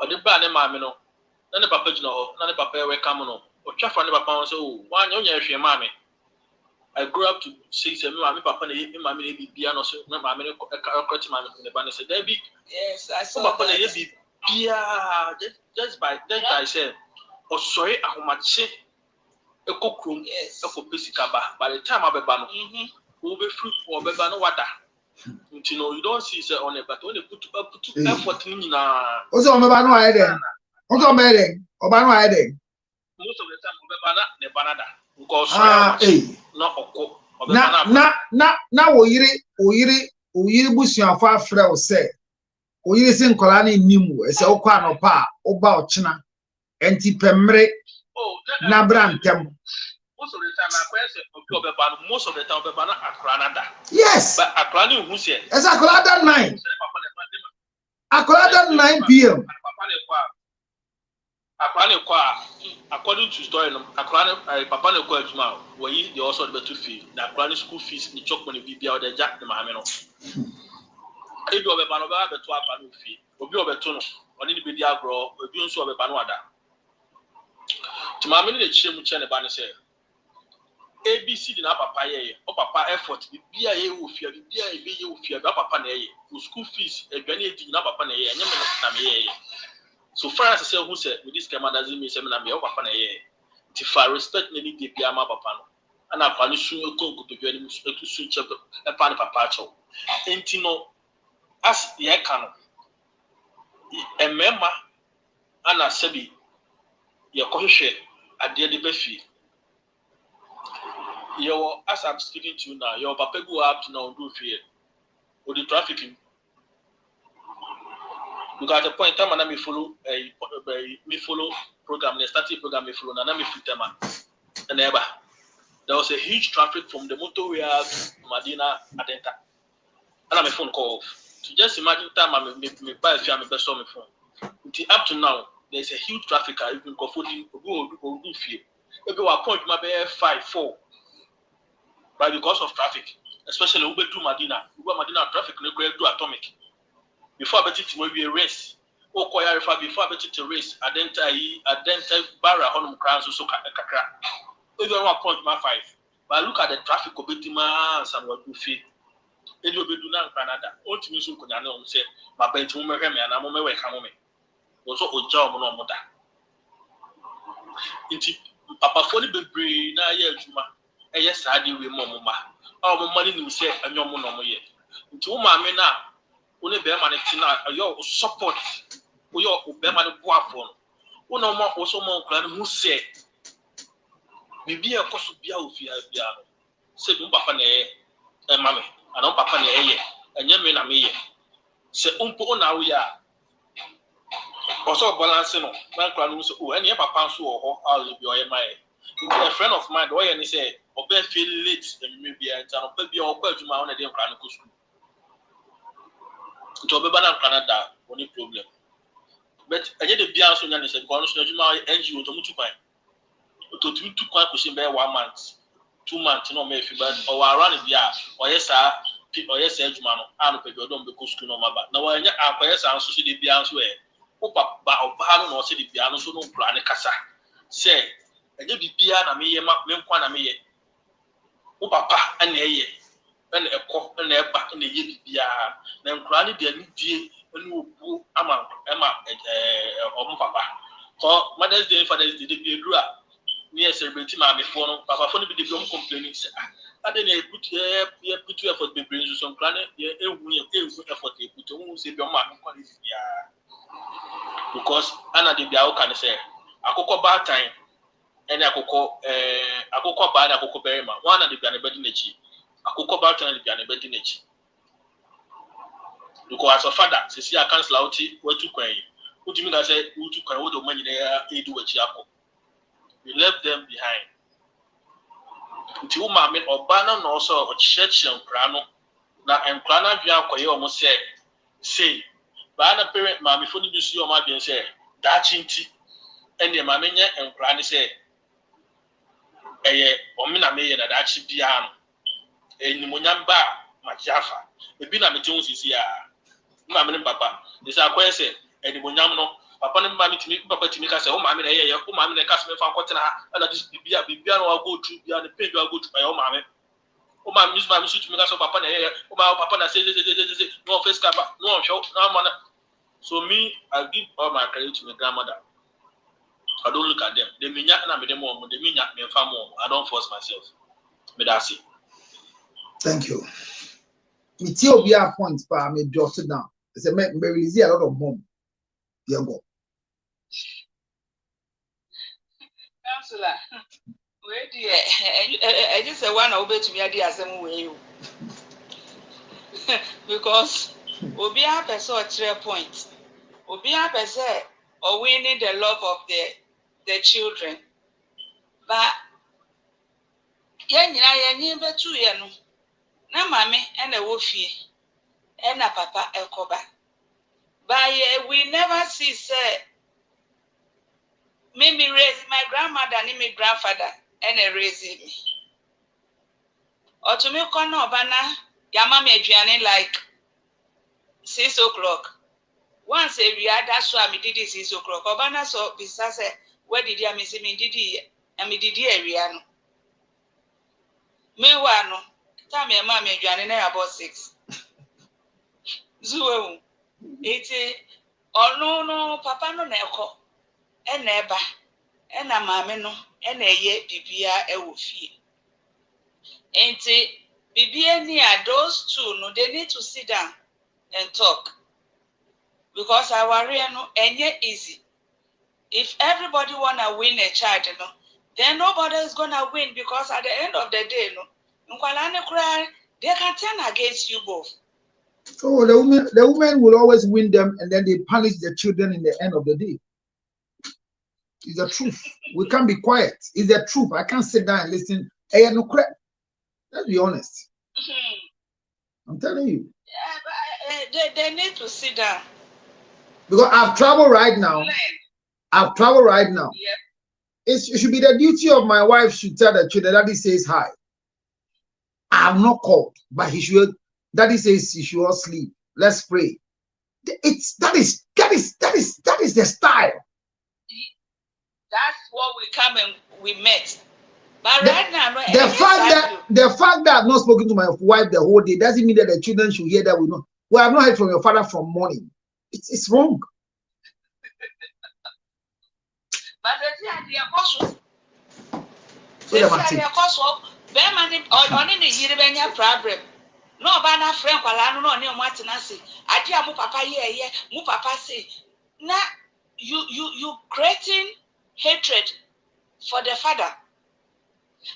O de ba ne maame no na ne papa jina ho na ne papa welcome no. O twafa ne papa so o wanya onya hwe maame. I grew up to see say me papa na me maame na bibia no so na maame ne kwati maame ne ba ne say there be Yes, I saw papa na that. bibia just by I said o sorry ahomache ekokrom ekopesika ba by the time abeba no we be fruit or beba no wada until no you don't see say on it but when they put effort in na Ozo omeba no aye den. Ozo omeba den. Oba no aye den. most of the time obeba na ne banada because sorry na okko na oyiri busuafo afrɛ wo sɛ oyiri se nkola na nim wo sɛ wokɔ anopa oba ochena enti pemre na brantem. Most of the time I question obeba most of the time obeba na akranada. Yes, but akrani hu se yes, akolada 9 akolada 9 p.m. Akrani kwa according to story no akrani papa ne kwa adwuma we dey also the better fee na akrani school fees ni chok money bibia o dey jack the maame no ebi obeba no ba beto apa no fee obi obeto no oni ni bedi agro obi nso obeba no ada ti maame ne chire mu che ne ba ne say ABC di na papa ye o papa effort bibia ye wo fia bibia e be ye wo fia ba papa na ye school fees edwane edi na papa na ye enye me na me ye. So far as I say who said with this camera doesn't mean say na me o papa na ye. Ti fa respect na ni dey bia ma papa no. Ana pa no su ko ko bia ni mu etu su che e pa ni papa cho. Enti no as ye ka no. Emema ana sebi ye ko hwehwe ade de ba fi. As I'm speaking to you now, your papa go up to now do fear. With the trafficking. Because at the point in time, I follow program, the starting program, me follow, and I fit them. And ever there was a huge traffic from the motorway to Medina Adenta. And I'm a phone call off. So just imagine time I me buy a few, I'm best on my phone. Until up to now, there's a huge traffic. I even go for the go do fear. Maybe I point my bear 5-4. But because of traffic, especially Ube to Medina traffic no go do atomic. Before I bet it will be a race. Oh, before I bet it a race, Adenta Barra Honum Crown so kakra. Even 1.5. But look at the traffic of Betima and what you feel. It will be doing Canada. Ultimately, so can I say, my bench will make me and I'm on my way. Also, a job on Moda. Inti Papa Foli Bebre na Yajuma. Yes, I do with Mama. Our money will say, and your money yet. Into my now, only Bearman your support, your Bearman Boafon. One more also more clan who said, maybe a cost of Biafia, said Papa and Mammy, and on Papa and Yemen a me. Say, now we are. Also, balancing on my clan who said, any papa or I'll be your a friend of mine, the way and he said, Obey feel late and maybe I tell baby or to my own idea of Canada school. To Obeba Canada, only problem. But I did the Bias on said, my NGO to Mutupai. To 2 questions by 1 month, 2 months, no maybe, but or around the year, or yes, sir, or yes, Edgeman, I don't pay your don't because school no matter. Now, I yes, I'm so the Bias way. Opa, or Baron or City Piano, so no plan a cassa. Say, and you be Biana me, Memquana me. O papa and a cock and a back in the year, then granny the need and who Emma or papa. For Mother's Day, Father's Day, be a grab. Near celebrating my before Papa Phone be the film complaining. I didn't put your effort be brings you some planet, effort they put on say your man because Anna de Biao can say, I cook bad time. And akoko bad akoko berima one of the bianebedi nechi akoko bad and the bianebedi nechi because as a father see I cancel out what to kwan what do you mean I say who to kwan what the money they do what you left them behind until ma me obana no also o church and krano na enkrana bia koye o mo say ba na parent ma me phone bi su o ma bien say Dachinti, and your mamma and granny say, Omina may and Dachi piano, and Munyamba, Machafa, the Bina Jones is here. Mamma and Papa, this are question, and the Munyamno, Papa and Mammy to me, Papa to me, I say, oh, Mammy, oh, Mammy, and Casper from Cotton, and I just be a piano, I'll go to beyond the paper, I'll go to my own mammy. Oh, my miss, my shoot to me, so Papa, oh, my Papa, says, no face cover, no show, no manner. So me, I give all my credit to my grandmother. I don't look at them. They mean and I'm them more. They mean me far more. I don't force myself. But that's it. Thank you. Me tell be a point, but I may jot it down. It's a me release a lot of mom. There go. Counselor, where do I just say one over to me at the same way because Obi a person at 3 points. Obi a person or winning the love of the children. But yen betu ye no. Na mame and a wofie and a papa ekoba. But we never see say me raise my grandmother and my grandfather and a raising me. Or to me kono bana yama me aduane like 6 o'clock. Once every other so I did it 6 o'clock. Obana so bisa say where did you miss me did it and me did area no. Me wano time your mama aduane na about 6. Zuwe iti no papa no na ekọ e na eba e na maame no e na eye bibia e wo fie. Enti bibia ni those two no they need to sit down and talk. Because our real no enye easy. If everybody wanna win a child, no, then nobody is gonna win because at the end of the day, no, they can turn against you both. Oh, the women will always win them, and then they punish the children in the end of the day. It's the truth. We can't be quiet. It's the truth. I can't sit down and listen. Hey, no crap. Let's be honest. I'm telling you. Yeah, but they need to sit down. Because I've traveled right now. I've traveled right now. Yeah. It should be the duty of my wife to tell the children that he says hi. I have not called, but he should. Daddy says he should all sleep. Let's pray. That is the style. That's what we come and we met. But right now, the fact that I've not spoken to my wife the whole day doesn't mean that the children should hear that we know. Well, I've not heard from your father from morning. It's wrong. But problem. No, bana friend kwala no ne mo atena se. Ade a mo papa ye mo papa say. Na you creating hatred for the father.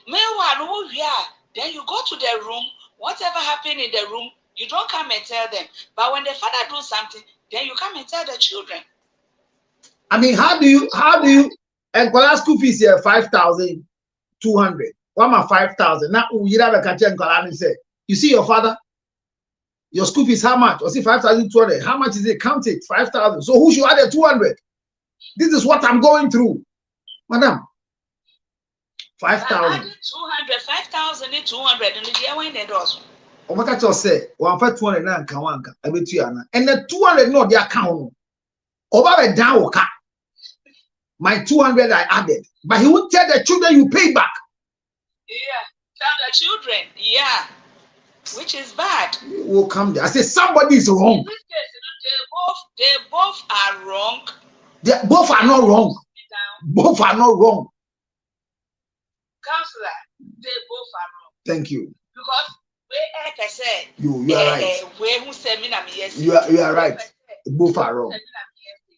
Meanwhile, no then you go to the room, whatever happened in the room, you don't come and tell them. But when the father do something, then you come and tell the children. I mean, how do you and Kola school fees here 5,200. One more 5,000. Now you have a catch and Kola say, you see your father, your school fees how much? Or see 5,200. How much is it? Count it 5,000. So who should add the 200? This is what I'm going through, madam. 5,000. 5,200 and the year when they do. Oh, what I say, 1,200 kawanka. I bet you and the 200 not their account. Over a down my 200 I added, but he would tell the children you pay back. Yeah, tell the children, yeah, which is bad. Will come there. I say somebody is wrong. In this case, they both are wrong. They both are not wrong. Both are not wrong. Counselor, they both are wrong. Thank you. Because like I said, you are right. You are right. Both are wrong.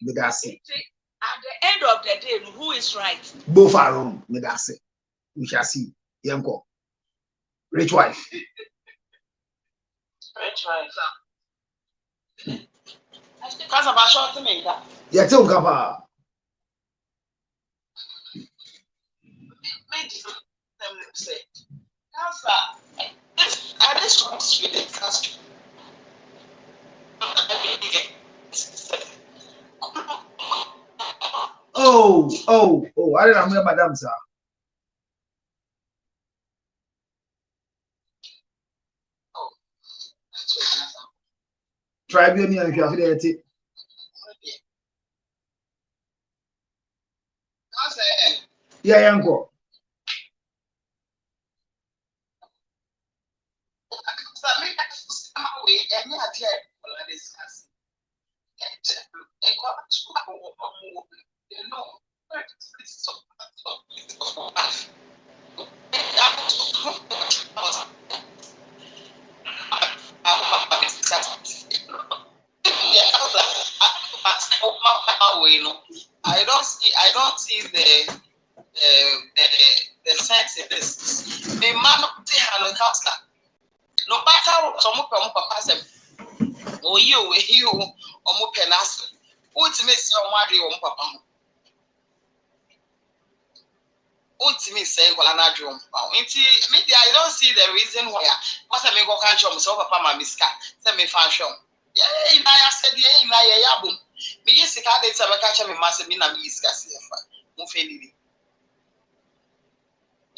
But that's it. At the end of the day, who is right? Both are wrong. But that's it. We shall see. Yanko. Rich wife. Rich wife. Because of a short to me. Yeah, tell Gaba. Say, Counselor, this was really cast. I don't know madam sir. Tribunal if you have it. Yeah, uncle. I don't see the sense in this. The man of the hand counselor. No matter what some papa say, oh you omo penas. What miss your mother on papa? What miss say wala na drum? Inti me I don't see the reason why. Because I me go can show myself papa ma miska. Say me fan show. Yeah, I said yeah, ya yabum. Me yes ka dey say me catch me mass me na miska see fa. Mo fe ni.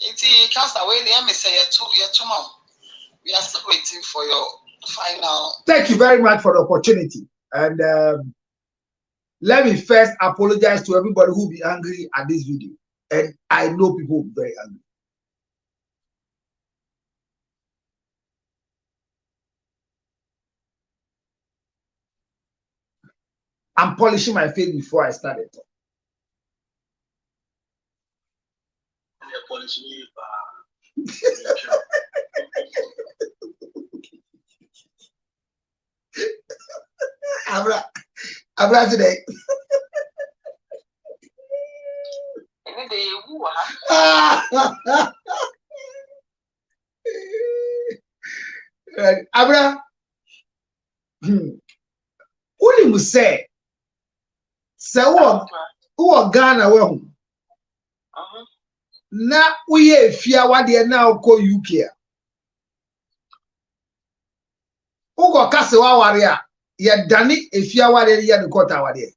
Inti counselor we dey me say you too man. We are still waiting for your final. Thank you very much for the opportunity. And let me first apologize to everybody who will be angry at this video. And I know people will be very angry. I'm polishing my face before I started. Abra today. Abra, only must say, who Ghana well. Na we fear what they now call UK. Who got Castle warrior? Yeah, Danny, if you are warrior, you got our day.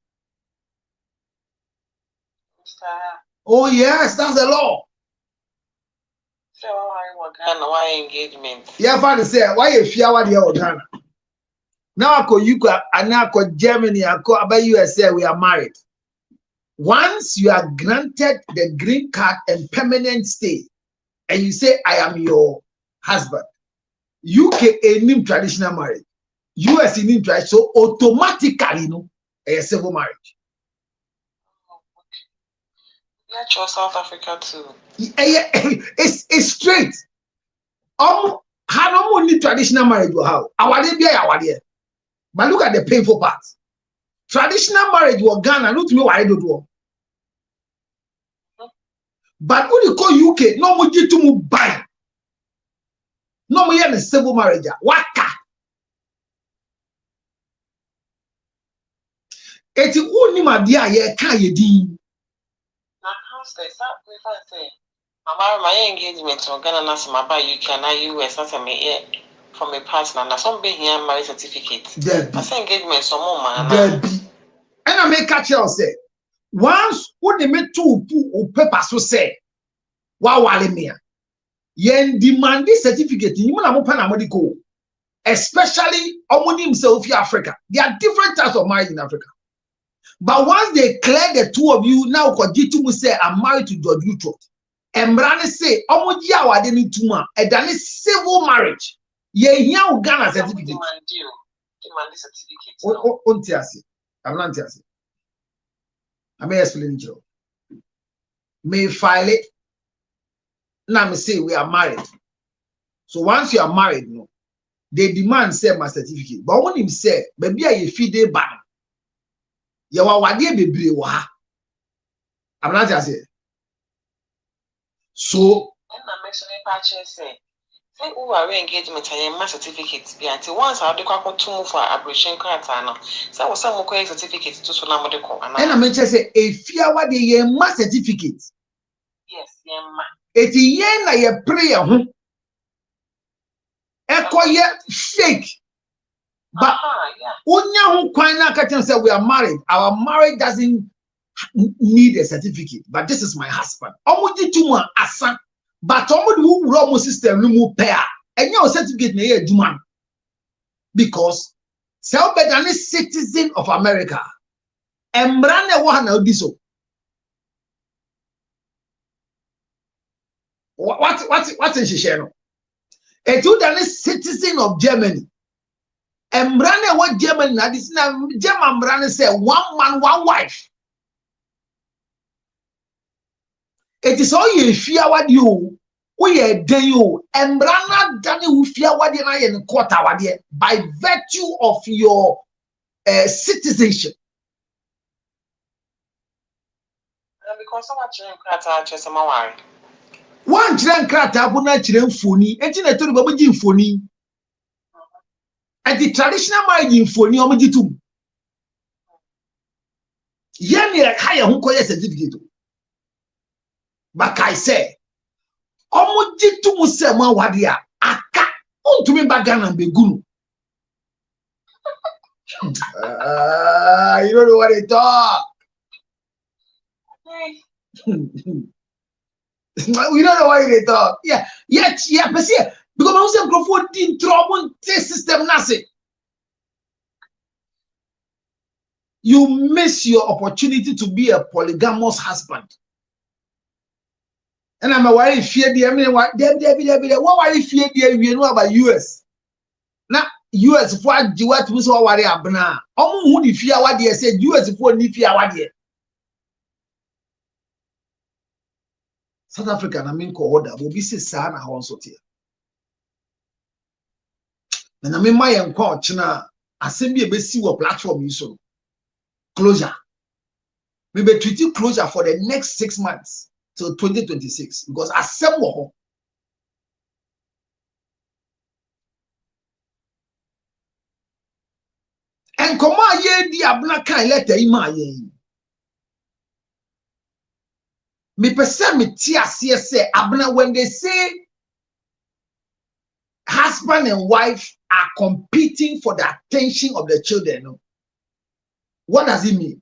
Oh, yes, that's the law. So, why engagement? Yeah, father said, why if you are warrior Ghana? Now I call UK and now I call Germany, I call about USA, we are married. Once you are granted the green card and permanent stay, and you say, I am your husband, UK a new traditional marriage, US in new tradition, so automatically, a civil marriage. Yeah, South Africa too. It's straight. How no need traditional marriage will have. Our dear. But look at the painful part. Traditional marriage will Ghana, not me why I don't do. But when you call UK, no more get to move by. No more in a civil marriage. Waka. It's only my dear, yeah, can you do? My engagement in Ghana, my UK and US, as I may from a partner, and some be here marriage certificate. I say engagement some more man. And I make catch you say once when they make two paper so say wow walemia yen demand this certificate you na mo pana medical, especially omoni himself in Africa. There are different types of marriage in Africa, but once they clear the two of you now kojitu say I'm married to George Lutro and Brani say omoji awade ni tuma e dane civil marriage ye here Ghana certificate demand certificate ontiasi. I'm not telling you. I may explain to you. May file it. Now me say we are married. So once you are married, no, they demand say my certificate. But when him say, baby, I feed a ban. You are what they be wa. I'm not telling you. So. And I'm mentioning patches say. Say who are engagement and my certificate be until once I do quite to move for abbreviation cards and so was some more certificate to so now and I mention say a fear what the my certificate. Yes, yeah, it's yen na ye prayer fake. But onya hu kwan na ka say we are married. Our marriage doesn't need a certificate, but this is my husband. Omo di tuma asa, but omo di wo system no mu pair. And your certificate na ye duma. Because self better citizen of America. Embrane wa na odi so. What in share no? A two citizen of Germany. Embrane what Germany na this na German brane say one man one wife. It is all you fear what you we are den you embrana dani who fear what you na ye quarter what by virtue of your citizenship. Because so much in krata chese mawari. One children krata abuna children phony. Enti na tori babu ji phony. And the traditional marriage in phony omo ji tum. Yen ye hire hu koye certificate. But I say omo ji tum se ma wade a aka ontumi bagana begunu. You don't know what they talk. We don't know why they talk. Yeah, but see, because I was going in trouble, this system, nothing. You miss your opportunity to be a polygamous husband. And I'm worried fear the what were you fear the you know about US? Now, US for what was all worry abna. Who the fear what they said US for ni fear what they South Africa na min ko order will be say sana honso tie na me ma yen kwa ochina asem bi e be si wo platform yi so closure we be treating closure for the next 6 months till 2026 because asem wo ho en koma ye di abna kan letter yi ma ye me person me tia say abna when they say husband and wife are competing for the attention of the children. No? What does it mean?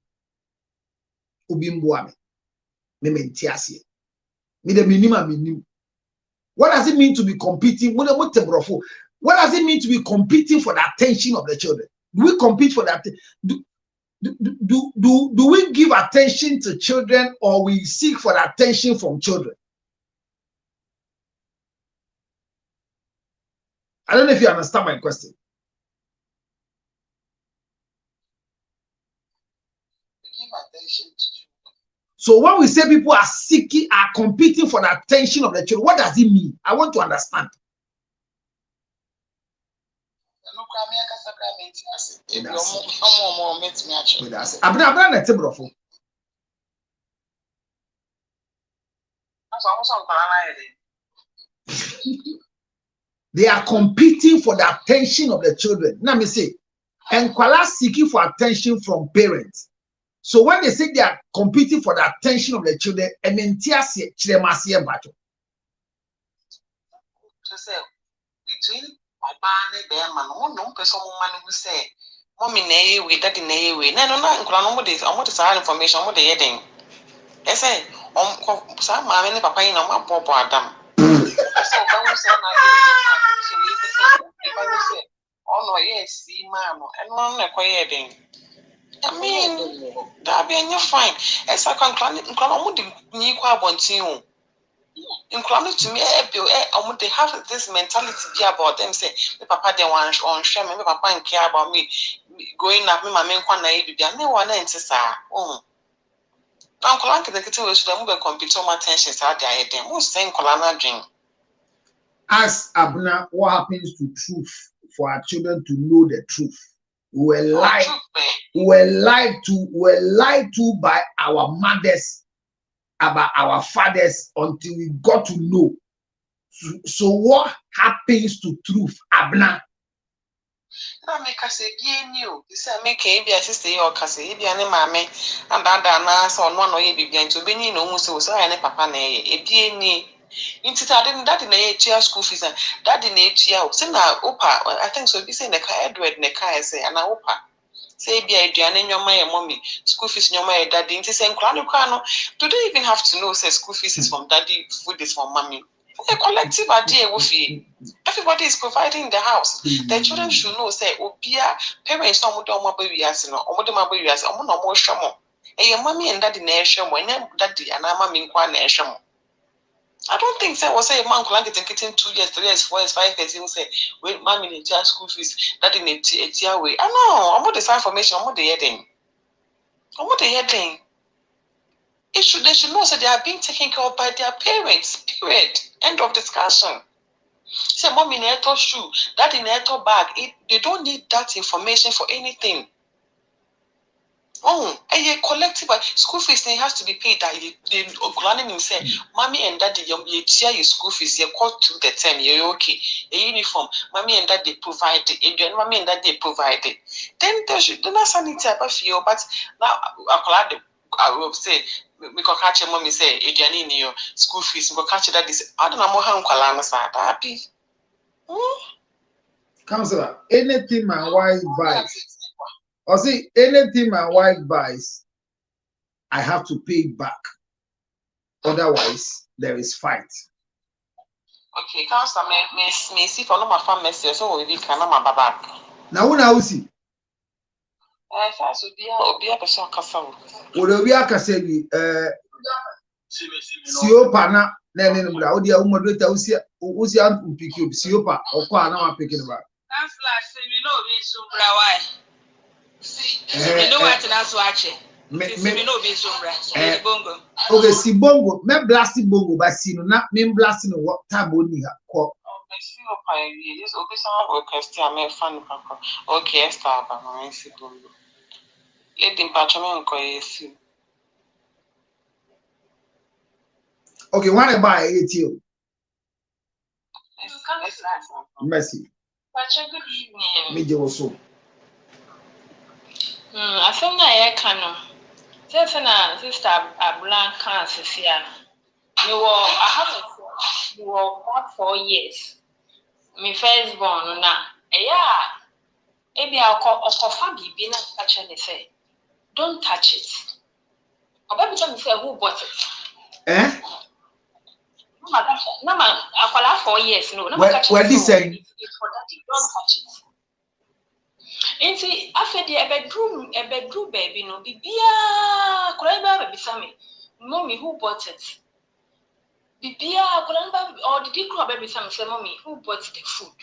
Ubimbuame. Me tia say. Me the minimum. What does it mean to be competing? What does it mean to be competing for the attention of the children? Do we compete for that? Do we give attention to children or we seek for the attention from children? I don't know if you understand my question. Give attention to children. So when we say people are competing for the attention of the children, what does it mean? I want to understand. They are competing for the attention of the children. Let me say, and Kwala seeking for attention from parents. So when they say they are competing for the attention of the children, I mean, battle. Between no person man who say, Mommy, nay, we daddy, nay, we. No, I want to say information. I'm the heading. I say, some mammy, papa, in my poor Adam. Oh, no, yes, see, ma'am, and one acquiring. I mean, that being fine. As I can climb new quabontin. Including to me, they have this mentality about them say, the papa they want on shame, my papa and care about me going up, my main one baby, and no one answers. Oh, Uncle Uncle, the kitchen was the compete so much attention. So I them most saying Colana drink. Ask Abna what happens to truth for our children to know the truth. We were lied to by our mothers, about our fathers until we got to know. So what happens to truth, Abna? I make us say, you said, make a sister or Cassie, be an mammy, and that so one way began to be no so I papa nay, a DNA. Into that in a chair school fees and that in a chair, send our opa, I think so be saying the car Edward Nekai say, and our opa. Say be aduane nyoma ye mommy, school fees nyoma ye daddy. Inti say nkra no kwa no. Do they even have to know say school fees is from daddy, food is from mommy? A collective idea wofi. Everybody is providing the house. The children should know say obia parents no mo do mo ba wiase no, omo de ma ba wiase, omo no mo hwemo. E your mommy and daddy na hwemo, enya daddy and mommy nkwa na hwemo. I don't think say was say a man could get 2 years, 3 years, 4 years, 5 years. He will say, "Wait, mommy need to school fees. That in a tier way." I know. I'm not the information. I'm not the heading. I'm not the heading. They should know that they are being taken care of by their parents. Period. End of discussion. Say, mommy in a shoe, that in a bag. They don't need that information for anything. Oh, a collective school fees has to be paid. That they granting him say, mommy and daddy, you share your school fees. You call to the term. You're okay. A uniform, mommy and daddy provide it. Mommy and daddy provide it. Then there should not sanity about you. But now I will say, we can catch your mommy say, Adrian in your school fees. We can catch that this. I don't know how I'm calling happy. Counselor, anything my wife buys. Or see, anything my wife buys, I have to pay back. Otherwise, there is fight. Okay, Counselor, may see for no my family, so we can not my back. Now, when I see, I should be a person castle. would be a casebi, Siopana, then Audia Umadrita Usia Picu, Siopa, or Pana picking about. You know what and that's watching. Okay, see bongo, me blasting bongo, but see no not me blasting what tabo ni ha. Okay, start by my bongo. Let him patron coyes. Okay, what about it you? Mercy. Good evening. Me also. I think I can. Just na sister Ablan can see you were about 4 years. My first born na. Yeah. Ebi akofa bibi na catch and say, don't touch it. Obabi tell me say who bought it? No man, akola 4 years no. Where this saying? Don't touch it. And see, after the bedroom baby, no, Bibia, Kuraba, baby, mommy, who bought it? Bibia, Kuraba, or did you call baby, some say, mommy, who bought the food?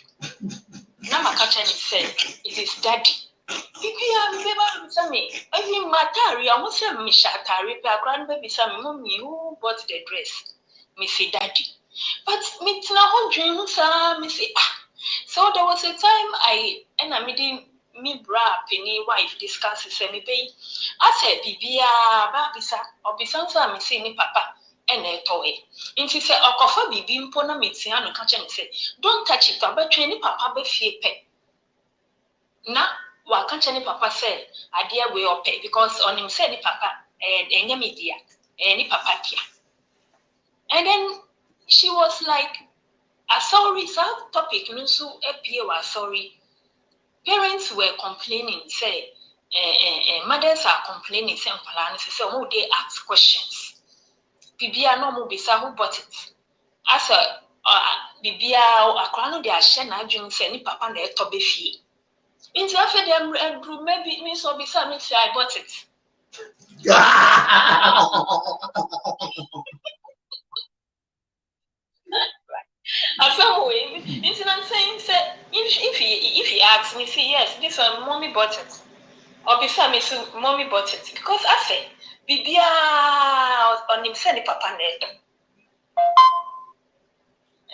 Nama catcher said, it is daddy. Bibia, baby, some me, I mean, Matari, I was a Mishatari, grandbaby, some mommy, who bought the dress? Missy daddy. But me, it's not whole dreams, Missy. So there was a time I meeting. Me bra penny wife discusses me be. I said, Bibia, Babisa, or Bisansa, me see me papa, and a toy. And she said, Okofa Bibim Pona Mitsiano catch and say, don't touch it, but train papa be fear pet. Now, what can't any papa say? I dear way or pay because on him said the papa and any media, any papa. And then she was like, a sorry, topic, no so appear was sorry. Parents were complaining, say, mothers are complaining, say, oh, they ask questions. Bibia no more bisa who bought it. As a Bibia or a crown, they are sharing a dream, say, any papa and their toby fee. In the after them, maybe Miss Obisa, me say, I bought it. Way, it's not saying, say, if he asks me, say yes, this one mommy bought it. Or before me, so mommy bought it. Because I say, Bibia on him send papa net.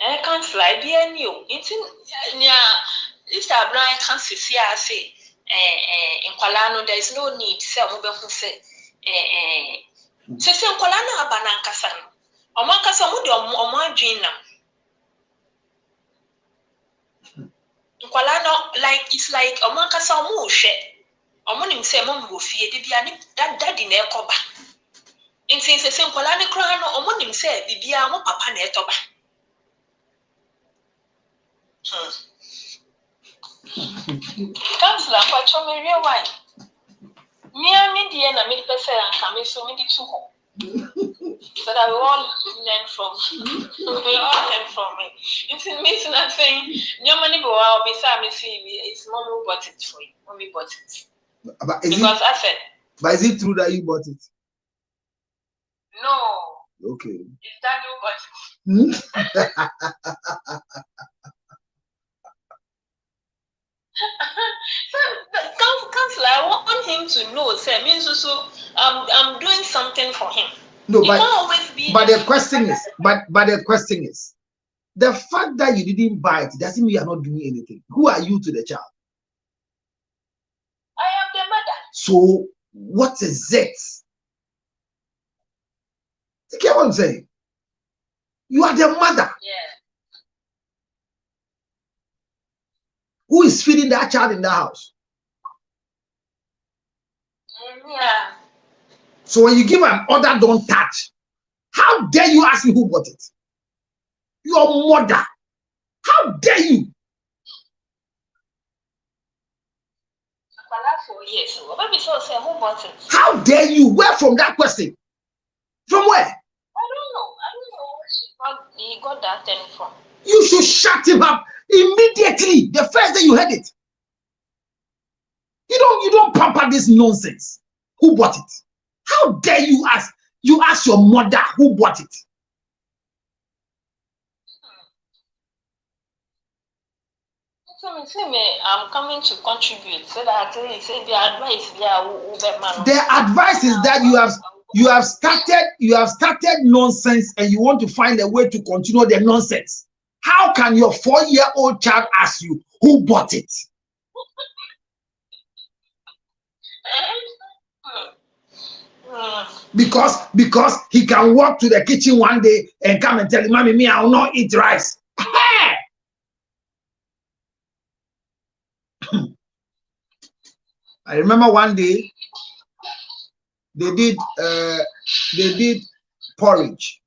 I can't fly be a new. It's in Mr. Brian can't see I say in Colano there is no need, say mobile who say say Colano Abanankasan. Or Mancasa would or more dream now. Nkwala like it's like omankasa omo hwe omo nim say mom go fie de bia ne daddy na ekoba ntin se nkwala ne kra no omo nim say bibia mo papa na etoba Counselor, what you me real why Me and me the end, I made the say and come so many two home. So that we all learn from it. It's amazing that saying your money go out beside me see it's more who bought it for you. When we bought it. Because I said. But is it true that you bought it? No. Okay. It's that you bought it. Counselor, I want him to know. Say, means also, I'm doing something for him. No, it but can't always be. But the question is, the fact that you didn't buy it doesn't mean you are not doing anything. Who are you to the child? I am the mother. So what is it? You get what I'm saying? You are the mother. Yeah. Who is feeding that child in the house? Yeah. So when you give an order, don't touch. How dare you ask me who bought it? Your mother. How dare you? How dare you? Where from that question? From where? I don't know where he got that thing from. You should shut him up immediately. The first day you heard it. You don't pamper this nonsense. Who bought it? How dare you ask? You ask your mother who bought it. I'm coming to contribute so that at least the advice The advice is that you have started nonsense and you want to find a way to continue the nonsense. How can your 4-year-old child ask you who bought it? Because he can walk to the kitchen one day and come and tell him, "Mommy, me, I will not eat rice." I remember one day they did porridge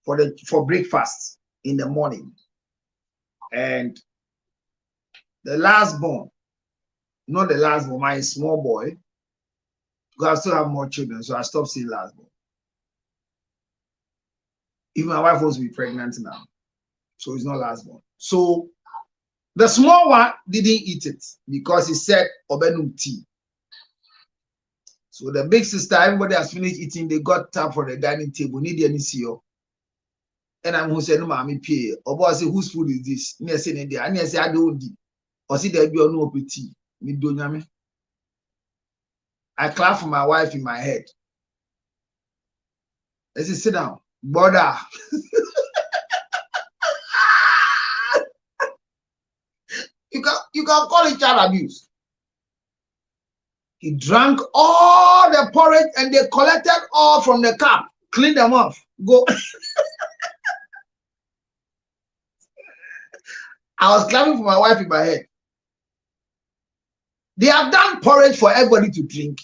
for breakfast in the morning, and the last born, not the last born, my small boy, because I still have more children, so I stopped saying last born. Even my wife wants to be pregnant now, so it's not last born. So the small one didn't eat it because he said obenum tea. So the big sister, everybody has finished eating, they got up for the dining table. Need any CEO. And I'm who said, "No, mommy, pay." Or boy, say, "Whose food is this?" Me say, "Nadia." And I say, "I don't eat." Or see, there be no tea. Me do nyame. I clap for my wife in my head. I say, "Sit down, brother." You can call it child abuse. He drank all the porridge and they collected all from the cup, cleaned them off. Go. I was clapping for my wife in my head. They have done porridge for everybody to drink.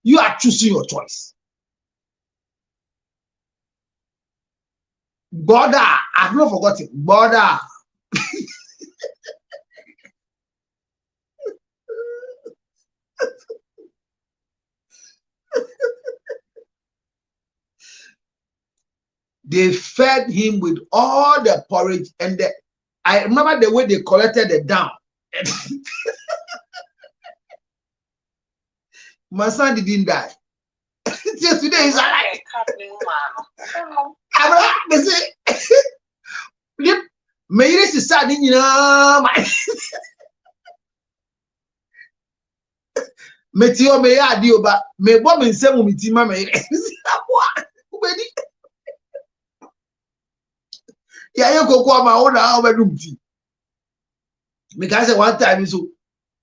You are choosing your choice. Border, I've not forgotten. Border. They fed him with all the porridge, and I remember the way they collected it down. My son didn't die. Just today he's alive. They say, "May you start in Metio may I do, but may bomb in some mitima may." Yeah, you go my own room tea. Because one time so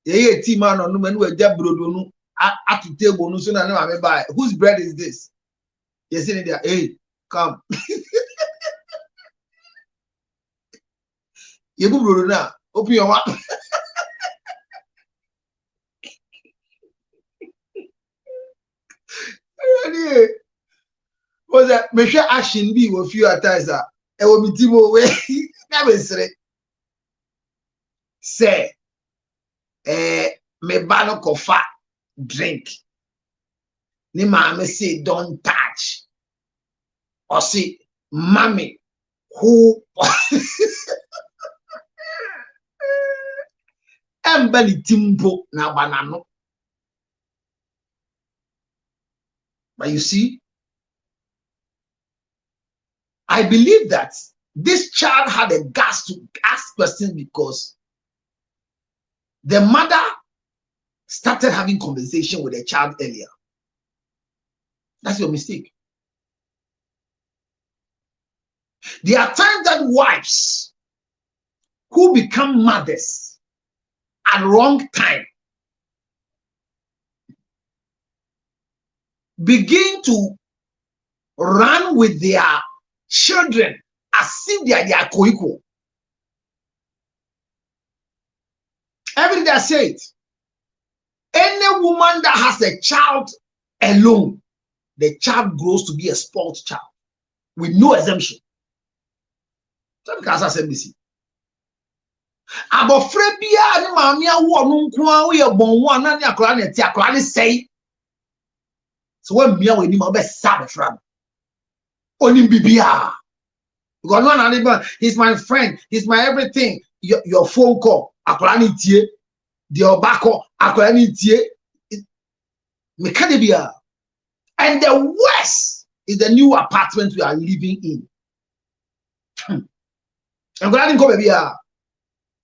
yeah, tea man on no man who dead brodo at the table no sooner than I buy. Whose bread is this? Yes, in there. Hey, come. You go brodo now. Open your mouth. Was that me share action be with few times that e will be timo we na be sere say me ba no kofa drink. Ni mama say don't touch. Or say mommy who embeli timbo na banano. But you see, I believe that this child had a guts to ask questions because the mother started having conversation with the child earlier. That's your mistake. There are times that wives who become mothers at wrong time begin to run with their children as if they are their co-equal. Every day I say it. Any woman that has a child alone, the child grows to be a spoiled child with no exemption. Because I said, "Missy, about Frebia and Mamia who we are born one and your say." So when me we need my best Sabbath ram. Only Bibia. Because no, he's my friend, he's my everything. Your phone call, akolani tie, the obako, akolani tie. Mekadebia. And the worst is the new apartment we are living in. I'm going to go baby.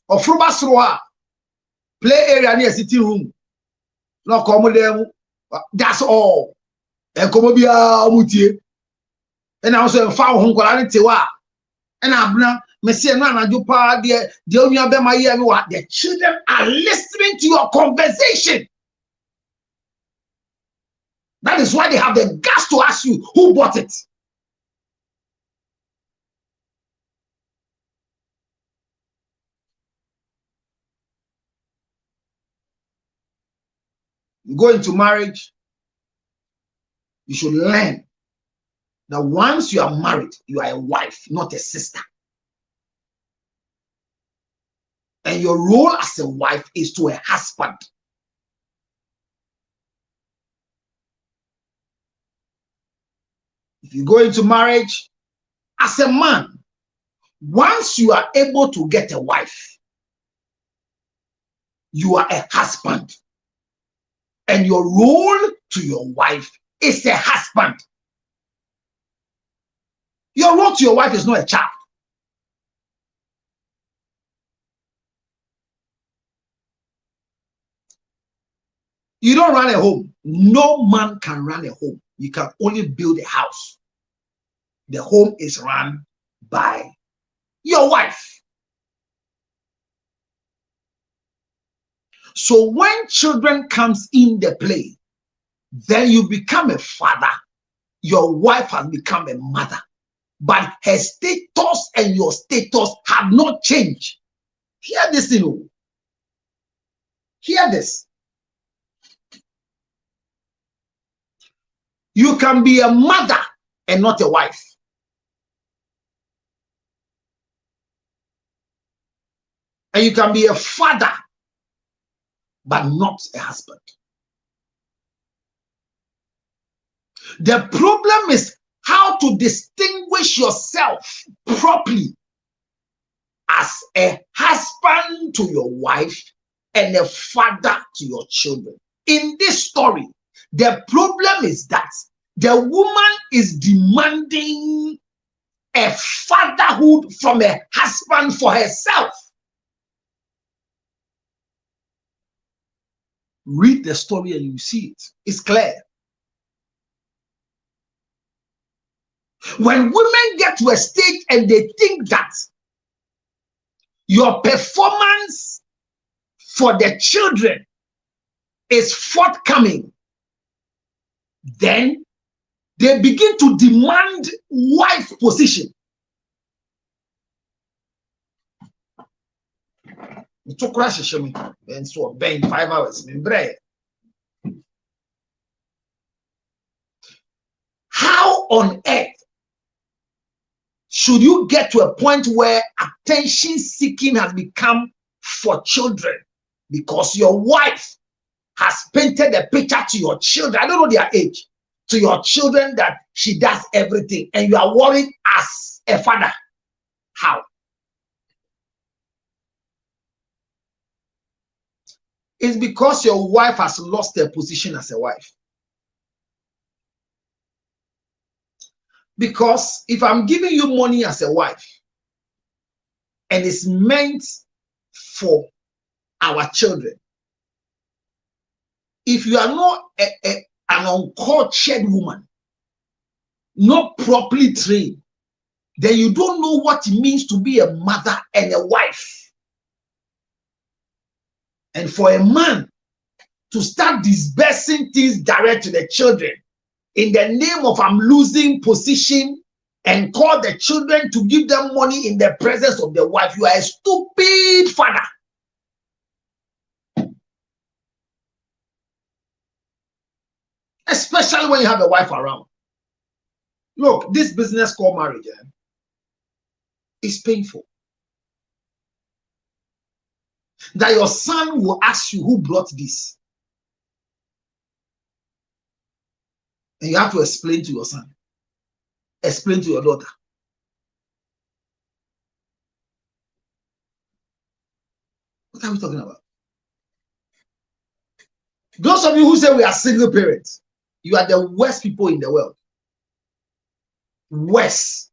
Or Frubasroa play area near sitting room. No come that's all. And come be mutie. And I also found home tewa. And I'm Messi and Jupa, the only my year. The children are listening to your conversation. That is why they have the guts to ask you who bought it. You go into marriage, you should learn that once you are married, you are a wife, not a sister. And your role as a wife is to a husband. If you go into marriage as a man, once you are able to get a wife, you are a husband. And your role to your wife is a husband. Your role to your wife is not a child. You don't run a home. No man can run a home. You can only build a house. The home is run by your wife. So when children comes in the play, then you become a father. Your wife has become a mother. But her status and your status have not changed. Hear this, you know. Hear this. You can be a mother and not a wife. And you can be a father but not a husband. The problem is how to distinguish yourself properly as a husband to your wife and a father to your children. In this story, the problem is that the woman is demanding a fatherhood from a husband for herself. Read the story and you see it. It's clear. When women get to a stage and they think that your performance for the children is forthcoming, then they begin to demand wife position. To crash me and so bang 5 hours. How on earth should you get to a point where attention seeking has become for children because your wife has painted a picture to your children, I don't know their age, to your children that she does everything, and you are worried as a father. How? It's because your wife has lost her position as a wife. Because if I'm giving you money as a wife, and it's meant for our children, if you are not an uncultured woman, not properly trained, then you don't know what it means to be a mother and a wife. And for a man to start disbursing things direct to the children in the name of I'm losing position and call the children to give them money in the presence of the wife, you are a stupid father. Especially when you have a wife around. Look, this business called marriage is painful. That your son will ask you who brought this. And you have to explain to your son. Explain to your daughter. What are we talking about? Those of you who say we are single parents, you are the worst people in the world. Worst.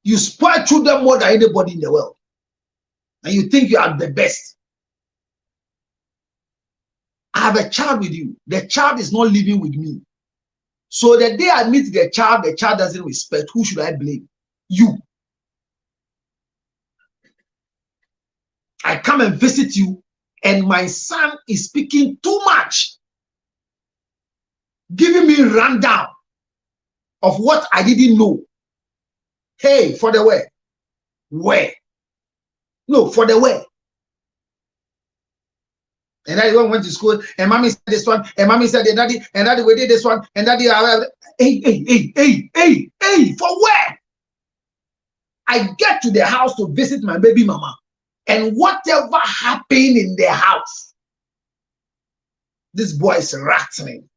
You spoil children more than anybody in the world. And you think you are the best. I have a child with you. The child is not living with me. So the day I meet the child doesn't respect. Who should I blame? You. I come and visit you, and my son is speaking too much, giving me rundown of what I didn't know. Hey, for the where? Where? No, for the where? And I went to school, and mommy said this one, and mommy said the daddy, and daddy we did this one, and daddy, hey, for where? I get to the house to visit my baby mama, and whatever happened in the house, this boy is rattling,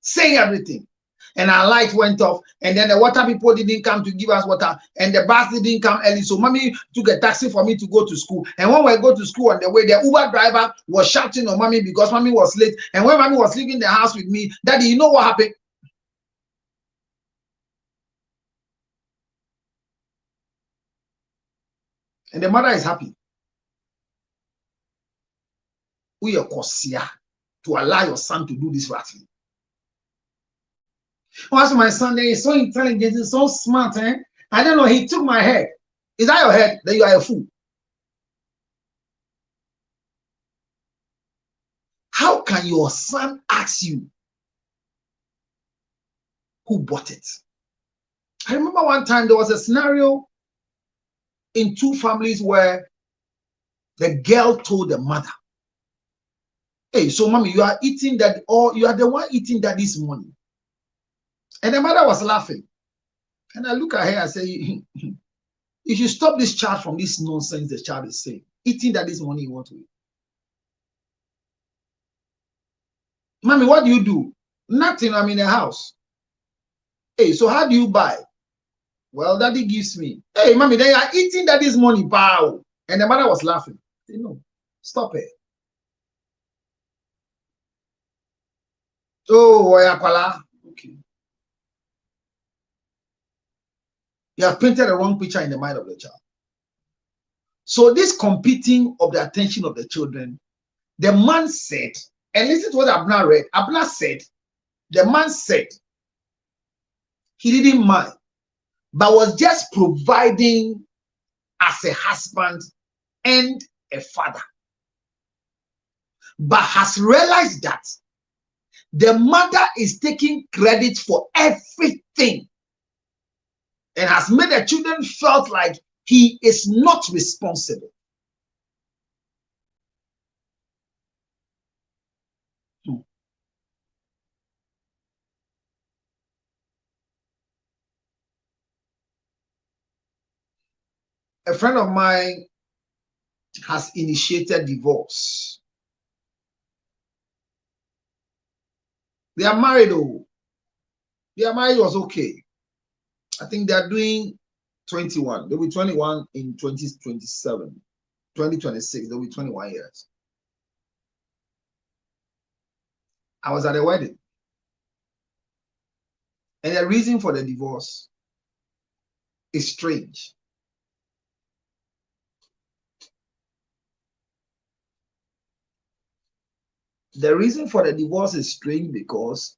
saying everything. And our light went off, and then the water people didn't come to give us water, and the bus didn't come early, so mommy took a taxi for me to go to school. And when we go to school on the way, the Uber driver was shouting on mommy because mommy was late. And when mommy was leaving the house with me, daddy, you know what happened? And the mother is happy. We are Kosia to allow your son to do this rattling. Once my son is so intelligent, he's so smart, I don't know, he took my head. Is that your head? Then you are a fool. How can your son ask you who bought it? I remember one time there was a scenario in two families where the girl told the mother, hey, so mommy, you are eating that, or you are the one eating that this morning. And the mother was laughing. And I look at her and say, you should stop this child from this nonsense the child is saying. Eating that this morning you want to eat. Mommy, what do you do? Nothing, I'm in the house. Hey, so how do you buy? Well, daddy gives me. Hey, mommy, they are eating that this morning, pow. And the mother was laughing. I said, no, stop it. Oh, Oyakwala. Okay. You have painted the wrong picture in the mind of the child. So this competing of the attention of the children, the man said, and listen to what Abner read. Abner said, the man said, he didn't mind, but was just providing as a husband and a father. But has realized that the mother is taking credit for everything and has made the children felt like he is not responsible. a friend of mine has initiated divorce. They are married, though. Their marriage was okay. I think they are doing 21. They'll be 21 in 2027. 2026, they'll be 21 years. I was at the wedding. And the reason for the divorce is strange. The reason for the divorce is strange because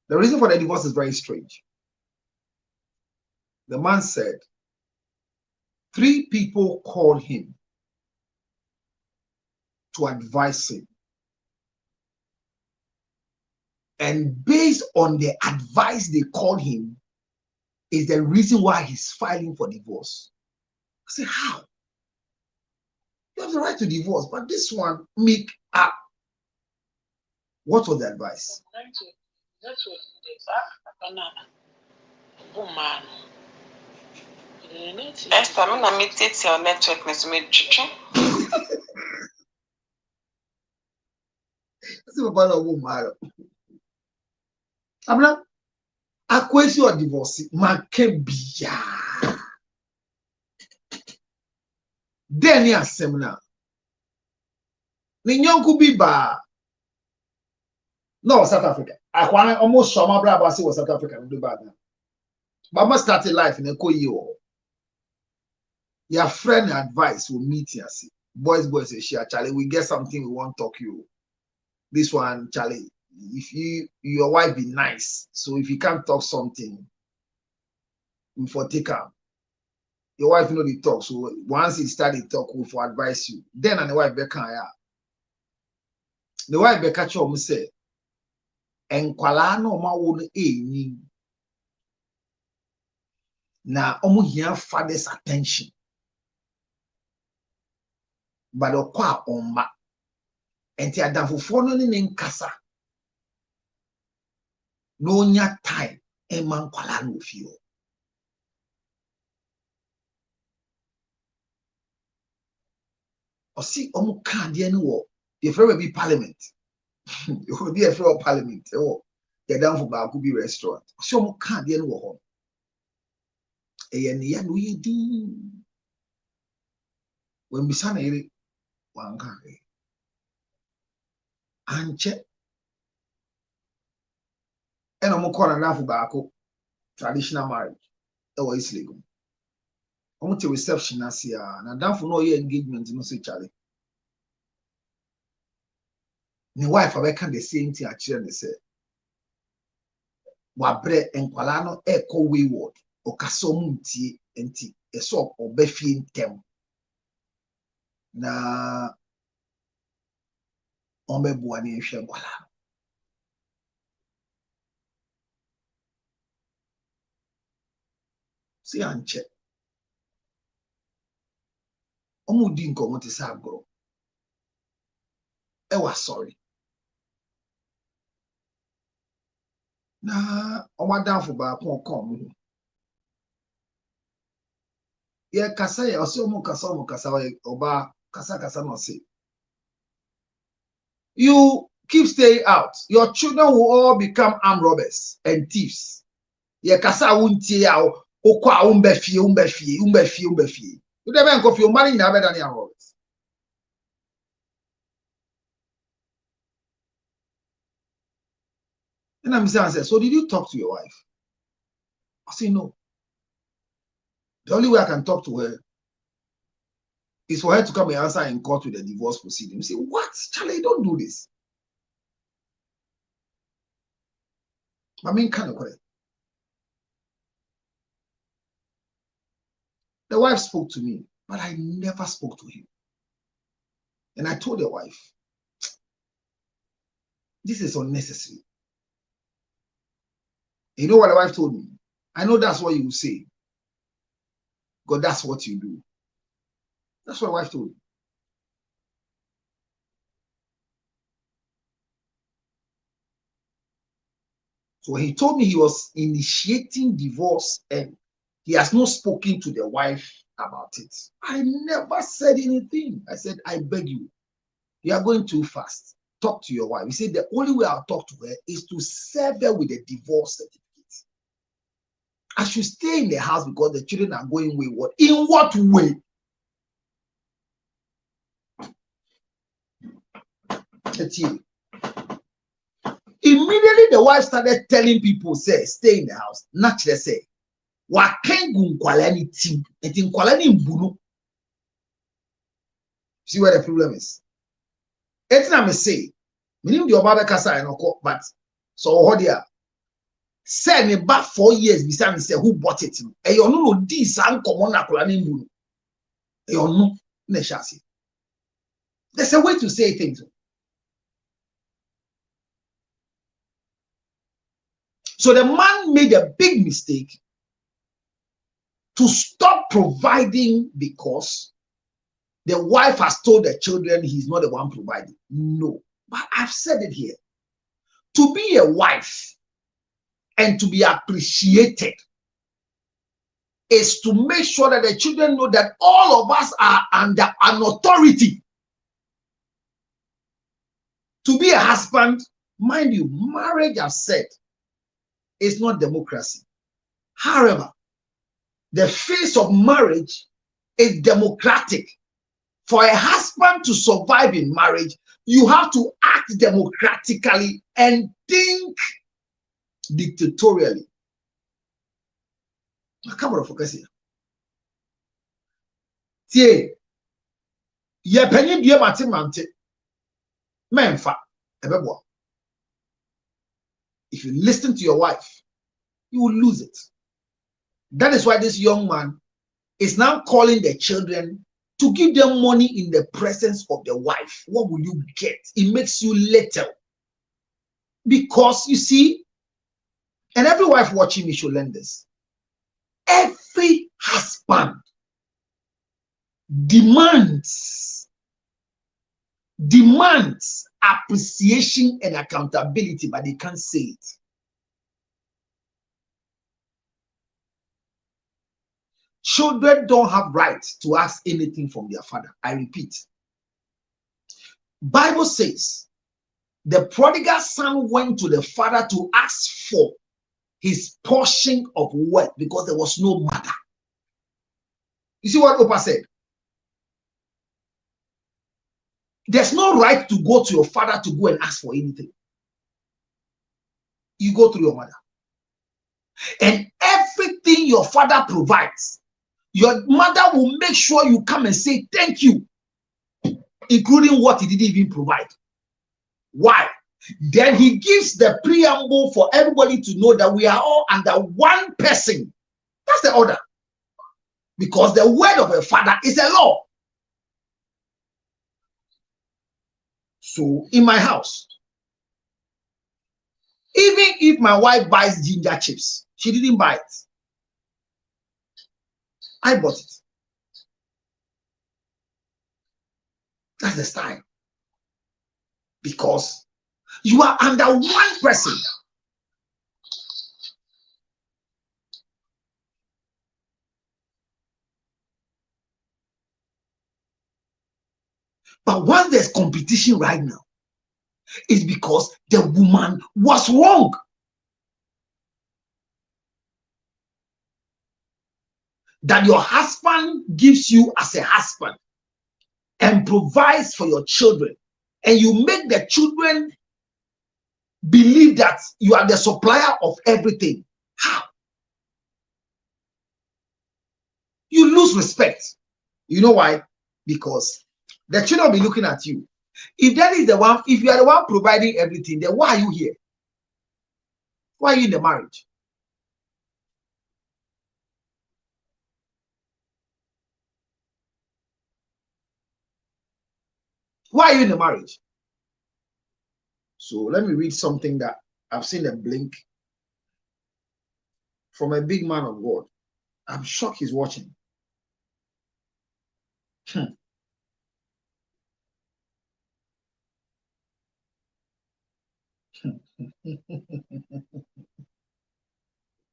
the reason for the divorce is very strange. The man said 3 people called him to advise him. And based on the advice they called him is the reason why he's filing for divorce. I said, how? You have the right to divorce, but this one make up. What was the advice? Esther, I'm gonna meet your network next week. Abna, akwesi or divorce, makebia. Then ya semina. Ni nyonku biba. No, South Africa. Akwana almost summer brother was South Africa no do bad now. Mama started life in a year. Your friend advice will meet you. Boys, say, share Charlie, we get something we want to talk you. This one, Charlie, if your wife be nice, so if you can't talk something, we for take her. Your wife know the talk, so once he start the talk, we for advise you. Then and the wife be can the wife be catch up say, enkwala no ma wo no enyi na omo hia father's attention. But the kwa omma enti adamfofo no ne nkasa no nya time e man kwala no fio. O si omo ka de ne wo the friend be parliament. You will be a friend of parliament or the damfo ba could be restaurant. So omo ka de ne wo ho. E ye ne ya no ye din. When bisana ire wan ka e. Anche and I'm calling enough about traditional marriage. That was legal. I'm to reception as here, and I don't know your engagement in say Charlie. My wife, I can the same thing actually say. Wabre and Qualano echo wayward or casomunti and tea a soap or befian tem. Na Ombebuani Shanquala. See, Anche. Omudinko want to say go. I was sorry. Na down for back won't come. Yeah, kasa ya omo kasa oba kasa no say. You keep staying out. Your children will all become armed robbers and thieves. Yeah, kasa wunti ya okwa umbefie. You never go for your money never than your robbers. And I'm saying, so did you talk to your wife? I say no. The only way I can talk to her is for her to come and answer in court with a divorce proceeding. You say, what? Charlie, don't do this. I mean, kind of correct. The wife spoke to me, but I never spoke to him. And I told the wife, this is unnecessary. You know what the wife told me? I know that's what you say. God, that's what you do. That's what the wife told me. So he told me he was initiating divorce and he has not spoken to the wife about it. I never said anything. I said, I beg you, you are going too fast. Talk to your wife. He said, the only way I'll talk to her is to serve her with a divorce certificate. I should stay in the house because the children are going wayward. In what way? Immediately the wife started telling people, say, stay in the house. Naturally say, wakengu nkwalani team. Eti nkwalani mbunu. See where the problem is. Eti na me say, minim di obabe kasa enoko, but so hodia. Say me back 4 years beside me say who bought it. E yo no di san komo na nkwalani mbunu. E yo no ne shasi. There's a way to say things. So the man made a big mistake to stop providing because the wife has told the children he's not the one providing. No, but I've said it here. To be a wife and to be appreciated is to make sure that the children know that all of us are under an authority. To be a husband, mind you, marriage, I've said, is not democracy. However, the face of marriage is democratic. For a husband to survive in marriage, you have to act democratically and think dictatorially. Come on, focus here. Tie, ye penny dear mante menfa ebebo. If you listen to your wife, you will lose it. That is why this young man is now calling the children to give them money in the presence of the wife. What will you get? It makes you little. Because you see, and every wife watching me should learn this. Every husband demands appreciation and accountability, but they can't say it. Children don't have rights to ask anything from their father. I repeat. Bible says the prodigal son went to the father to ask for his portion of wealth because there was no mother. You see what Opa said? There's no right to go to your father to go and ask for anything. You go through your mother. And everything your father provides, your mother will make sure you come and say thank you, including what he didn't even provide. Why? Then he gives the preamble for everybody to know that we are all under one person. That's the order. Because the word of a father is a law. So in my house, even if my wife buys ginger chips, she didn't buy it. I bought it. That's the style. Because you are under one person. But once there's competition right now, it's because the woman was wrong. That your husband gives you as a husband and provides for your children, and you make the children believe that you are the supplier of everything. How? You lose respect. You know why? Because the children will be looking at you. If that is the one, if you are the one providing everything, then why are you here? Why are you in the marriage? Why are you in the marriage? So let me read something that I've seen a blink from a big man of God. I'm shocked he's watching.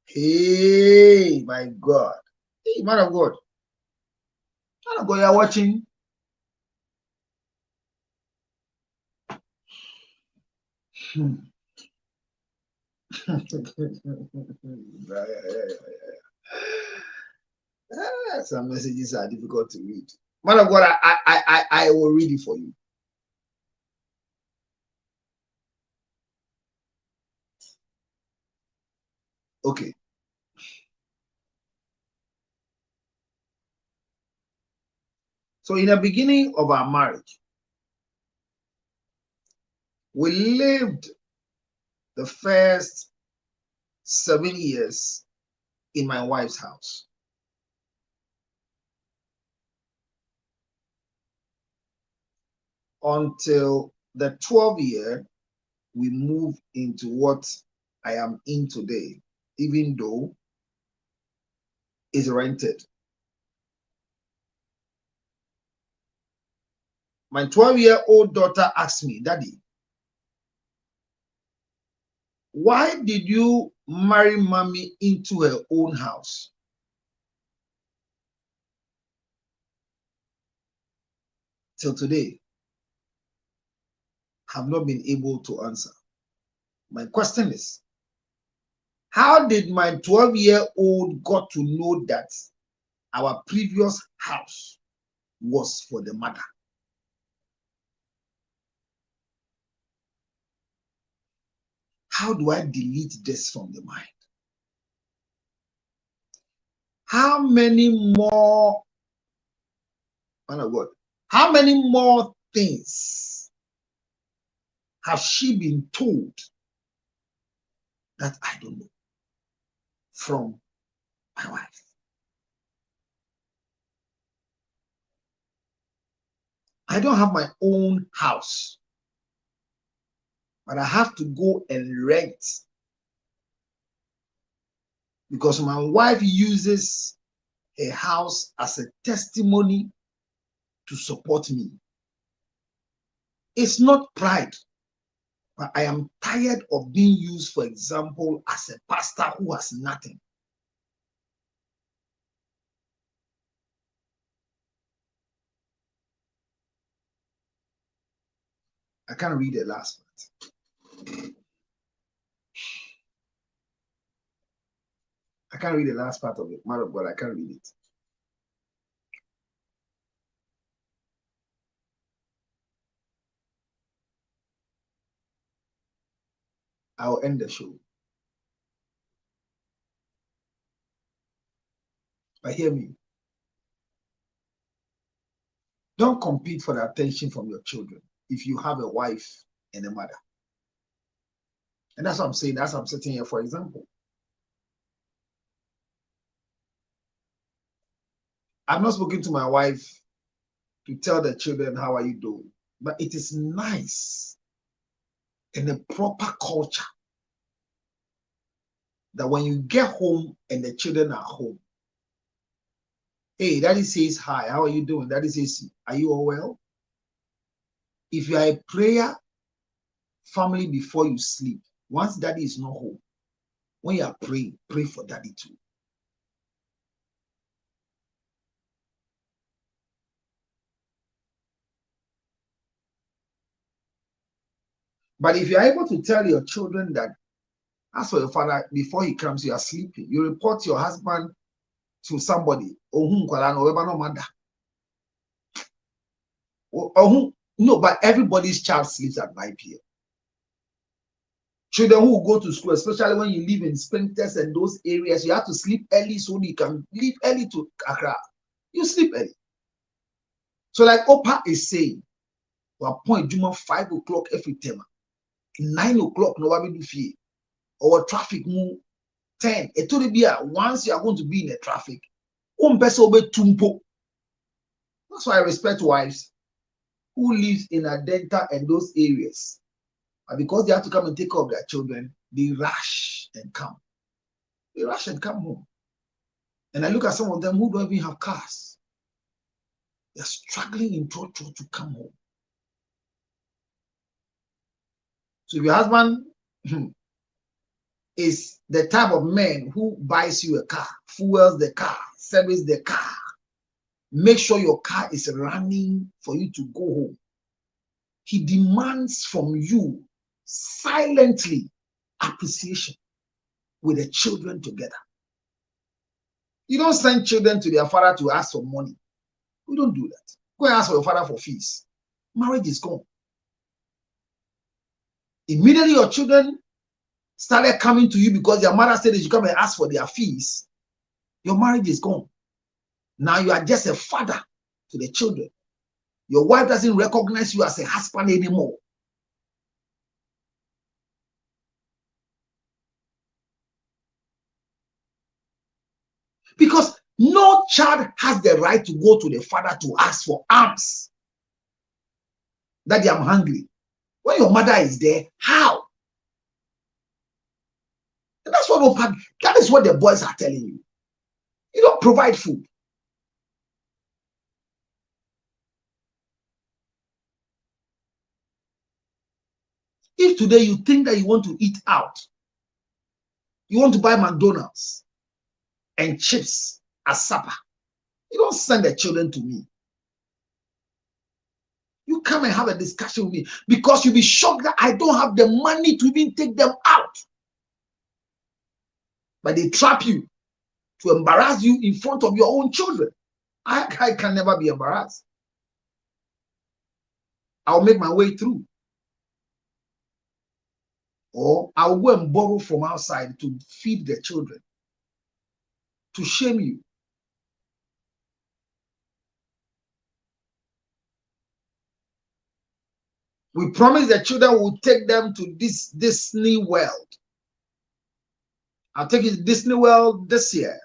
Hey, my God. Hey, man of God. Man of God, you are watching. Some messages are difficult to read. Man of God, I will read it for you. Okay. So in the beginning of our marriage, we lived the first 7 years in my wife's house. Until the 12th year, we moved into what I am in today, even though it's rented. My 12-year-old daughter asked me, Daddy, why did you marry mommy into her own house? Till today, have not been able to answer. My question is, how did my 12-year-old got to know that our previous house was for the mother? How do I delete this from the mind? How many more, man of God, how many more things have she been told that I don't know from my wife? I don't have my own house, but I have to go and rent because my wife uses a house as a testimony to support me. It's not pride, but I am tired of being used, for example, as a pastor who has nothing. I can't read the last part. I can't read the last part of it. Man of God, I can't read it. I'll end the show. But hear me. Don't compete for the attention from your children if you have a wife and a mother. And that's what I'm saying. That's what I'm sitting here, for example. I've not spoken to my wife to tell the children, how are you doing? But it is nice in a proper culture that when you get home and the children are home, hey, daddy says hi, how are you doing? Daddy says, are you all well? If you are a prayer family before you sleep, once daddy is not home, when you are praying, pray for daddy too. But if you are able to tell your children that, as for your father, before he comes, you are sleeping, you report your husband to somebody. No, but everybody's child sleeps at 9 p.m. Children who go to school, especially when you live in Spintex and those areas, you have to sleep early so you can leave early to Accra. You sleep early. So like Opa is saying, we appoint Juma 5 o'clock every time. 9 o'clock, no one will be or traffic move 10. It will be once you are going to be in the traffic. That's why I respect wives who live in Adenta and those areas. But because they have to come and take care of their children, they rush and come. They rush and come home. And I look at some of them who don't even have cars. They're struggling in Toto to come home. So if your husband is the type of man who buys you a car, fuels the car, services the car. Make sure your car is running for you to go home. He demands from you silently appreciation with the children together. You don't send children to their father to ask for money. We don't do that. Go and ask for your father for fees. Marriage is gone. Immediately your children started coming to you because their mother said they should come and ask for their fees. Your marriage is gone. Now you are just a father to the children. Your wife doesn't recognize you as a husband anymore. Because no child has the right to go to the father to ask for alms. Daddy, I'm hungry. When your mother is there, how? And that's what that is what the boys are telling you. You don't provide food. If today you think that you want to eat out, you want to buy McDonald's and chips as supper, you don't send the children to me. You come and have a discussion with me because you'll be shocked that I don't have the money to even take them out. But they trap you to embarrass you in front of your own children. I can never be embarrassed. I'll make my way through. Or I'll go and borrow from outside to feed the children, to shame you. We promise the children will take them to this Disney World. I'll take you to Disney World this year.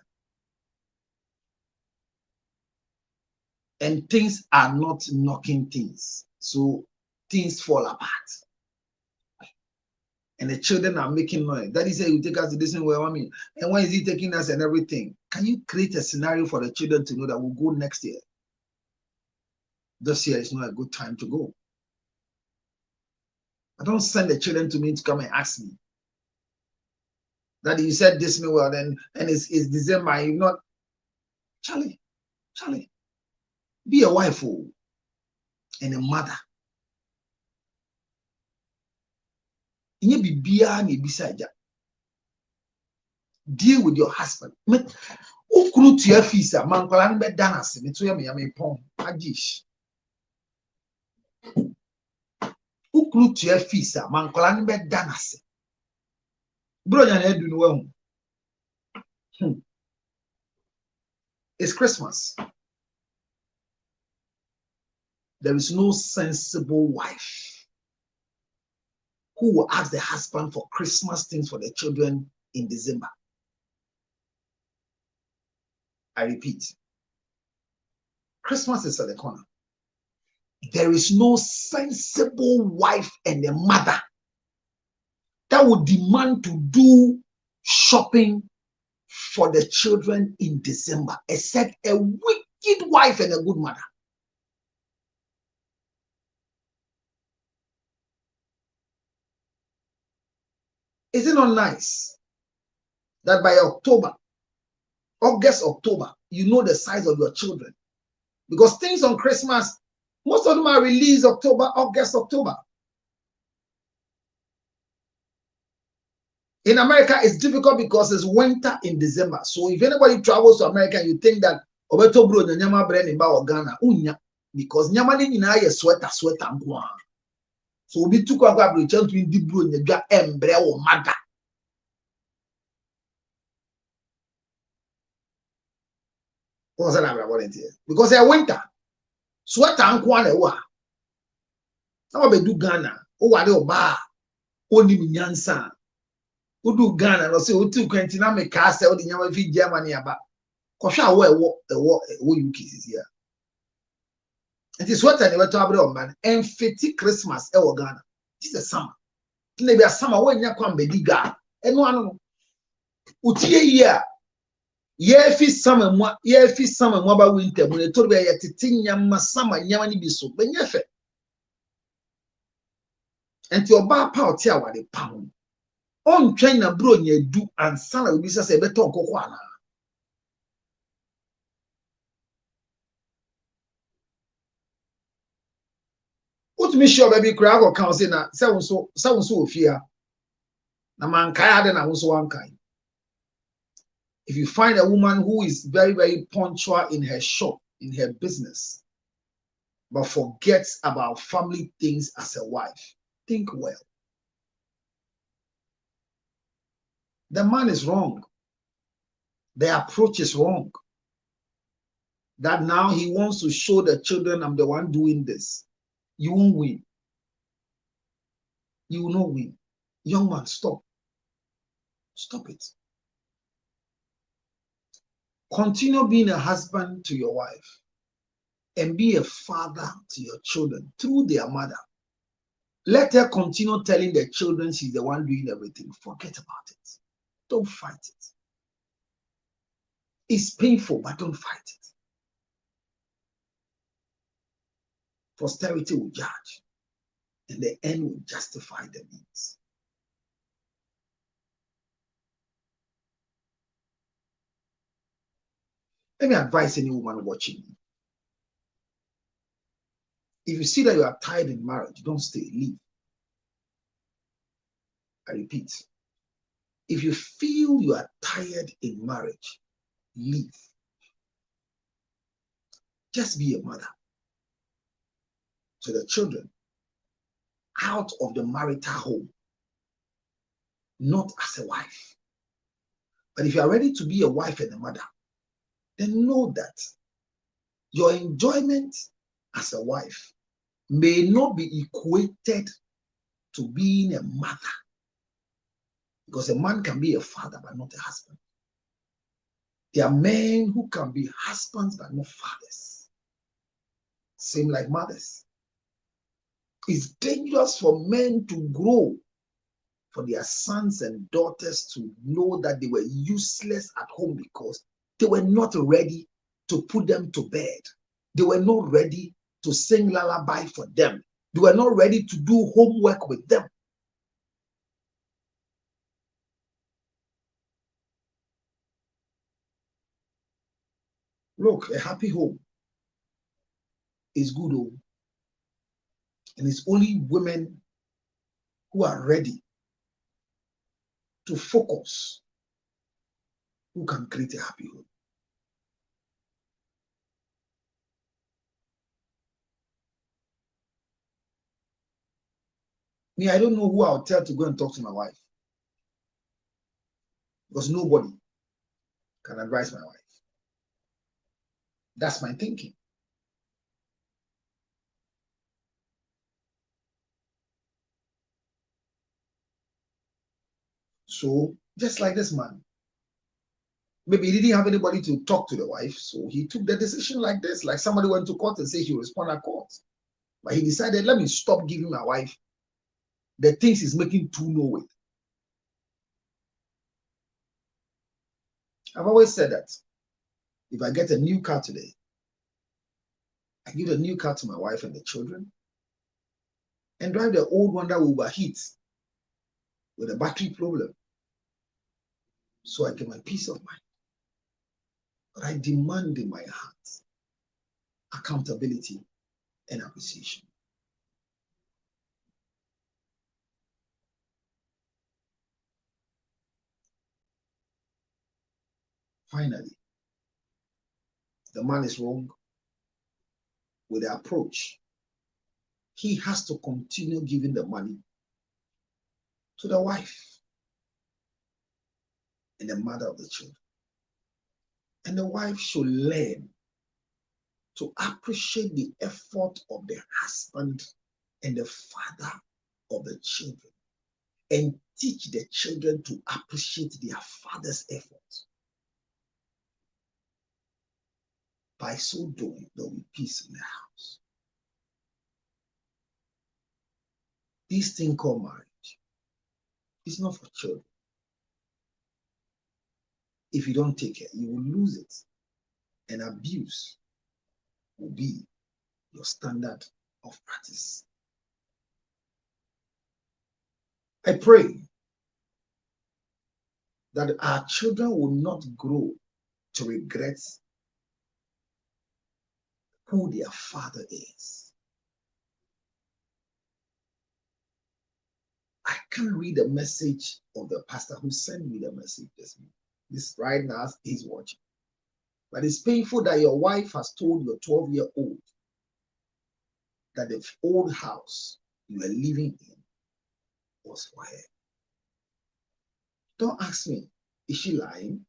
And things are not knocking things. So things fall apart. And the children are making noise. Daddy said, you take us to Disney World. I mean, and when is he taking us and everything? Can you create a scenario for the children to know that we'll go next year? This year is not a good time to go. I don't send the children to me to come and ask me. Daddy, you said Disney World and it's December. You're not. Charlie, be a wife and a mother. Deal with your husband. Ukunu to your fisa, mankolani be danas, me pon, ajish. Ukunu to your fisa, mankolani be danas. Bro, it's Christmas. There is no sensible wife who will ask the husband for Christmas things for the children in December. I repeat, Christmas is at the corner. There is no sensible wife and a mother that would demand to do shopping for the children in December, except a wicked wife and a good mother. Is it not nice that by August, October, you know the size of your children? Because things on Christmas, most of them are released August, October. In America, it's difficult because it's winter in December. So if anybody travels to America, you think that Obeto bro nyama brand in Ghana, because nyama ni na ye sweater nkwa. So we took a grab return to the bro nyaga embre o mada. What's that volunteer? Because it's winter. Sweater nkwa na wa. Na be do Ghana, o wale oba, oni nyansa. Udu Ghana no say otu kwentina me ka say odi nyama fi Germany aba. Kohwa wo UK here. It is what I never talk about man. And 50 Christmas e wo Ghana. This is summer. Maybe a summer when you come be diga. E no anu. Utie year. Ye fi summer mo ba winter mo ne to be ye tete nyama summer nyama ni bi so. Be nyefe. Enti oba pa oti awade pa ho. on train na bro nye du and sana obi say beto nkoko ana. What me sure baby kura go kan say na say won so ofia na man kai ade na won so wan kai. If you find a woman who is very, very punctual in her shop, in her business, but forgets about family things as a wife, think well. The man is wrong. The approach is wrong. That now he wants to show the children, I'm the one doing this. You won't win. You will not win. Young man, stop. Stop it. Continue being a husband to your wife and be a father to your children through their mother. Let her continue telling the children she's the one doing everything. Forget about it. Don't fight it. It's painful, but don't fight it. Posterity will judge, and the end will justify the means. Let me advise any woman watching me. If you see that you are tired in marriage, don't stay, leave. I repeat, if you feel you are tired in marriage, leave. Just be a mother to the children out of the marital home, not as a wife. But if you are ready to be a wife and a mother, then know that your enjoyment as a wife may not be equated to being a mother. Because a man can be a father but not a husband. There are men who can be husbands but not fathers. Same like mothers. It's dangerous for men to grow, for their sons and daughters to know that they were useless at home because they were not ready to put them to bed. They were not ready to sing lullaby for them. They were not ready to do homework with them. Look, a happy home is good home. And it's only women who are ready to focus who can create a happy home. Me, I don't know who I'll tell to go and talk to my wife. Because nobody can advise my wife. That's my thinking. So, just like this man, maybe he didn't have anybody to talk to the wife, so he took the decision like this, like somebody went to court and said he will respond at court. But he decided, let me stop giving my wife the things he's making too no with. I've always said that if I get a new car today, I give a new car to my wife and the children and drive the old one that will overheat with a battery problem so I get my peace of mind. But I demand in my heart accountability and appreciation. Finally, the man is wrong with the approach. He has to continue giving the money to the wife and the mother of the children. And the wife should learn to appreciate the effort of the husband and the father of the children and teach the children to appreciate their father's effort. By so doing, there will be peace in the house. This thing called marriage is not for children. If you don't take care, you will lose it. And abuse will be your standard of practice. I pray that our children will not grow to regret who their father is. I can read the message of the pastor who sent me the message this right now he's watching. But it's painful that your wife has told your 12-year-old that the old house you are living in was for her. Don't ask me, is she lying?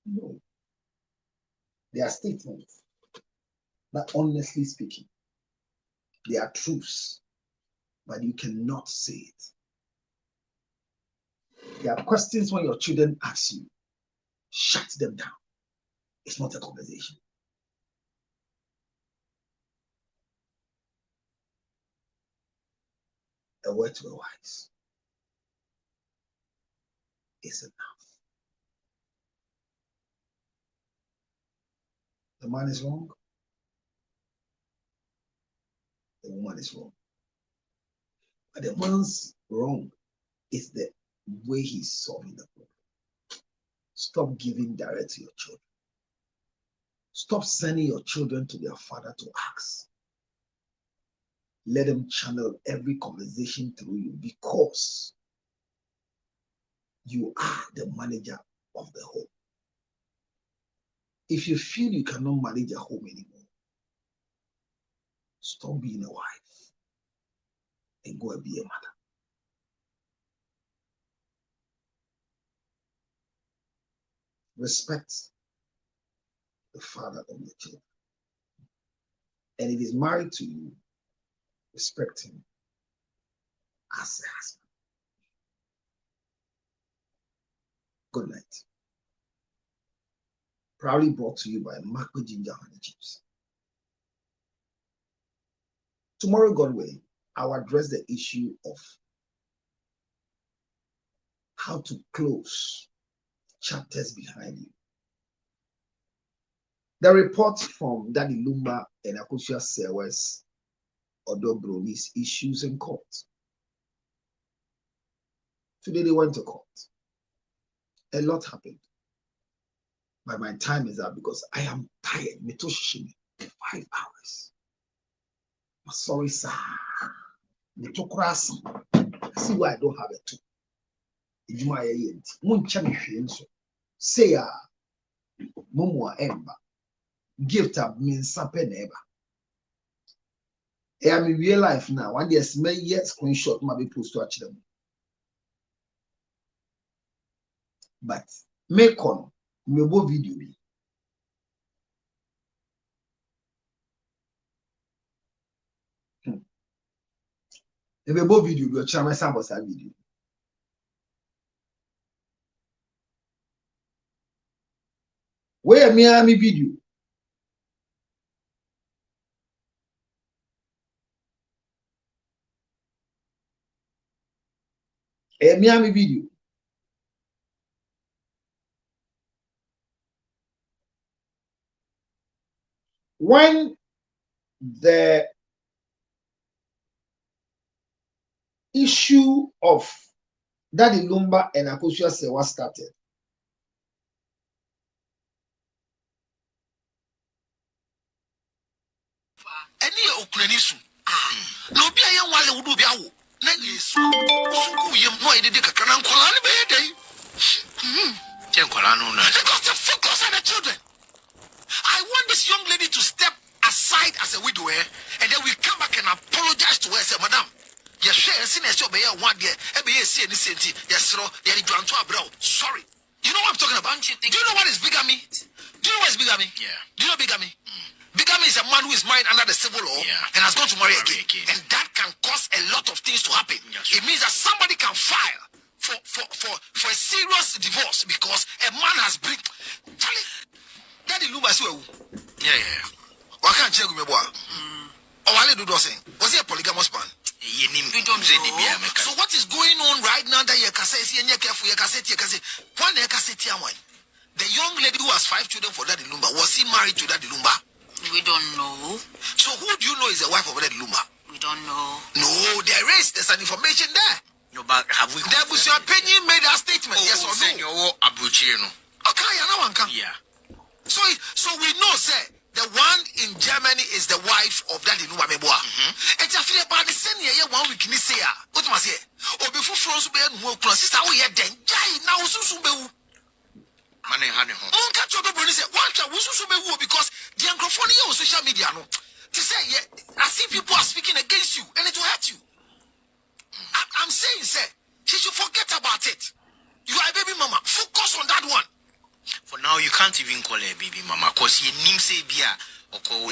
No. They are statements. But honestly speaking, they are truths. But you cannot say it. There are questions when your children ask you, shut them down. It's not a conversation. A word to a wise is enough. The man is wrong. The woman is wrong. But the man's wrong is the way he's solving the problem. Stop giving direct to your children. Stop sending your children to their father to ask. Let them channel every conversation through you because you are the manager of the home. If you feel you cannot manage a home anymore, stop being a wife and go and be a mother. Respect the father of your children. And if he's married to you, respect him as a husband. Good night. Proudly brought to you by Marco Ginger Honey Chips. Tomorrow, God willing, I'll address the issue of how to close chapters behind you. The report from Daddy Lumba and Akosua Sewa's Odobroni's issues in court. Today they went to court. A lot happened. But my time is up because I am tired. Me too, 5 hours. I'm sorry, sir. Me too crazy. See why I don't have a two. If you are a say Mumwa Emba. Gift up means something ever. I am in real life now. One day, smell yet screenshot might be posted to them. But make on me bo video be. If you bo video, you try my sample video. Where me video? A Miami video. When the issue of Daddy Lumba and Akosua Sewa started, any Ukrainian no be a young while would be out. So you know, I did a canan colony by a day. Because the focus on the children. I want this young lady to step aside as a widower, and then we come back and apologize to her. Say, Madam, yes, seen as your bear 1 year, say any centi, yes, sir, sorry. You know what I'm talking about? Do you know what is bigamy? Do you know what is bigamy? Yeah. Do you know bigamy? Bigamy is a man who is married under the civil law and has gone to marry again. And that can cause a lot of things to happen. It means that somebody can file for a serious divorce because a man has been. Charlie, Daddy Lumba as well. Yeah. Why can't you me boy? Oh, I do those things. Was he a polygamous man? So what is going on right now that you can say the young lady who has 5 children for Daddy Lumba, was he married to Daddy Lumba? We don't know. So who do you know is the wife of Daddy Lumba? We don't know. No, there's an information there. No, but have we? Their opinion made a statement. statement, yes or no? Okay, I know one come. Yeah. So we know, say, the one in Germany is the wife of Daddy Nuameboa. It's a feel about the same year 1 week in this year. What must say? Or before France be more sister, we had then Jai now Susumbu. Money, honey. Catch your brother say, watch out, Susumbu because the microphone on social media. No, to say, yeah, I see people are speaking against you and it will hurt you. I'm saying, say, she should forget about it. You are a baby mama. Focus on that one. For now, you can't even call her baby mama because you name say bia or my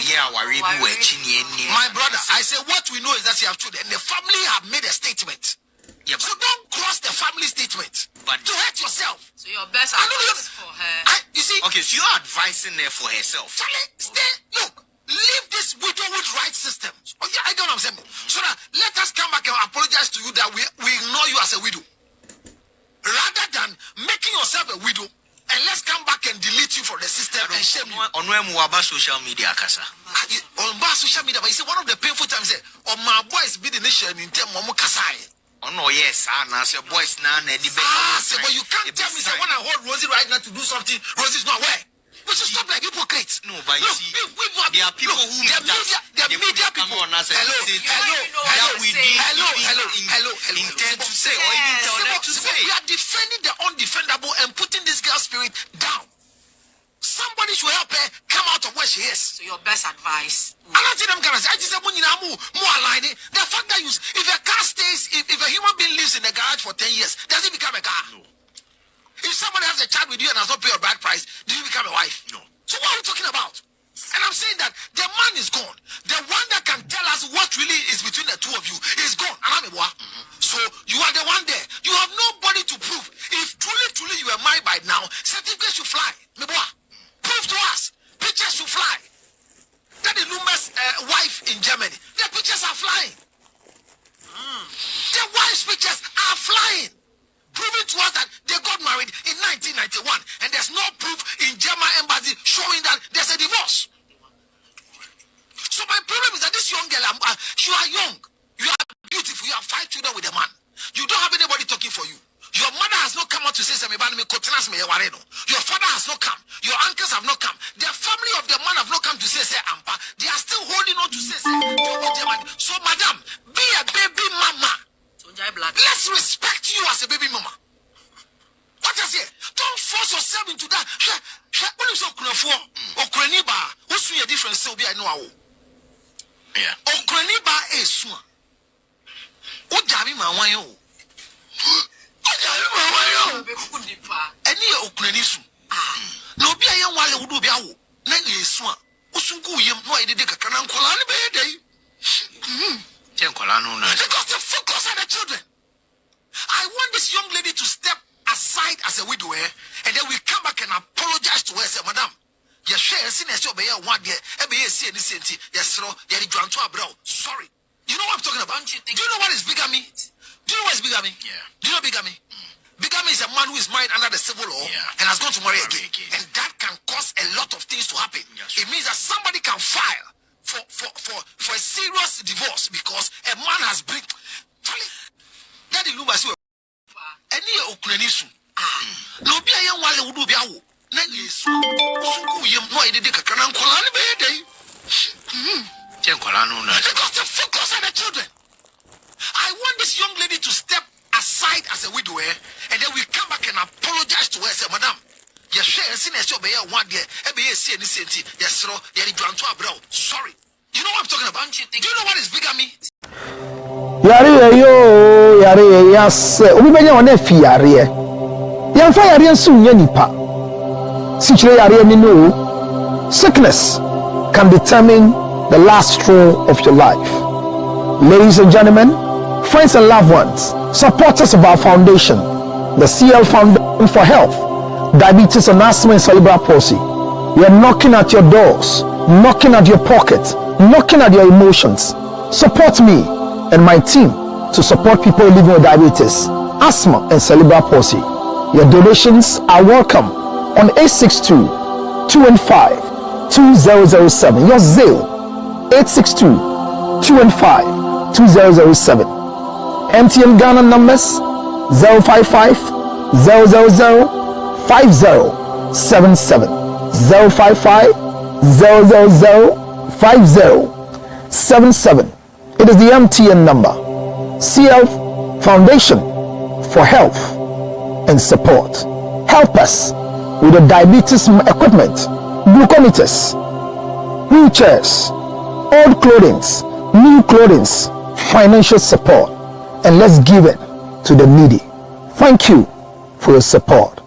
brother, I say what we know is that you have children. The family have made a statement. Yeah, so don't cross the family statement. But to hurt yourself. So your best advice for her. You see? Okay, so you're advising her for herself. Charlie, stay. Look, leave this widowhood right system. Oh, yeah, I don't know what I'm saying. So now let us come back and apologize to you that we ignore you as a widow. Rather than making yourself a widow. And let's come back and delete you from the system and shame you. On social media, Kasa. On social media, but you see, one of the painful times, my boys be the nation in terms of Kasai. Oh no, yes, your boys now, but you can't tell me that when I hold Rosie right now to do something, Rosie's not where. We should stop like hypocrites. No, but you see, there are people who the media people. Hello. Intend to say, or even tell them to say. We are defending the undefendable and putting this girl's spirit down. Somebody should help her come out of where she is. So your best advice. I'm not saying I'm gonna say. I just said more align. The fact that if a car stays, if a human being lives in a garage for 10 years, does it become a car? No. If somebody has a child with you and has not paid a bride price, do you become a wife? No. So what are we talking about? And I'm saying that the man is gone. The one that can tell us what really is between the two of you is gone. So you are the one there. You have nobody to prove. If truly you are married by now, certificates should fly. Prove to us. Pictures should fly. That the Lumba's wife in Germany. The pictures are flying. The wife's pictures are flying. Proving to us that they got married in 1991 and there's no proof in German embassy showing that there's a divorce. So my problem is that this young girl, you are young, you are beautiful, you have 5 children with a man. You don't have anybody talking for you. Your mother has not come out to say something. Your father has not come. Your uncles have not come. The family of the man have not come to say Ampa. They are still holding on to say German. So madam, be a baby mama. Let's respect you as a baby mama. What I say? Don't force yourself into that. What is Okreniba? What's the difference? So be I know. Yeah. Okreniba is soon. Ojami Mawayo. Any Okrenisu. No be a young while would be out. Nangy is soon. Usungu yam no I did a canan colani by a day. Because the focus on the children. I want this young lady to step aside as a widower, and then we come back and apologize to her. Say, madam, you share seniors your bayer 1 year, yes, sorry. You know what I'm talking about? Do you know what is bigamy? Do you know what is bigamy? Yeah. Do you know bigamy? Bigamy is a man who is married under the civil law and has gone to marry again. And that can cause a lot of things to happen. It means that somebody can file for a serious divorce because a man has been Daddy Lumba any Okrenisu. No be a young while would be out. Because the focus on the children. I want this young lady to step aside as a widower and then we come back and apologize to her. Say, madam, you share seniors your bayer 1 year, sorry. You know what I'm talking about? Do you know what is bigamy? Yare yo, yare yes. Ubibenya one fi yare. Yamfa yare nsu nye nipa. Sichire yare ni no. Sickness can determine the last straw of your life. Ladies and gentlemen, friends and loved ones, supporters of our foundation, the CL Foundation for Health, Diabetes and Asthma and Cerebral Palsy. We are knocking at your doors, knocking at your pocket, knocking at your emotions. Support me and my team to support people living with diabetes, asthma and cerebral palsy. Your donations are welcome on 862-215-2007. Your Zelle 862-215-2007. MTN Ghana numbers 055 0005077 055-000-5077. It is the MTN number. CF Foundation for Health and Support. Help us with the diabetes equipment, glucometers, wheelchairs, old clothing, new clothing, financial support, and let's give it to the needy. Thank you for your support.